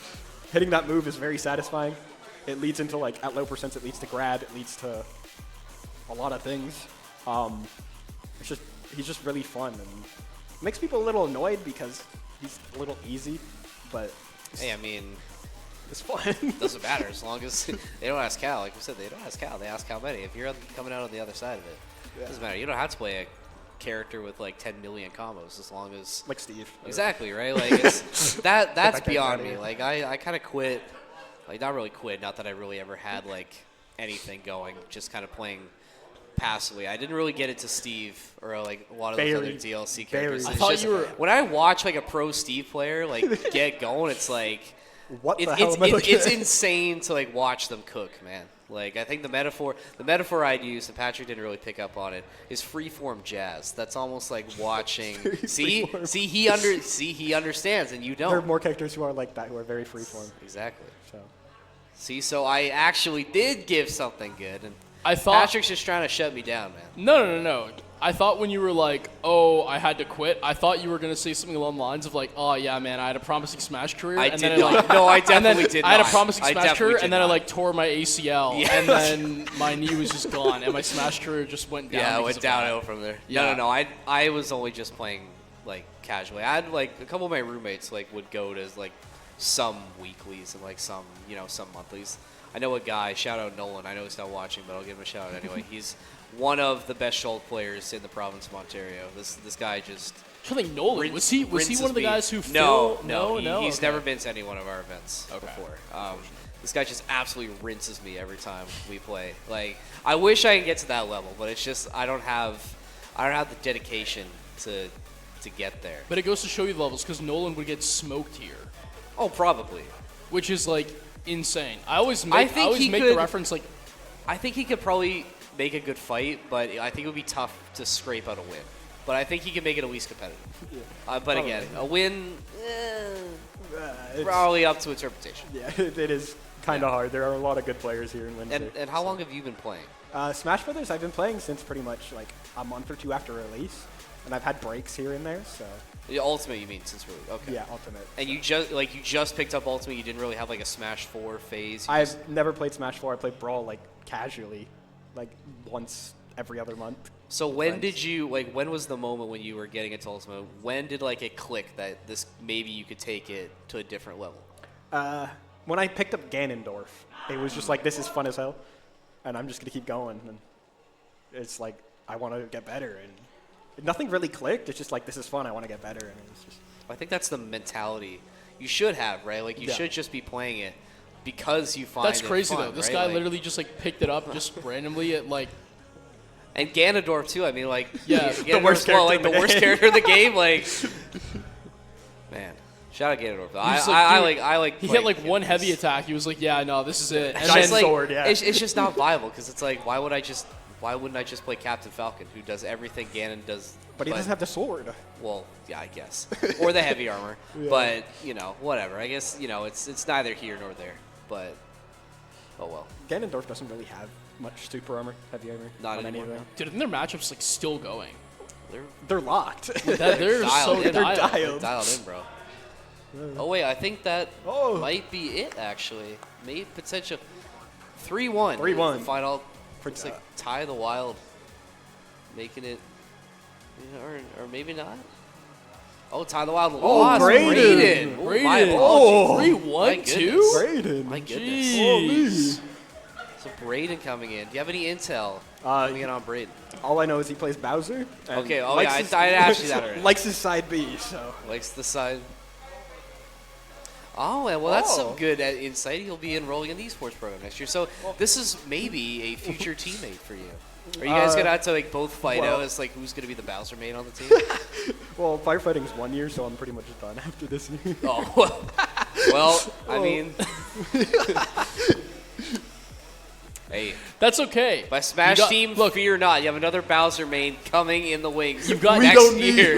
hitting that move is very satisfying. It leads into, like, at low percents, it leads to grab, it leads to a lot of things. He's just really fun and makes people a little annoyed because he's a little easy, but Hey, I mean, it's fun. doesn't matter as long as they don't ask Cal. Like we said, they don't ask Cal. They ask how many. If you're coming out on the other side of it, it doesn't matter. You don't have to play a character with like 10 million combos as long as Like Steve. exactly right. Like it's, that's that guy beyond out of me. here. Like I kind of quit. Like not really quit. Not that I really ever had like anything going. Just kind of playing passively. I didn't really get into Steve or like a lot of those other Very, DLC very characters. I It's thought just- you were- when I watch like a pro Steve player like get going, it's like. What the hell am I looking It's at? insane to like watch them cook, man. Like I think the metaphor I'd use, and Patrick didn't really pick up on it, is freeform jazz. That's almost like watching. Freeform. He understands, and you don't. There are more characters who are like that, who are very freeform. Exactly. So See, so I actually did give something good, and I thought. Patrick's just trying to shut me down, man. No. I thought when you were like, oh, I had to quit, I thought you were going to say something along the lines of like, oh, yeah, man, I had a promising Smash career. I and did then not. No, I definitely did I had a not. promising I Smash definitely career, did and then I not. like tore my ACL, Yeah. and then my knee was just gone, and my Smash career just went down. Yeah, it because went of that. downhill from there. Yeah. No. I was only just playing like casually. I had like a couple of my roommates like would go to like some weeklies and like some some monthlies. I know a guy. Shout out Nolan. I know he's not watching, but I'll give him a shout out anyway. He's one of the best Schultz players in the province of Ontario. This guy just I think Nolan was he rinses one of the me. guys who No, he's Okay. never been to any one of our events before. This guy just absolutely rinses me every time we play. Like I wish I could get to that level, but it's just I don't have the dedication to get there. But it goes to show you the levels because Nolan would get smoked here, Oh, probably. which is like insane. I always I make think he the could- reference like I think he could probably make a good fight, but I think it would be tough to scrape out a win. but I think he can make it at least competitive. But again, a win, probably up to interpretation. Yeah, it is kind of hard. There are a lot of good players here in Windsor. And how long have you been playing? Smash Brothers, I've been playing since pretty much like a month or two after release, and I've had breaks here and there. So The Ultimate, you mean, since really? Okay. yeah, Ultimate. And you just picked up Ultimate. You didn't really have like a Smash 4 phase. You I've never played Smash 4. I played Brawl like casually, like once every other month. So when did you when was the moment when you were getting into Ultimate? When did it click that this maybe you could take it to a different level? When I picked up Ganondorf, it was just like, this is fun as hell, and I'm just gonna keep going. And it's like, I want to get better, and nothing really clicked. It's just like, this is fun. I want to get better, and it was just. I think that's the mentality you should have, right? Like you should just be playing it because you find That's it crazy fun, though. This right? guy literally just picked it up just randomly at And Ganondorf too. I mean, Yeah, the worst character in the worst game. character in the game. Man, shout out Ganondorf. Though. I like. He hit playing one him. heavy attack. He was like, yeah, no, this is it. And Giant then, sword, yeah. It's just not viable because it's like, why wouldn't I just play Captain Falcon, who does everything Ganon does? But he doesn't have the sword. Well, yeah, I guess, or the heavy armor. But whatever. I guess it's neither here nor there. But oh well. Ganondorf doesn't really have much super armor, heavy armor, Not on anymore, anything. dude, I think their matchup's still going. They're locked. They're so in. dialed. They're dialed in, bro. Oh wait, I think that Oh. might be it actually. Maybe potential 3-1. 3-1. The final. For It's like tie the wild, making it, or maybe not. Oh, tie the wild lost. Brayden. Oh, my Brayden. apologies. 3-1, My too? goodness. Brayden. My goodness. Jeez. So Brayden coming in. Do you have any intel coming in on Brayden? All I know is he plays Bowser. and Okay, oh likes yeah, his- I asked you that already. Likes his side B, so. Likes the side. Oh, well, that's some Oh. good insight. He'll be enrolling in the esports program next year. So this is maybe a future teammate for you. Are you guys gonna have to both fight well- out as who's gonna be the Bowser main on the team? Well, firefighting's 1 year, so I'm pretty much done after this year. Oh, well, I mean, hey, That's okay. by Smash You got- Team, look, fear not. You have another Bowser main coming in the wings. You've got- We next don't need year.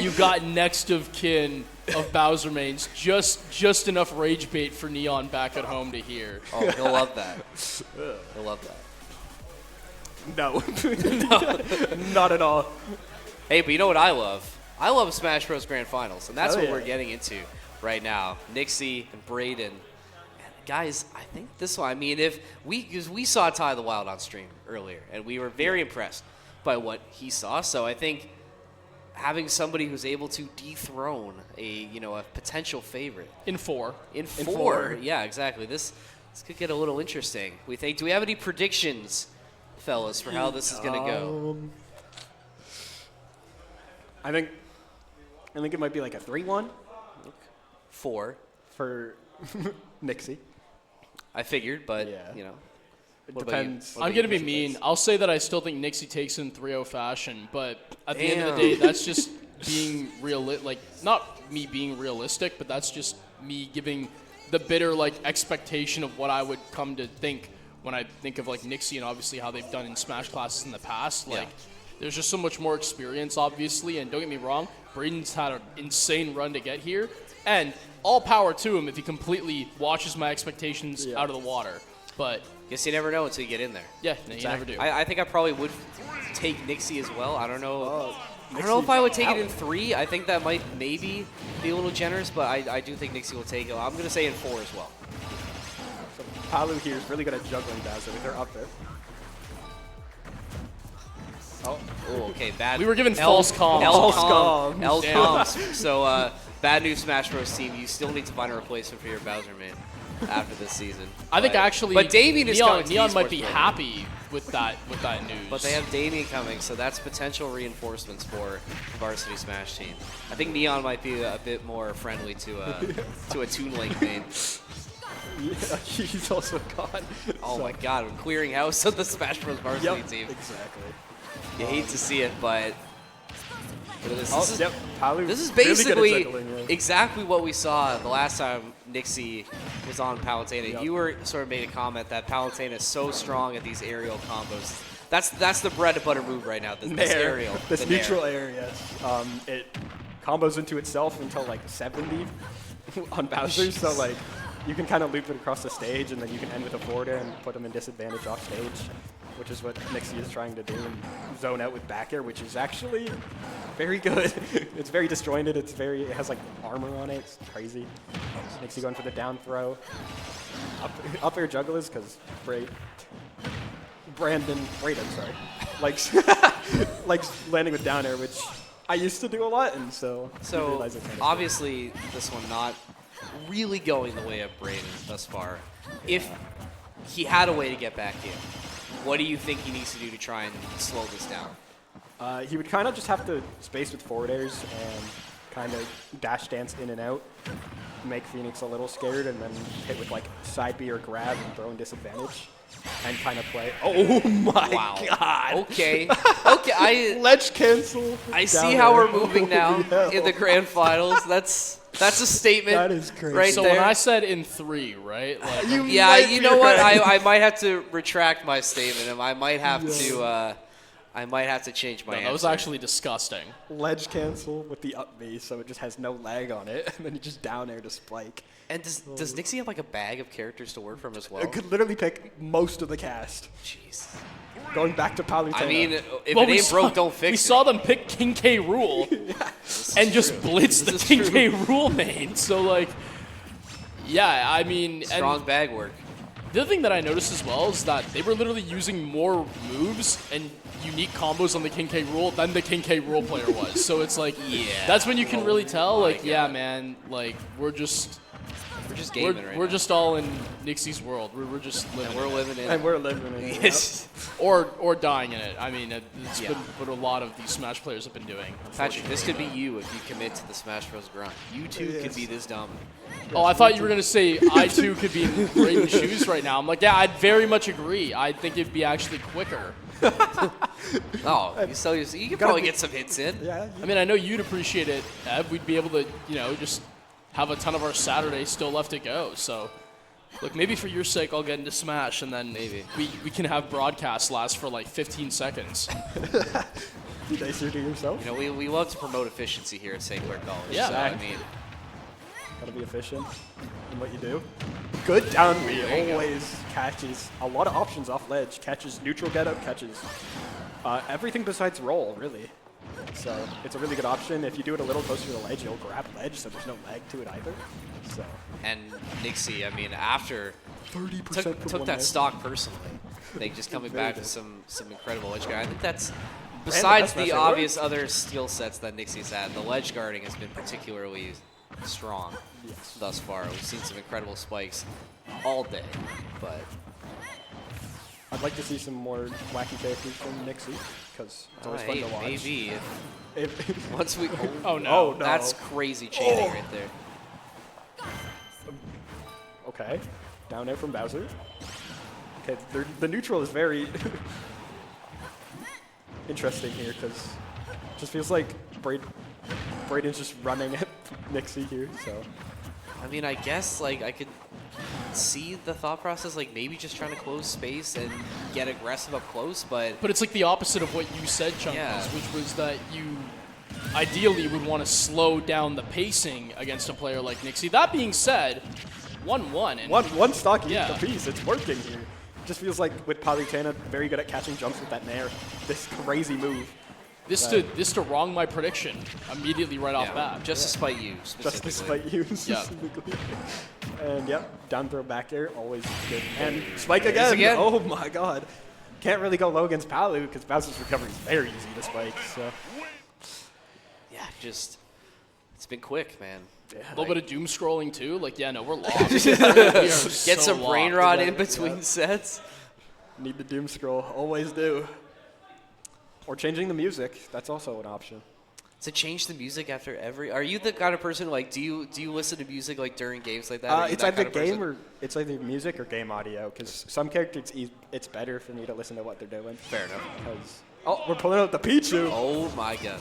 you've got next of kin of Bowser mains. Just enough rage bait for Neon back at home to hear. Oh, he'll love that. He'll love that. No. Not at all. Hey, but you know what I love? I love Smash Bros. Grand Finals, and that's Hell what yeah. we're getting into right now. Nixie and Brayden. And guys, I think this one, because we saw Ty the Wild on stream earlier, and we were very impressed by what he saw. So I think having somebody who's able to dethrone a potential favorite In 4. in four, four. yeah, exactly. This could get a little interesting. Do we have any predictions, fellas, for how this is gonna go? I think it might be like a 3-1 4. for Nixie. I figured, but Yeah. It What about you? depends. What I'm about going to you, be Chris? mean. I'll say that I still think Nixie takes in 3-0 fashion, but at the end of the Damn. day, that's just being not me being realistic, but that's just me giving the bitter expectation of what I would come to think when I think of Nixie and obviously how they've done in Smash classes in the past. Yeah. There's just so much more experience, obviously, and don't get me wrong, Brayden's had an insane run to get here, and all power to him if he completely washes my expectations out of the water. But Guess you never know until you get in there. yeah, no, you never do. I think I probably would take Nixie as well. I don't know. Oh, I don't know if I would take it in Nixie- 3. I think that might maybe be a little generous, but I do think Nixie will take it. I'm going to say in 4 as well. So Palu here is really good at juggling Bowser. They're up there. Oh, Oh, okay, bad. We were given false comms. False comms. L Damn. comms. So, bad news Smash Bros. Team. You still need to find a replacement for your Bowser man after this season. I think But- actually, but Damien is coming to the Neon might esports be program. happy with that news. But they have Damien coming, so that's potential reinforcements for the Varsity Smash team. I think Neon might be a bit more friendly to a Toon Link main. yeah, he's also gone. Oh So- my God, we're clearing house of the Smash Bros. Varsity Yep, team. exactly. You hate to see it, but look at this. Oh, This is, yep. Palu this is really good at basically juggling, yeah. exactly what we saw the last time Nixie was on Palutena. Yep. You were sort of made a comment that Palutena is so strong at these aerial combos That's the bread and butter move right now. This Nair, aerial. this the nair. neutral air, yes. It combos into itself until like 70 on Bowser, so like you can kind of loop it across the stage, and then you can end with a forward air and put them in disadvantage off stage, which is what Nixie is trying to do, and zone out with back air, which is actually very good. It's very disjointed. It has like armor on it. It's crazy. Nixie going for the down throw. Up air jugglers because Braden, sorry, likes landing with down air, which I used to do a lot, and so I So realized it's kind of obviously this one not really going the way of Braden thus far. If he had a way to get back in, what do you think he needs to do to try and slow this down? he would kind of just have to space with forward airs and kind of dash dance in and out, make Phoenix a little scared, and then hit with like side B or grab and throw in disadvantage, and kind of play. Oh my Wow. god! Okay. Okay. Ledge cancel. I see down how air. we're moving now in the grand finals. That's a statement. That is crazy. Right So there. when I said in 3, right? Like, Yeah, might you be know what? right. I might have to retract my statement, and I might have to change my answer. that was actually disgusting. Ledge cancel with the up B, so it just has no lag on it, and then you just down air to spike. And does Nixie have like a bag of characters to work from as well? It could literally pick most of the cast. Jeez. Going back to Palutena. I mean, if Well, it ain't broke, don't fix it. We saw them pick King K. Rule and just blitz the This is King true. K. Rule main. So, like, yeah, I mean, Strong and bag work. the other thing that I noticed as well is that they were literally using more moves and unique combos on the King K. Rule than the King K. Rule player was. So it's like, Yeah. that's when you can really tell, my like, yeah, God. man, like, we're just gaming right we're now. just all in Nixie's world. We're just living And we're it. living in And it. we're living in it. Yes. or dying in it. I mean, it's Yeah. been what a lot of these Smash players have been doing. Patrick, this could be you if you commit to the Smash Bros. Grunt. You too could be this dominant. Oh, I thought you were going to say I too could be in Braden's shoes right now. I'm like, yeah, I'd very much agree. I think it'd be actually quicker. Oh, you could probably get some hits in. Yeah. I mean, I know you'd appreciate it, Ev. We'd be able to, just have a ton of our Saturday still left to go. So, look, maybe for your sake, I'll get into Smash, and then Maybe. we can have broadcasts last for like 15 seconds. You nicer to yourself. You know, we love to promote efficiency here at St. Clair College. Yeah. So, I mean, Gotta be efficient in what you do. Good down B. There you go. Always catches. A lot of options off ledge. Catches neutral get up. Catches everything besides roll, really. So it's a really good option. If you do it a little closer to the ledge, you'll grab ledge, so there's no lag to it either. So and Nixie, I mean, after 30% took that stock personally, like just coming back with some incredible edge guard. I think that's besides that's the not obvious other skill sets that Nixie's had. The ledge guarding has been particularly strong thus far. We've seen some incredible spikes all day, but I'd like to see some more wacky characters from Nixie, because it's always fun hey, to watch. maybe If once we Oh, no. Oh, no. that's crazy chaining right there. Okay, down air from Bowser. Okay, the neutral is very interesting here, because it just feels like Braden's just running at Nixie here, so. I mean, I guess like I could see the thought process, like maybe just trying to close space and get aggressive up close, but But it's like the opposite of what you said, Chunkus, Yeah. which was that you ideally would want to slow down the pacing against a player like Nixie. That being said, 1-1. And One stock each Yeah. apiece. It's working here. It just feels like with Palutena, very good at catching jumps with that nair. This crazy move. this to wrong my prediction immediately right off bat. just to spite you Just specifically. despite you Yeah. specifically. And yep, down throw back air, always good. And spike again. again. Oh my god. Can't really go low against Palu because Bowser's recovery is very easy to spike. So Yeah, just it's been quick, man. A little bit of doom scrolling too. Like, yeah, no, we're lost. We are Get so some brain lost. rot Yeah, in between yeah. sets. need the doom scroll, always do. Or changing the music, that's also an option. To change the music after every. Are you the kind of person like? Do you listen to music like during games like that? Are you It's that either kind of person? game or it's either music or game audio. Because some characters, it's better for me to listen to what they're doing. Fair enough. Because Oh, we're pulling out the Pichu. Oh my god.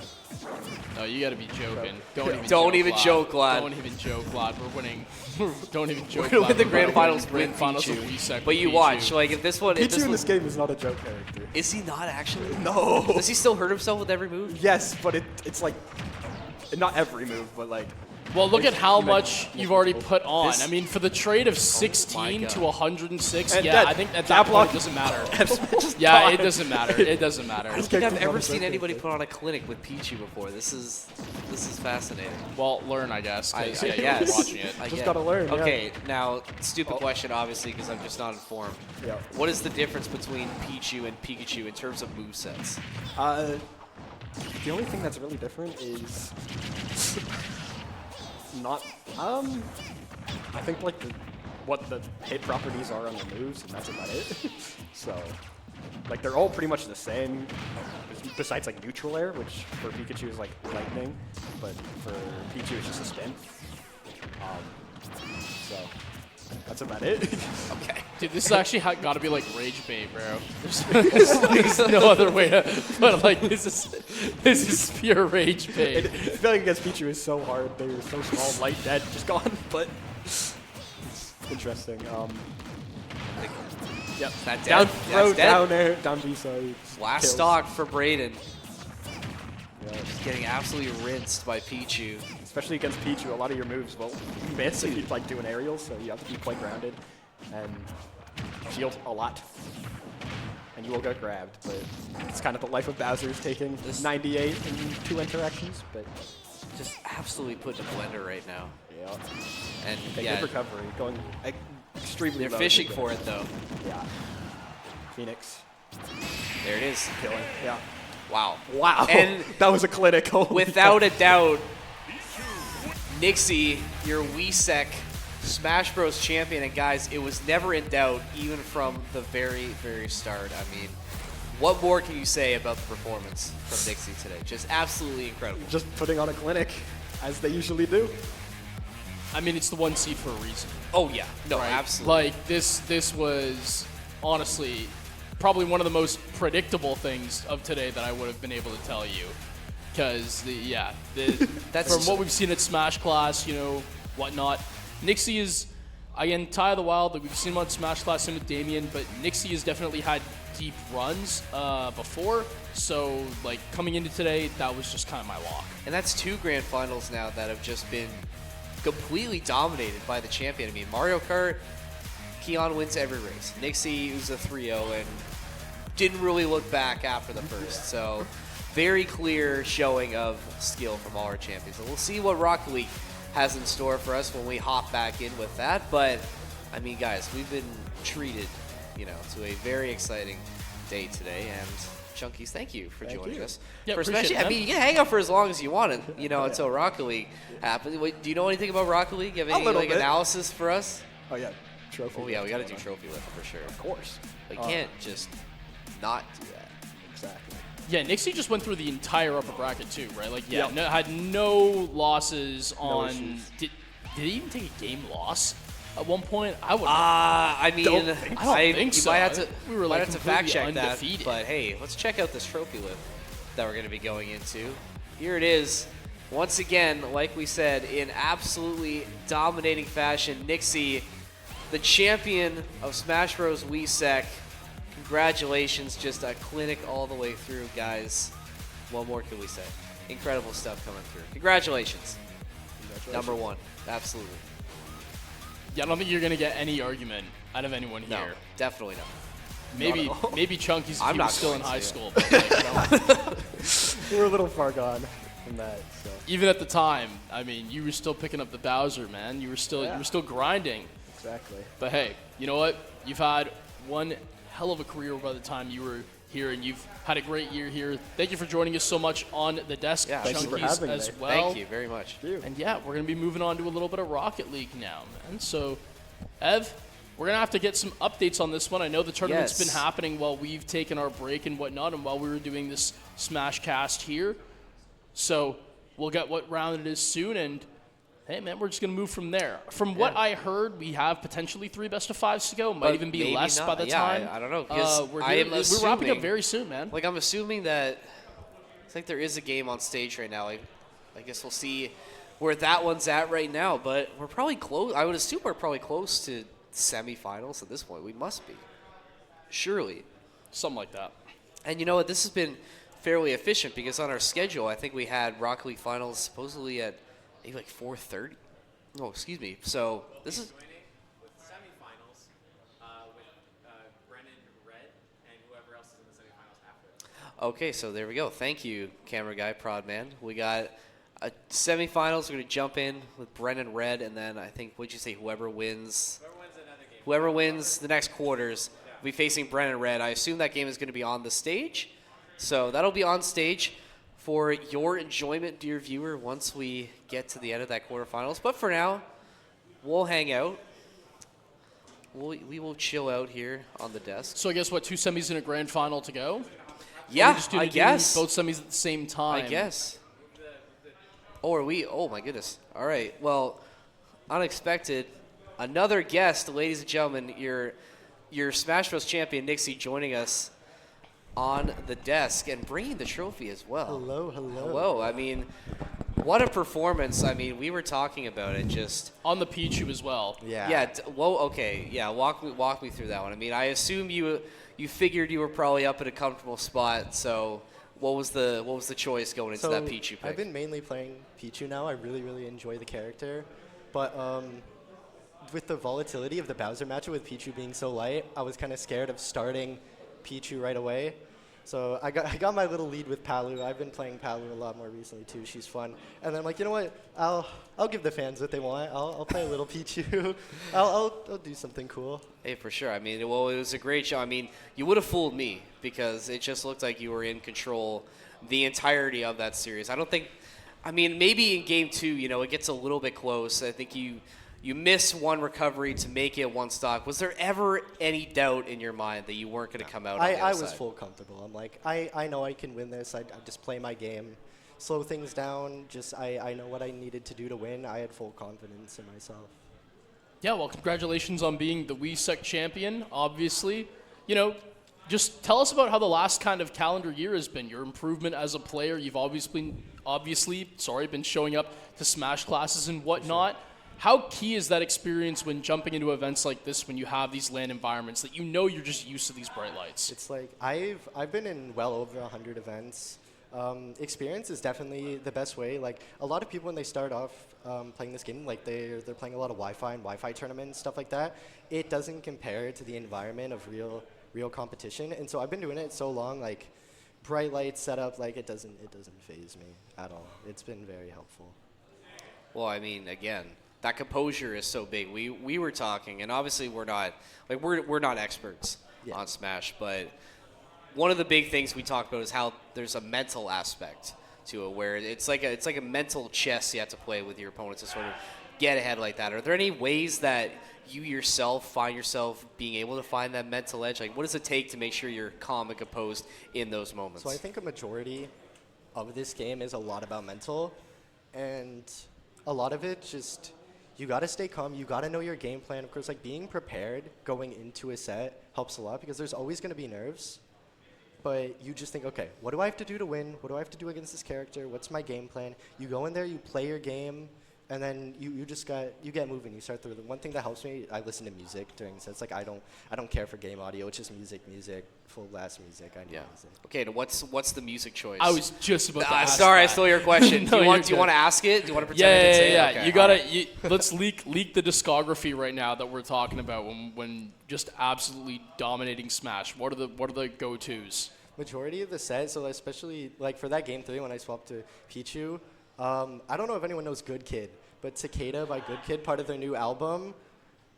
No, you got to be joking. Don't even Don't joke, even lad. joke, lad. Don't even joke, lad. We're winning. Don't even joke, We're gonna lad. win the We're grand gonna win finals grand with finals Pichu. with Wehsec But you Pichu. watch, like if this one, if Pichu this in was, this game is not a joke character. is he not actually? No. Does he still hurt himself with every move? Yes, but it's like not every move, but like Well, look at how you much mentioned you've already multiple. put on. This- I mean, for the trade of 16 God. to 106, And yeah, that- I think at that that point block- it doesn't matter. Just Yeah, gone. it doesn't matter. It doesn't matter. I don't think I've Character's ever not a seen joke anybody character. put on a clinic with Pichu before. This is fascinating. Well, learn, I guess. 'cause, yeah, guess. you've been watching it. I Just get gotta it. learn, yeah. Okay, now stupid question, obviously, because I'm just not informed. Yeah. What is the difference between Pichu and Pikachu in terms of movesets? The only thing that's really different is not I think like what the hit properties are on the moves, and that's about it. So like they're all pretty much the same, besides like neutral air, which for Pikachu is like lightning, but for Pichu it's just a spin. So that's about it. Okay. Dude, this is actually got to be like rage bait, bro. There's no other way to put like this is pure rage bait. Feeling against Pichu is so hard. They're so small, light, dead, just gone. But it's interesting. Yep. That Down dead. throw, That's dead. down air, down B side. Last kills. stock for Braden. Yeah. Just getting absolutely rinsed by Pichu. Especially against Pichu, a lot of your moves will miss if you like do an aerial, so you have to be quite grounded and shield a lot. And you will get grabbed, but it's kind of the life of Bowser's taking This- 98 in 2 interactions, but Just absolutely put in a blender right now. yeah. And Okay, yeah, good recovery, going extremely they're low to fishing get for it though. Yeah. Phoenix. There it is. Killing. Yeah. Wow. Wow. And that was a clinic. Holy without cow. a doubt, Nixie, your Wehsec Smash Bros. Champion. And guys, it was never in doubt, even from the very, very start. I mean, what more can you say about the performance from Nixie today? Just absolutely incredible. Just putting on a clinic, as they usually do. I mean, it's the 1 seed for a reason. Oh yeah, no, Right? absolutely. Like this was honestly probably one of the most predictable things of today that I would have been able to tell you, because That's from what we've seen at Smash Class, whatnot. Nixie is again Tie of the Wild. Like we've seen him on Smash Class and with Damien, but Nixie has definitely had deep runs before. So like coming into today, that was just kind of my lock. And that's 2 grand finals now that have just been completely dominated by the champion. I mean, Mario Kart, Keon wins every race. Nixie was a 3-0 and didn't really look back after the first. So very clear showing of skill from all our champions. And we'll see what Rocket League has in store for us when we hop back in with that. But, I mean, guys, we've been treated, to a very exciting day today. And Chunkies, thank you for joining you. us. Yeah, For appreciate especially, it, I man. mean, you can hang out for as long as you want, until Rocket League happens. Wait, do you know anything about Rocket League? You have any little bit. analysis for us? Oh yeah, trophy. Oh yeah, we got to do lift, trophy lift for sure. Of course. But you can't just not do that. Exactly. Yeah, Nixie just went through the entire upper bracket too, right? Like, yeah, Yep. had no losses on. issues. Did he even take a game loss at one point? I would. I mean, Don't think so. I don't think you so. might have to, We were, might like, have to fact check completely that. undefeated. But hey, let's check out this trophy lift that we're going to be going into. Here it is. Once again, like we said, in absolutely dominating fashion, Nixie, the champion of Smash Bros. Wehsec. Congratulations, just a clinic all the way through, guys. What more can we say? Incredible stuff coming through. Congratulations. Number 1, absolutely. Yeah, I don't think you're gonna get any argument out of anyone No, here. definitely not. Maybe Chunky's if I'm he not was still in going high to. school. But like, We're a little far gone from that. So even at the time, I mean, you were still picking up the Bowser, man. You were still grinding. exactly. But hey, you know what? You've had one hell of a career by the time you were here, and you've had a great year here. Thank you for joining us so much on the desk, Yeah, thank you for Chunkies, having as me. well. Thank you very much. And yeah, we're going to be moving on to a little bit of Rocket League now, man. So, Ev, we're going to have to get some updates on this one. I know the tournament's Yes. been happening while we've taken our break and whatnot, and while we were doing this Smash cast here. So, we'll get what round it is soon, and Hey, man, we're just going to move from there. From what I heard, we have potentially 3 best-of-5s to go. Might But even be maybe less not. by the Yeah, time. I don't know, because we're I am we're wrapping up assuming- very soon, man. Like, I'm assuming that it's like there is a game on stage right now. Like, I guess we'll see where that one's at right now. But we're probably close. I would assume we're probably close to semifinals at this point. We must be. Surely. Something like that. And you know what? This has been fairly efficient because on our schedule, I think we had Rocket League finals supposedly at maybe like 4:30. Oh, excuse me. So this is with semifinals with Brennan Red and whoever else is in the semifinals after. okay. So there we go. Thank you, camera guy, prod man. We got a semifinals. We're gonna jump in with Brennan Red, and then I think what'd you say? Whoever wins the next quarters will be facing Brennan Red. I assume that game is going to be on the stage. So that'll be on stage for your enjoyment, dear viewer, once we get to the end of that quarterfinals. But for now, we'll hang out. We will chill out here on the desk. So I guess, 2 semis and a grand final to go? Yeah, Just I do guess. both semis at the same time. I guess. Oh, are we? Oh, my goodness. All right. Well, unexpected. Another guest, ladies and gentlemen, your Smash Bros. Champion, Nixie, joining us on the desk and bringing the trophy as well. Hello, hello. Hello. I mean, what a performance. I mean, we were talking about it just. On the Pichu as well. Yeah. Yeah. Well, okay. Yeah. Walk me through that one. I mean, I assume you figured you were probably up at a comfortable spot. So, what was the choice going into that Pichu pick? I've been mainly playing Pichu now. I really, really enjoy the character. But with the volatility of the Bowser matchup with Pichu being so light, I was kind of scared of starting Pichu right away. So I got my little lead with Palu. I've been playing Palu a lot more recently too. She's fun. And then I'm like, you know what? I'll give the fans what they want. I'll play a little Pichu. I'll do something cool. Hey, for sure. I mean, well, it was a great show. I mean, you would have fooled me because it just looked like you were in control the entirety of that series. I don't think. I mean, maybe in game 2, it gets a little bit close. I think you miss one recovery to make it one stock. Was there ever any doubt in your mind that you weren't going to come out on the I other was side? full comfortable. I'm like, I know I can win this. I just play my game, slow things down. Just I know what I needed to do to win. I had full confidence in myself. Yeah, well, congratulations on being the Wehsec champion, obviously. Just tell us about how the last kind of calendar year has been, your improvement as a player. You've obviously been showing up to Smash classes and whatnot. How key is that experience when jumping into events like this when you have these LAN environments that you're just used to these bright lights? It's like I've been in well over 100 events. Experience is definitely the best way. Like a lot of people when they start off playing this game, like they're playing a lot of Wi-Fi tournaments, stuff like that. It doesn't compare to the environment of real competition. And so I've been doing it so long, like bright lights setup, like it doesn't faze me at all. It's been very helpful. Well, I mean, again, that composure is so big. We were talking, and obviously we're not experts on Smash, but one of the big things we talked about is how there's a mental aspect to it, where it's like a mental chess you have to play with your opponents to sort of get ahead like that. Are there any ways that you yourself find yourself being able to find that mental edge? Like, what does it take to make sure you're calm and composed in those moments? So I think a majority of this game is a lot about mental, and a lot of it just. You got to stay calm. You got to know your game plan. Of course, like being prepared going into a set helps a lot because there's always going to be nerves. But you just think, okay, what do I have to do to win? What do I have to do against this character? What's my game plan? You go in there, you play your game, and then you get moving. You start through. The one thing that helps me, I listen to music during sets. Like I don't care for game audio. It's just music, full blast music. I need music. Okay, what's the music choice? I was just about to ask sorry, that. I stole your question. No, do you want you're to good. ask it? Do you want to pretend I didn't say Yeah. it? Okay, You all gotta. right. Let's leak the discography right now that we're talking about when just absolutely dominating Smash. What are the go-tos? Majority of the set, so especially like for that game 3 when I swapped to Pichu, I don't know if anyone knows Good Kid, but Cicada by Good Kid, part of their new album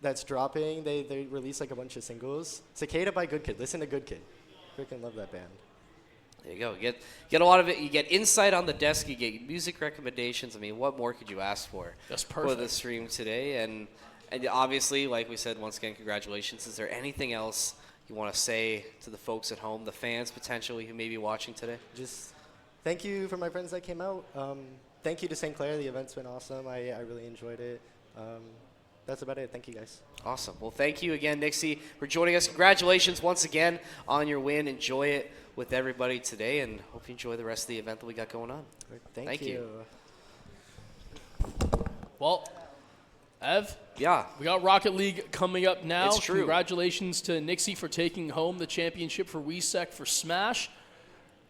that's dropping, they released like a bunch of singles. Cicada by Good Kid, listen to Good Kid. Freaking love that band. There you go. Get a lot of it. You get insight on the desk. You get music recommendations. I mean, what more could you ask for? That's For perfect. the stream today, and obviously, like we said, once again, congratulations. Is there anything else you want to say to the folks at home, the fans potentially who may be watching today? Just thank you for my friends that came out. thank you to St. Clair. The event's been awesome. I really enjoyed it. That's about it. Thank you, guys. Awesome. Well, thank you again, Nixie, for joining us. Congratulations once again on your win. Enjoy it with everybody today, and hope you enjoy the rest of the event that we got going on. Thank you. Well, Ev, Yeah. we got Rocket League coming up now. It's true. Congratulations to Nixie for taking home the championship for Wehsec for Smash.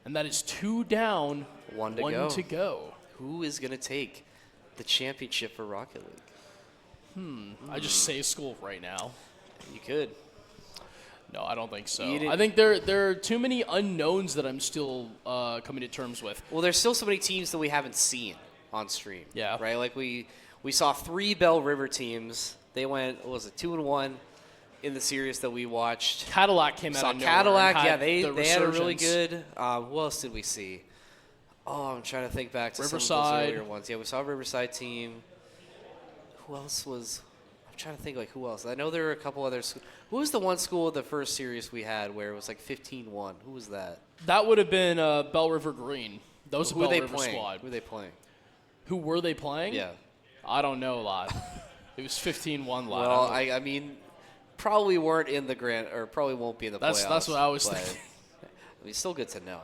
And that is 2 down, One to go. Who is going to take the championship for Rocket League? I just say school right now. You could. No, I don't think so. You didn't- I think there are too many unknowns that I'm still coming to terms with. Well, there's still so many teams that we haven't seen on stream. Yeah. Right? Like we saw 3 Bell River teams. They went, 2-1 in the series that we watched. Cadillac came out Saw of nowhere. Cadillac, and yeah, had they the had a really resurgence. good. Who else did we see? Oh, I'm trying to think back to some of Riverside. those earlier ones. Yeah, we saw a Riverside team. Who else was? I'm trying to think like who else. I know there were a couple others. Who was the one school of the first series we had where it was like 15-1? Who was that? That would have been Bell River Green. That was a Who Bell were they River playing? squad. Who were they playing? Who were they playing? Yeah. I don't know, lad. It was 15-1, lad. Well, I mean, probably weren't in the grand, or probably won't be in the playoffs. That's what I was but, thinking. I mean, it's still good to know.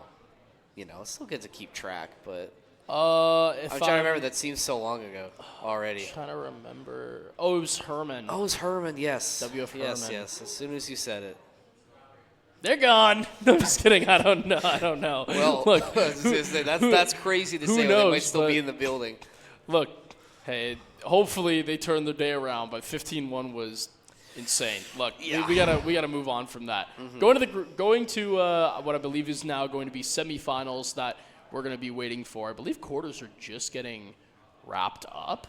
You know, it's still good to keep track, but If I'm trying to remember. That seems so long ago already. Trying to remember. Oh, it was Herman. Oh, it was Herman, yes. WF Yes, Herman. yes. As soon as you said it. They're gone. No, I'm just kidding. I don't know. Well, look, that's crazy to who say. They knows, might still but- be in the building. look. Hey, hopefully they turn their day around. But 15-1 was insane. Look, Yeah. we gotta move on from that. Going to what I believe is now going to be semifinals that we're going to be waiting for. I believe quarters are just getting wrapped up.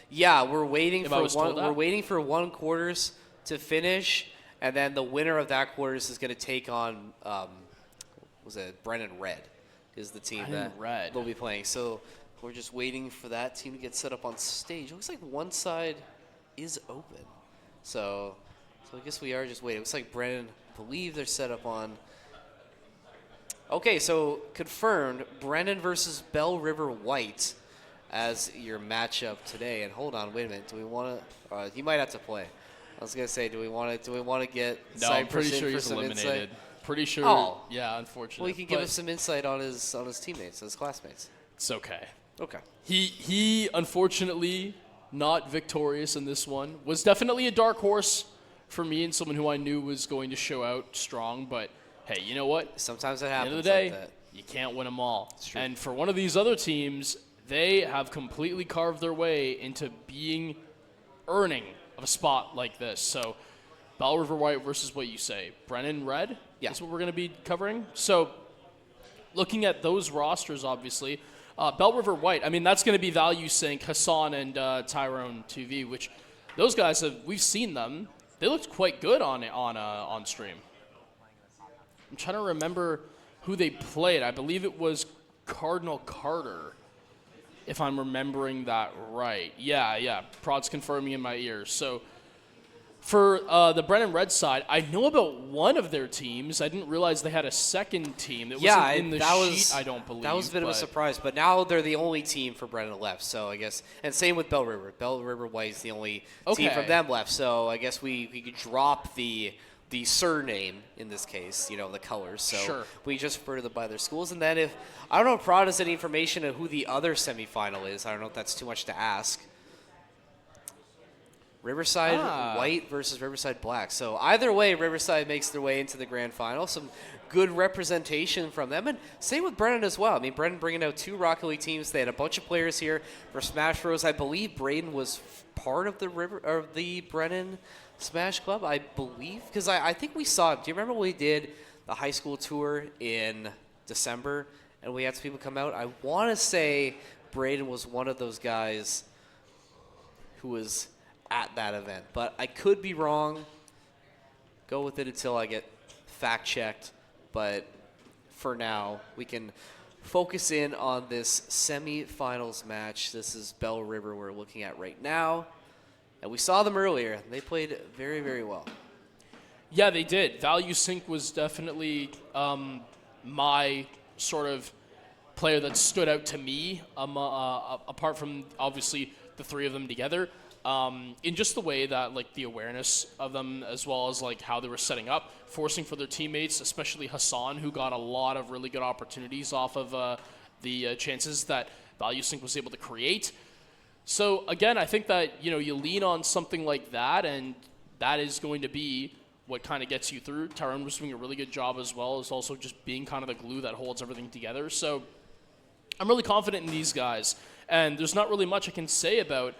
Yeah, we're waiting If I for was one. told that. We're waiting for one quarters to finish, and then the winner of that quarters is going to take on. Was it Brennan Red? Is the team Brennan that Red. they'll be playing. So we're just waiting for that team to get set up on stage. It looks like one side is open, so I guess we are just waiting. It looks like Brennan. I believe they're set up on. Okay, so confirmed, Brennan versus Bell River White as your matchup today. And hold on, wait a minute. Do we want to? You might have to play. I was gonna say, do we want to get No, I'm Cypress pretty in sure for he's some eliminated. insight? Pretty sure. Oh. Yeah, unfortunately. Well, you can give us some insight on his teammates, his classmates. It's okay. Okay. He unfortunately not victorious in this one. Was definitely a dark horse for me and someone who I knew was going to show out strong. But hey, you know what? Sometimes that At the happens. end of the day, like that. you can't win them all. true. And for one of these other teams, they have completely carved their way into earning of a spot like this. So, Bell River White versus what you say, Brennan Red. Yeah. That's what we're going to be covering. So, looking at those rosters, obviously, Bell River White. I mean, that's going to be Value Sync, Hassan, and Tyrone TV. Which those guys we've seen them. They looked quite good on stream. I'm trying to remember who they played. I believe it was Cardinal Carter, if I'm remembering that right. Yeah. Prod's confirming in my ears. So for the Brennan Red side, I know about one of their teams. I didn't realize they had a second team. That wasn't in the sheet, I don't believe. That was a bit of a but- surprise, but now they're the only team for Brennan left. So I guess, and same with Bell River. Bell River White is the only team Okay. from them left. So I guess we could drop the surname in this case, the colors. So Sure. we just refer to them by their schools. And then I don't know if Prod has any information on who the other semifinal is. I don't know if that's too much to ask. Riverside White versus Riverside Black. So either way, Riverside makes their way into the grand final. Some good representation from them. And same with Brennan as well. I mean, Brennan bringing out 2 Rocket League teams. They had a bunch of players here for Smash Bros. I believe Braden was part of the Brennan Smash Club, I believe. Because I think we saw, do you remember when we did the high school tour in December and we had some people come out? I want to say Braden was one of those guys who was at that event, but I could be wrong. Go with it until I get fact checked, but for now we can focus in on this semifinals match. This is Bell River we're looking at right now, and we saw them earlier. They played very, very well. Yeah, they did. Value Sync was definitely my sort of player that stood out to me, apart from obviously the three of them together, in just the way that like the awareness of them, as well as like how they were setting up, forcing for their teammates, especially Hassan, who got a lot of really good opportunities off of the chances that ValueSync was able to create. So again, I think that you lean on something like that, and that is going to be what kind of gets you through. Tyrone was doing a really good job as well, as also just being kind of the glue that holds everything together. So I'm really confident in these guys, and there's not really much I can say about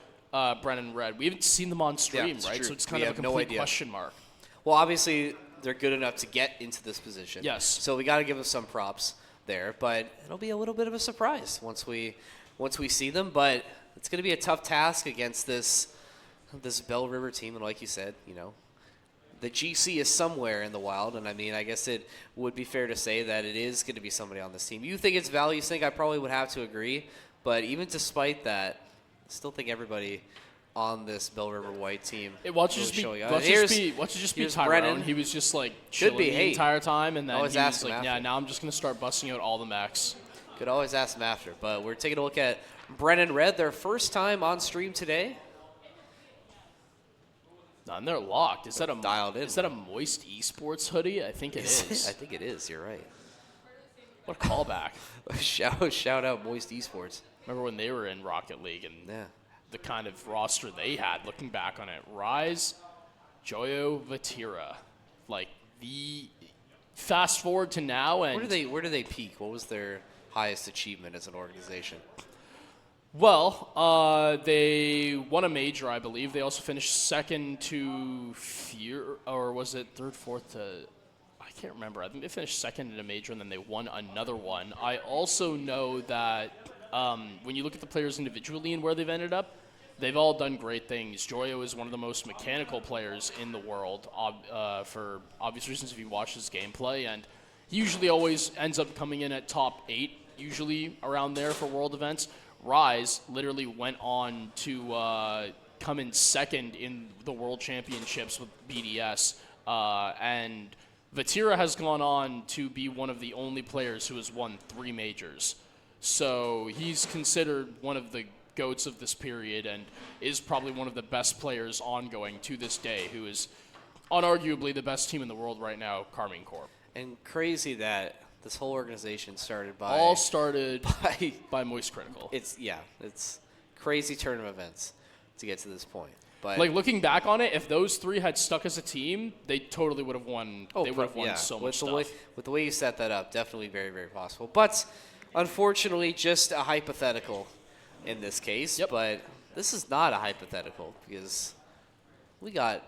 Brennan Red. We haven't seen them on stream, it's right? true. So it's kind We of a have no complete idea. question mark. Well, obviously, they're good enough to get into this position. Yes. So we got to give them some props there, but it'll be a little bit of a surprise once we see them. But it's going to be a tough task against this Bell River team, and like you said, the GC is somewhere in the wild, and I mean, I guess it would be fair to say that it is going to be somebody on this team. You think it's ValueSync? I probably would have to agree, but even despite that, I still think everybody on this Bell River White team Watch it really showing out. just be here's Tyrone. Brennan. He was just like Should chilling be, the hey. entire time, and then he Always was ask him like, after. "Yeah, now I'm just gonna start busting out all the mechs." Could always ask them after, but we're taking a look at Brennan Red, their first time on stream today. And they're locked. Is that a Dialed in. Is that a Moist Esports hoodie? I think it is. I think it is. You're right. What a callback! Shout out Moist Esports. Remember when they were in Rocket League and Yeah. the kind of roster they had? Looking back on it, Rise, Joyo, Vatira, like the fast forward to now, and Where do they peak? What was their highest achievement as an organization? well, they won a major, I believe. They also finished second to or was it third, fourth to? I can't remember. I think they finished second in a major, and then they won another one. I also know that when you look at the players individually and where they've ended up, they've all done great things. Joyo is one of the most mechanical players in the world, for obvious reasons if you watch his gameplay, and he usually always ends up coming in at top 8, usually around there for world events. Rise literally went on to come in second in the World Championships with BDS, and Vatira has gone on to be one of the only players who has won 3 majors. So he's considered one of the GOATs of this period and is probably one of the best players ongoing to this day, who is unarguably the best team in the world right now, Carmine Corp. And crazy that this whole organization started by All started by Moist Critical. It's crazy turn of events to get to this point. But Like, looking back on it, if those 3 had stuck as a team, they totally would have won. They would have won so much stuff. With the way you set that up, definitely very, very possible. But unfortunately, just a hypothetical in this case. Yep. But this is not a hypothetical because we got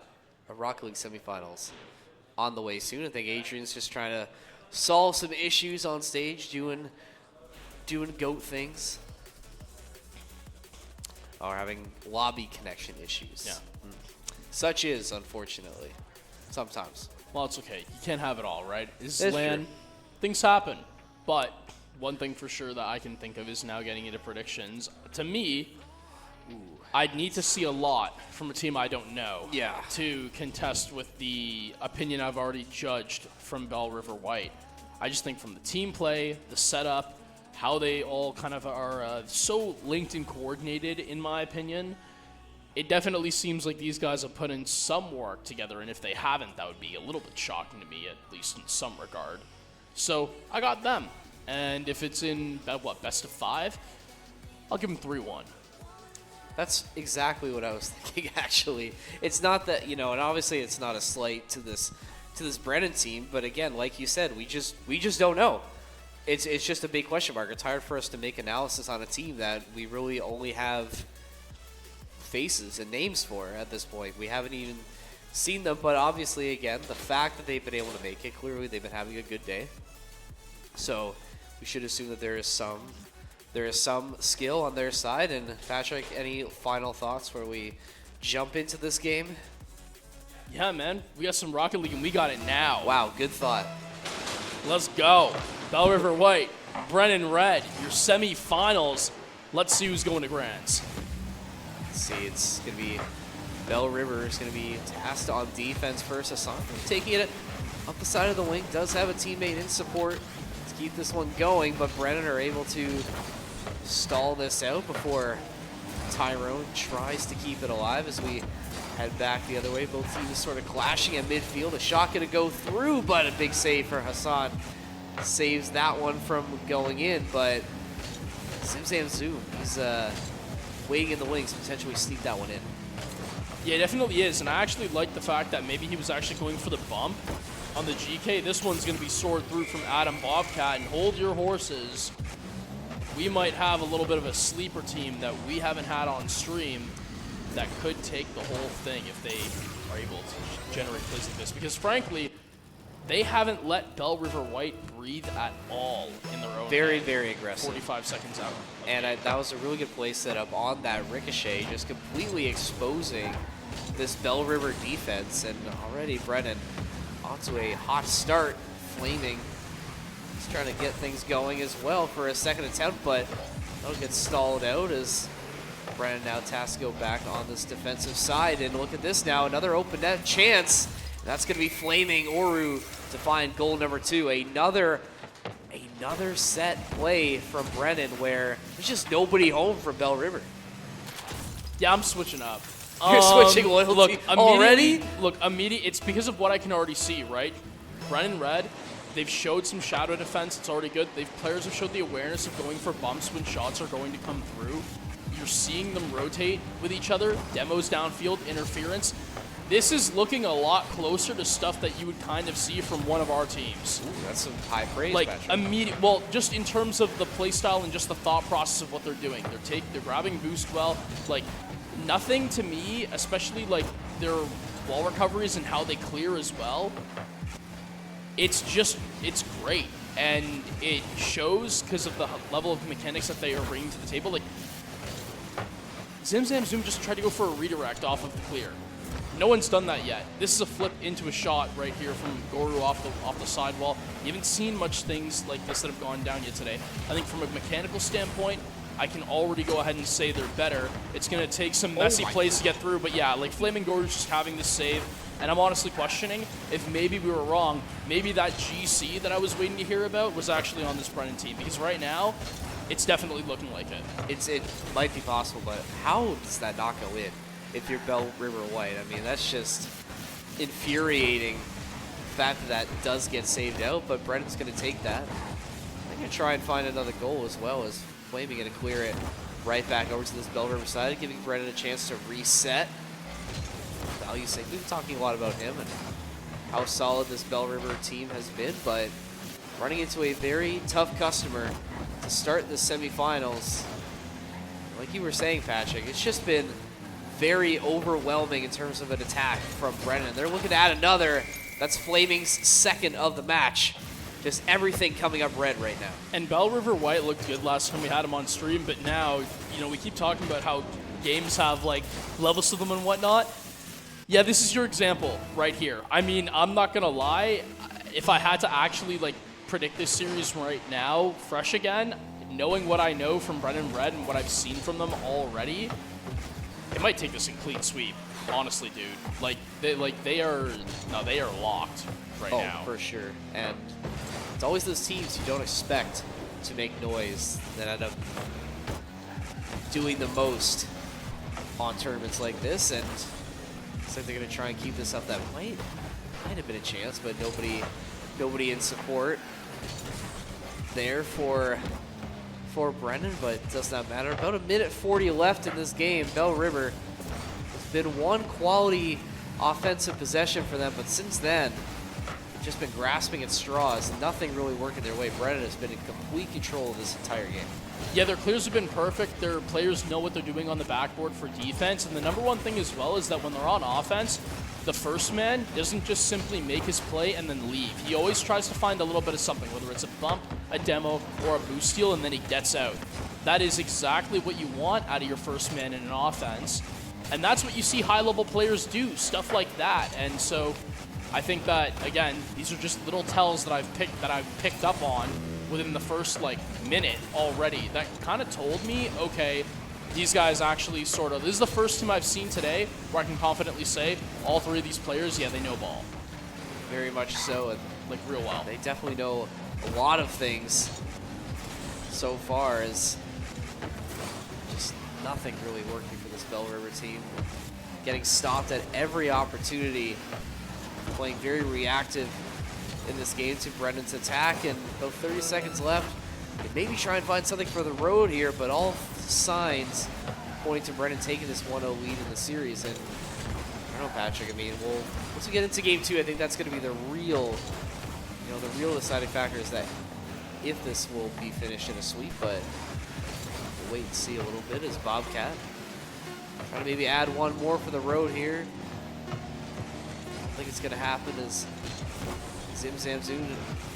a Rocket League semifinals on the way soon. I think Adrian's just trying to solve some issues on stage, doing GOAT things. Or having lobby connection issues. Yeah. Such is, unfortunately, sometimes. Well, it's okay. You can't have it all, right? This It's is LAN. true. Things happen. But one thing for sure that I can think of is now getting into predictions. To me, I'd need to see a lot from a team I don't know to contest with the opinion I've already judged from Bell River White. I just think from the team play, the setup, how they all kind of are so linked and coordinated, in my opinion, it definitely seems like these guys have put in some work together, and if they haven't, that would be a little bit shocking to me, at least in some regard. So I got them, and if it's in best of 5, I'll give them 3-1. That's exactly what I was thinking, actually. It's not that, and obviously it's not a slight to this Brennan team, but again, like you said, we just don't know. It's just a big question mark. It's hard for us to make analysis on a team that we really only have faces and names for at this point. We haven't even seen them, but obviously, again, the fact that they've been able to make it, clearly they've been having a good day. So we should assume that there is some skill on their side. And Patrick, any final thoughts before we jump into this game? Yeah, man. We got some Rocket League, and we got it now. Wow, good thought. Let's go. Bell River White, Brennan Red, your semifinals. Let's see who's going to Grands. Let's see, it's going to be Bell River is going to be tasked on defense first. Hassan taking it up the side of the wing. Does have a teammate in support. It's keep this one going, but Brennan are able to stall this out before Tyrone tries to keep it alive as we head back the other way. Both teams sort of clashing at midfield. A shot going to go through, but a big save for Hassan. Saves that one from going in, but Zimzam Zoom, he's waiting in the wings to potentially sneak that one in. Yeah, it definitely is, and I actually like the fact that maybe he was actually going for the bump on the GK. This one's going to be soared through from Adam Bobcat, and hold your horses. We might have a little bit of a sleeper team that we haven't had on stream that could take the whole thing if they are able to generate plays like this. Because frankly, they haven't let Bell River White breathe at all in their own Very, end. very aggressive. 45 seconds out. And that was a really good play setup on that ricochet, just completely exposing this Bell River defense. And already Brennan onto a hot start. Flaming, he's trying to get things going as well for a second attempt, but that'll get stalled out as Brennan now tasked to go back on this defensive side. And look at this now, another open net chance. That's going to be Flaming Oru to find goal number 2. Another set play from Brennan where there's just nobody home for Bell River. Yeah, I'm switching up. You're switching loyalty already? Look, it's because of what I can already see, right? Brennan Red, they've showed some shadow defense. It's already good. Players have showed the awareness of going for bumps when shots are going to come through. You're seeing them rotate with each other, demos downfield, interference. This is looking a lot closer to stuff that you would kind of see from one of our teams. Ooh, that's some high praise, like Patrick. Well, just in terms of the play style and just the thought process of what they're doing. They're grabbing boost well. Like nothing to me, especially like their wall recoveries and how they clear as well. It's great, and it shows because of the level of mechanics that they are bringing to the table. Like Zimzam Zoom just tried to go for a redirect off of the clear. No one's done that yet. This is a flip into a shot right here from Goru off the sidewall. You haven't seen much things like this that have gone down yet today. I think from a mechanical standpoint, I can already go ahead and say they're better. It's going to take some messy plays to get through, but yeah, like Flaming Goru's just having this save, and I'm honestly questioning if maybe we were wrong. Maybe that GC that I was waiting to hear about was actually on this Brennan team, because right now, it's definitely looking like it. It might be possible, but how does that not go in if you're Bell River White? I mean, that's just infuriating, the fact that does get saved out, but Brennan's going to take that. They're going to try and find another goal as well, as Flaming going to clear it right back over to this Bell River side, giving Brennan a chance to reset. Value sake, we've been talking a lot about him and how solid this Bell River team has been, but running into a very tough customer to start the semifinals. Like you were saying, Patrick, it's just been very overwhelming in terms of an attack from Brennan. They're looking to add another. That's Flaming's second of the match. Just everything coming up red right now. And Bell River White looked good last time we had him on stream, but now, we keep talking about how games have like levels to them and whatnot. Yeah, this is your example right here. I mean, I'm not gonna lie. If I had to actually like predict this series right now, fresh again, knowing what I know from Brennan Red and what I've seen from them already, it might take this in clean sweep. Honestly, dude, they are locked right now. Oh, for sure. And it's always those teams you don't expect to make noise that end up doing the most on tournaments like this, and looks like they're going to try and keep this up. That might have been a chance, but nobody in support there for Brennan, but it does not matter. About a minute 40 left in this game. Bell River, it's been one quality offensive possession for them, but since then, they've just been grasping at straws. Nothing really working their way. Brennan has been in complete control of this entire game. Yeah, their clears have been perfect. Their players know what they're doing on the backboard for defense. And the number one thing as well is that when they're on offense, the first man doesn't just simply make his play and then leave. He always tries to find a little bit of something, whether it's a bump, a demo, or a boost steal, and then he gets out. That is exactly what you want out of your first man in an offense. And that's what you see high-level players do, stuff like that. And so I think that, again, these are just little tells that I've picked up on within the first minute already that kind of told me, okay, these guys actually this is the first team I've seen today where I can confidently say all three of these players, yeah, they know ball. Very much so, and real well. they definitely know a lot of things so far is just nothing really working for this Bell River team. Getting stopped at every opportunity, playing very reactive in this game to Brendan's attack, and about 30 seconds left. They maybe try and find something for the road here, but all signs pointing to Brendan taking this 1-0 lead in the series. And I don't know, Patrick, I mean, once we get into game 2, I think that's going to be the real, the real deciding factor is that if this will be finished in a sweep, but we'll wait and see a little bit as Bobcat trying to maybe add one more for the road here. I don't think it's going to happen as Zim Zamzoon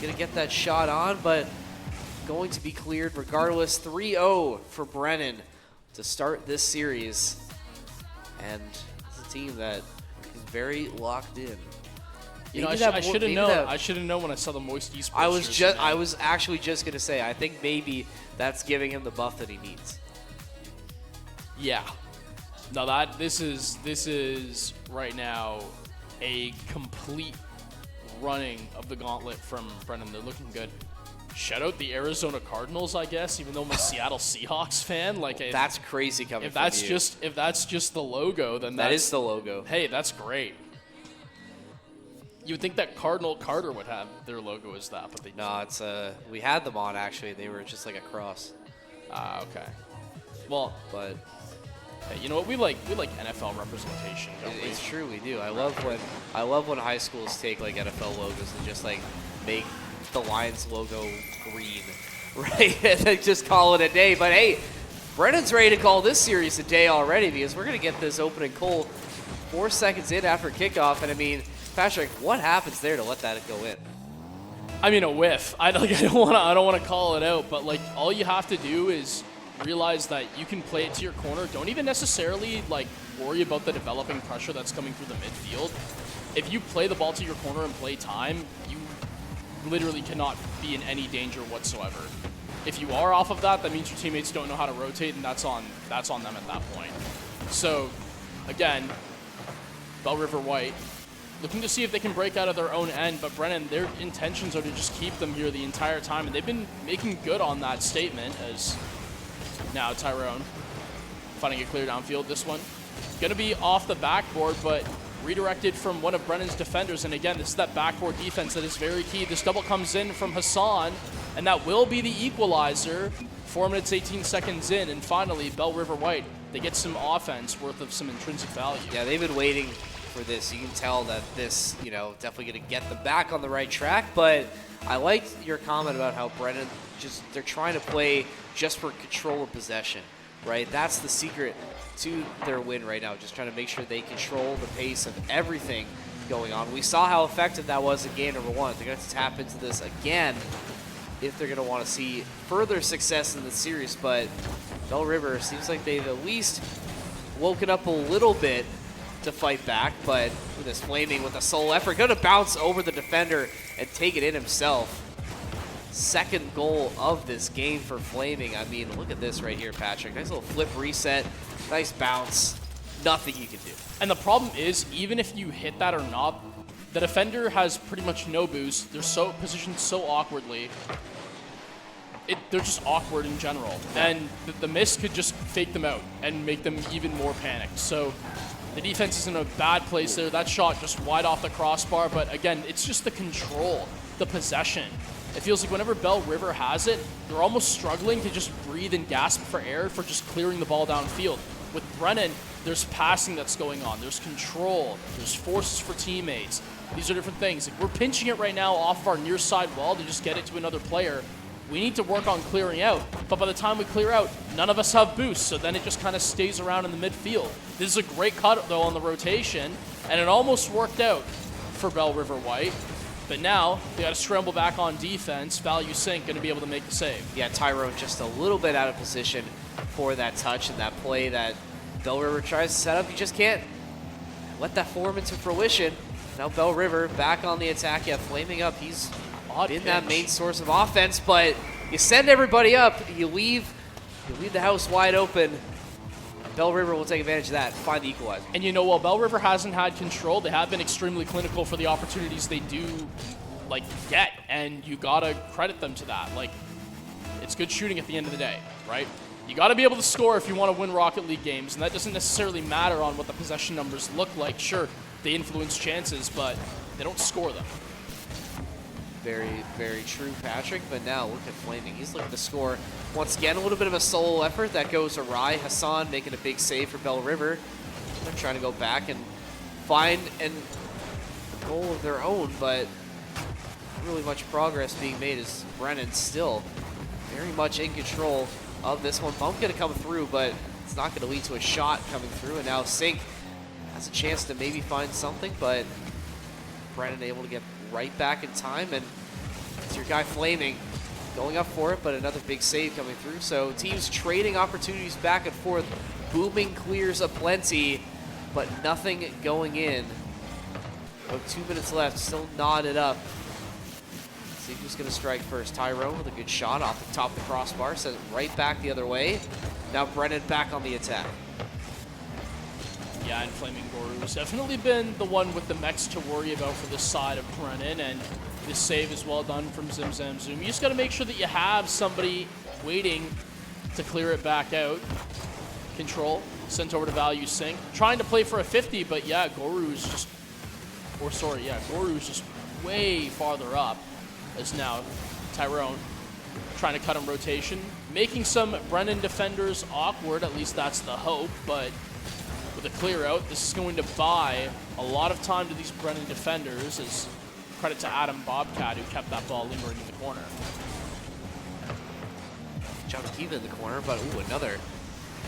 going to get that shot on, but going to be cleared regardless. 3-0 for Brennan to start this series. And it's a team that is very locked in. You know, I should have known. I should have known when I saw the Moist Esports. I was actually just going to say, I think maybe that's giving him the buff that he needs. Yeah. No, this is right now a complete running of the gauntlet from Brennan. They're looking good. Shout out the Arizona Cardinals, I guess, even though I'm a Seattle Seahawks fan. Like, that's crazy coming from you. If that's just the logo, then that is the logo. Hey, that's great. You would think that Cardinal Carter would have their logo as that, but they no, it's we had them on actually. They were just like a cross. Okay. Well, but hey, you know what? We like NFL representation, don't we? It's true, we do. I love when high schools take like NFL logos and just like make the Lions logo green, right? And then just call it a day. But hey, Brennan's ready to call this series a day already because we're gonna get this opening goal 4 seconds in after kickoff. And I mean, Patrick, what happens there to let that go in? I mean, a whiff. I don't want to call it out, but like all you have to do is realize that you can play it to your corner. Don't even necessarily like worry about the developing pressure that's coming through the midfield. If you play the ball to your corner and play time, you literally cannot be in any danger whatsoever. If you are off of that, that means your teammates don't know how to rotate, and that's on them at that point. So, again, Bell River White looking to see if they can break out of their own end, but Brennan, their intentions are to just keep them here the entire time, and they've been making good on that statement. As now Tyrone finding a clear downfield. This one going to be off the backboard, but redirected from one of Brennan's defenders. And again, this is that backboard defense that is very key. This double comes in from Hassan, and that will be the equalizer. 4 minutes, 18 seconds in, and finally, Bell River White, they get some offense worth of some intrinsic value. Yeah, they've been waiting for this. You can tell that this, definitely going to get them back on the right track. But I liked your comment about how Brennan they're trying to play just for control of possession, right? That's the secret to their win right now, just trying to make sure they control the pace of everything going on. We saw how effective that was in game number 1. They're going to tap into this again if they're going to want to see further success in the series. But Bell River seems like they've at least woken up a little bit to fight back, but with this Flaming with a sole effort, going to bounce over the defender and take it in himself. Second goal of this game for Flaming. I mean, look at this right here, Patrick. Nice little flip reset, nice bounce, nothing you can do. And the problem is, even if you hit that or not, the defender has pretty much no boost. They're so positioned so awkwardly. They're just awkward in general. And the miss could just fake them out and make them even more panicked. So the defense is in a bad place there. That shot just wide off the crossbar. But again, it's just the control, the possession. It feels like whenever Bell River has it, they're almost struggling to just breathe and gasp for air for just clearing the ball downfield. With Brennan, there's passing that's going on. There's control. There's forces for teammates. These are different things. Like, we're pinching it right now off of our near side wall to just get it to another player. We need to work on clearing out. But by the time we clear out, none of us have boosts, so then it just kind of stays around in the midfield. This is a great cut, though, on the rotation, and it almost worked out for Bell River White. But now, they got to scramble back on defense. Value Sync going to be able to make the save. Yeah, Tyrone just a little bit out of position for that touch and that play that Bell River tries to set up. You just can't let that form into fruition. Now Bell River back on the attack. Yeah, Flaming up. He's been that main source of offense, but you send everybody up. You leave the house wide open. Bell River will take advantage of that, find the equalizer. And while Bell River hasn't had control, they have been extremely clinical for the opportunities they do like get, and you gotta credit them to that. Like, it's good shooting at the end of the day, right? You gotta be able to score if you want to win Rocket League games, and that doesn't necessarily matter on what the possession numbers look like. Sure, they influence chances, but they don't score them. Very, very true, Patrick. But now look at Flaming. He's looking to score. Once again, a little bit of a solo effort that goes awry. Hassan making a big save for Bell River. They're trying to go back and find a goal of their own, but not really much progress being made as Brennan still very much in control of this one. Bump going to come through, but it's not going to lead to a shot coming through. And now Sink has a chance to maybe find something, but Brennan able to get right back in time, and it's your guy Flaming going up for it, but another big save coming through. So teams trading opportunities back and forth. Booming clears aplenty, but nothing going in. About 2 minutes left, still knotted up. See who's going to strike first. Tyrone with a good shot off the top of the crossbar, sends it right back the other way. Now Brennan back on the attack. Yeah, and Flaming Goru has definitely been the one with the mechs to worry about for this side of Brennan, and this save is well done from Zim Zam Zoom. You just got to make sure that you have somebody waiting to clear it back out. Control, sent over to Value Sync. Trying to play for a 50, but yeah, Goru's just way farther up, as now Tyrone trying to cut him rotation. Making some Brennan defenders awkward, at least that's the hope, but with a clear out, this is going to buy a lot of time to these Brennan defenders, as credit to Adam Bobcat, who kept that ball lingering in the corner. Job to keep it in the corner, but ooh, another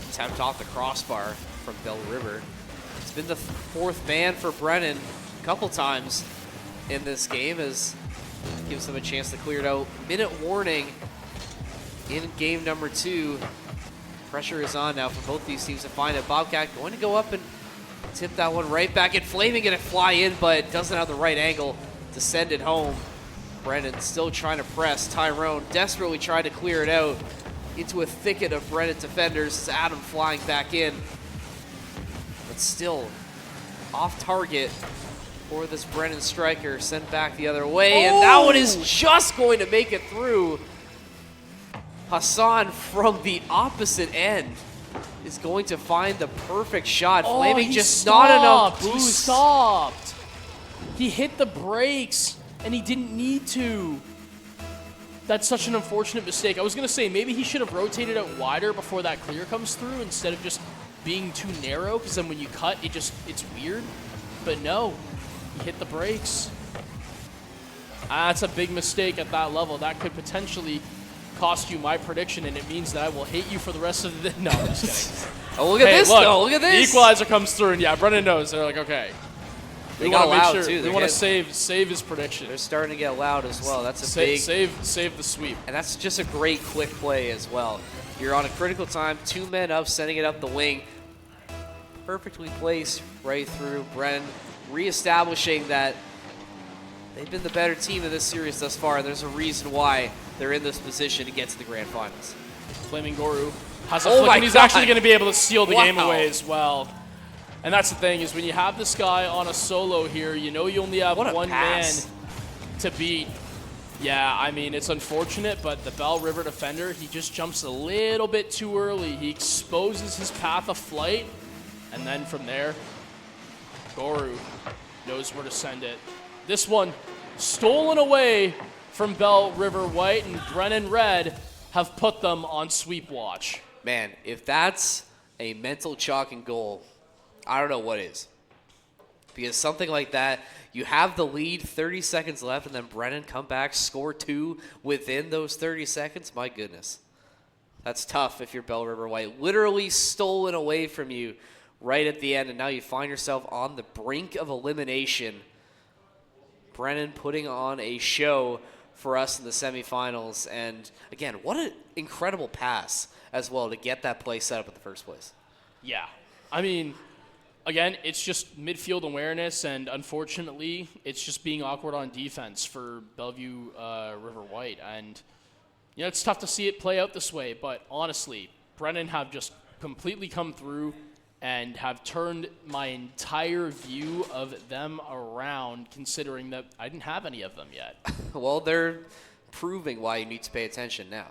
attempt off the crossbar from Bell River. It's been the fourth ban for Brennan a couple times in this game, as gives them a chance to clear it out. Minute warning in game number 2. Pressure is on now for both these teams to find it. Bobcat going to go up and tip that one right back. And Flaming going to fly in, but doesn't have the right angle to send it home. Brennan still trying to press. Tyrone desperately trying to clear it out into a thicket of Brennan defenders. It's Adam flying back in, but still off target for this Brennan striker. Sent back the other way, and that one is just going to make it through. Hassan from the opposite end is going to find the perfect shot. Flaming just not enough boost. He stopped. He hit the brakes, and he didn't need to. That's such an unfortunate mistake. I was going to say maybe he should have rotated out wider before that clear comes through instead of just being too narrow, because then when you cut, it's weird. But no, he hit the brakes. That's a big mistake at that level. That could potentially cost you my prediction, and it means that I will hate you for the rest of the day. No, I'm just kidding. Oh, look at this, though. Look at this. The equalizer comes through, and yeah, Brennan knows. They're like, okay. They got loud, too. We want to save his prediction. They're starting to get loud as well. That's a big save the sweep. And that's just a great quick play as well. You're on a critical time, 2 men up, sending it up the wing. Perfectly placed right through. Brennan reestablishing that they've been the better team in this series thus far, and there's a reason why they're in this position to get to the grand finals. Flaming Goru has a flick, and he's actually going to be able to steal the game away as well. And that's the thing, is when you have this guy on a solo here, you know you only have one man to beat. Yeah, I mean, it's unfortunate, but the Bell River defender, he just jumps a little bit too early. He exposes his path of flight, and then from there, Goru knows where to send it. This one stolen away from Bell River White, and Brennan Red have put them on sweep watch. Man, if that's a mental chalk and goal, I don't know what is. Because something like that, you have the lead, 30 seconds left, and then Brennan come back, score 2 within those 30 seconds. My goodness. That's tough if you're Bell River White. Literally stolen away from you right at the end, and now you find yourself on the brink of elimination. Brennan putting on a show for us in the semifinals. And again, what an incredible pass as well to get that play set up in the first place. Yeah. I mean, again, it's just midfield awareness, and unfortunately, it's just being awkward on defense for Bellevue River White. And, you know, it's tough to see it play out this way, but honestly, Brennan have just completely come through, and have turned my entire view of them around, considering that I didn't have any of them yet. Well, they're proving why you need to pay attention now.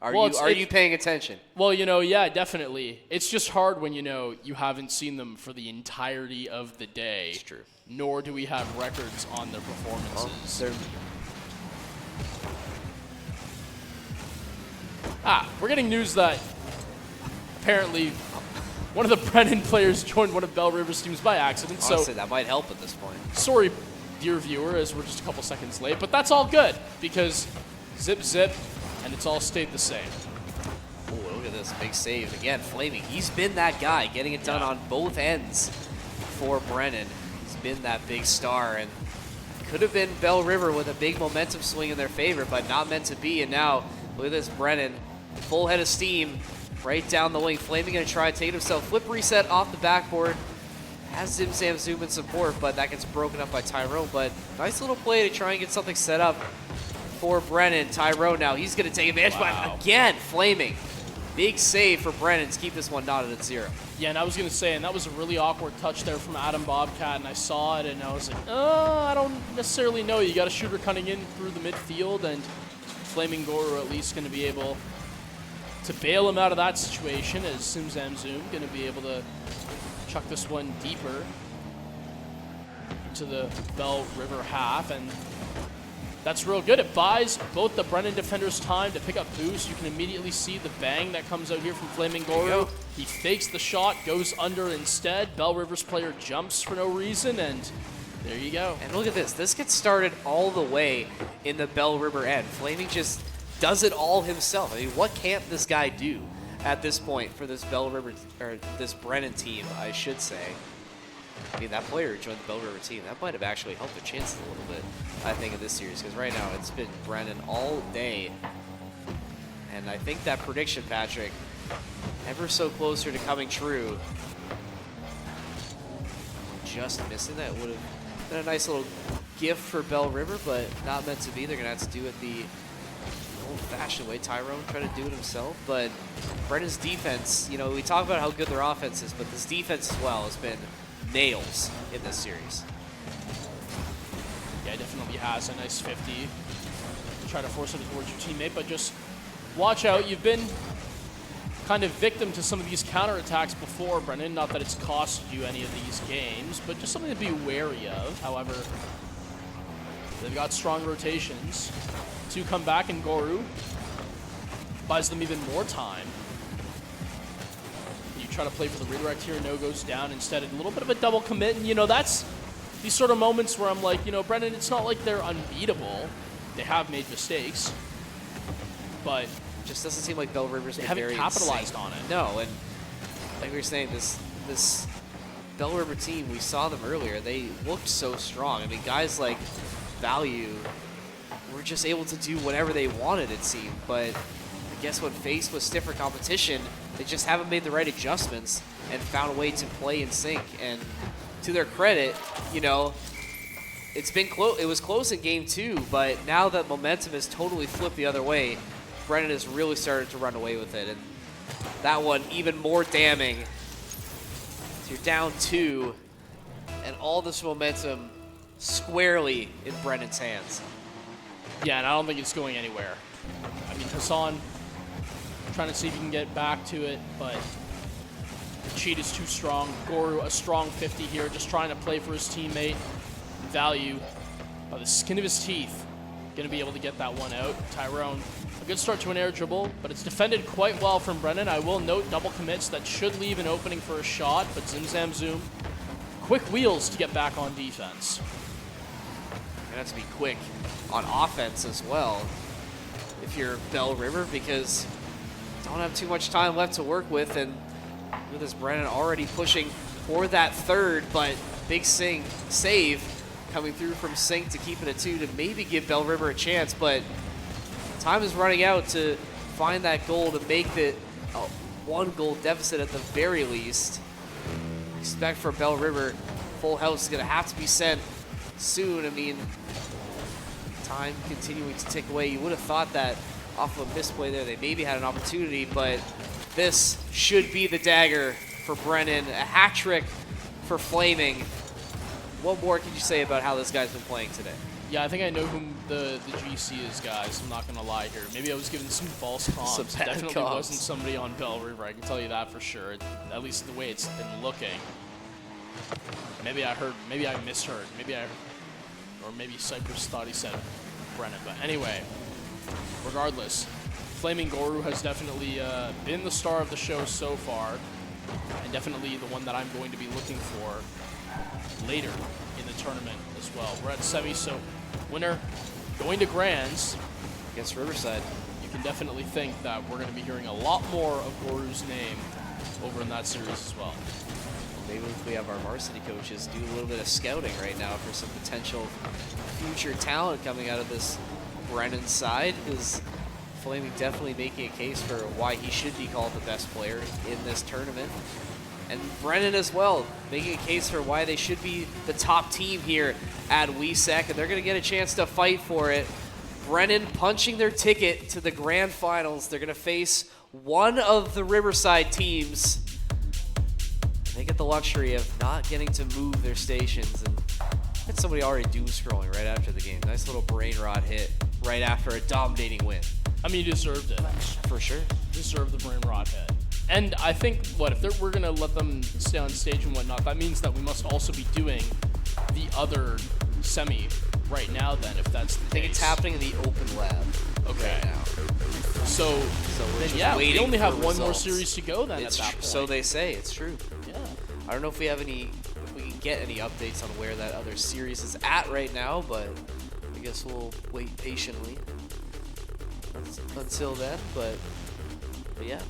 Are Well, you paying attention? Well, yeah, definitely. It's just hard when, you haven't seen them for the entirety of the day. It's true. Nor do we have records on their performances. We're getting news that apparently one of the Brennan players joined one of Bell River's teams by accident. Honestly, So that might help at this point. sorry, dear viewer, as we're just a couple seconds late, but that's all good because zip, zip, and it's all stayed the same. Oh, look at this big save again. Flaming. He's been that guy, getting it done on both ends for Brennan. He's been that big star, and could have been Bell River with a big momentum swing in their favor, but not meant to be. And now look at this, Brennan, full head of steam, right down the wing. Flaming gonna try to take it himself. Flip reset off the backboard. Has Zim Zoom in support, but that gets broken up by Tyrone. But nice little play to try and get something set up for Brennan. Tyrone now, he's gonna take advantage, Wow. but again, Flaming. Big save for Brennan to keep this one knotted at 0. Yeah, and I was going to say, and that was a really awkward touch there from Adam Bobcat, and I saw it, and I was like, I don't necessarily know. You got a shooter coming in through the midfield, and Flaming Goro at least going to be able to bail him out of that situation, as Zoom going to be able to chuck this one deeper into the Bell River half, and that's real good. It buys both the Brennan defenders time to pick up boost. You can immediately see the bang that comes out here from Flaming Goro. He fakes the shot, goes under instead. Bell River's player jumps for no reason, and there you go. And look at this. This gets started all the way in the Bell River end. Flaming just does it all himself. I mean, what can't this guy do at this point for this Bell River, or this Brennan team, I should say? I mean, that player who joined the Bell River team, that might have actually helped their chances a little bit, I think, in this series. Because right now, it's been Brennan all day. And I think that prediction, Patrick, ever so closer to coming true. Just missing that would have been a nice little gift for Bell River, but not meant to be. They're going to have to do it the old-fashioned way. Tyrone tried to do it himself, but Brennan's defense, we talk about how good their offense is, but this defense as well has been nails in this series. Yeah, definitely has a nice 50. Try to force it towards your teammate, but just watch out. You've been kind of victim to some of these counterattacks before, Brennan. Not that it's cost you any of these games, but just something to be wary of. However, they've got strong rotations. 2 come back, and Goru buys them even more time. You try to play for the redirect here, no goes down. Instead, a little bit of a double commit, and that's these sort of moments where I'm like, Brennan, it's not like they're unbeatable. They have made mistakes, but Just doesn't seem like Bell River's they been haven't very capitalized insane. on it. No, and like we were saying, this Bell River team, we saw them earlier. They looked so strong. I mean, guys like Value were just able to do whatever they wanted, it seemed. But I guess when faced with stiffer competition, they just haven't made the right adjustments and found a way to play in sync. And to their credit, it's been close. It was close in game 2, but now that momentum has totally flipped the other way, Brennan has really started to run away with it. And that one even more damning. So you're down 2, and all this momentum squarely in Brennan's hands. Yeah, and I don't think it's going anywhere. I mean, Hassan trying to see if he can get back to it, but the cheat is too strong. Goru, a strong 50 here, just trying to play for his teammate. Value, by the skin of his teeth, going to be able to get that one out. Tyrone, a good start to an air dribble, but it's defended quite well from Brennan. I will note double commits that should leave an opening for a shot, but Zoom, quick wheels to get back on defense. You have to be quick on offense as well if you're Bell River, because you don't have too much time left to work with. And with this Brennan already pushing for that third, but big save coming through from Sink to keep it at 2 to maybe give Bell River a chance, but time is running out to find that goal to make the 1-goal deficit at the very least. Expect for Bell River, full house is going to have to be sent soon. I mean, time continuing to tick away. You would have thought that off of a misplay there, they maybe had an opportunity, but this should be the dagger for Brennan, a hat trick for Flaming. What more can you say about how this guy's been playing today? Yeah, I think I know whom the GC is, guys. I'm not going to lie here. Maybe I was given some false comps. Some bad Definitely comps. wasn't somebody on Bell River, I can tell you that for sure. At least the way it's been looking. Maybe I misheard. Or maybe Cypress thought he said Brennan. But anyway, regardless, Flaming Goru has definitely been the star of the show so far, and definitely the one that I'm going to be looking for later in the tournament as well. We're at semi, so winner going to Grands. Against Riverside. You can definitely think that we're going to be hearing a lot more of Goru's name over in that series as well. Maybe if we have our varsity coaches do a little bit of scouting right now for some potential future talent coming out of this Brennan side, because Flaming definitely making a case for why he should be called the best player in this tournament. And Brennan as well, making a case for why they should be the top team here at Wehsec, and they're going to get a chance to fight for it. Brennan punching their ticket to the grand finals. They're going to face one of the Riverside teams. They get the luxury of not getting to move their stations. And had somebody already doom scrolling right after the game. Nice little brain rot hit right after a dominating win. I mean, you deserved it. For sure. Deserved the brain rot hit. And I think, we're going to let them stay on stage and whatnot, that means that we must also be doing the other semi right now then, if that's the case. I think it's happening in the open lab right now. So we're then, just yeah, we waiting only have for one more results. series to go then It's at that point. so they say, it's true. Yeah. I don't know if we have if we can get any updates on where that other series is at right now, but I guess we'll wait patiently until then. But yeah.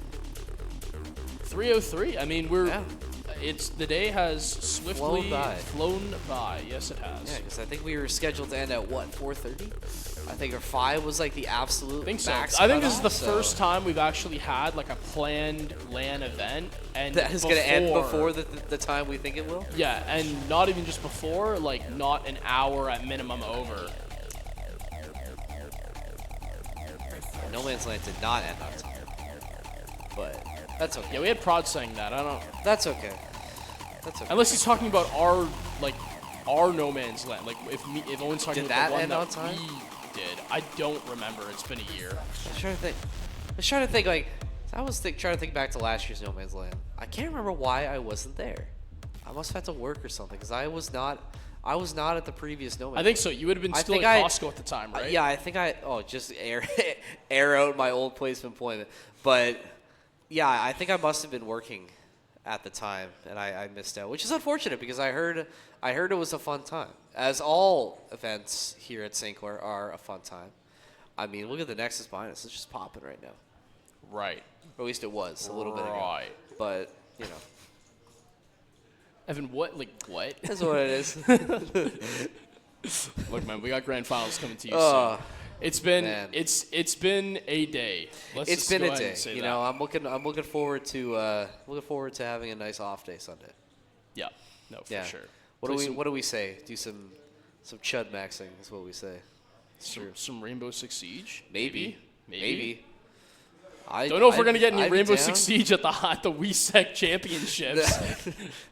3:03. I mean, the day has swiftly flown by. Yes, it has. Yeah, because I think we were scheduled to end at what, 4:30? I think our 5 was like the absolute I think so. max I think this is cutoff, the first time we've actually had like a planned LAN event, and that is going to end before the time we think it will. Yeah, and not even just before, like not an hour at minimum over. No Man's Land did not end on time, but that's okay. Yeah, we had Prod saying that. I don't. That's okay. That's okay. Unless he's talking about our No Man's Land. Like if Owen's talking Did about that the one end that on time? we did. I don't remember. It's been a year. I was trying to think. Like, I was trying to think back to last year's No Man's Land. I can't remember why I wasn't there. I must have had to work or something, because I was not at the previous No Man's Land. I think so. You would have been still at Costco at the time, right? Yeah, I think just air out my old place of employment. But yeah, I think I must have been working at the time, and I missed out, which is unfortunate because I heard it was a fun time. As all events here at St. Clair are a fun time. I mean, look at the Nexus behind us; it's just popping right now. Right. Or at least it was a little bit ago. Right. But Evan, what? That's what it is. Look, man, we got grand finals coming to you soon. It's been a day. It's been a day. You know, I'm looking forward to having a nice off day Sunday. Yeah. No, for sure. What do we say? Do some chud maxing is what we say. Some Rainbow Six Siege? Maybe. Don't know if we're gonna get any I'd be Rainbow down. Six Siege at the Wehsec Championships.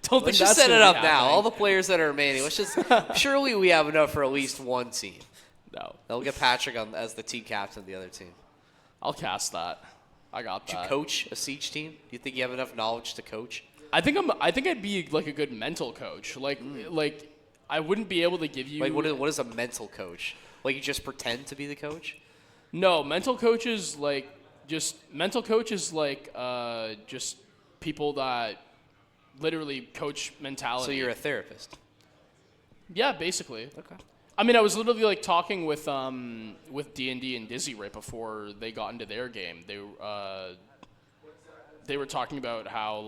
Don't Let's think just that's set it gonna up be now. happening. All the players that are remaining. Let's just. Surely we have enough for at least one team. No. They'll get Patrick as the team captain of the other team. I'll cast that. I got Would that. you coach a Siege team? Do you think you have enough knowledge to coach? I think I'd be like a good mental coach. Like I wouldn't be able to give you. Like what is a mental coach? Like you just pretend to be the coach? No, mental coaches just people that literally coach mentality. So you're a therapist. Yeah, basically. Okay. I mean, I was literally talking with D&D and Dizzy right before they got into their game. They were talking about how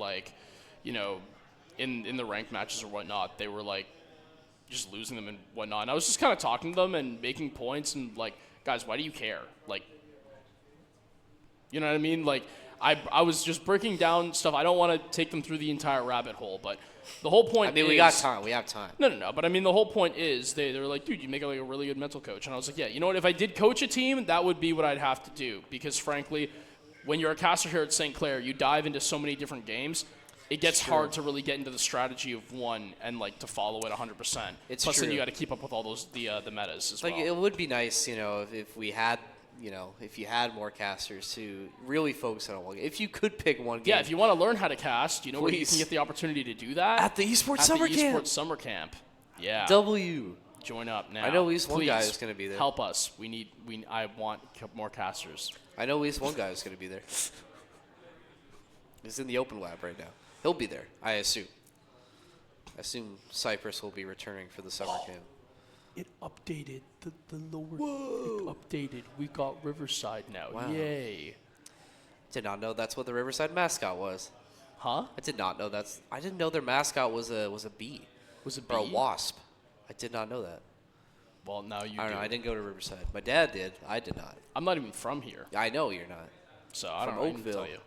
in the ranked matches or whatnot, they were just losing them and whatnot. And I was just kind of talking to them and making points and guys, why do you care? You know what I mean? I was just breaking down stuff. I don't want to take them through the entire rabbit hole, but the whole point is... we got time. We have time. No. But I mean, the whole point is they were like, dude, you make a really good mental coach. And I was like, yeah, you know what? If I did coach a team, that would be what I'd have to do. Because frankly, when you're a caster here at St. Clair, you dive into so many different games. it gets true. hard to really get into the strategy of one and like to follow it 100%. It's Plus, then true. you got to keep up with all those the metas as Like well. it would be nice, if we had, if you had more casters to really focus on one game. If you could pick one game. Yeah, if you want to learn how to cast, where you Please. can get the opportunity to do that At the esports at summer the camp. esports summer camp. Yeah, W. join up now. I know at least one guy Please, is gonna be there. Help us. I want more casters. I know at least one guy is going to be there. He's in the open lab right now. He'll be there, I assume. I assume Cypress will be returning for the summer camp. It updated the lower. It updated. We got Riverside now. Wow. Yay! Did not know that's what the Riverside mascot was. Huh? I did not know that's. I didn't know their mascot was a bee Was it or a bee? wasp. I did not know that. Well, now you I don't do. know. I didn't go to Riverside. My dad did. I did not. I'm not even from here, I know you're not. so I don't From know. I can Oakville. tell you.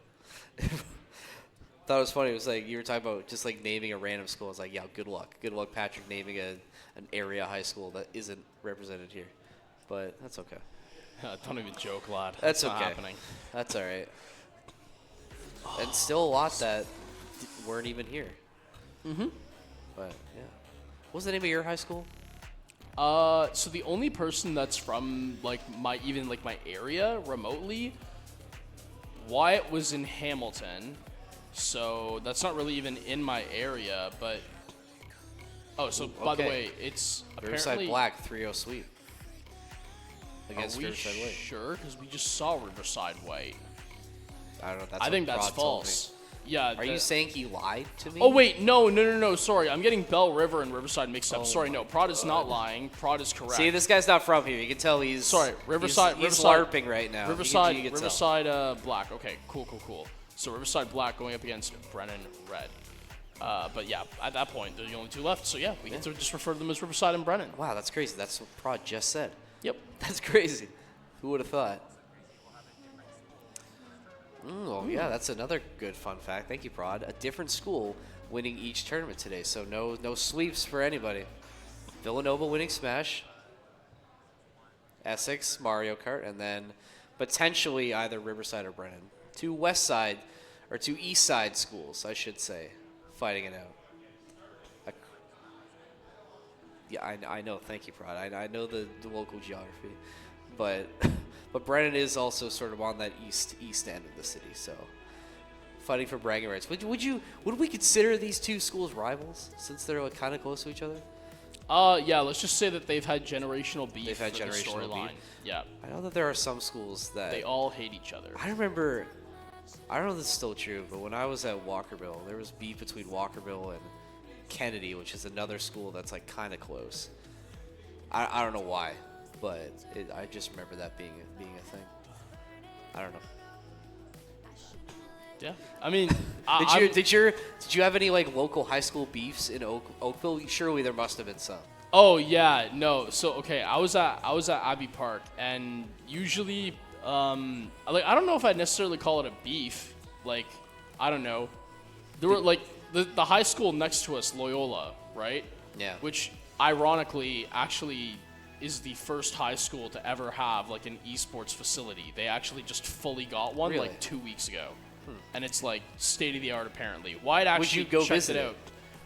Thought it was funny. It was like you were talking about just like naming a random school. It's like, yeah, good luck. Good luck, Patrick, naming an area high school that isn't represented here. But that's okay. Don't even joke, lad. That's not okay. happening. That's all right. And still a lot that weren't even here. Mm-hmm. But yeah. What was the name of your high school? So the only person that's from like my area remotely, Wyatt was in Hamilton, so that's not really even in my area. But by the okay. way, it's Riverside apparently Black 3-0 sweep Are against we Riverside White. sure? Because we just saw Riverside White. I don't know. That's I what think that's Rod told me. false. Yeah. Are you saying he lied to me? Oh wait, no. Sorry, I'm getting Bell River and Riverside mixed up. Sorry, no. Prod is not lying. Prod is correct. See, this guy's not from here. You can tell he's Sorry, Riverside. He's Riverside, LARPing right now. Riverside. You can tell. Riverside Black. Okay, cool. So Riverside Black going up against Brennan Red. But yeah, at that point, they're the only two left. So yeah, we get to just refer to them as Riverside and Brennan. Wow, that's crazy. That's what Prod just said. Yep. That's crazy. Who would have thought? Oh, yeah, that's another good fun fact. Thank you, Prod. A different school winning each tournament today, so no sweeps for anybody. Villanova winning Smash, Essex, Mario Kart, and then potentially either Riverside or Brennan. Two West Side, or two East Side schools, I should say, fighting it out. Yeah, I know. Thank you, Prod. I know the local geography, but Brennan is also sort of on that east end of the city, so fighting for bragging rights. Would we consider these two schools rivals since they're like kind of close to each other? Yeah. Let's just say that they've had generational beef. They've had for the generational storyline. beef. Yeah. I know that there are some schools that They all hate each other. I remember. I don't know if this is still true, but when I was at Walkerville, there was beef between Walkerville and Kennedy, which is another school that's like kind of close. I don't know why, but I just remember that being a thing. I don't know. Yeah. I mean, Did you have any like local high school beefs in Oakville? Surely there must have been some. Oh yeah, no. So okay, I was at Abbey Park, and usually, I don't know if I'd necessarily call it a beef. Like, I don't know. There were like the high school next to us, Loyola, right? Yeah. Which ironically actually is the first high school to ever have like an esports facility. They actually just fully got one Really? like 2 weeks ago, and it's like state of the art apparently. Wyatt actually Would you go checked visit it out.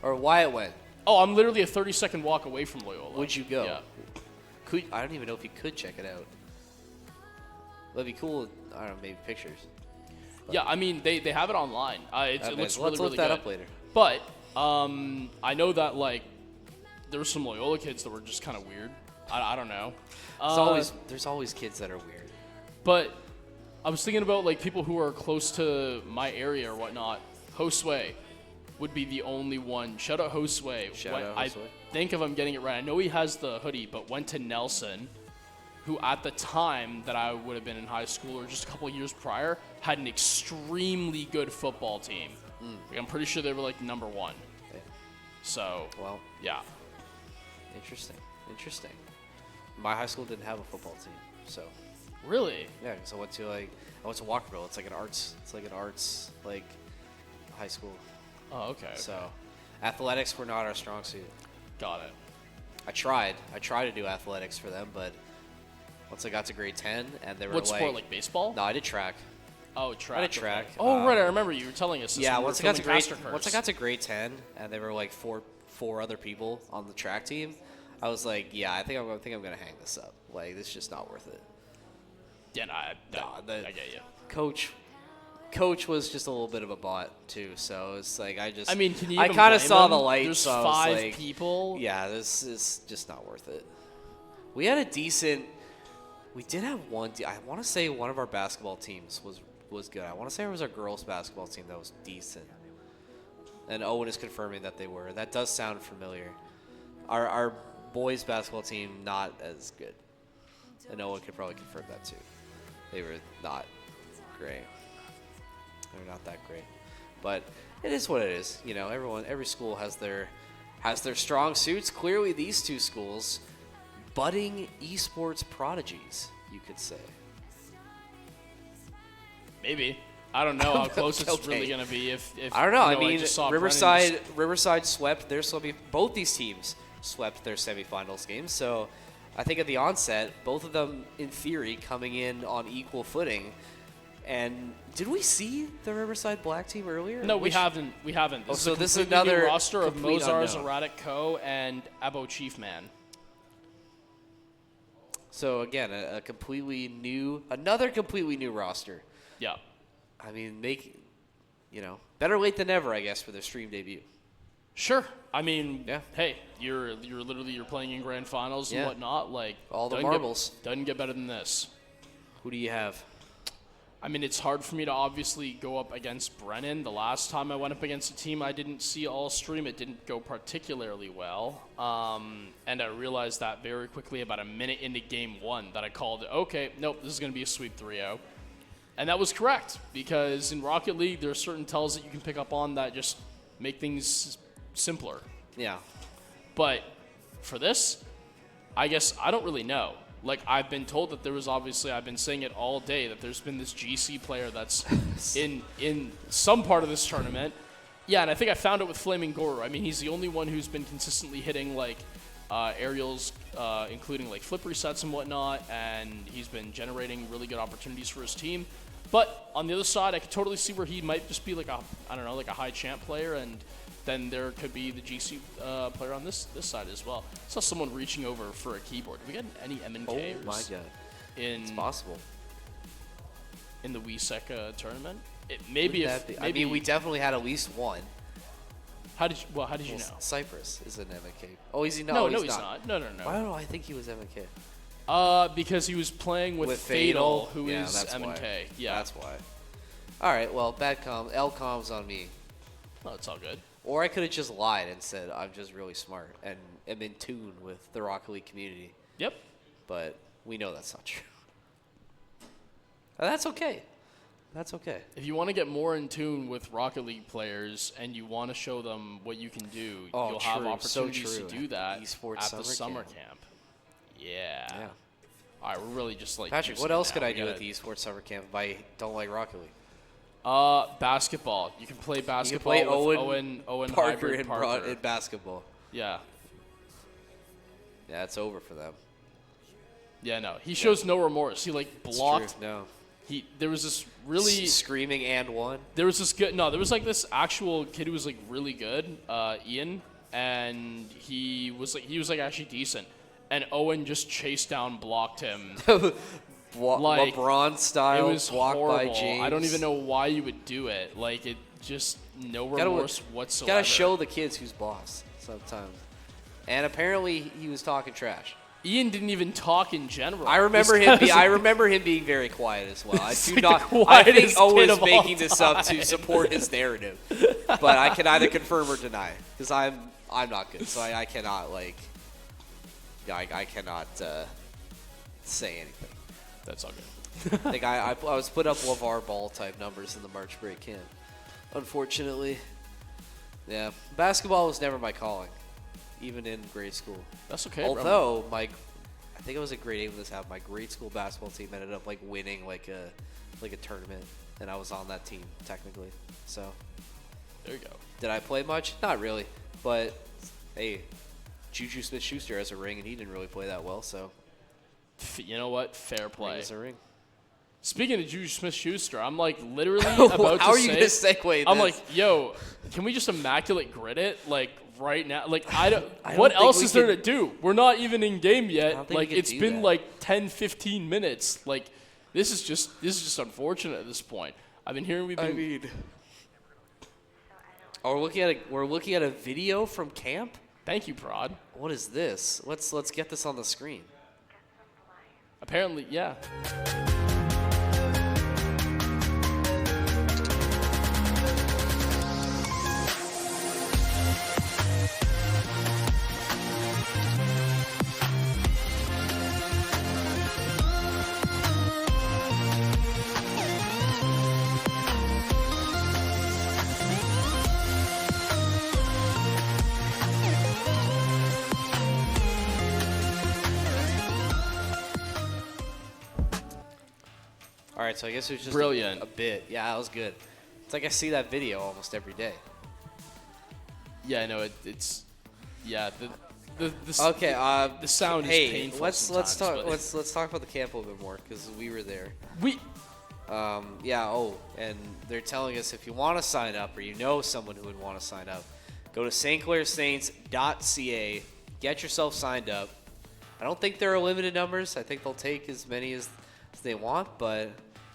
Or Wyatt went? Oh, I'm literally a 30-second walk away from Loyola. Would you go? Yeah. I don't even know if you could check it out. That'd be cool. I don't know, maybe pictures. Yeah, I mean they have it online. It looks Let's really look really that good. up later. But I know that like there were some Loyola kids that were just kind of weird. I don't know. There's always kids that are weird. But I was thinking about like people who are close to my area or whatnot. Josue would be the only one. Shout out Josue. Shout out I Josue. think if I'm getting it right, I know he has the hoodie, but went to Nelson, who at the time that I would have been in high school or just a couple of years prior, had an extremely good football team. Like, I'm pretty sure they were like number 1. Yeah. So, Well, yeah. interesting. My high school didn't have a football team, so Really? yeah. Because I went to Walkerville. It's like an arts like high school. Oh, okay. So athletics were not our strong suit. Got it. I tried to do athletics for them, but once I got to grade 10 and they were What sport, like baseball? No, I did track. Oh, track. I had a track. Oh, right. I remember you were telling us this. Yeah, when we were once I got to filming grade Caster once I Curse. got to grade 10, and there were like four other people on the track team, I was like, yeah, I think I'm gonna hang this up. Like, this is just not worth it. Yeah, I get you. Coach was just a little bit of a bot too, so it's like I mean, can you I even kind of blame saw him? the light. There's so I was 5 like, people. Yeah, this is just not worth it. We had a decent. We did have one. I want to say one of our basketball teams was good. I want to say it was our girls basketball team that was decent. And Owen is confirming that they were. That does sound familiar. Our boys basketball team not as good. And Owen could probably confirm that too. They were not great. They're not that great. But it is what it is. You know, every school has their strong suits. Clearly these two schools, budding esports prodigies, you could say. Maybe. I don't know how close it's Okay. really going to be. If I don't know. I I mean, just saw Brennan just- Riverside swept their both these teams swept their semifinals games. So I think at the onset, both of them, in theory, coming in on equal footing. And did we see the Riverside Black team earlier? No, we haven't. We haven't. Oh, This so is a this is completely new another roster of complete Mozar's unknown. Erratic Co. and Abo Chiefman. So again, another completely new roster. Yeah. I mean, better late than never, I guess, for their stream debut. Sure. I mean, Yeah. hey, you're playing in grand finals and Yeah. whatnot. Like All the doesn't marbles. doesn't get better than this. Who do you have? I mean, it's hard for me to obviously go up against Brennan. The last time I went up against a team I didn't see all stream, it didn't go particularly well. And I realized that very quickly about a minute into game 1 that I called it, okay, nope, this is going to be a sweep 3-0. And that was correct, because in Rocket League, there are certain tells that you can pick up on that just make things simpler. Yeah. But for this, I guess I don't really know. Like, I've been told that there was obviously, I've been saying it all day, that there's been this GC player that's in some part of this tournament. Yeah, and I think I found it with Flaming Goro. I mean, he's the only one who's been consistently hitting, like, aerials, including, like, flip resets and whatnot, and he's been generating really good opportunities for his team. But on the other side, I could totally see where he might just be, like, like a high champ player, and then there could be the GC player on this side as well. I saw someone reaching over for a keyboard. Did we get any MNKs? Oh my god. It's possible. In the Wehsec tournament? Maybe if I mean, we definitely had at least one. How did you know? Cypress is an MK. Oh, is he not? No, he's he's not. No. Why do I think he was MK? Because he was playing with Fatal, who is that's MNK. why. Yeah. That's why. All right, well, bad L comms on me. Oh, it's all good. Or I could have just lied and said I'm just really smart and am in tune with the Rocket League community. Yep. But we know that's not true. That's okay. That's okay. If you want to get more in tune with Rocket League players and you want to show them what you can do, you'll have opportunities to do that Esports at the summer camp. Yeah. All right, we're really just like Patrick, juicing what it else now. could I We do gotta- at the Esports Summer Camp if I don't like Rocket League? Basketball. You can play basketball You can play with Owen Parker Hybrid and Parker. in basketball. Yeah. Yeah, it's over for them. Yeah, no. He shows no remorse. He like It's blocked. true. No. There was this really Screaming and one. There was this good. No, there was like this actual kid who was like really good, Ian, and he was like actually decent, and Owen just chased down, blocked him. Like, LeBron style It was block horrible. by James. I don't even know why you would do it. Like it just no remorse whatsoever. Gotta show the kids who's boss sometimes. And apparently he was talking trash. Ian didn't even talk in general. I remember him being very quiet as well. I He's do like not. the I think quietest Owen's kid of all making this up to time. support his narrative, but I can either confirm or deny because I'm not good, so I cannot I cannot say anything. That's all good. I think I was put up LeVar Ball type numbers in the March break camp. Unfortunately, yeah, basketball was never my calling, even in grade school. That's okay. Although I think it was a grade 8 when this happened. My grade school basketball team ended up like winning like a tournament, and I was on that team technically. So There you go. did I play much? Not really, but hey, Juju Smith-Schuster has a ring, and he didn't really play that well. So You know what? Fair ring play. is a ring. Speaking of Juju Smith-Schuster, I'm like literally about to How are you say, gonna segue I'm this? like, yo, can we just immaculate grid it like right now? Like I don't. I What don't think else we is there can- to do? We're not even in game don't yet. think we Like can it's do been that. like 10, 15 minutes. Like this is just unfortunate at this point. I've been hearing we've been. Oh, we're looking at a video from camp. Thank you, Prod. What is this? Let's get this on the screen. Apparently, yeah. All right, so I guess it was just Brilliant. a bit. Yeah, that was good. It's like I see that video almost every day. Yeah, I know it's. Yeah, the Okay. the sound hey, is painful. let's sometimes, talk. but- Let's talk about the camp a little bit more because we were there. We Yeah. Oh, and they're telling us if you want to sign up or you know someone who would want to sign up, go to stclairsaints.ca. Get yourself signed up. I don't think there are limited numbers. I think they'll take as many as they want, but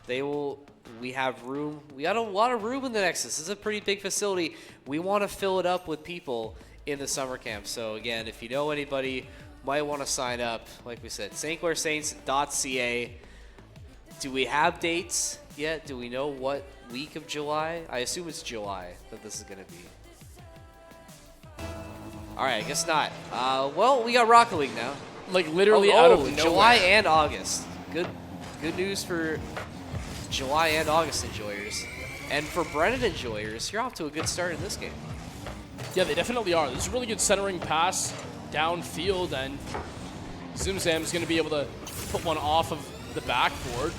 they will. We have room. We got a lot of room in the Nexus. This is a pretty big facility. We want to fill it up with people in the summer camp. So again, if you know anybody might want to sign up, like we said, stclairsaints.ca. Do we have dates yet? Do we know what week of July? I assume it's July that this is going to be. All right, I guess not. Well, we got Rocket League now. like literally out of nowhere. July and August. Good news for July and August enjoyers. And for Brennan enjoyers, you're off to a good start in this game. Yeah, they definitely are. This is a really good centering pass downfield, and Zimzam's going to be able to put one off of the backboard.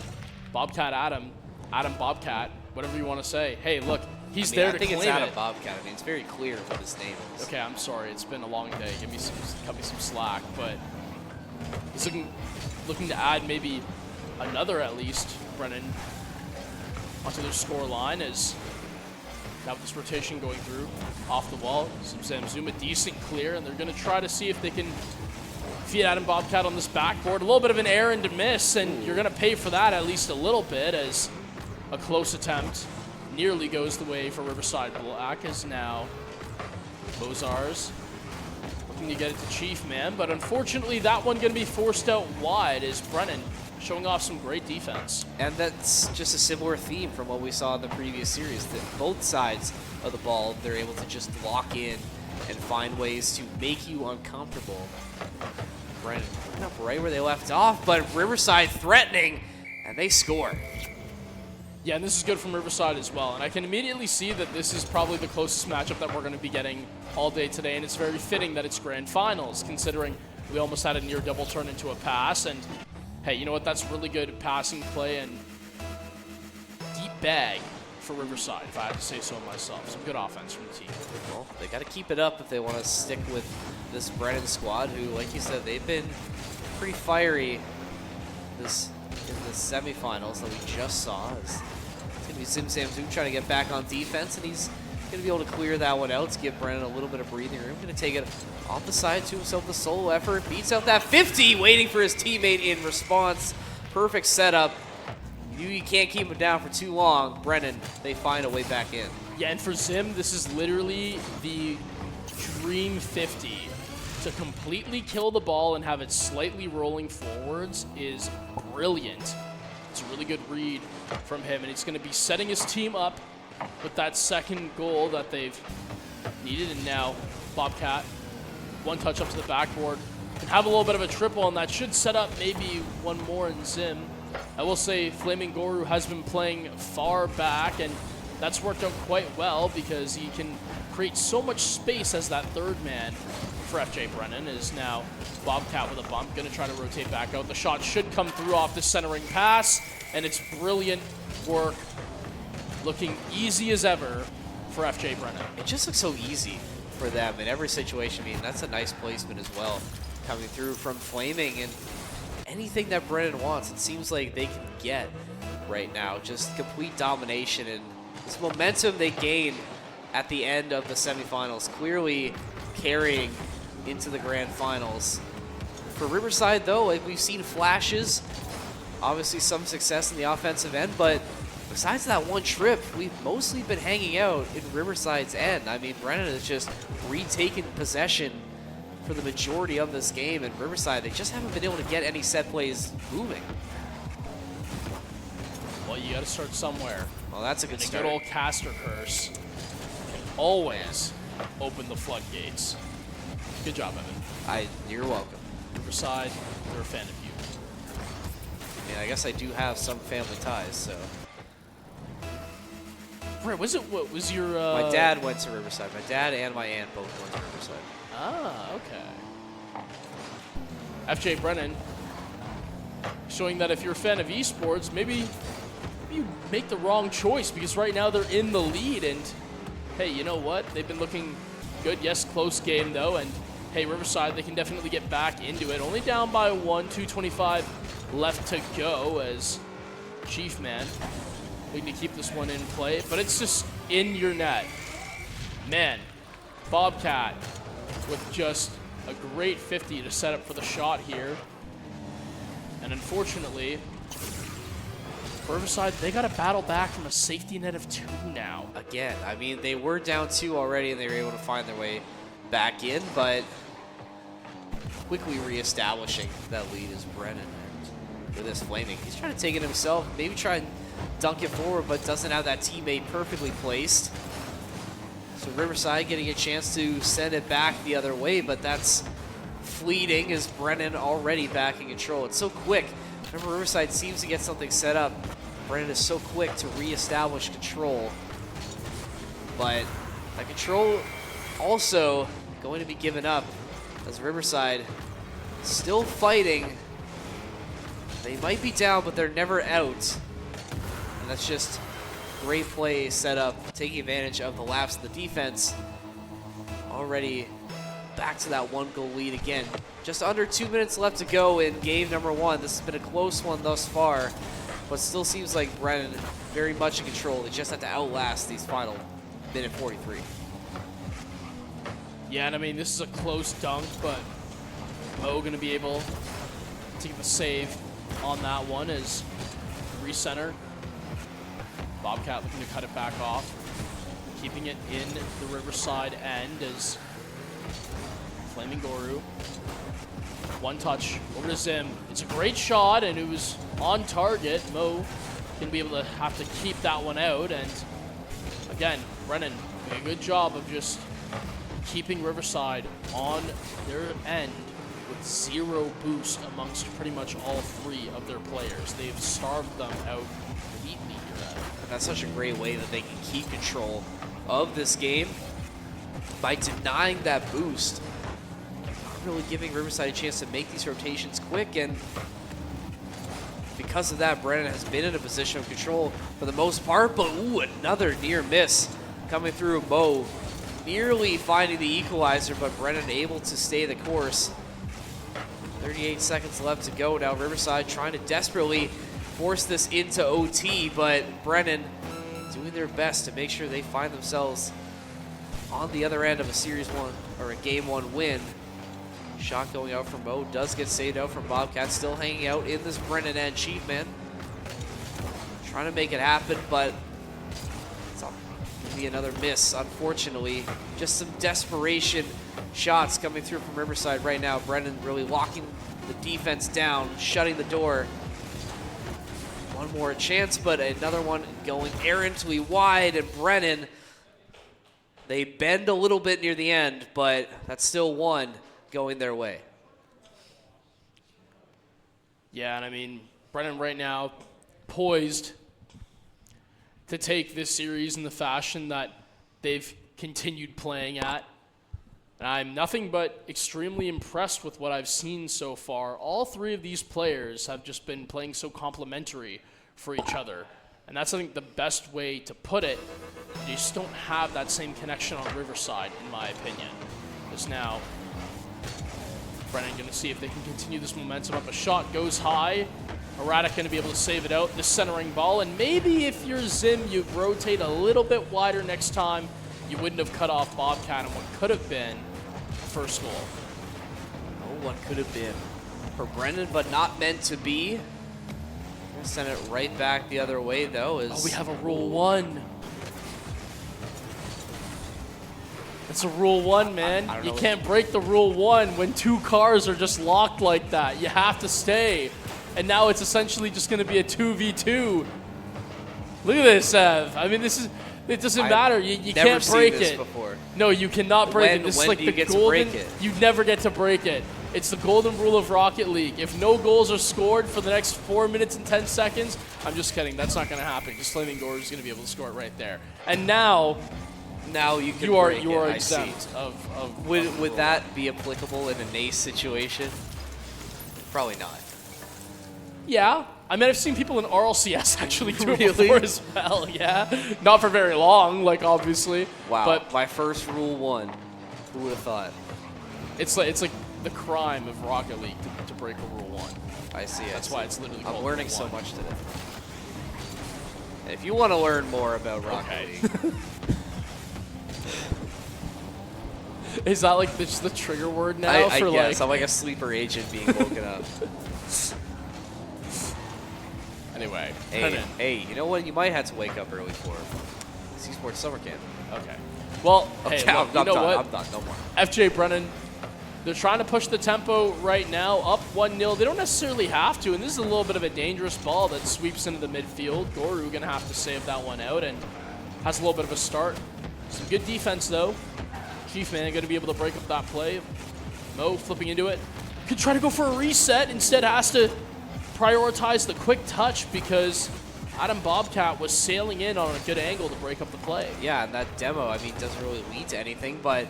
Bobcat Adam Bobcat, whatever you want to say. Hey, look, he's there to I think claim it's Adam it. Bobcat. I mean, it's very clear what his name is. Okay, I'm sorry. It's been a long day. Cut me some slack, but he's looking to add maybe another at least, Brennan, onto their score line as now with this rotation going through off the wall. Zim Zoom a decent clear, and they're going to try to see if they can feed Adam Bobcat on this backboard. A little bit of an errand to miss, and you're going to pay for that at least a little bit as a close attempt nearly goes the way for Riverside Black as now Bozars looking to get it to Chief Man, but unfortunately that one going to be forced out wide as Brennan showing off some great defense. And that's just a similar theme from what we saw in the previous series, that both sides of the ball, they're able to just lock in and find ways to make you uncomfortable. Brennan picking up right where they left off, but Riverside threatening, and they score. Yeah, and this is good from Riverside as well. And I can immediately see that this is probably the closest matchup that we're going to be getting all day today. And it's very fitting that it's grand finals, considering we almost had a near double turn into a pass. And hey, you know what? That's really good passing play and deep bag for Riverside, if I had to say so myself. Some good offense from the team. Well, they got to keep it up if they want to stick with this Brennan squad, who, like you said, they've been pretty fiery in the semifinals that we just saw. It's going to be Zim Zoom trying to get back on defense, and he's going to be able to clear that one out to give Brennan a little bit of breathing room. Going to take it off the side to himself, the solo effort, beats out that 50, waiting for his teammate in response. Perfect setup. You can't keep him down for too long. Brennan, they find a way back in. Yeah, and for Zim, this is literally the dream 50. To completely kill the ball and have it slightly rolling forwards is brilliant. It's a really good read from him, and he's going to be setting his team up with that second goal that they've needed. And now Bobcat, one touch up to the backboard, can have a little bit of a triple, and that should set up maybe one more in Zim. I will say Flaming Goru has been playing far back, and that's worked out quite well because he can create so much space as that third man for FJ Brennan. Is now Bobcat with a bump, going to try to rotate back out. The shot should come through off the centering pass, and it's brilliant work. Looking easy as ever for FJ Brennan. It just looks so easy for them in every situation. I mean, that's a nice placement as well, coming through from Flaming, and anything that Brennan wants, it seems like they can get. right now. Just complete domination, and this momentum they gained at the end of the semifinals clearly carrying into the grand finals. For Riverside, though, like we've seen flashes, obviously some success in the offensive end, but besides that one trip, we've mostly been hanging out in Riverside's end. I mean, Brennan has just retaken possession for the majority of this game, and Riverside, they just haven't been able to get any set plays moving. Well, you got to start somewhere. Well, that's a good And a start. good old caster curse can always open the floodgates. Good job, Evan. You're welcome. Riverside, they're a fan of you. I mean, I guess I do have some family ties, so. Right, what was your... My dad went to Riverside. My dad and my aunt both went to Riverside. Ah, okay. FJ Brennan showing that if you're a fan of esports, maybe you make the wrong choice, because right now they're in the lead, and hey, you know what? They've been looking good. Yes, close game though, and hey, Riverside, they can definitely get back into it. Only down by 1, 2:25 left to go as Chief Man looking to keep this one in play, but it's just in your net. Man, Bobcat with just a great 50 to set up for the shot here. And unfortunately, Riverside, they got to battle back from a safety net of 2 now. Again, I mean, they were down 2 already, and they were able to find their way back in, but quickly reestablishing that lead is Brennan. And with his flaming, he's trying to take it himself, maybe try and dunk it forward, but doesn't have that teammate perfectly placed. So Riverside getting a chance to send it back the other way, but that's fleeting as Brennan already back in control. It's so quick. Whenever Riverside seems to get something set up, Brennan is so quick to reestablish control. But that control also going to be given up as Riverside still fighting. They might be down, but they're never out. And that's just great play set up, taking advantage of the lapse of the defense. Already back to that 1-goal lead again. Just under 2 minutes left to go in game number 1. This has been a close one thus far, but still seems like Brennan very much in control. They just have to outlast these final minute 43. Yeah, and I mean, this is a close dunk, but Mo going to be able to get the save on that one as recenter. Bobcat looking to cut it back off, keeping it in the Riverside end as Flaming Goru. One touch over to Zim. It's a great shot, and it was on target. Mo going to be able to have to keep that one out, and again, Brennan doing a good job of just keeping Riverside on their end with 0 boost amongst pretty much all 3 of their players. They've starved them out completely here. And that's such a great way that they can keep control of this game by denying that boost. Not really giving Riverside a chance to make these rotations quick, and because of that, Brennan has been in a position of control for the most part, but ooh, another near miss coming through. Mo nearly finding the equalizer, but Brennan able to stay the course. 38 seconds left to go now. Riverside trying to desperately force this into OT, but Brennan doing their best to make sure they find themselves on the other end of a Series 1 or a Game 1 win. Shot going out from Mo, does get saved out from Bobcat, still hanging out in this Brennan end. Chief Man trying to make it happen, but it's going to be another miss, unfortunately. Just some desperation shots coming through from Riverside right now. Brennan really locking the defense down, shutting the door. One more chance, but another one going errantly wide, and Brennan, they bend a little bit near the end, but that's still one going their way. Yeah, and I mean, Brennan right now poised to take this series in the fashion that they've continued playing at. And I'm nothing but extremely impressed with what I've seen so far. All 3 of these players have just been playing so complementary for each other. And that's, I think, the best way to put it. You just don't have that same connection on Riverside, in my opinion. Because now, Brennan going to see if they can continue this momentum up. A shot goes high, Erratic going to be able to save it out. The centering ball, and maybe if you're Zim, you rotate a little bit wider next time. You wouldn't have cut off Bobcat and what could have been the first goal. Oh, what could have been for Brendan, but not meant to be. Gonna send it right back the other way, though. Oh, we have a Rule 1. It's a Rule 1, man. I don't You know. can't break the Rule 1 when 2 cars are just locked like that. You have to stay. And now it's essentially just going to be a 2v2. Look at this, Ev. I mean, it doesn't matter. You never can't seen break this it. before. No, you cannot break When- it. This when is like do you the get to golden. break it? You never get to break it. It's the golden rule of Rocket League. If no goals are scored for the next 4 minutes and 10 seconds, I'm just kidding. That's not going to happen. Just Flaming Gore is going to be able to score it right there. And now You can you are break it, I see. exempt of Would that be applicable in an ace situation? Probably not. Yeah. I mean, I've seen people in RLCS actually do it Really? before as well, yeah. Not for very long, like, obviously. Wow. But My first Rule 1. Who would have thought? it's like the crime of Rocket League to break a Rule 1. I see. That's why it's literally called I'm learning Rule so 1. much today. If you want to learn more about Rocket Okay. League, Is that like the trigger word now I for guess like... I'm like a sleeper agent being woken up. Anyway, Hey, you know what? You might have to wake up early for C-Sports Summer Camp. Okay. Well, hey, Okay, look, I'm you know done. what? I'm done. No more. FJ Brennan, they're trying to push the tempo right now, up 1-0. They don't necessarily have to, and this is a little bit of a dangerous ball that sweeps into the midfield. Goru going to have to save that one out and has a little bit of a start. Some good defense, though. Chief Man going to be able to break up that play. Mo flipping into it. Could try to go for a reset, instead has to prioritize the quick touch because Adam Bobcat was sailing in on a good angle to break up the play. Yeah, and that demo, I mean, doesn't really lead to anything, but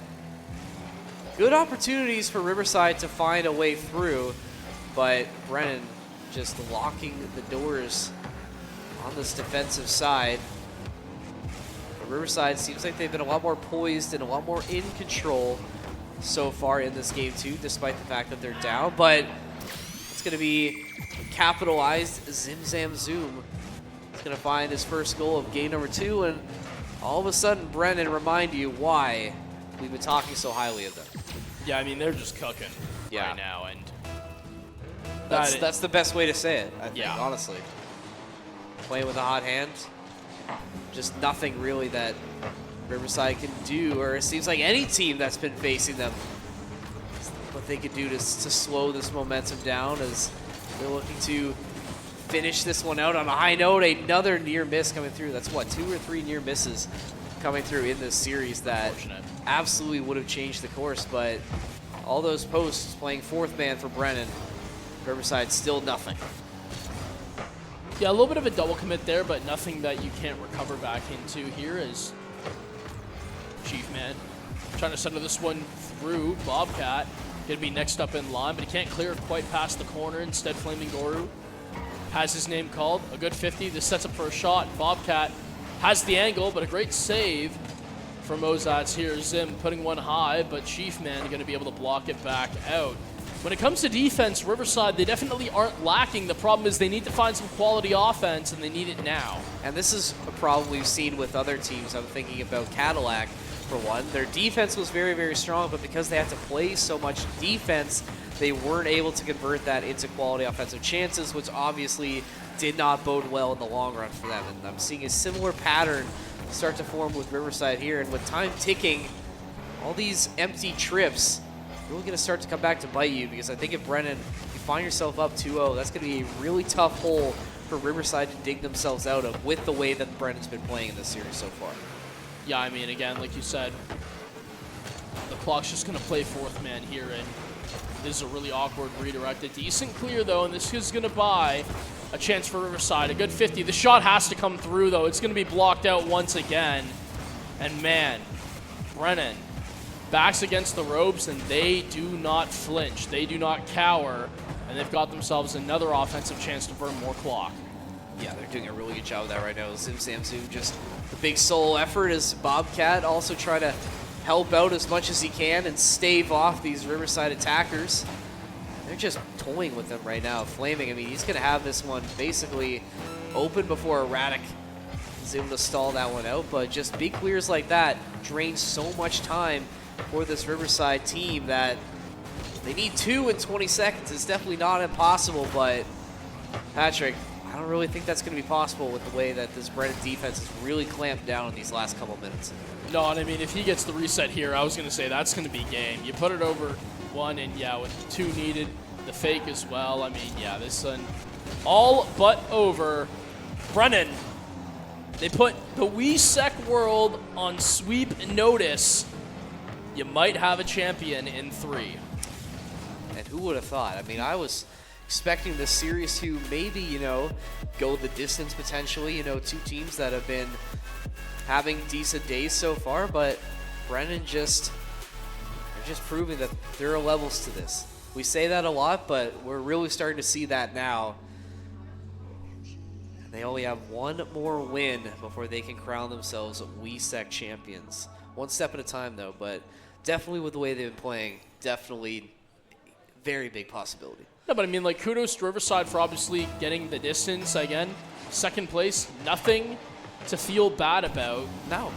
good opportunities for Riverside to find a way through, but Brennan just locking the doors on this defensive side. But Riverside seems like they've been a lot more poised and a lot more in control so far in this game too, despite the fact that they're down, but it's going to be capitalized. Zim Zam Zoom is going to find his first goal of game number 2, and all of a sudden, Brennan remind you why we've been talking so highly of them. Yeah, I mean, they're just cooking Yeah. right now, and That's the best way to say it, I think, Yeah. honestly. Playing with a hot hand, just nothing really that Riverside can do, or it seems like any team that's been facing them, what they could do to slow this momentum down as they're looking to finish this one out on a high note. Another near miss coming through. That's what, 2 or 3 near misses coming through in this series that Unfortunate. absolutely would have changed the course, but all those posts playing 4th man for Brennan. Riverside still nothing. yeah, a little bit of a double commit there, but nothing that you can't recover back into here as Chief Man trying to center this one through. Bobcat going to be next up in line, but he can't clear it quite past the corner. Instead, Flaming Goru has his name called. A good 50. This sets up for a shot. Bobcat has the angle, but a great save from Ozats here. Zim putting one high, but Chief Man going to be able to block it back out. When it comes to defense, Riverside, they definitely aren't lacking. The problem is they need to find some quality offense, and they need it now. And this is a problem we've seen with other teams. I'm thinking about Cadillac, for one. Their defense was very, very strong, but because they had to play so much defense, they weren't able to convert that into quality offensive chances, which obviously did not bode well in the long run for them. And I'm seeing a similar pattern start to form with Riverside here. And with time ticking, all these empty trips really going to start to come back to bite you, because I think if Brennan, you find yourself up 2-0, that's going to be a really tough hole for Riverside to dig themselves out of with the way that Brennan's been playing in this series so far. Yeah, I mean, again, like you said, the clock's just going to play 4th man here, and this is a really awkward redirect. A decent clear, though, and this is going to buy a chance for Riverside. A good 50. The shot has to come through, though. It's going to be blocked out once again. And, man, Brennan backs against the ropes, and they do not flinch. They do not cower, and they've got themselves another offensive chance to burn more clock. Yeah, they're doing a really good job of that right now. Zim Sam Zoom, just a big solo effort as Bobcat also trying to help out as much as he can and stave off these Riverside attackers. they're just toying with them right now. Flaming, I mean, he's going to have this one basically open before Erratic is able to stall that one out, but just big clears like that drain so much time for this Riverside team that they need 2 in 20 seconds. It's definitely not impossible, but Patrick, I don't really think that's going to be possible with the way that this Brennan defense has really clamped down in these last couple minutes. No, and I mean, if he gets the reset here, I was going to say that's going to be game. You put it over 1, and yeah, with 2 needed, the fake as well. I mean, yeah, this one all but over. Brennan, they put the Wehsec world on sweep notice. You might have a champion in 3. And who would have thought? I mean, I was expecting this series to maybe, you know, go the distance potentially. You know, 2 teams that have been having decent days so far, but Brennan they're just proving that there are levels to this. We say that a lot, but we're really starting to see that now. They only have 1 more win before they can crown themselves Wehsec champions. 1 step at a time, though, but definitely with the way they've been playing, definitely very big possibility. No, but I mean, like, kudos to Riverside for obviously getting the distance. Again, 2nd place, nothing to feel bad about. No,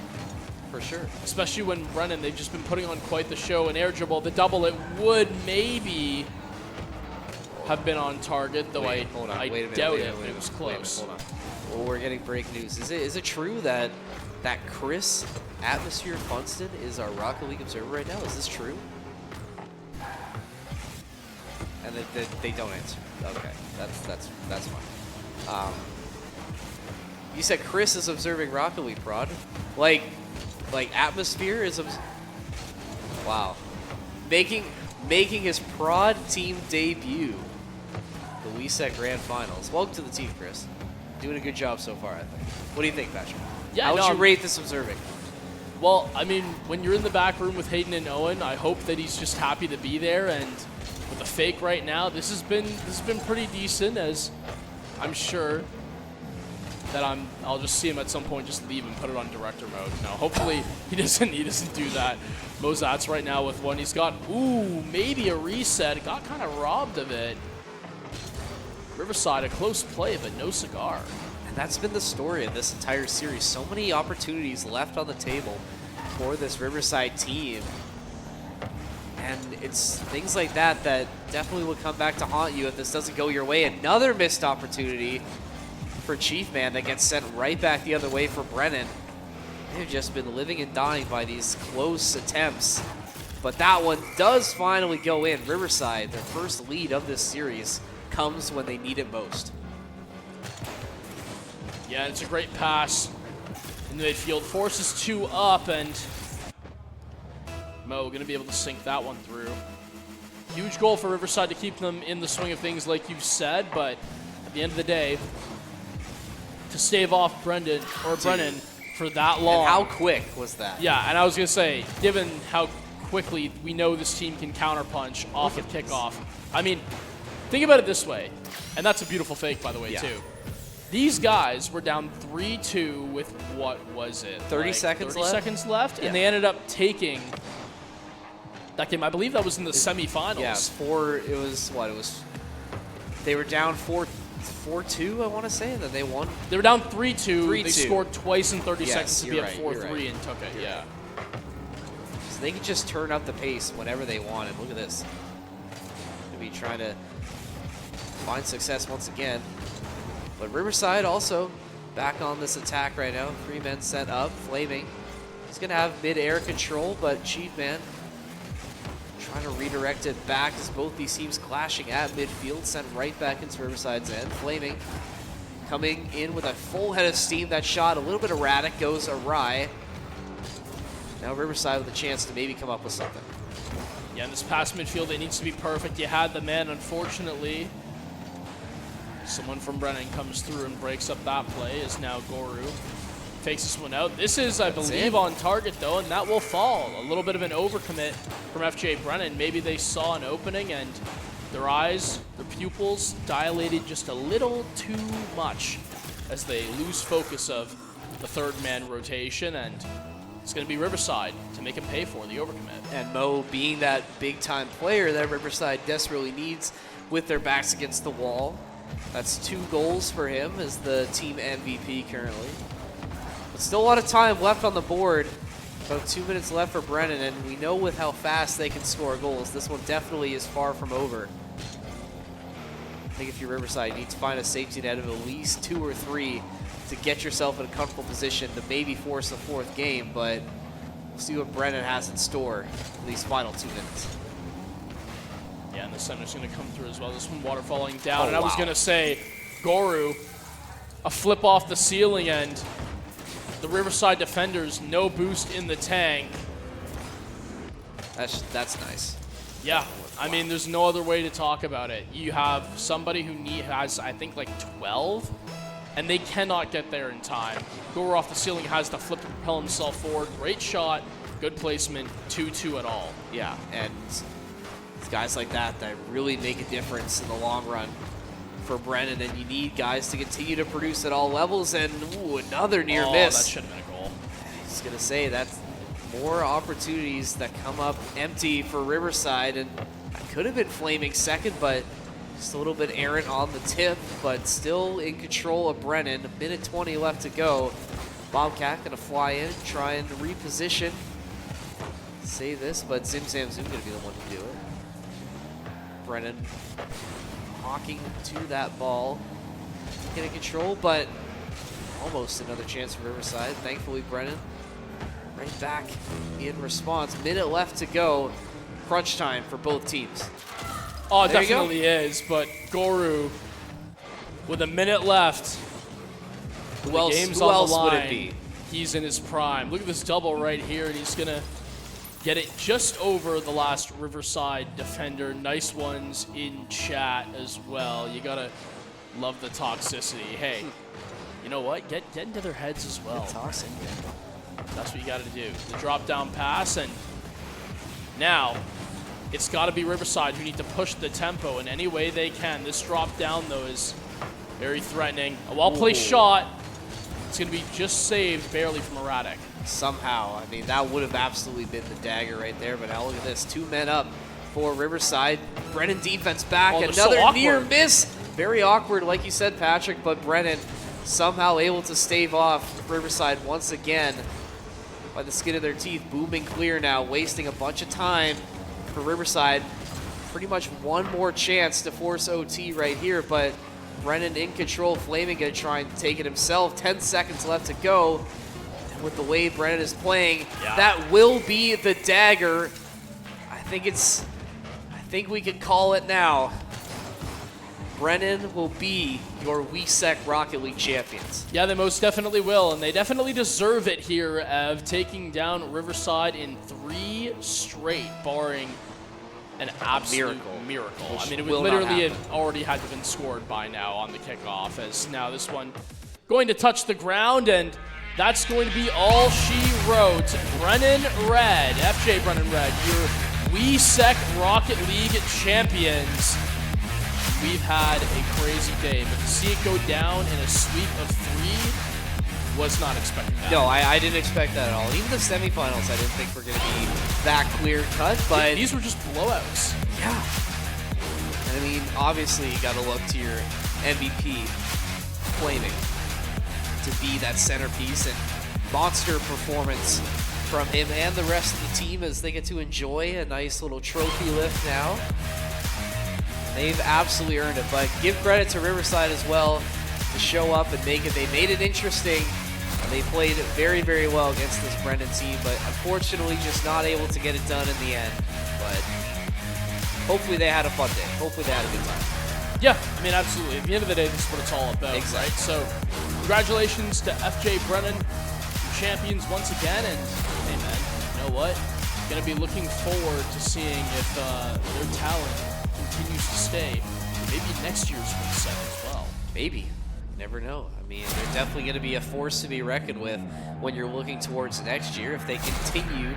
for sure. Especially when Brennan, they've just been putting on quite the show. And air dribble, the double, it would maybe have been on target, though I doubt it. It was close. Hold on. Well, we're getting break news. Is it true that Chris Atmosphere Funston is our Rocket League observer right now? Is this true? And they don't answer. Okay, that's fine. You said Chris is observing Rocket League prod, like Atmosphere is. Wow, making his prod team debut, the Wehsec Grand Finals. Welcome to the team, Chris. Doing a good job so far, I think. What do you think, Patrick? Yeah, how would you rate this observing? Well, I mean, when you're in the back room with Hayden and Owen, I hope that he's just happy to be there. And with the fake right now, this has been pretty decent. As I'm sure that I'll just see him at some point just leave and put it on director mode. No, hopefully he doesn't do that. Mozat's right now with 1. He's got maybe a reset. Got kind of robbed of it. Riverside, a close play, but no cigar. And that's been the story of this entire series. So many opportunities left on the table for this Riverside team. And it's things like that that definitely will come back to haunt you if this doesn't go your way. Another missed opportunity for Chief Man that gets sent right back the other way for Brennan. They've just been living and dying by these close attempts. But that one does finally go in. Riverside, their first lead of this series, comes when they need it most. Yeah, it's a great pass in the midfield. Forces 2 up, and Mo going to be able to sink that one through. Huge goal for Riverside to keep them in the swing of things, like you've said, but at the end of the day, to stave off Brennan for that long. And how quick was that? Yeah, and I was going to say, given how quickly we know this team can counterpunch off of kickoff. I mean, think about it this way, and that's a beautiful fake, by the way, too. These guys were down 3-2 with, what was it? 30 seconds left? 30 seconds left, and they ended up taking that game. I believe that was in the semifinals. Yeah, they were down 4-2, I want to say, and then they won. They were down 3-2. 3-2. They scored twice in 30 seconds to be you're at right, 4-3 and took it, yeah. So they could just turn up the pace whenever they wanted. Look at this. Could be trying to find success once again. But Riverside also back on this attack right now. 3 men sent up, Flaming. He's going to have mid-air control, but Chief Man trying to redirect it back as both these teams clashing at midfield, sent right back into Riverside's end. Flaming coming in with a full head of steam. That shot a little bit erratic, goes awry. Now Riverside with a chance to maybe come up with something. Yeah, in this past midfield, it needs to be perfect. You had the man, unfortunately. Someone from Brennan comes through and breaks up that play. Is now Goru. Fakes this one out. This is, I believe, on target, though, and that will fall. A little bit of an overcommit from FJ Brennan. Maybe they saw an opening and their eyes, their pupils dilated just a little too much as they lose focus of the 3rd man rotation, and it's going to be Riverside to make him pay for the overcommit. And Mo being that big-time player that Riverside desperately needs with their backs against the wall. That's 2 goals for him as the team MVP currently. But still a lot of time left on the board. About 2 minutes left for Brennan, and we know with how fast they can score goals, this one definitely is far from over. I think if you're Riverside, you need to find a safety net of at least 2 or 3 to get yourself in a comfortable position to maybe force a 4th game, but we'll see what Brennan has in store in these final 2 minutes. Yeah, and the center's going to come through as well. This one waterfalling down, Oh, and I was wow. going to say, Goru, a flip off the ceiling end. The Riverside defenders, no boost in the tank. That's nice. Yeah, I mean, there's no other way to talk about it. You have somebody who has, I think, like 12, and they cannot get there in time. Goru off the ceiling has the flip to propel himself forward. Great shot, good placement, 2-2 at all. Yeah, and it's guys like that really make a difference in the long run for Brennan, and you need guys to continue to produce at all levels, and ooh, another near miss. That should have been a goal. I was going to say, that's more opportunities that come up empty for Riverside, and that could have been Flaming second, but just a little bit errant on the tip, but still in control of Brennan. A minute 20 left to go. Bobcat going to fly in, try and reposition. Say this, but Zim Zam Zoom going to be the one to do it. Brennan hawking to that ball, getting control, but almost another chance for Riverside. Thankfully, Brennan right back in response. Minute left to go. Crunch time for both teams. Oh, it There you go. definitely is, but Goru, with a minute left, Who else, game's who on else the would line. it be? He's in his prime. Look at this double right here, and he's going to get it just over the last Riverside defender. Nice ones in chat as well. You got to love the toxicity. Hey, you know what? Get into their heads as well. Toxic. That's what you got to do. The drop down pass, and now it's got to be Riverside who need to push the tempo in any way they can. This drop down, though, is very threatening. A well-placed shot. It's going to be just saved barely from Erratic. Somehow. I mean, that would have absolutely been the dagger right there, but now look at this. 2 men up for Riverside. Brennan defense back. Oh, they're so Another near awkward. miss. Very awkward, like you said, Patrick, but Brennan somehow able to stave off Riverside once again by the skin of their teeth. Booming clear now, wasting a bunch of time for Riverside. Pretty much one more chance to force OT right here, but Brennan in control. Flaming gonna try and take it himself. 10 seconds left to go. And with the way Brennan is playing, that will be the dagger. I think we can call it now. Brennan will be your Wehsec Rocket League champions. Yeah, they most definitely will, and they definitely deserve it here of taking down Riverside in 3 straight, barring an absolute miracle. Which I mean, it will would not literally happen. have already had to have been scored by now on the kickoff, as now this one going to touch the ground, and that's going to be all she wrote. Brennan Red, FJ Brennan Red, your Wehsec Rocket League champions. We've had a crazy day, but to see it go down in a sweep of 3 was not expecting that. No, I didn't expect that at all. Even the semifinals, I didn't think were going to be that clear cut, but These were just blowouts. yeah. I mean, obviously, you got to look to your MVP, Flaming, to be that centerpiece, and monster performance from him and the rest of the team as they get to enjoy a nice little trophy lift now. They've absolutely earned it, but give credit to Riverside as well to show up and make it. They made it interesting. And they played very, very well against this Brendan team, but unfortunately just not able to get it done in the end. But hopefully they had a fun day. Hopefully they had a good time. Yeah, I mean, absolutely. At the end of the day, this is what it's all about, Exactly. right? So, congratulations to FJ Brennan, your champions once again, and hey, man, you know what? Going to be looking forward to seeing if their talent continues to stay. Maybe next year's Wehsec as well. Maybe. You never know. I mean, they're definitely going to be a force to be reckoned with when you're looking towards next year if they continue,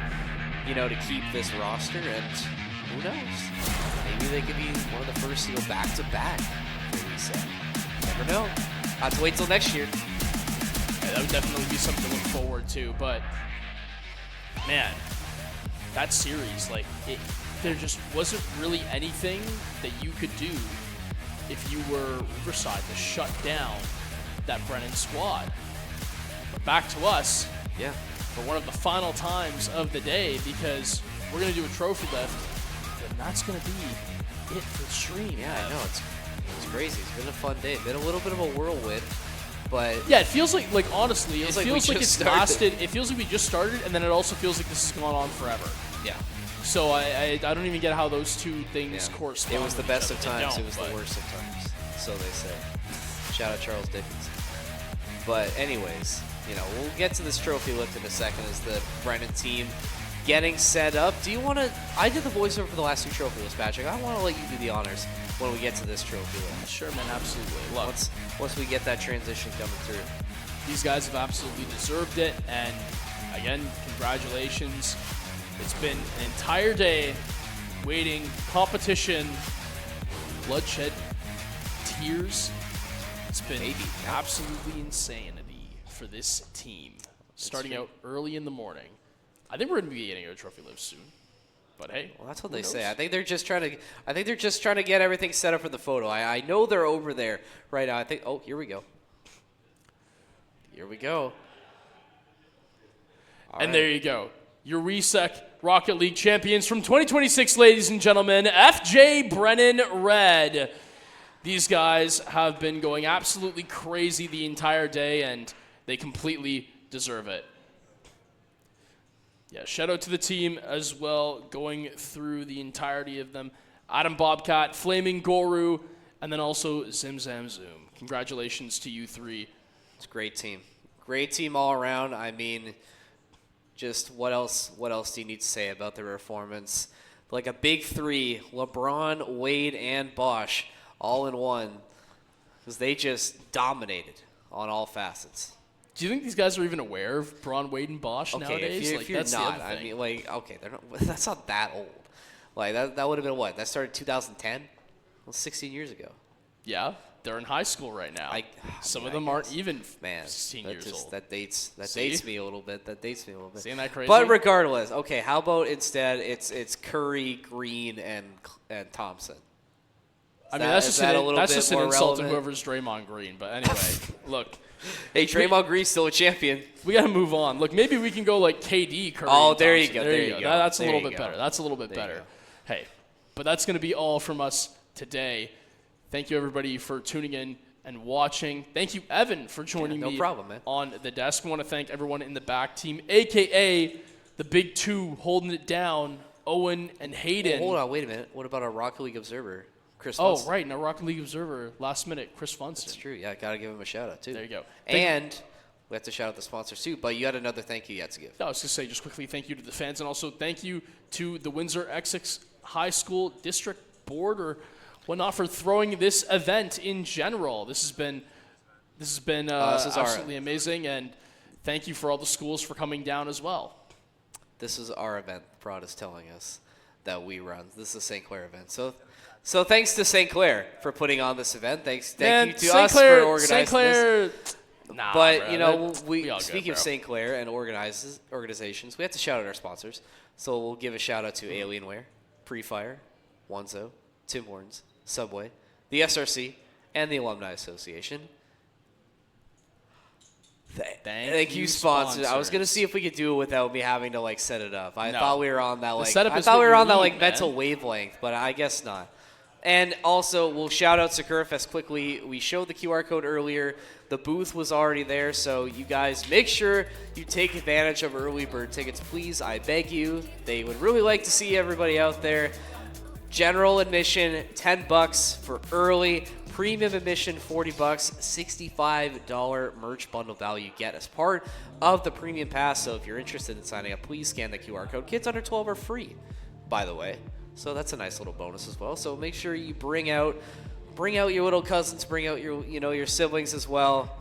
to keep this roster, and who knows? Maybe they could be one of the first to go back-to-back. Never know. Have to wait till next year. Yeah, that would definitely be something to look forward to, but man, that series, like, there just wasn't really anything that you could do if you were Riverside to shut down that Brennan squad. But back to us Yeah. for one of the final times of the day, because we're going to do a trophy lift, and that's going to be it for the stream. Yeah, I know. It's crazy. It's been a fun day. Been a little bit of a whirlwind, but Yeah, it feels like honestly, Feels it like we feels like just it's started. lasted. It feels like we just started, and then it also feels like this has gone on forever. yeah. So I don't even get how those two things Yeah. correspond. It was the with best each of other. They times. don't, It was but the worst of times. So they say. Shout out Charles Dickens. But anyways, we'll get to this trophy lift in a second as the Brennan team getting set up. Do you want to? I did the voiceover for the last two trophy lifts, Patrick. I want to let you do the honors when we get to this trophy lift. Sure, man, absolutely. Look, Once we get that transition coming through. these guys have absolutely deserved it, and again, congratulations. It's been an entire day waiting, competition, bloodshed, tears. It's been absolutely insanity for this team. Starting out early in the morning. I think we're going to be getting a trophy lift soon. But hey, Well, that's what who they say. knows? I think they're just trying to get everything set up for the photo. I know they're over there right now. I think. Oh, here we go. Here we go. All And right. there you go. Your Wehsec Rocket League champions from 2026, ladies and gentlemen, FJ Brennan Red. These guys have been going absolutely crazy the entire day, and they completely deserve it. Yeah, shout out to the team as well, going through the entirety of them. Adam Bobcat, Flaming Goru, and then also Zim Zam Zoom. Congratulations to you three. It's a great team. Great team all around. I mean, just what else do you need to say about their performance? Like a big three, LeBron, Wade, and Bosch, all in one, because they just dominated on all facets. Do you think these guys are even aware of Braun, Wade, and Bosch nowadays? If you're that's not, the other thing. I mean, like, okay, they're not. That's not that old. Like that would have been what? That started 2010. Well, 16 years ago. Yeah, they're in high school right now. Some of them aren't even Man, 16 that years just, old. That dates See? me a little bit. That dates me a little bit. Isn't that crazy? But regardless, okay. How about instead it's Curry, Green, and Thompson. I mean, that's just an more insult to relevant? whoever's Draymond Green. But anyway, look, Hey, Draymond Green's still a champion. we got to move on. Look, maybe we can go like KD, Curry. Oh, and there you Thompson. go, There there you you go. go. That's a There little you bit go. better. That's a little bit There you better. go. Hey, but that's going to be all from us today. Thank you, everybody, for tuning in and watching. Thank you, Evan, for joining no me problem, man. on the desk. I want to thank everyone in the back team, a.k.a. the big two holding it down, Owen and Hayden. Hold on, wait a minute. What about our Rocket League observer, Chris? Oh, Funston? right. Now, Rocket League Observer, last minute, Chris Funston. That's true. Yeah, gotta give him a shout out too. There you go. And we have to shout out the sponsors too. But you had another thank you yet to give. I was going to say just quickly thank you to the fans, and also thank you to the Windsor Essex High School District Board or whatnot for throwing this event in general. This has been absolutely amazing, and thank you for all the schools for coming down as well. This is our event. Prod is telling us that we run. This is a St. Clair event. So thanks to St. Clair for putting on this event. Thank you to us for organizing St. Clair, this. Nah, But bro, we all good, speaking of bro. St. Clair and organizations, we have to shout out our sponsors. So we'll give a shout out to Alienware, Pre-Fire, Onzo, Tim Hortons, Subway, the SRC, and the Alumni Association. Thank you, sponsors. I was gonna see if we could do it without me having to set it up. I No. thought we were on that The setup I is thought what we were you on that need, man. mental wavelength, but I guess not. And also, we'll shout out Sakura Fest quickly. We showed the QR code earlier. The booth was already there, so you guys make sure you take advantage of early bird tickets, please. I beg you. They would really like to see everybody out there. General admission, $10 for early. Premium admission, $40. $65 merch bundle value you get as part of the premium pass. So if you're interested in signing up, please scan the QR code. Kids under 12 are free, by the way. So that's a nice little bonus as well. So make sure you bring out your little cousins, bring out your siblings as well.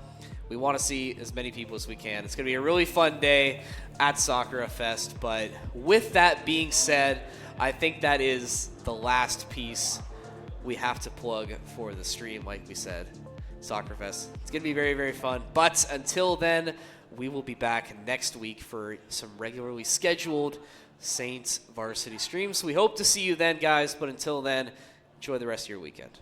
We want to see as many people as we can. It's going to be a really fun day at Sakura Fest. But with that being said, I think that is the last piece we have to plug for the stream, like we said. Sakura Fest. It's going to be very, very fun. But until then, we will be back next week for some regularly scheduled Saints varsity streams. We hope to see you then, guys, but until then, enjoy the rest of your weekend.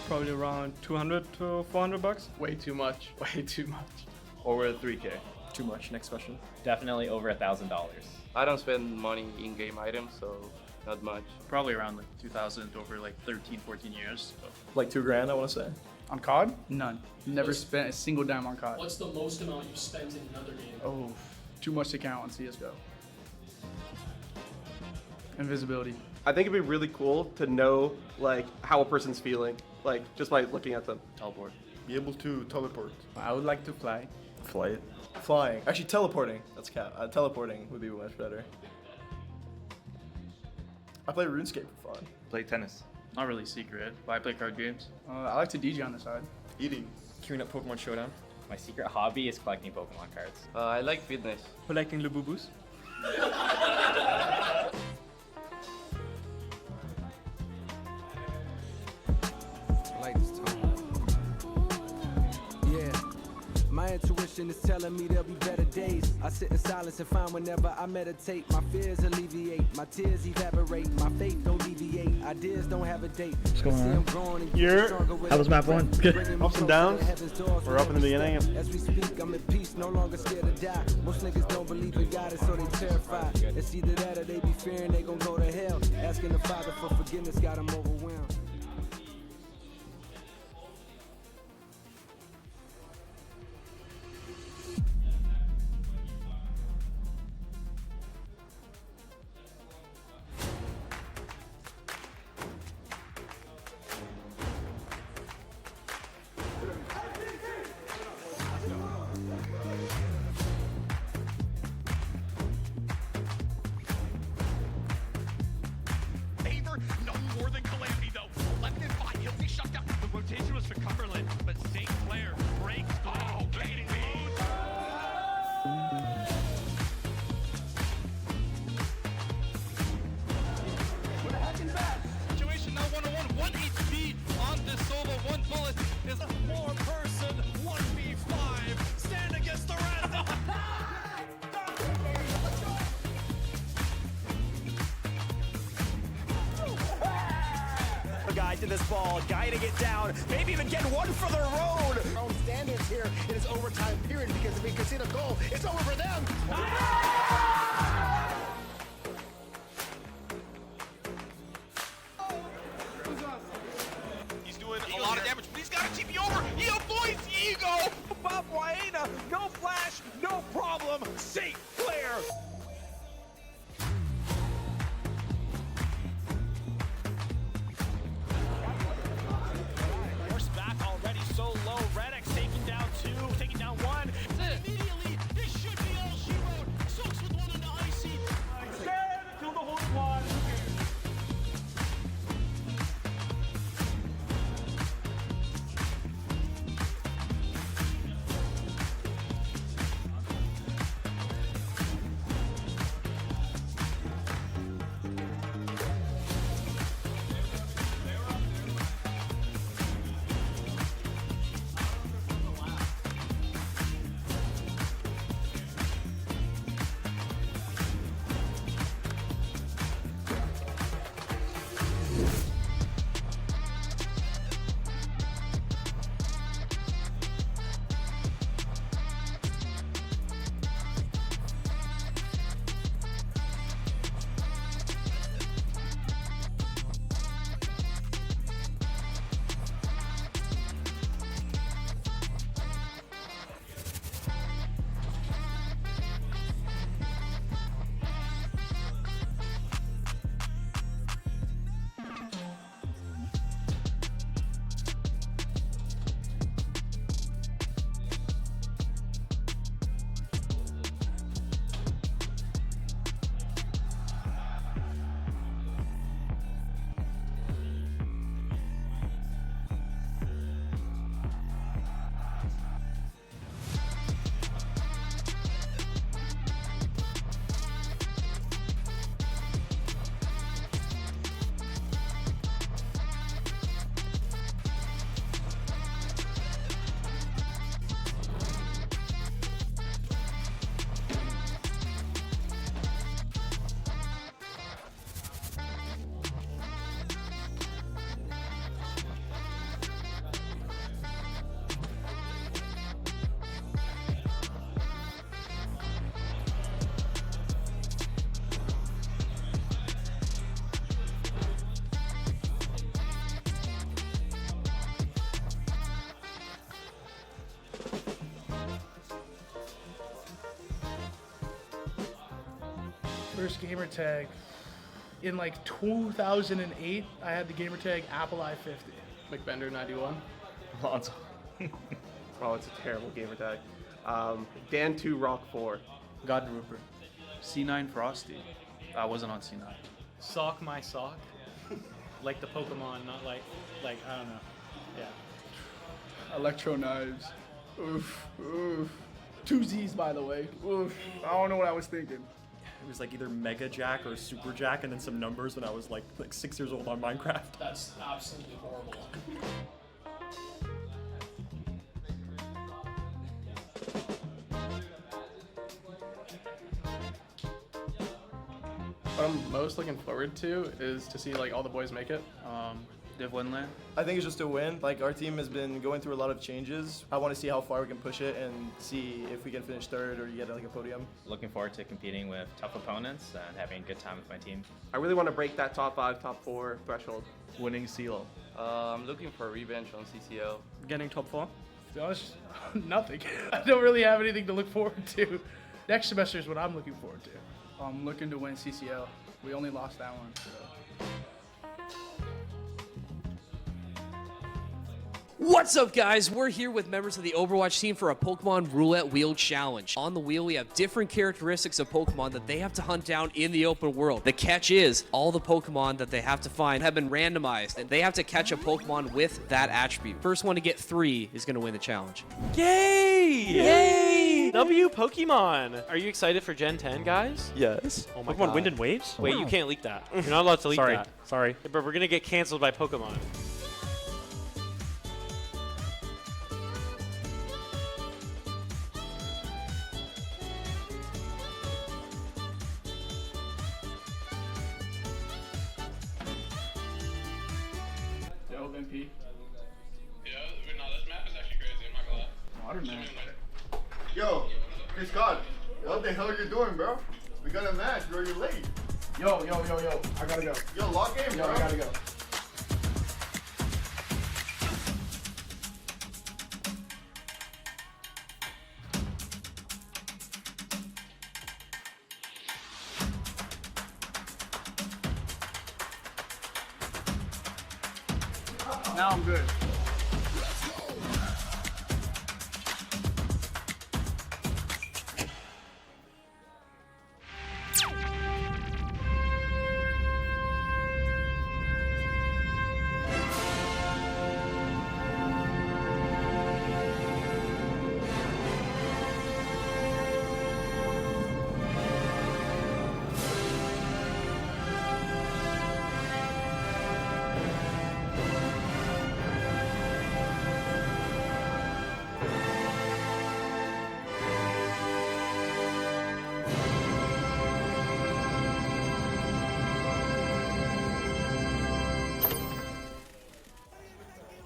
Probably around 200 to 400 bucks. Way too much. Way too much. Over 3K. Too much. Next question. Definitely over $1,000. I don't spend money in-game items, so not much. Probably around like 2,000 over like 13, 14 years. So. Like $2,000, I want to say. On COD? None. Never spent a single dime on COD. What's the most amount you spent in another game? Oh, too much to count on CSGO. Invisibility. I think it'd be really cool to know like how a person's feeling, like just by looking at them. Teleport. Be able to teleport. I would like to fly. Flight. Flying. Actually, teleporting. That's teleporting would be much better. I play RuneScape for fun. Play tennis. Not really secret, but I play card games. I like to DJ on the side. Eating. Queuing up Pokemon Showdown. My secret hobby is collecting Pokemon cards. I like fitness. Collecting Lububus. My intuition is telling me there'll be better days. I sit in silence and find whenever I meditate, my fears alleviate, my tears evaporate, my faith don't deviate, ideas don't have a date. What's going on? How was map 1? Good. Ups and downs. We're up in the beginning. As we speak, I'm at peace, no longer scared to die. Most niggas don't believe in God, and so they terrified. It's either that or they be fearing they gon' go to hell. Asking the Father for forgiveness got them overwhelmed. No more than calamity, though. Left in five, he'll be shut down. The rotation was for Cumberland, but St. Clair breaks. Oh, kidding me. What the heck is that? Situation now 1-on-1, 1 HP on this Sova. 1 bullet is a 4-person 1v5. Stand against the rest. Guy to this ball, guiding it down, maybe even get one for the road. Our own standards here in this overtime period, because if we concede a goal, it's over for them. He's doing a lot of damage, but he's got to TP over. He avoids Ego. Bob Waena, no flash, no problem. St. Clair. Already so low. Reddick's taking down 2, taking down 1. Immediately, this should be all she wrote. Soaks with one First gamer tag. In like 2008, I had the gamer tag Apple I-50. McBender 91. Alonso. Oh, it's a terrible gamer tag. Dan2 Rock 4. God Rupert. C9 Frosty. I wasn't on C9. Sock my sock. Like the Pokemon, not like I don't know. Yeah. Electro Knives. Oof, oof. 2 Z's, by the way. Oof. I don't know what I was thinking. It was like either Mega Jack or Super Jack and then some numbers when I was like 6 years old on Minecraft. That's absolutely horrible. What I'm most looking forward to is to see like all the boys make it. Div Winland. I think it's just a win. Like, our team has been going through a lot of changes. I want to see how far we can push it and see if we can finish third or get like a podium. Looking forward to competing with tough opponents and having a good time with my team. I really want to break that top 5, top 4 threshold. Winning CeeLo. I'm looking for a revenge on CCO. Getting top 4. To be honest, nothing. I don't really have anything to look forward to. Next semester is what I'm looking forward to. I'm looking to win CCL. We only lost that one. So. What's up, guys? We're here with members of the Overwatch team for a Pokemon Roulette Wheel Challenge. On the wheel, we have different characteristics of Pokemon that they have to hunt down in the open world. The catch is, all the Pokemon that they have to find have been randomized, and they have to catch a Pokemon with that attribute. First one to get 3 is going to win the challenge. Yay! Yay! W Pokemon! Are you excited for Gen 10, guys? Yes. Oh my Pokemon god. Wind and Waves? Wait, you can't leak that. You're not allowed to leak Sorry. that. Sorry. But we're gonna get canceled by Pokemon. Yo, MP. Yeah, no, this map is actually crazy. I'm not gonna lie. Water man. Yo, hey Scott, what the hell are you doing, bro? We got a match, bro. You're late. Yo, I gotta go. Yo, log in, Yo, bro. I gotta go. Now I'm good.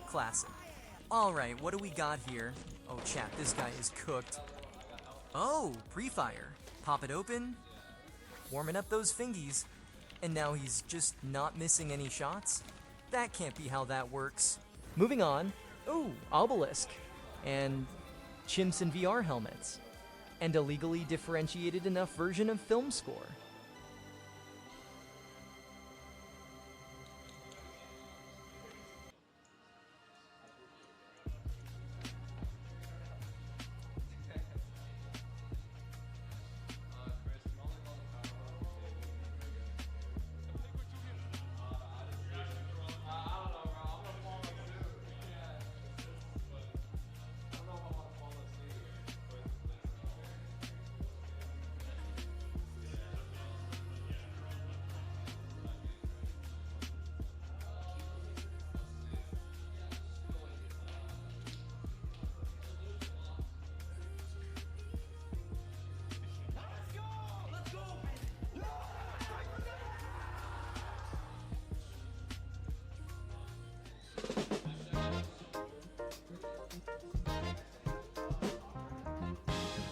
Classic. Alright, what do we got here? Oh, chat, this guy is cooked. Oh, pre-fire. Pop it open. Warming up those fingies. And now he's just not missing any shots? That can't be how that works. Moving on. Ooh, Obelisk. And chimps in VR helmets. And a legally differentiated enough version of Film Score.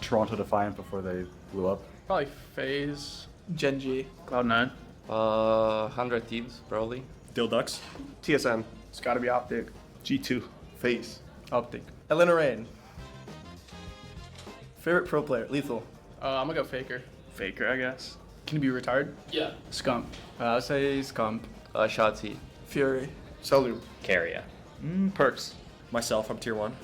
Toronto Defiant before they blew up. Probably FaZe. Genji. Cloud9. 100 Thieves, probably. Dilducks. TSM. It's gotta be Optic. G2. Face. Optic. Elena Rain. Favorite pro player? Lethal. I'm gonna go Faker. Faker, I guess. Can he be retired? Yeah. Scump. I'll say Scump. Shotzi. Fury. Salu. Carrier. Perks. Myself, I'm tier 1.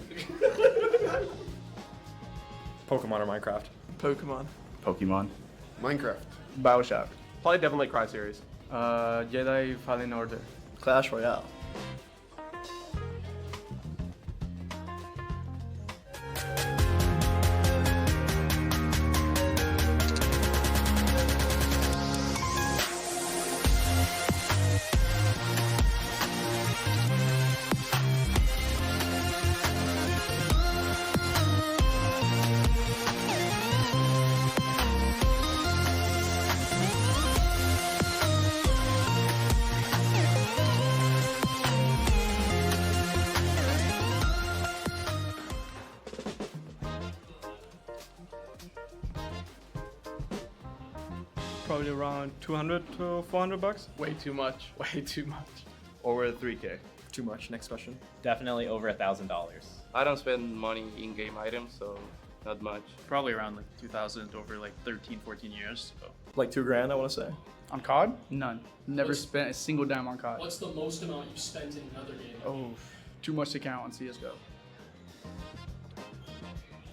Pokemon or Minecraft? Pokemon. Pokemon. Minecraft. Bioshock. Probably Devil May Cry series. Jedi Fallen Order. Clash Royale. Probably around 200 to 400 bucks. Way too much. Way too much. Over 3K. Too much. Next question. Definitely over $1,000. I don't spend money in-game items, so not much. Probably around like 2,000 over like 13, 14 years. So. Like $2,000, I want to say. On COD? None. Never spent a single dime on COD. What's the most amount you've spent in another game? Oh, too much to count on CSGO.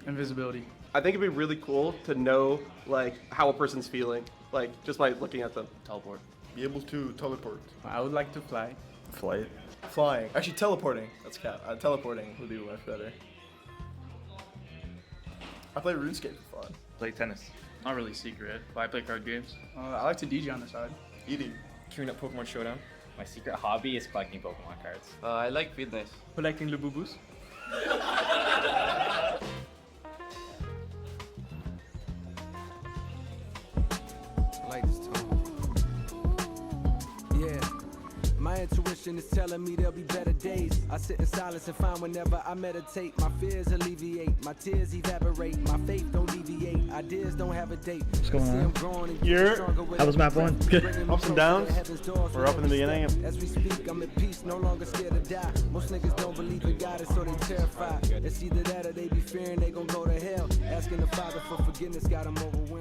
Invisibility. I think it'd be really cool to know like how a person's feeling, like just by looking at them. Teleport. Be able to teleport. I would like to fly. Flight. Flying. Actually, teleporting. That's cap. Teleporting would be much better. I play RuneScape for fun. Play tennis. Not really secret, but I play card games. I like to DJ on the side. Eating. Queuing up Pokemon Showdown. My secret hobby is collecting Pokemon cards. I like fitness. Collecting Lububus. Like this tone. Yeah. My intuition is telling me there'll be better days. I sit in silence and find whenever I meditate, my fears alleviate, my tears evaporate, my faith don't deviate, ideas don't have a date. What's going on? How was map 1? Ups and downs. We're up in the beginning. As we speak, I'm at peace, no longer scared to die. Most niggas don't believe in God, so they terrified. It's either that or they be fearing they gon' go to hell. Asking the Father for forgiveness got them overwhelmed.